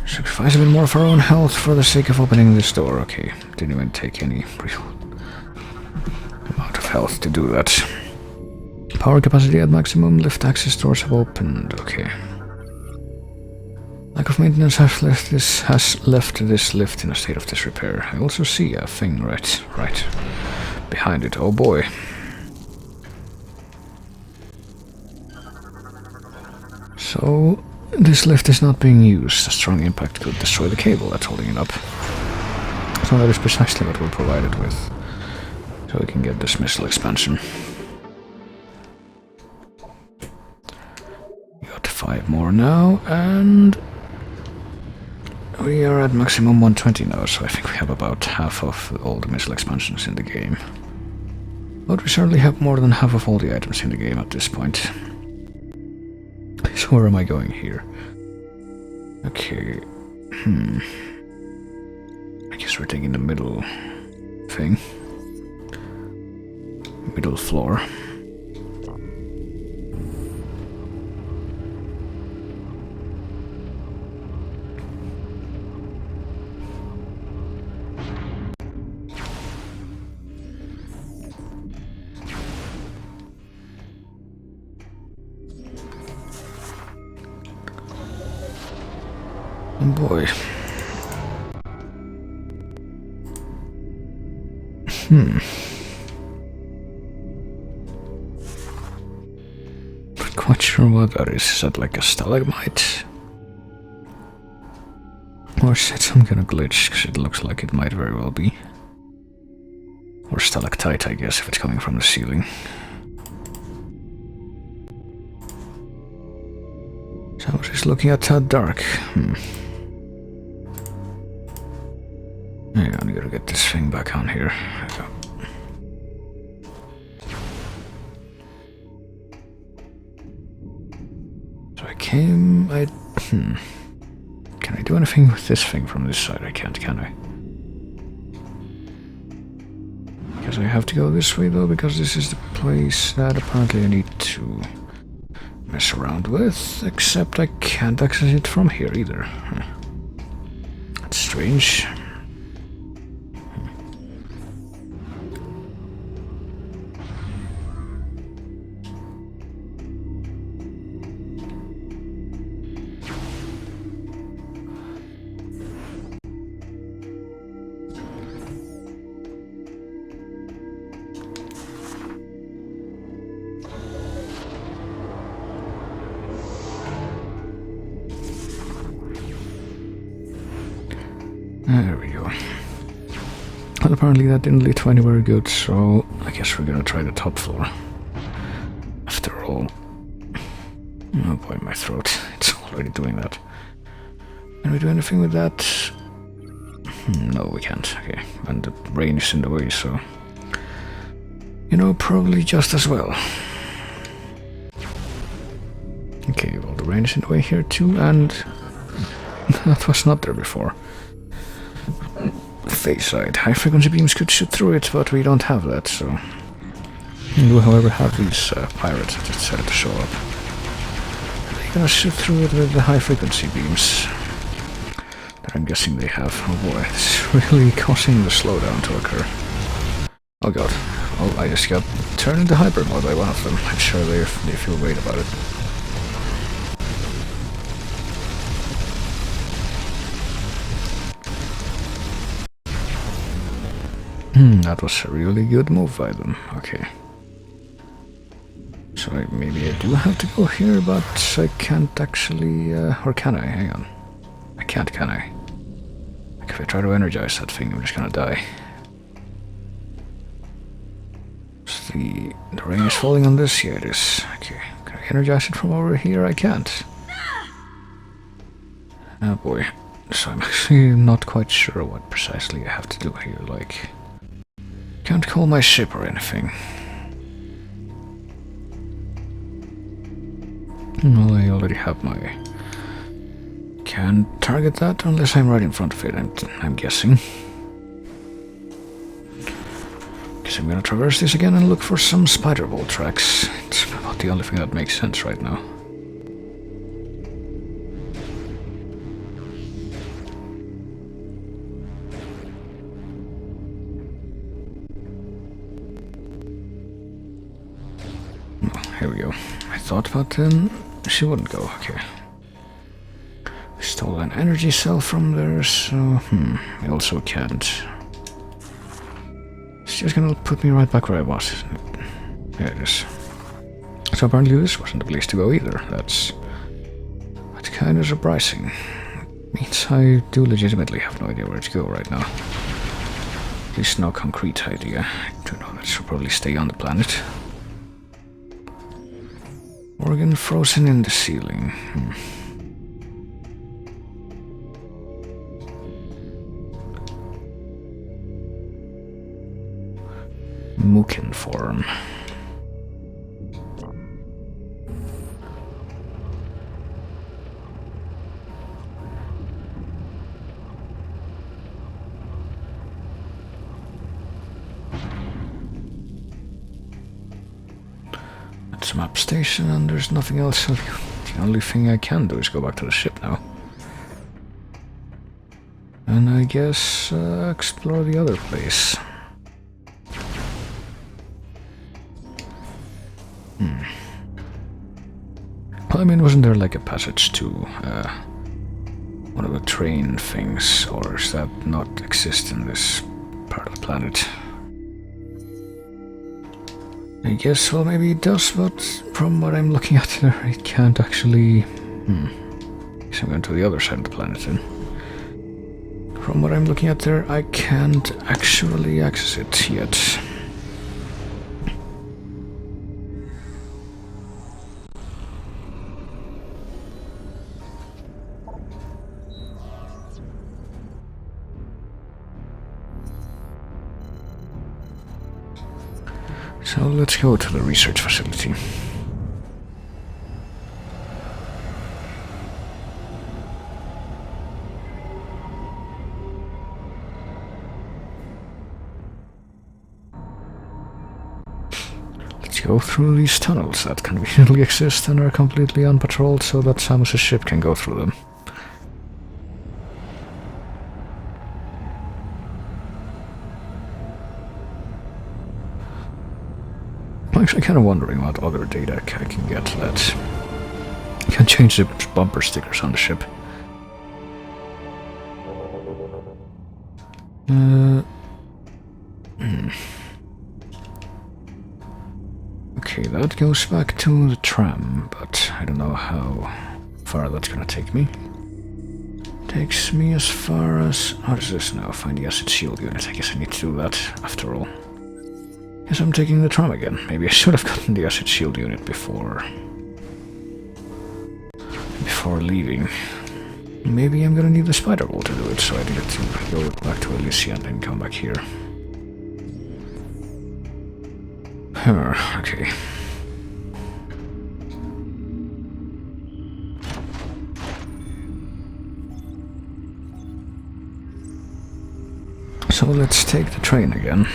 Sacrifice a bit more of our own health for the sake of opening this door. Okay, didn't even take any real amount of health to do that. Power capacity at maximum, lift access doors have opened. Okay. Lack of maintenance has left this lift in a state of disrepair. I also see a thing right behind it. Oh boy. So, this lift is not being used. A strong impact could destroy the cable that's holding it up. So that is precisely what we're provided with. So we can get this missile expansion. Got 5 more now, and we are at maximum 120 now, so I think we have about half of all the missile expansions in the game. But we certainly have more than half of all the items in the game at this point. So where am I going here? Okay. I guess we're taking the middle thing. Middle floor. Oh boy. Not quite sure what that is. Is that like a stalagmite? Or is it some kind of glitch? Because it looks like it might very well be. Or stalactite, I guess, if it's coming from the ceiling. So she's looking at that dark. Yeah, I gotta get this thing back on here. So I do anything with this thing from this side? I can't, can I? Guess I have to go this way though, because this is the place that apparently I need to mess around with, except I can't access it from here either. That's strange. There we go. And apparently that didn't lead to anywhere good, so I guess we're gonna try the top floor. After all. Oh boy, my throat. It's already doing that. Can we do anything with that? No, we can't. Okay, and the rain is in the way, so... You know, probably just as well. Okay, well, the rain is in the way here too, and... that was not there before. Face side. High frequency beams could shoot through it, but we don't have that, so... We do, however, have these pirates that decided to show up. They're gonna shoot through it with the high frequency beams. That I'm guessing they have. Oh boy, it's really causing the slowdown to occur. Oh god. Oh, I just got turned into hyper mode by one of them. I'm sure they feel great about it. That was a really good move by them. Okay. So maybe I do have to go here, but I can't actually... or can I? Hang on. I can't, can I? Like if I try to energize that thing, I'm just gonna die. So the rain is falling on this? Yeah, it is. Okay. Can I energize it from over here? I can't. Oh boy. So I'm actually not quite sure what precisely I have to do here, like... Can't call my ship or anything. Well, I already have my... Can't target that unless I'm right in front of it, I'm guessing. Guess I'm gonna traverse this again and look for some spider ball tracks. It's about the only thing that makes sense right now. Here we go. I thought, but she wouldn't go. Okay. We stole an energy cell from there, so... I also can't. It's just gonna put me right back where I was. There it is. So apparently this wasn't the place to go either. That's kind of surprising. It means I do legitimately have no idea where to go right now. At least no concrete idea. I do know that I should probably stay on the planet. Organ frozen in the ceiling. Mookin form. That's a map station, and there's nothing else. So the only thing I can do is go back to the ship now. And I guess explore the other place. Well, I mean, wasn't there like a passage to one of the train things, or does that not exist in this part of the planet? I guess, well, maybe it does, but from what I'm looking at there, it can't actually... Guess I'm going to the other side of the planet then. From what I'm looking at there, I can't actually access it yet. So let's go to the research facility. Let's go through these tunnels that conveniently exist and are completely unpatrolled so that Samus's ship can go through them. I'm actually kind of wondering what other data I can get that can change the bumper stickers on the ship. Okay, that goes back to the tram, but I don't know how far that's gonna take me. Takes me as far as... What is this now? Find the acid shield unit. I guess I need to do that after all. Guess I'm taking the tram again. Maybe I should have gotten the acid shield unit before leaving. Maybe I'm gonna need the spider ball to do it, so I needed to go back to Elysia and then come back here. Okay. So let's take the train again.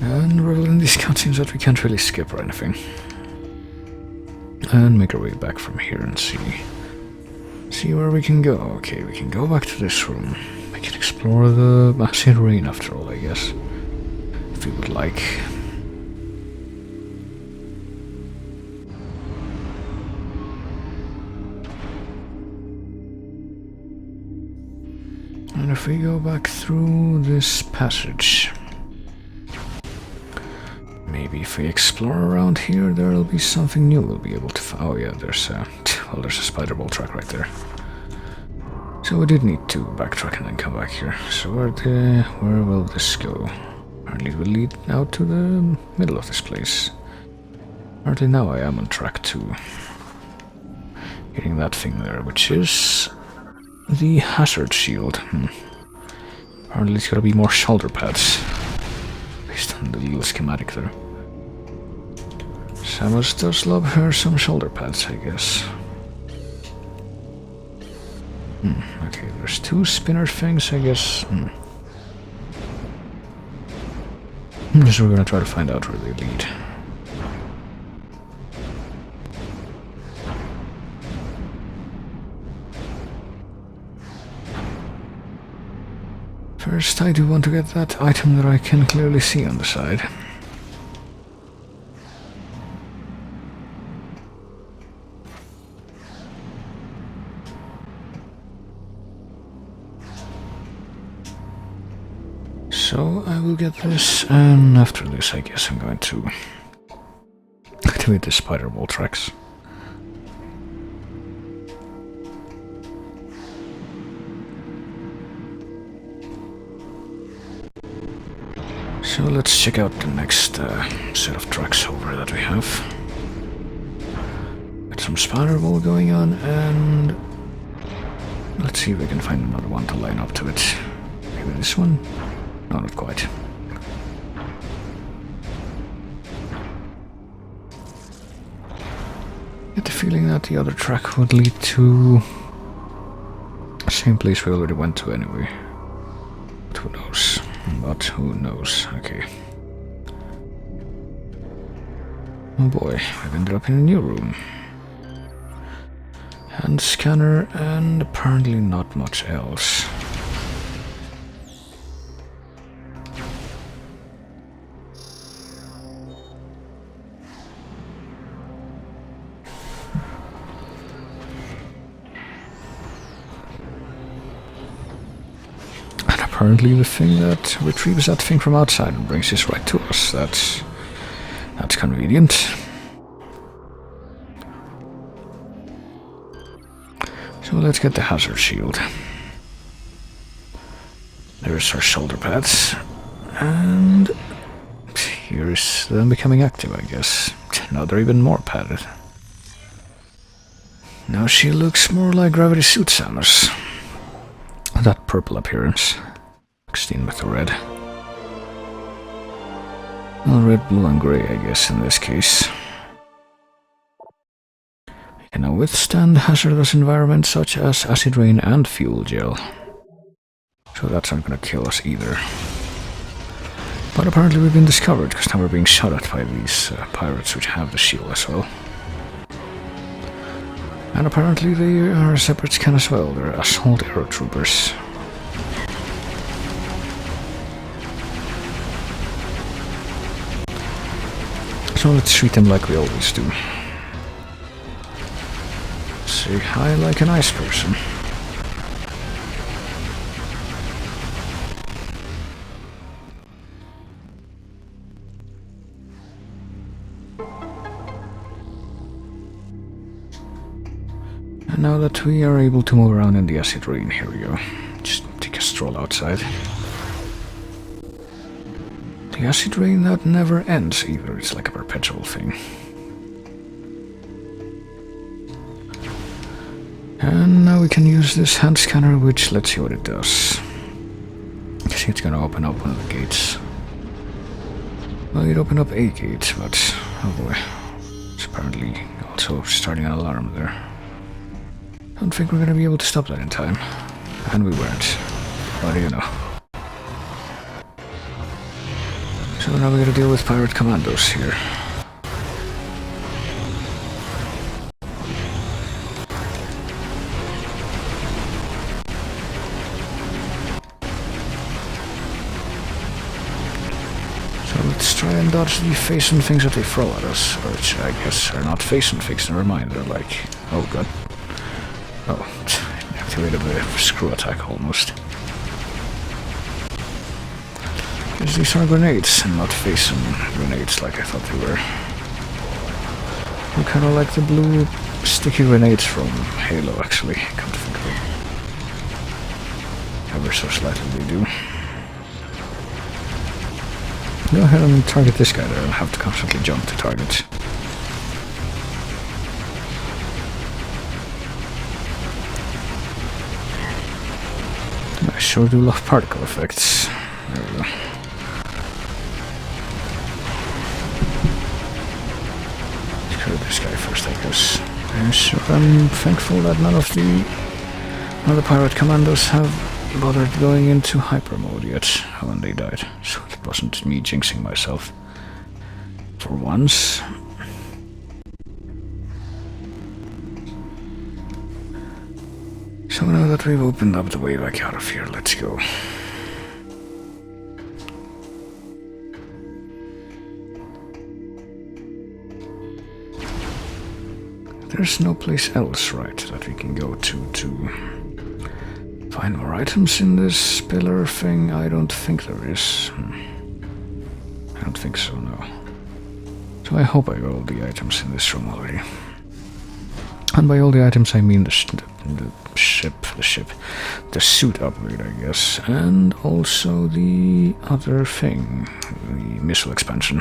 And revel in these cutscenes that we can't really skip or anything. And make our way back from here and see where we can go. Okay, we can go back to this room. We can explore the acid rain after all, I guess. If we would like. And if we go back through this passage... Maybe if we explore around here, there'll be something new we'll be able to oh yeah, there's a spider ball track right there. So we did need to backtrack and then come back here. So where will this go? Apparently it will lead out to the middle of this place. Apparently now I am on track to getting that thing there, which is the hazard shield. Apparently it's gotta be more shoulder pads. Based on the little schematic there. Samus does love her some shoulder pads, I guess. Okay, there's two spinner things, I guess. So we're gonna try to find out where they lead. First, I do want to get that item that I can clearly see on the side. So I will get this, and after this I guess I'm going to activate the spider ball tracks. So let's check out the next set of tracks over that we have. Got some spider ball going on, and let's see if we can find another one to line up to it. Maybe this one? No, not quite. Get the feeling that the other track would lead to the same place we already went to anyway. But who knows? But who knows? Okay. Oh boy, we've ended up in a new room. Hand scanner and apparently not much else. Apparently the thing that retrieves that thing from outside and brings this right to us. That's convenient. So let's get the hazard shield. There's our shoulder pads. And here is them becoming active, I guess. Now they're even more padded. Now she looks more like Gravity Suit Samus. That purple appearance, mixed in with the red. Well, red, blue, and grey, I guess, in this case. You can now withstand hazardous environments such as acid rain and fuel gel. So that's not gonna kill us either. But apparently we've been discovered, because now we're being shot at by these pirates which have the shield as well. And apparently they are a separate scan as well, they're assault aero troopers. So let's treat them like we always do. Say hi like a nice person. And now that we are able to move around in the acid rain, here we go. Just take a stroll outside. The acid rain that never ends either, it's like a perpetual thing. And now we can use this hand scanner, which let's see what it does. See, it's gonna open up one of the gates. Well, it opened up a gate, but oh boy. It's apparently also starting an alarm there. Don't think we're gonna be able to stop that in time. And we weren't. What do you know? So now we gotta deal with pirate commandos here. So let's try and dodge the face-on things that they throw at us. Which I guess are not face-on things, never mind. They're like, oh god. Oh, activated the screw attack almost. Because these are grenades and not face-on grenades like I thought they were. They're kind of like the blue sticky grenades from Halo actually, come to think of it. Ever so slightly they do. Go ahead and target this guy there, I'll have to constantly jump to targets. I sure do love particle effects. There we go. Screw this guy first, I guess. I'm thankful that none of the other pirate commandos have bothered going into hyper mode yet when they died. So it wasn't me jinxing myself. For once. So now that we've opened up the way back out of here, let's go. There's no place else, right, that we can go to find more items in this pillar thing? I don't think there is. I don't think so, no. So I hope I got all the items in this room already. And by all the items I mean the suit upgrade, I guess, and also the other thing, the missile expansion.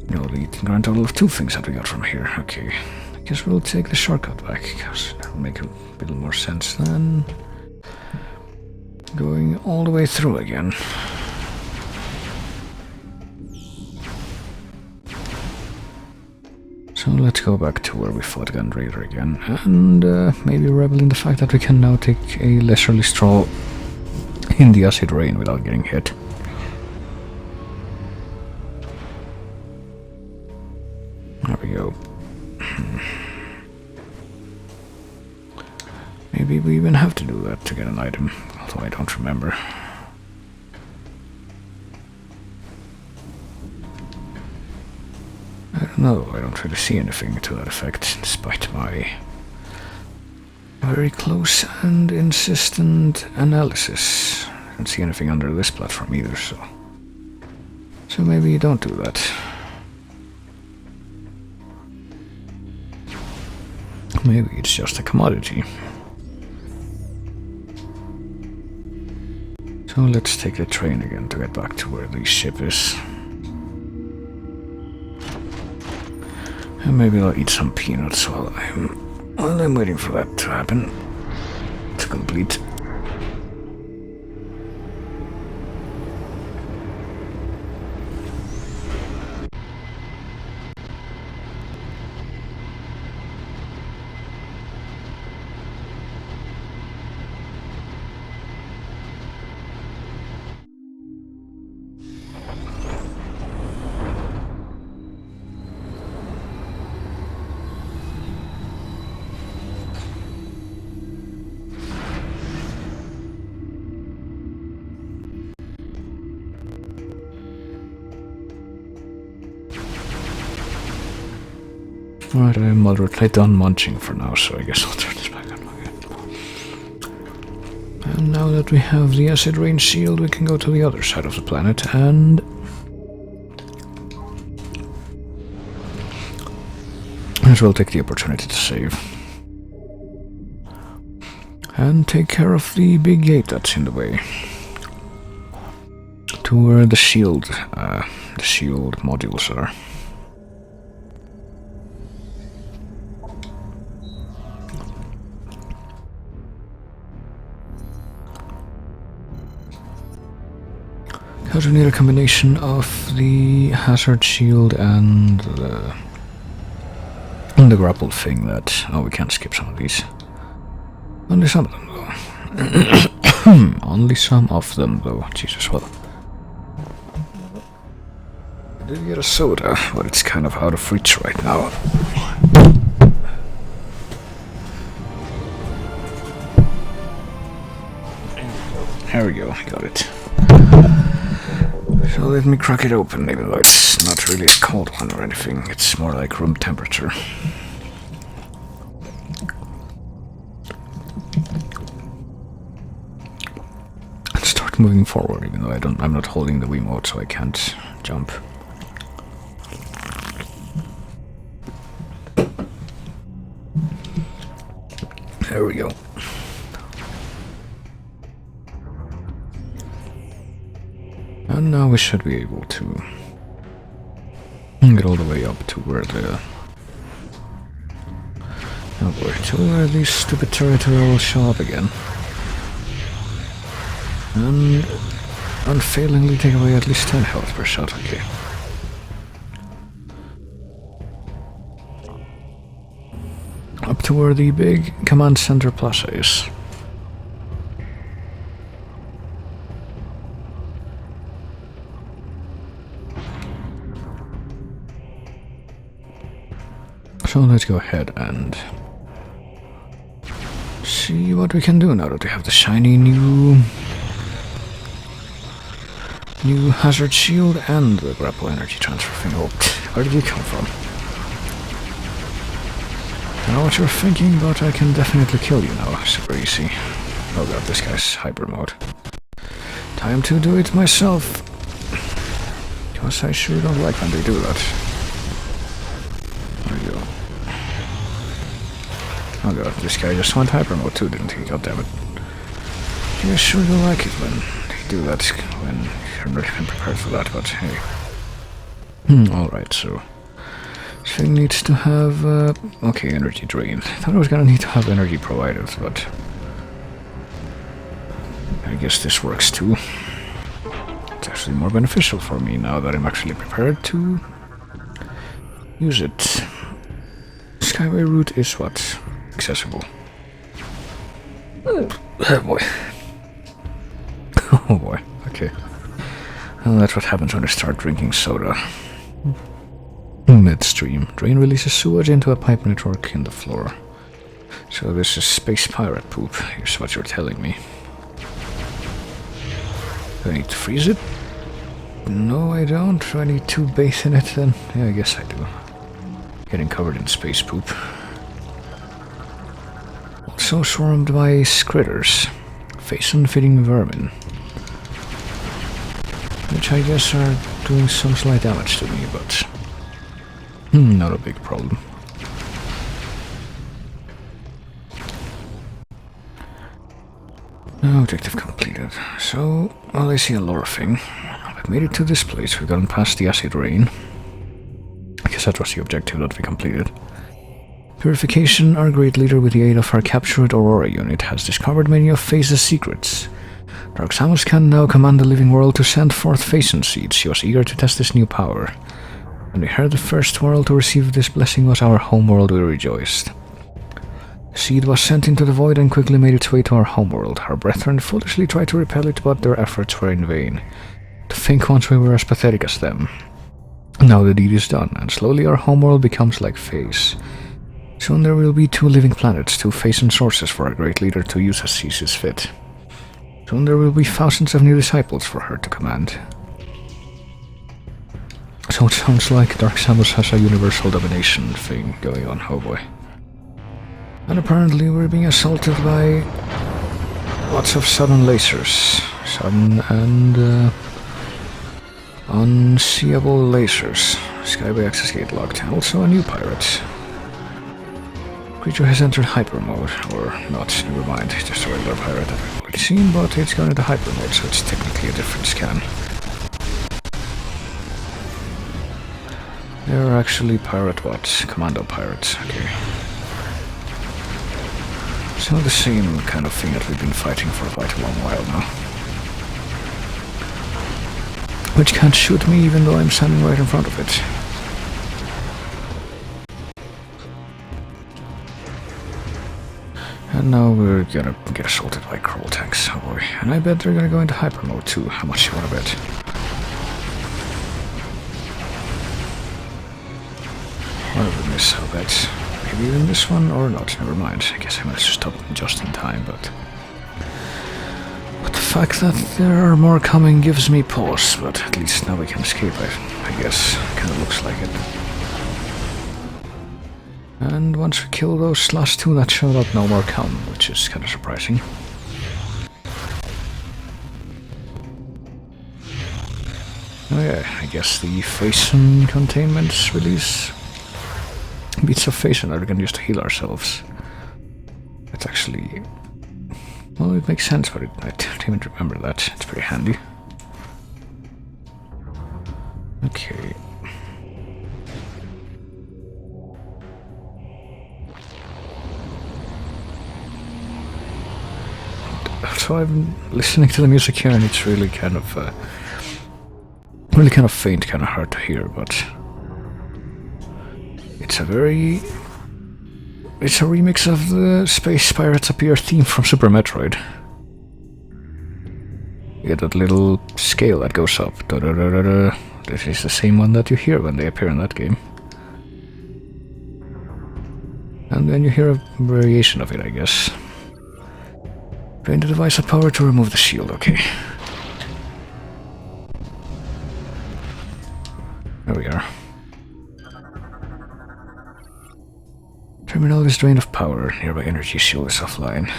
No, the grand total of 2 things that we got from here. Okay, I guess we'll take the shortcut back, because that'll make a bit more sense than going all the way through again. So let's go back to where we fought Gun Raider again, and maybe revel in the fact that we can now take a leisurely stroll in the acid rain without getting hit. There we go. Maybe we even have to do that to get an item, although I don't remember. I don't know, I don't really see anything to that effect, despite my very close and insistent analysis. I don't see anything under this platform either, so maybe you don't do that. Maybe it's just a commodity. So let's take the train again to get back to where the ship is. And maybe I'll eat some peanuts while I'm waiting for that to happen. To complete. Alright, I'm moderately done munching for now, so I guess I'll turn this back on again. And now that we have the acid rain shield, we can go to the other side of the planet and... as well take the opportunity to save. And take care of the big gate that's in the way. To where the shield modules are. Because we need a combination of the hazard shield and the grapple thing that... oh, we can't skip some of these. Only some of them, though. Only some of them, though. Jesus, well. I did get a soda, but it's kind of out of reach right now. There we go, I got it. So let me crack it open, even though it's not really a cold one or anything. It's more like room temperature. And start moving forward, even though I'm not holding the Wiimote, so I can't jump. There we go. And now we should be able to get all the way up to where the... oh boy, to where the stupid turret will show up again. And unfailingly take away at least 10 health per shot, okay. Up to where the big command center plaza is. So let's go ahead and see what we can do now that we have the shiny new hazard shield and the grapple energy transfer thing. Oh, where did you come from? I know what you're thinking, but I can definitely kill you now. Super easy. Oh god, this guy's hyper mode. Time to do it myself. Because I sure don't like when they do that. There we go. Oh god, this guy just went hyper mode too, didn't he? God damn it. You sure don't like it when they do that, when you're not even prepared for that, but hey. Alright, so... this thing needs to have... okay, energy drain. I thought I was gonna need to have energy provided, but... I guess this works too. It's actually more beneficial for me now that I'm actually prepared to... use it. Skyway route is what? Accessible. Oh boy. Oh boy, okay. Well, that's what happens when I start drinking soda. Midstream. Drain releases sewage into a pipe network in the floor. So this is space pirate poop, is what you're telling me. Do I need to freeze it? No, I don't. Do I need to bathe in it then? Yeah, I guess I do. Getting covered in space poop. Also swarmed by critters. Face-unfitting vermin. Which I guess are doing some slight damage to me, but... not a big problem. Objective completed. So, well, I see a lore thing. We've made it to this place. We've gotten past the acid rain. I guess that was the objective that we completed. Purification, our great leader with the aid of our captured Aurora unit, has discovered many of Phase's secrets. Dark Samus can now command the living world to send forth Phaeton seeds. She was eager to test this new power. When we heard the first world to receive this blessing was our homeworld, we rejoiced. The seed was sent into the void and quickly made its way to our homeworld. Our brethren foolishly tried to repel it, but their efforts were in vain. To think once we were as pathetic as them. Now the deed is done, and slowly our homeworld becomes like Phase. Soon there will be 2 living planets, 2 Phaeton sources for our great leader to use as he sees fit. Soon there will be thousands of new disciples for her to command. So it sounds like Dark Samus has a universal domination thing going on, oh boy. And apparently we're being assaulted by lots of sudden lasers. Sudden and unseeable lasers. Skyway access gate locked, and also a new pirate. Creature has entered hyper mode, or not, never mind, just a regular pirate that we've already seen, but it's gone into hyper mode, so it's technically a different scan. They're actually pirate what? Commando pirates, okay. So the same kind of thing that we've been fighting for quite a long while now. Which can't shoot me even though I'm standing right in front of it. And now we're gonna get assaulted by crawl tanks, oh boy. And I bet they're gonna go into hyper mode too. How much you wanna bet? One of them is, I'll bet. Maybe even this one, or not, never mind. I guess I managed to stop them just in time, but the fact that there are more coming gives me pause, but at least now we can escape, I guess. Kinda looks like it. And once we kill those last 2 that showed up, no more come, which is kinda surprising. Oh yeah, I guess the Phaeton containments release beats of Phaeton that we can use to heal ourselves. It's actually... well, it makes sense, but I didn't even remember that. It's pretty handy. Okay. So I'm listening to the music here, and it's really kind of faint, kind of hard to hear, but it's a remix of the Space Pirates Appear theme from Super Metroid. You get that little scale that goes up. Da -da -da -da -da. This is the same one that you hear when they appear in that game. And then you hear a variation of it, I guess. Drain the device of power to remove the shield, okay. There we are. Terminal is drained of power. Nearby energy shield is offline.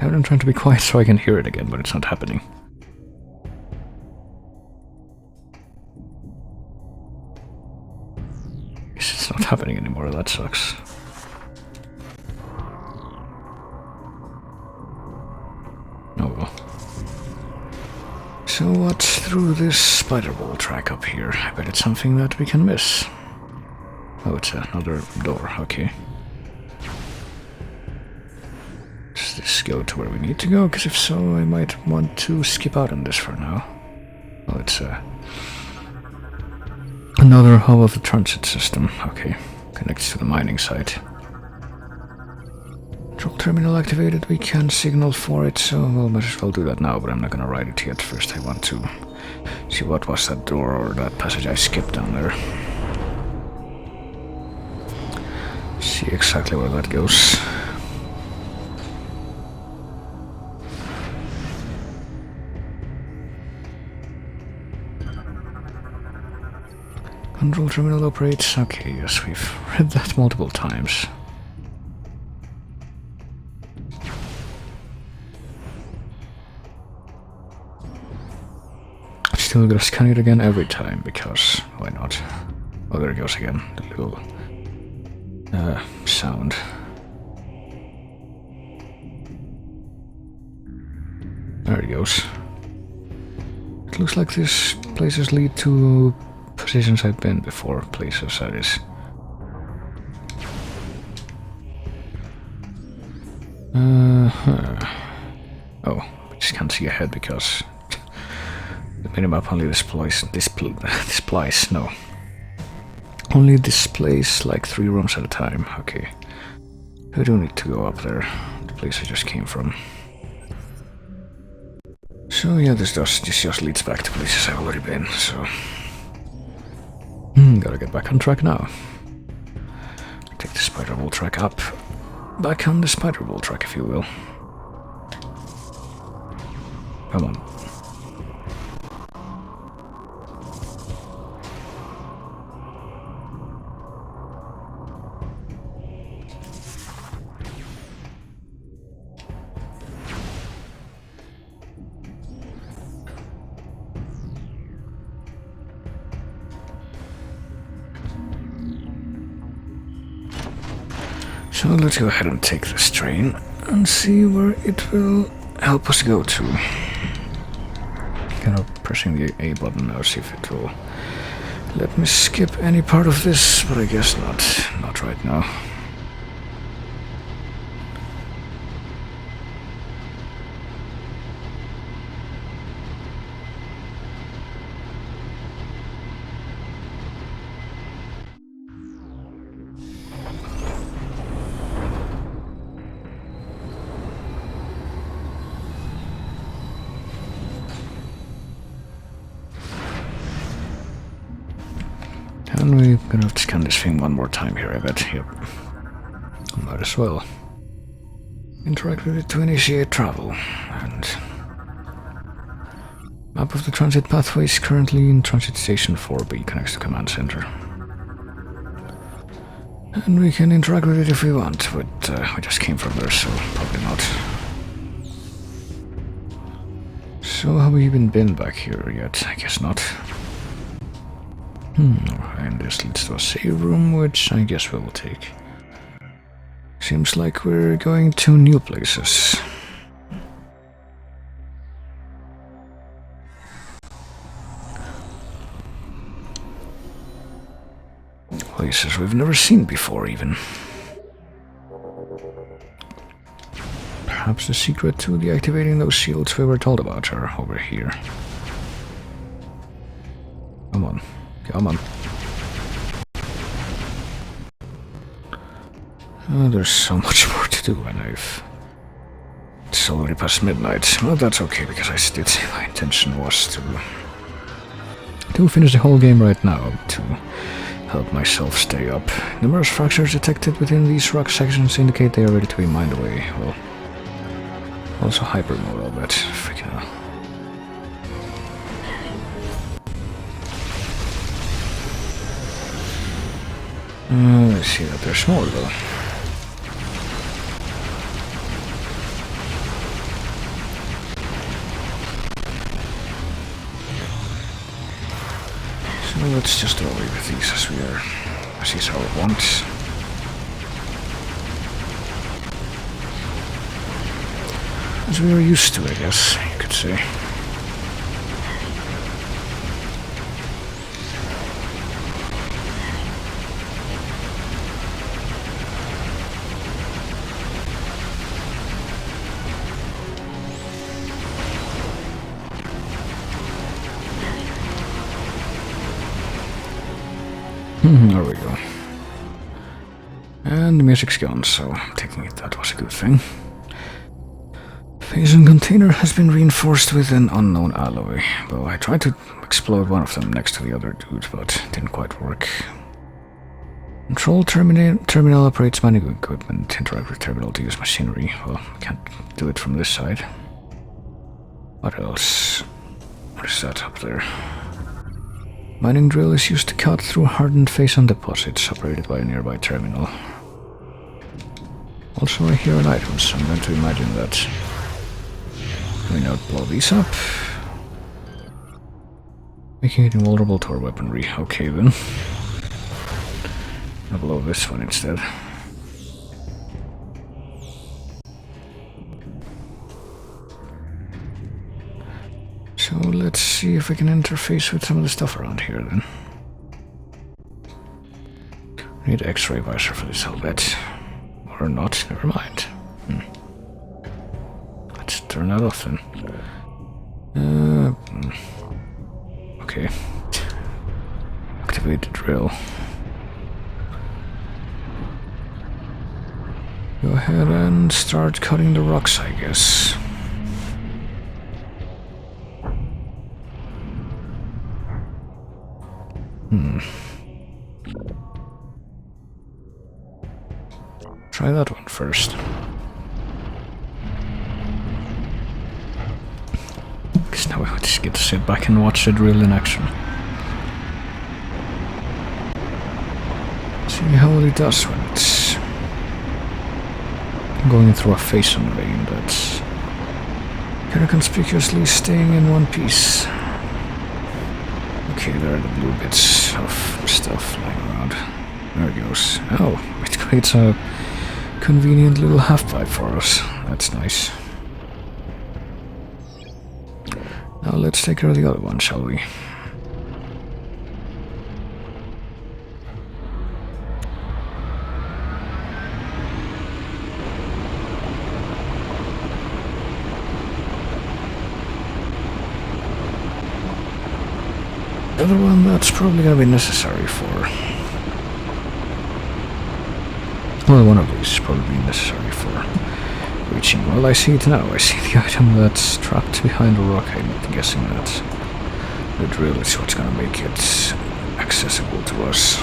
I'm trying to be quiet so I can hear it again, but it's not happening. Guess it's not happening anymore, that sucks. Oh well. So what's through this spider wall track up here? I bet it's something that we can miss. Oh, it's another door, okay. Does this go to where we need to go? Because if so, I might want to skip out on this for now. Oh, it's another hub of the transit system, okay. Connects to the mining site. Control terminal activated, we can signal for it, so we'll might as well do that now, but I'm not gonna ride it yet. First I want to see what was that door or that passage I skipped down there. See exactly where that goes. Control terminal operates. Okay, yes, we've read that multiple times. Still gonna scan it again every time, because why not? Oh, there it goes again. The little sound. There it goes. It looks like these places lead to positions I've been before. Places, that is. Oh, I just can't see ahead because the minimap only only displays like 3 rooms at a time. Okay, I do need to go up there, the place I just came from. So yeah, this just leads back to places I've already been, so... gotta get back on track now. Take the spider wall track up. Back on the spider wall track, if you will. Come on. So let's go ahead and take this train and see where it will help us go to. Kind of pressing the A button now, see if it will let me skip any part of this, but I guess not. Not right now. And we're gonna have to scan this thing one more time here, I bet. Yep. Might as well. Interact with it to initiate travel. And... map of the transit pathways currently in Transit Station 4B connects to Command Center. And we can interact with it if we want, but we just came from there, so probably not. So have we even been back here yet? I guess not. And this leads to a save room, which I guess we'll take. Seems like we're going to new places. Places we've never seen before, even. Perhaps the secret to deactivating those shields we were told about are over here. Come on. Come on. Oh, there's so much more to do, and it's already past midnight. Well, that's okay, because my intention was to finish the whole game right now, to help myself stay up. Numerous fractures detected within these rock sections indicate they are ready to be mined away. Well, also hyper mode, I'll bet. Freaking hell. I see that there's more though. So let's just do away with these as is our wants. As we are used to, I guess, you could say. There we go. And the music's gone, so I'm taking it that was a good thing. Phase container has been reinforced with an unknown alloy. Well, I tried to explode one of them next to the other dude, but it didn't quite work. Control terminal operates mining equipment. Interact with terminal to use machinery. Well, can't do it from this side. What else? What is that up there? Mining drill is used to cut through hardened face-on deposits operated by a nearby terminal. Also, I hear an item, so I'm going to imagine that. Can we now blow these up? Making it invulnerable to our weaponry. Okay then. I'll blow this one instead. So let's see if we can interface with some of the stuff around here then. I need X-ray visor for this, I'll bet. Or not, never mind. Let's turn that off then. Okay. Activate the drill. Go ahead and start cutting the rocks, I guess. Try that one first. Because now I just get to sit back and watch the drill in action. See how it does when it's going through a face-on vein that's kind of conspicuously staying in one piece. Okay, there are the blue bits of stuff lying around. There it goes. Oh, it creates a convenient little half-pipe for us. That's nice. Now let's take care of the other one, shall we? The other one that's probably gonna be necessary for... Well, one of these is probably necessary for reaching. Well, I see it now. I see the item that's trapped behind a rock. I'm guessing that the drill is what's gonna make it accessible to us.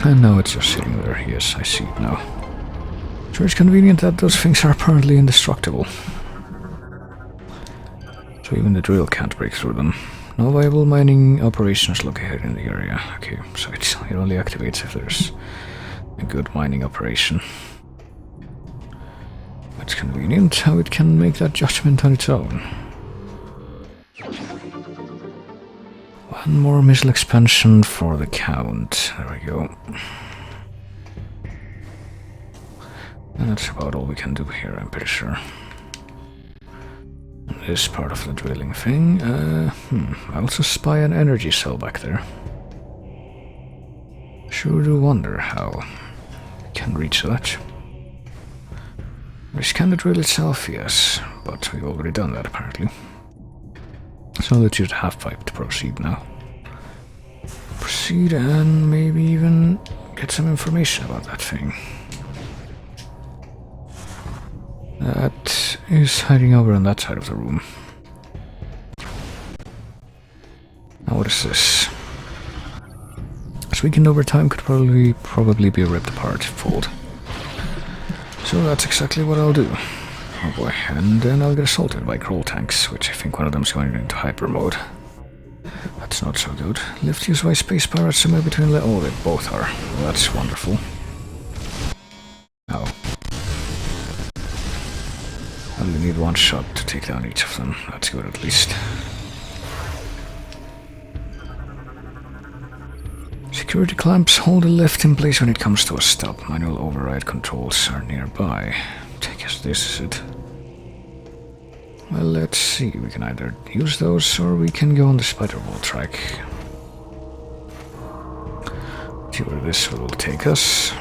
And now it's just sitting there. Yes, I see it now. Sure, it's convenient that those things are apparently indestructible. So even the drill can't break through them. No viable mining operations located in the area. Okay, so it only activates if there's a good mining operation. That's convenient how it can make that judgment on its own. One more missile expansion for the count. There we go. And that's about all we can do here, I'm pretty sure. This part of the drilling thing. I also spy an energy cell back there. Sure do wonder how we can reach that. We scan the drill itself, yes, but we've already done that apparently. So let's use the half-pipe to proceed now. Proceed and maybe even get some information about that thing. That is hiding over on that side of the room. Now what is this? This weakened over time could probably be ripped apart, fold. So that's exactly what I'll do. Oh boy, and then I'll get assaulted by crawl tanks, which I think one of them's going into hyper mode. That's not so good. Lift used by space pirates somewhere between oh, they both are. Well, that's wonderful. Oh. I only need one shot to take down each of them. That's good at least. Security clamps hold the lift in place when it comes to a stop. Manual override controls are nearby. I guess this is it. Well, let's see. We can either use those or we can go on the spider wall track. See where this will take us.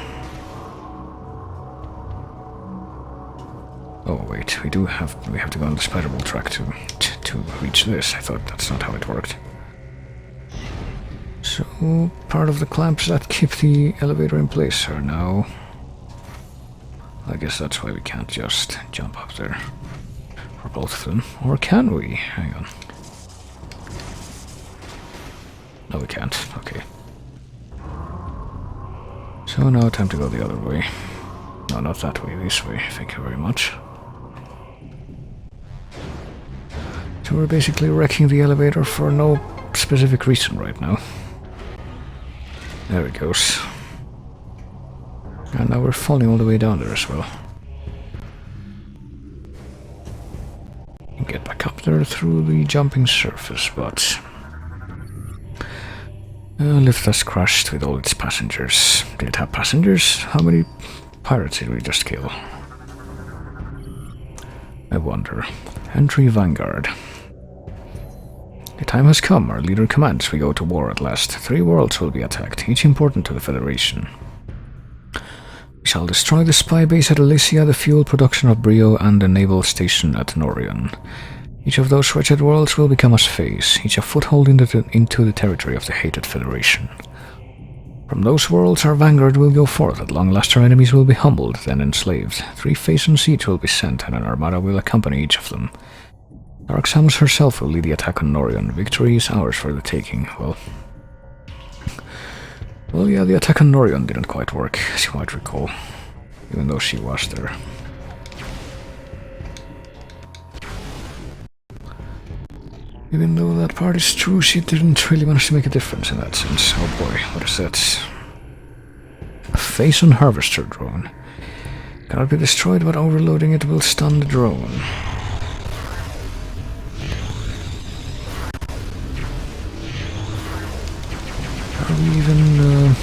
Oh wait, we have to go on the spider wall track to reach this. I thought that's not how it worked. So part of the clamps that keep the elevator in place are now. I guess that's why we can't just jump up there for both of them. Or can we? Hang on. No, we can't. Okay. So now time to go the other way. No, not that way, this way. Thank you very much. So we're basically wrecking the elevator for no specific reason right now. There it goes. And now we're falling all the way down there as well. Get back up there through the jumping surface, but... Lift has crashed with all its passengers. Did it have passengers? How many pirates did we just kill? I wonder. Entry Vanguard. The time has come. Our leader commands we go to war at last. 3 worlds will be attacked, each important to the Federation. We shall destroy the spy base at Elysia, the fuel production of Brio, and the naval station at Norion. Each of those wretched worlds will become as Phase, each a foothold into the territory of the hated Federation. From those worlds our vanguard will go forth. At long last our enemies will be humbled, then enslaved. 3 Phaeton's each will be sent, and an armada will accompany each of them. Dark Samus herself will lead the attack on Norion. Victory is ours for the taking. Well, yeah, the attack on Norion didn't quite work, as you might recall, even though she was there. Even though that part is true, she didn't really manage to make a difference in that sense. Oh boy, what is that? A Phaeton harvester drone. Cannot be destroyed, but overloading it will stun the drone. Are we even...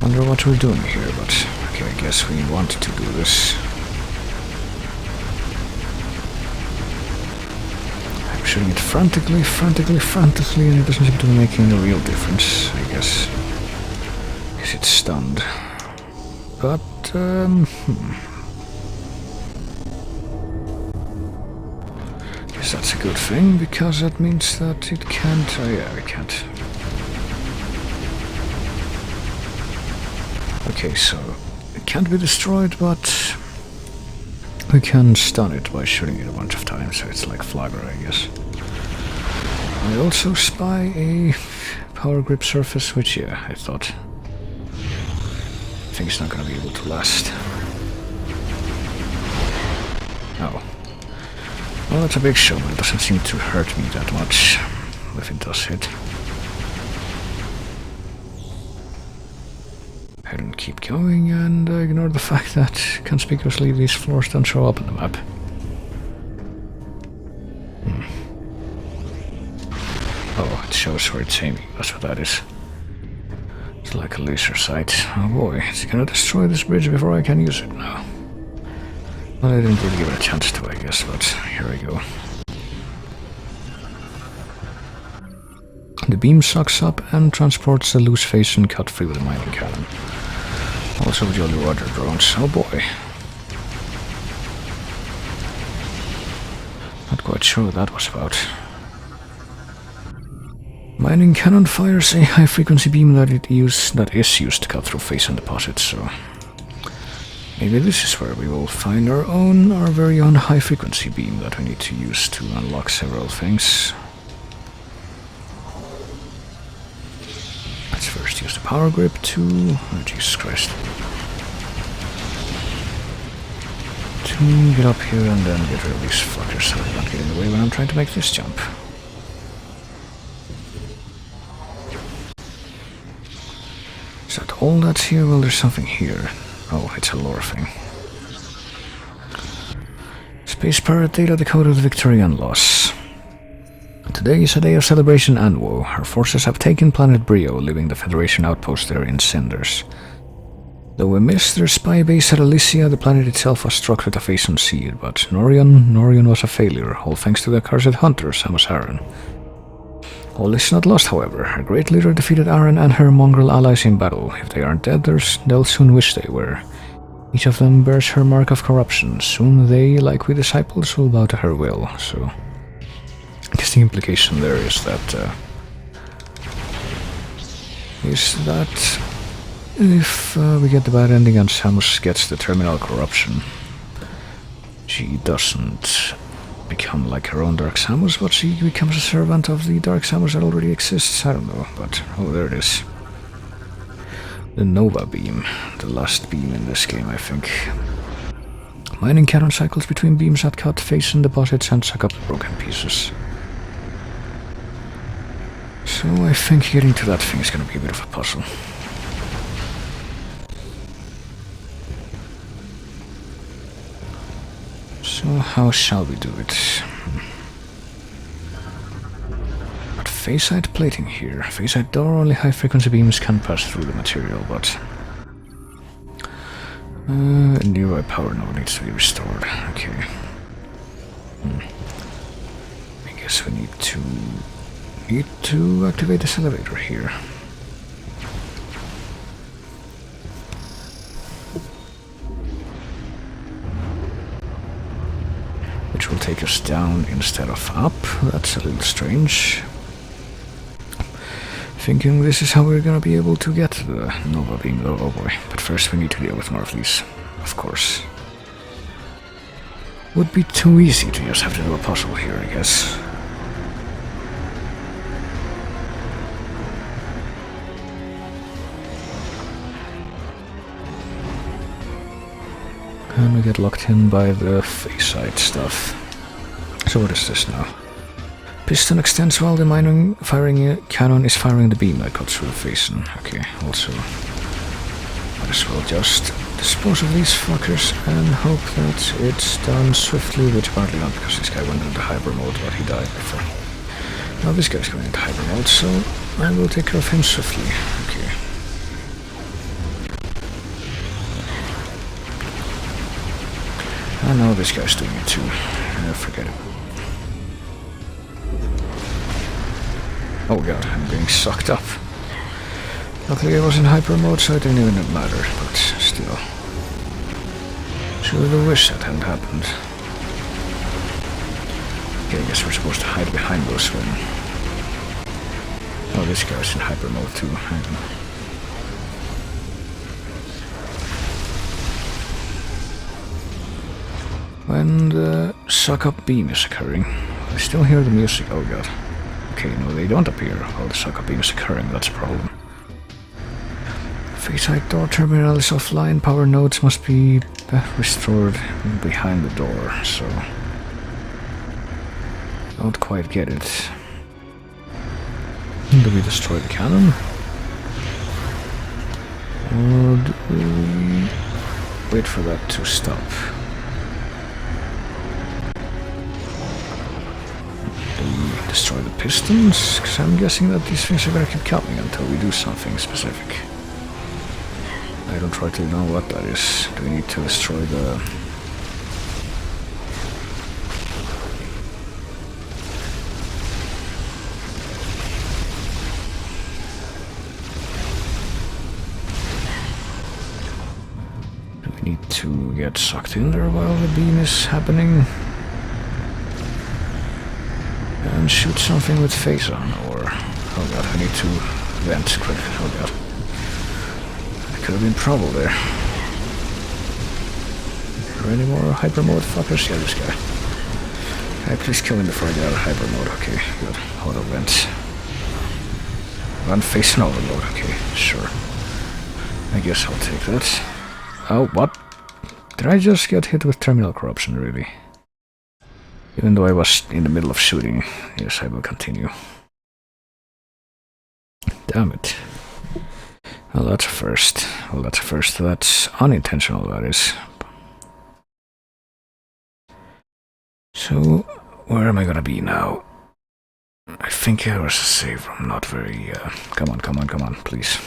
wonder what we're doing here, but... okay, I guess we want to do this. Shooting it frantically, and it doesn't seem to be making a real difference, I guess. Because it's stunned. But, guess that's a good thing, because that means that it can't... oh yeah, it can't. Okay, so... it can't be destroyed, but... we can stun it by shooting it a bunch of times, so it's like Flagger, I guess. I also spy a power grip surface, which, yeah, I thought. I think it's not gonna be able to last. Oh. Well, that's a big shot, but it doesn't seem to hurt me that much, if it does hit. I don't keep going, and ignore the fact that conspicuously these floors don't show up on the map. Oh, it shows where it's aiming, that's what that is. It's like a laser sight. Oh boy, it's gonna destroy this bridge before I can use it now. Well, I didn't really give it a chance to, I guess, but here we go. The beam sucks up and transports the loose Phaeton cut free with a mining cannon. Also Jolly Roger drones. Oh boy. Not quite sure what that was about. Mining cannon fires a high-frequency beam that is used to cut through Phaeton deposits, so... maybe this is where we will find our very own high-frequency beam that we need to use to unlock several things. Let's first use the power grip to... oh, Jesus Christ. To get up here and then get rid of these fuckers so they don't get in the way when I'm trying to make this jump. Is that all that's here? Well, there's something here. Oh, it's a lore thing. Space Pirate Data decoded victory and loss. Today is a day of celebration and woe. Our forces have taken planet Brio, leaving the Federation outpost there in cinders. Though we missed their spy base at Elysia, the planet itself was struck with a Phaeton seed, but Norion was a failure, all thanks to the accursed hunter, Samus Aran. All is not lost, however. Our great leader defeated Aran and her mongrel allies in battle. If they aren't dead, they'll soon wish they were. Each of them bears her mark of corruption. Soon they, like we disciples, will bow to her will, so... I guess the implication there is that... if we get the bad ending and Samus gets the terminal corruption, she doesn't become like her own Dark Samus, but she becomes a servant of the Dark Samus that already exists. I don't know, but... oh, there it is. The Nova Beam. The last beam in this game, I think. Mining cannon cycles between beams that cut Phaeton deposits and suck up broken pieces. So I think getting to that thing is gonna be a bit of a puzzle. So how shall we do it? got phasite plating here. Phasite door, only high frequency beams can pass through the material, but... nearby power node needs to be restored. Okay. I guess we need to activate this elevator here. Which will take us down instead of up. That's a little strange. Thinking this is how we're gonna be able to get the Nova beam though, oh boy. But first we need to deal with more of these, of course. Would be too easy to just have to do a puzzle here, I guess. And we get locked in by the phasite stuff. So what is this now? Piston extends while the firing cannon is firing the beam that cuts through the phasing. Okay, also might as well just dispose of these fuckers and hope that it's done swiftly, which partly not because this guy went into hyper mode, but he died before. Now this guy's going into hyper mode, so I will take care of him swiftly. Okay. I know this guy's doing it too. Forget it. Oh god, I'm being sucked up. Luckily I was in hyper mode, so it didn't even matter, but still. Should have wished that hadn't happened. Okay, I guess we're supposed to hide behind those when... Oh, this guy's in hyper mode too. Hang on. When the suck-up beam is occurring, I still hear the music. Oh god. Okay, no, they don't appear while the suck-up beam is occurring, that's a problem. Phasite door terminal is offline, power nodes must be restored behind the door, so... Don't quite get it. Do we destroy the cannon? Or do we wait for that to stop? Destroy the pistons, because I'm guessing that these things are gonna keep coming until we do something specific. I don't rightly know what that is. Do we need to destroy the... Do we need to get sucked in there while the beam is happening? And shoot something with phase on, or... Oh god, I need to vent quick. Oh god. There could have been trouble there. Are there any more hyper mode fuckers? Yeah, this guy. Can I please kill him before I get out of hyper mode? Okay, good. Auto vent. Run face and overload. Okay, sure. I guess I'll take that. Oh, what? Did I just get hit with terminal corruption, really? Even though I was in the middle of shooting, yes, I will continue. Damn it. Well, that's a first. Well, that's a first. That's unintentional, that is. So, where am I gonna be now? I think there was a save room, not very... Come on, please.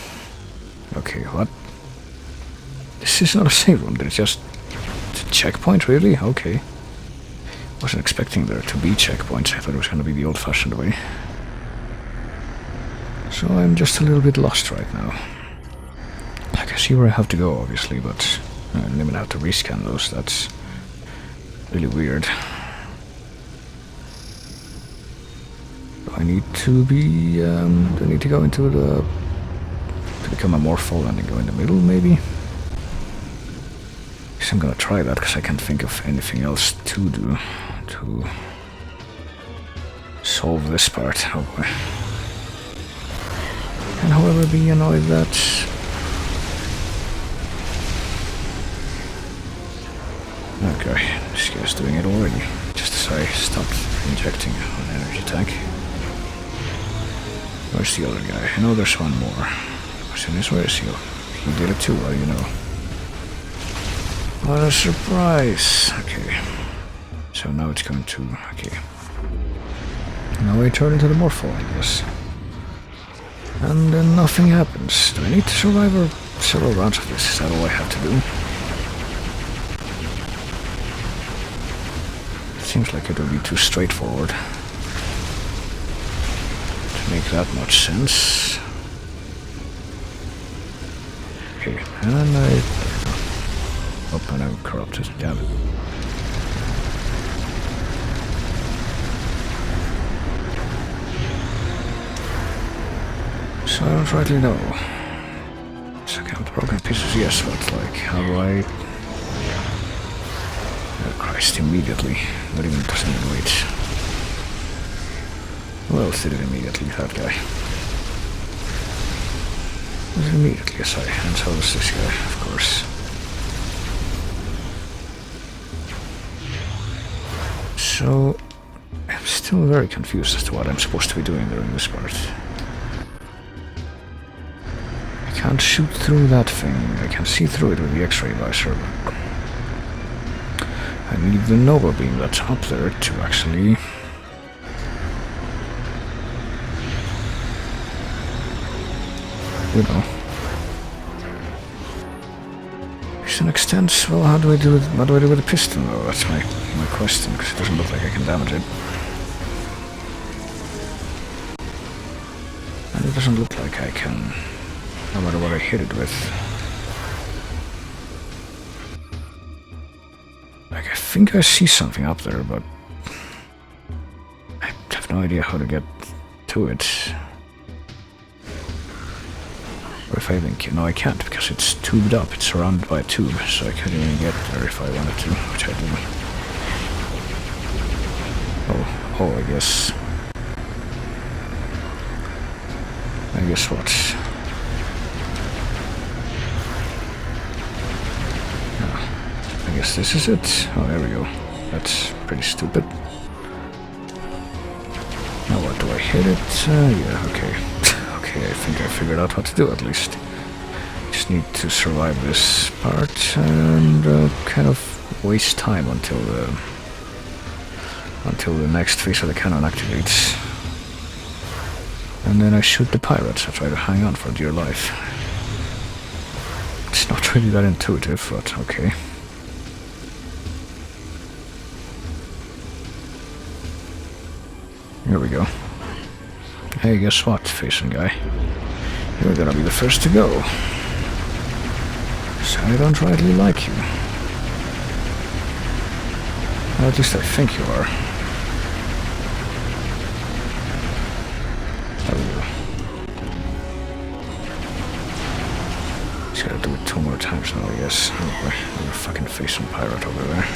Okay, what? This is not a save room, it's just... It's a checkpoint, really? Okay. Wasn't expecting there to be checkpoints. I thought it was going to be the old-fashioned way. So I'm just a little bit lost right now. I can see where I have to go, obviously, but I don't even have to rescan those. That's really weird. Do I need to be... do I need to go into the... to become a morpho and then go in the middle, maybe? I'm gonna try that because I can't think of anything else to do to solve this part. Oh boy. And however, be annoyed that okay, this guy's doing it already. Just as I stopped injecting an energy tank. Where's the other guy? I know there's one more. Question is, where is he? He did it too, well, you know. What a surprise! Okay. So now it's going to... okay. Now I turn into the Morpho, I guess. And then nothing happens. Do I need to survive several rounds of this? Is that all I have to do? Seems like it would be too straightforward to make that much sense. Okay, and then I... Oh, and I'm corrupted, damn it. So I don't rightly know. So I count broken pieces, yes, but like, how do I... Oh Christ, immediately. Not even doesn't even wait. Who else did it immediately? That guy. Was it immediately? Yes, and so was this guy, of course. So, I'm still very confused as to what I'm supposed to be doing during this part. I can't shoot through that thing. I can see through it with the X-ray visor. I need the Nova beam that's up there to actually... You know. To an extent, well, how do I do with the piston though? That's my question, because it doesn't look like I can damage it. And it doesn't look like I can, no matter what I hit it with. Like, I think I see something up there, but I have no idea how to get to it. Or if I even can. No, I can't, because it's tubed up. It's surrounded by a tube, so I couldn't even get there if I wanted to, which I didn't. Oh, I guess. I guess what? I guess this is it. Oh, there we go. That's pretty stupid. Now what, do I hit it? Yeah, okay. Okay, I think I figured out what to do at least. Just need to survive this part and kind of waste time until the next phase of the cannon activates. And then I shoot the pirates. I try to hang on for dear life. It's not really that intuitive, but okay. Here we go. Hey, guess what, facing guy? You're gonna be the first to go. So I don't rightly like you. Or at least I think you are. There we go. Just gotta do it 2 more times now, I guess. Oh boy, I'm a fucking facing pirate over there.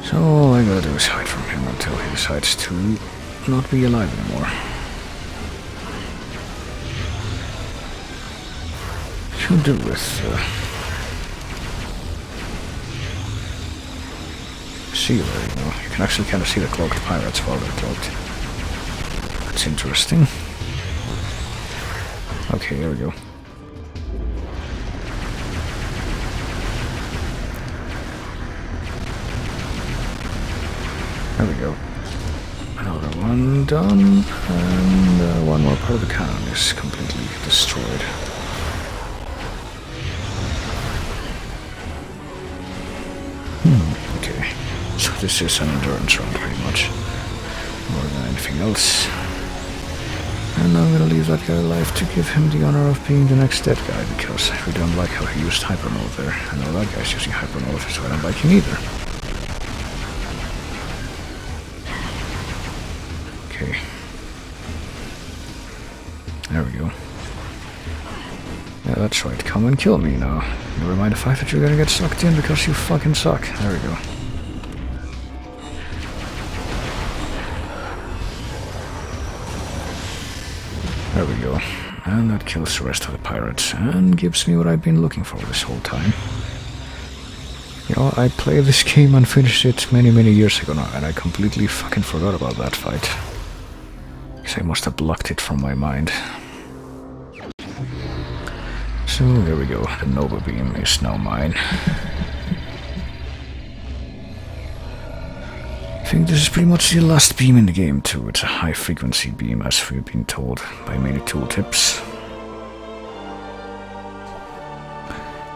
So all I gotta do is hide from him until he decides to not be alive anymore. Should do with see there, you know. You can actually kind of see the cloaked pirates while they're cloaked. That's interesting. Okay, there we go. There we go. Another one done, and one more part of the cannon is completely destroyed. Okay. So this is an endurance round pretty much. More than anything else. And I'm gonna leave that guy alive to give him the honor of being the next dead guy, because I really don't like how he used Hypernova there. I know that guy's using Hypernova, so I don't like him either. Okay. There we go. Yeah, that's right. Come and kill me now. Never mind the fact that you're gonna get sucked in because you fucking suck. There we go. There we go. And that kills the rest of the pirates and gives me what I've been looking for this whole time. You know, I played this game and finished it many, many years ago now, and I completely fucking forgot about that fight. Because I must have blocked it from my mind. So, there we go. The Nova Beam is now mine. I think think this is pretty much the last beam in the game too. It's a high frequency beam as we've been told by many tooltips.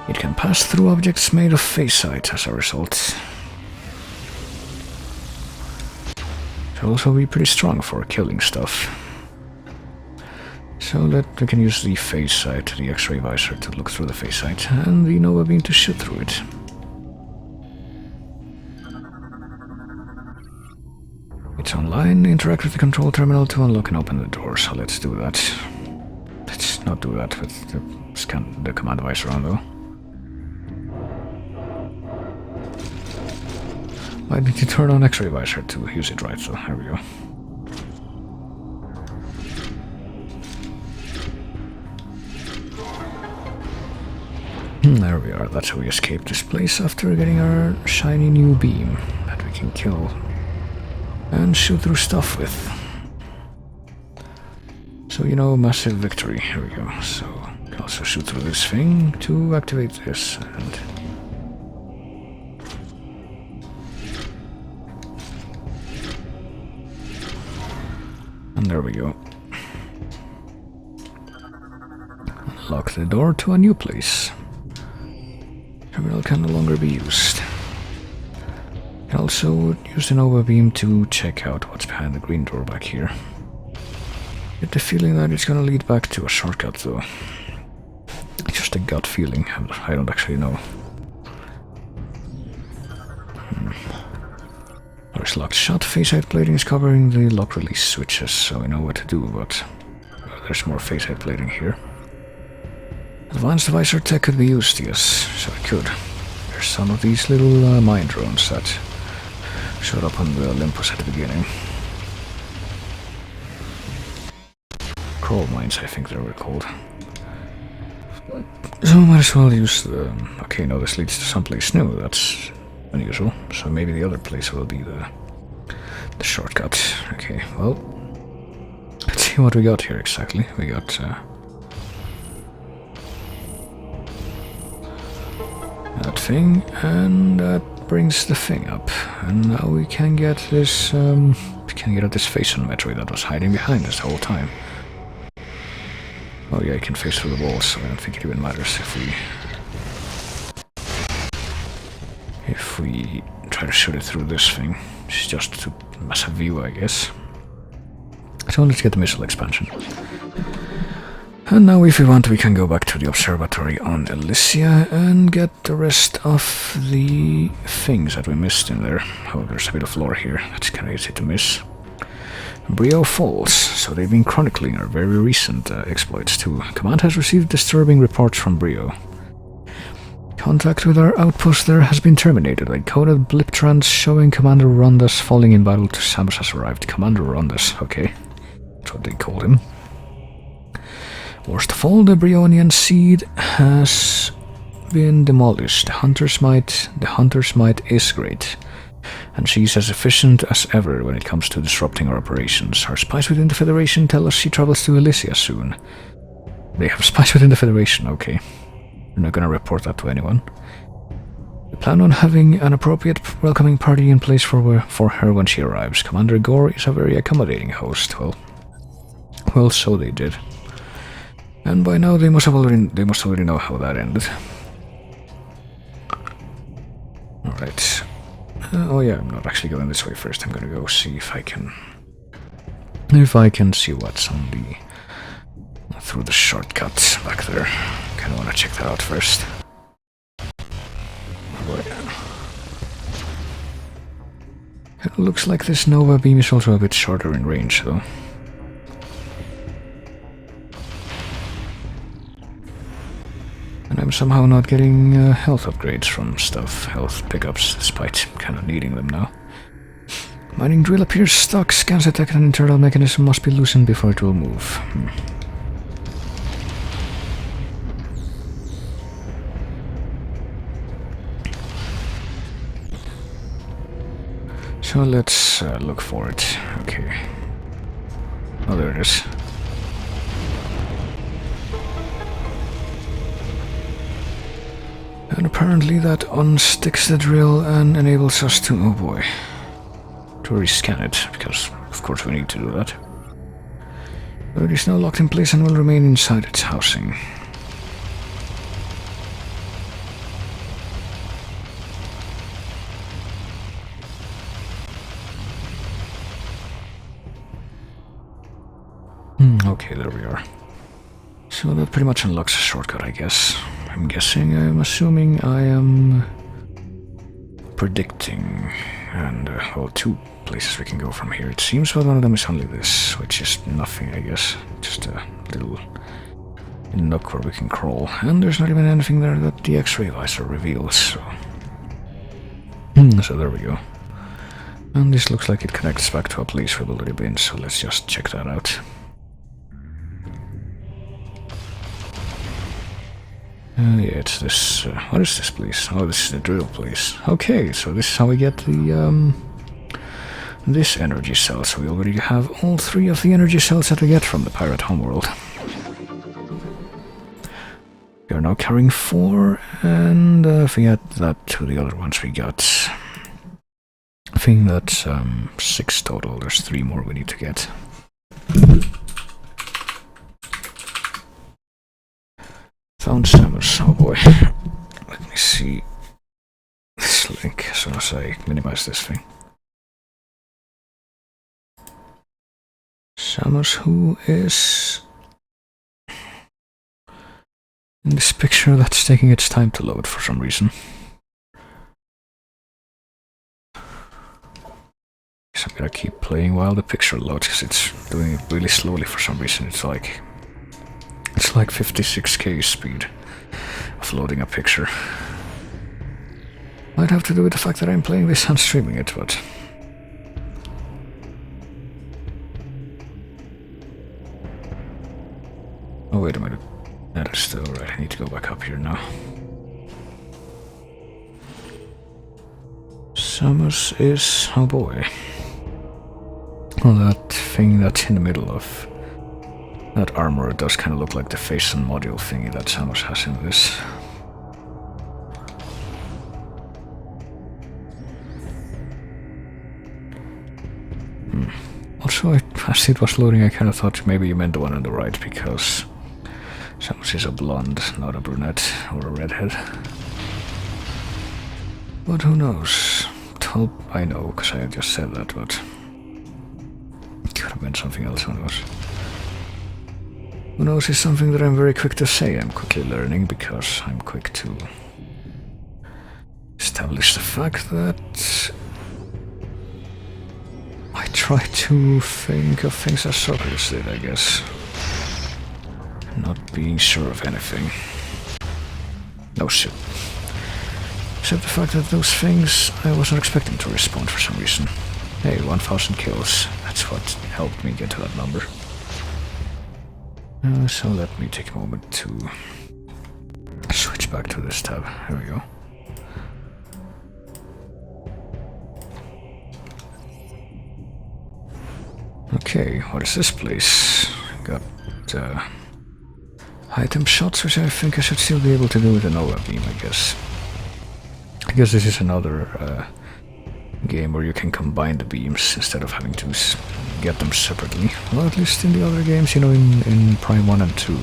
It can pass through objects made of phasite as a result. It'll also be pretty strong for killing stuff. So we can use the phasite, the X-ray visor to look through the phasite, and the Nova beam to shoot through it. It's online. Interact with the control terminal to unlock and open the door, so let's do that. Let's not do that with the command visor on though. I need to turn on X-ray visor to use it right, so here we go. There we are, that's how we escape this place after getting our shiny new beam that we can kill and shoot through stuff with. So, you know, massive victory. Here we go. So, we can also shoot through this thing to activate this, and there we go. Lock the door to a new place. Terminal can no longer be used. You can also use the Nova beam to check out what's behind the green door back here. Get the feeling that it's gonna lead back to a shortcut though. It's just a gut feeling, I don't actually know. There's locked shut. Phasite plating is covering the lock release switches, so we know what to do, but there's more phasite plating here. Advanced visor tech could be used, yes, so it could. There's some of these little mine drones that showed up on the Olympus at the beginning. Crawl mines, I think they were called. So might as well use the... Okay, no, this leads to someplace new, that's unusual. So maybe the other place will be the shortcut. Okay, well, let's see what we got here exactly. We got... that thing, and that brings the thing up. And now we can get this, we can get at this face on Metroid that was hiding behind us the whole time. Oh yeah, you can face through the walls, so I don't think it even matters if we try to shoot it through this thing. It's just to mess a view, I guess. So let's get the missile expansion. And now if we want, we can go back to the observatory on Elysia and get the rest of the things that we missed in there. Oh, there's a bit of lore here. That's kind of easy to miss. Brio Falls. So they've been chronicling our very recent exploits too. Command has received disturbing reports from Brio. Contact with our outpost there has been terminated. A coded blip trans showing Commander Rondas falling in battle to Samus has arrived. Commander Rondas, okay. That's what they called him. Worst of all, the Brionian seed has been demolished. The Hunter's Might is great, and she's as efficient as ever when it comes to disrupting our operations. Our spies within the Federation tell us she travels to Elysia soon. They have spies within the Federation, okay. We're not gonna report that to anyone. We plan on having an appropriate welcoming party in place for her when she arrives. Commander Gore is a very accommodating host. Well, so they did. And by now they must already know how that ended. Alright. Oh yeah, I'm not actually going this way first. I'm gonna go see if I can see what's on the through the shortcut back there. Kinda wanna check that out first. It looks like this Nova beam is also a bit shorter in range though. And I'm somehow not getting health upgrades from stuff, health pickups, despite kind of needing them now. Mining drill appears stuck. Scans detect an internal mechanism must be loosened before it will move. So let's look for it. Okay. Oh, there it is. And apparently that unsticks the drill and enables us to... Oh boy. To to rescan it, because of course we need to do that. But it is now locked in place and will remain inside its housing. Okay, there we are. So that pretty much unlocks a shortcut, I guess. I'm assuming, I am predicting. And, well, 2 places we can go from here. It seems that one of them is only this, which is nothing, I guess. Just a little nook where we can crawl. And there's not even anything there that the X-ray visor reveals, so... so there we go. And this looks like it connects back to a place we've already been, so let's just check that out. Yeah, it's this... what is this place? Oh, this is the drill place. Okay, so this is how we get the, this energy cell. So we already have all 3 of the energy cells that we get from the pirate homeworld. We are now carrying 4, and if we add that to the other ones we got... I think that's 6 total. There's 3 more we need to get. Found Samus, oh boy. Let me see this link as soon as I minimize this thing. Samus, who is in this picture that's taking its time to load for some reason. So I'm gonna keep playing while the picture loads, because it's doing it really slowly for some reason. It's like 56k speed of loading a picture. Might have to do with the fact that I'm playing this and streaming it, but... Oh, wait a minute. That is still right. I need to go back up here now. Samus is... oh boy. Well, that thing that's in the middle of... that armor does kind of look like the face and module thingy that Samus has in this. Also, as it was loading, I kind of thought maybe you meant the one on the right, because Samus is a blonde, not a brunette or a redhead. But who knows? Well, I know, because I just said that, but it could have been something else, who knows? Who knows is something that I'm very quick to say. I'm quickly learning because I'm quick to establish the fact that I try to think of things as Socrates did, I guess. Not being sure of anything. No shit. Except the fact that those things I wasn't expecting to respawn for some reason. Hey, 1000 kills. That's what helped me get to that number. So let me take a moment to switch back to this tab. Here we go. Okay, what is this place? Got item shots, which I think I should still be able to do with a Nova beam, I guess. I guess this is another game where you can combine the beams instead of having to get them separately. Well, at least in the other games, you know, in Prime 1 and 2.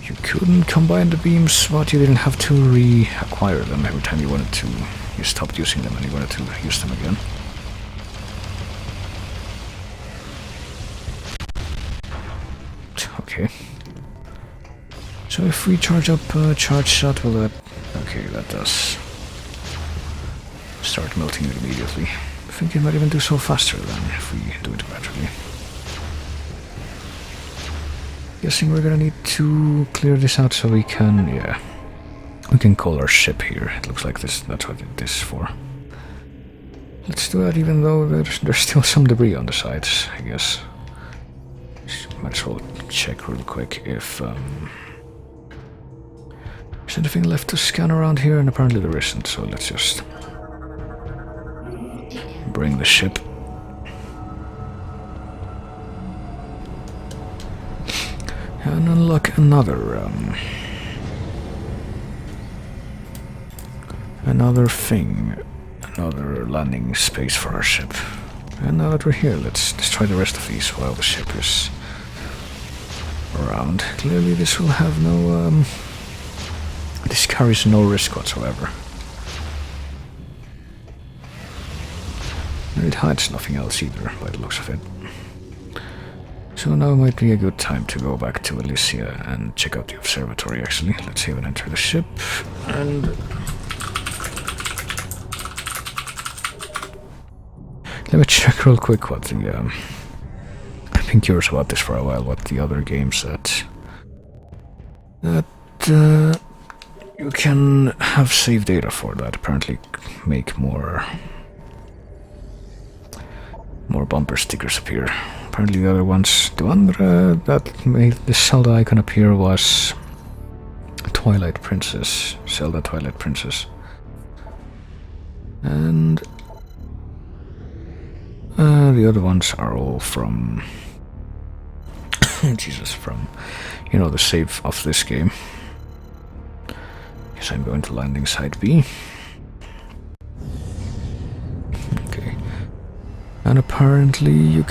You couldn't combine the beams, but you didn't have to reacquire them every time you wanted to. You stopped using them and you wanted to use them again. Okay. So if we charge up charge shot, will that... okay, that does start melting it immediately. I think it might even do so faster than if we do it gradually. Guessing we're gonna need to clear this out so we can, yeah, we can call our ship here. It looks like that's what this is for. Let's do that even though there's still some debris on the sides, I guess. Might as well check real quick if there's anything left to scan around here, and apparently there isn't, so let's just bring the ship. And unlock another thing. another landing space for our ship. And now that we're here, let's try the rest of these while the ship is around. Clearly this will have no, this carries no risk whatsoever. And it hides nothing else either, by the looks of it. So now might be a good time to go back to Elysia and check out the observatory, actually. Let's even enter the ship, and... let me check real quick what the, I've been curious about this for a while, what the other games that you can have save data for that apparently make more bumper stickers appear. Apparently the other ones, the one that made the Zelda icon appear was Twilight Princess, Zelda Twilight Princess. And the other ones are all from Jesus, from, you know, the save of this game. Guess I'm going to landing site B. Okay. And apparently you can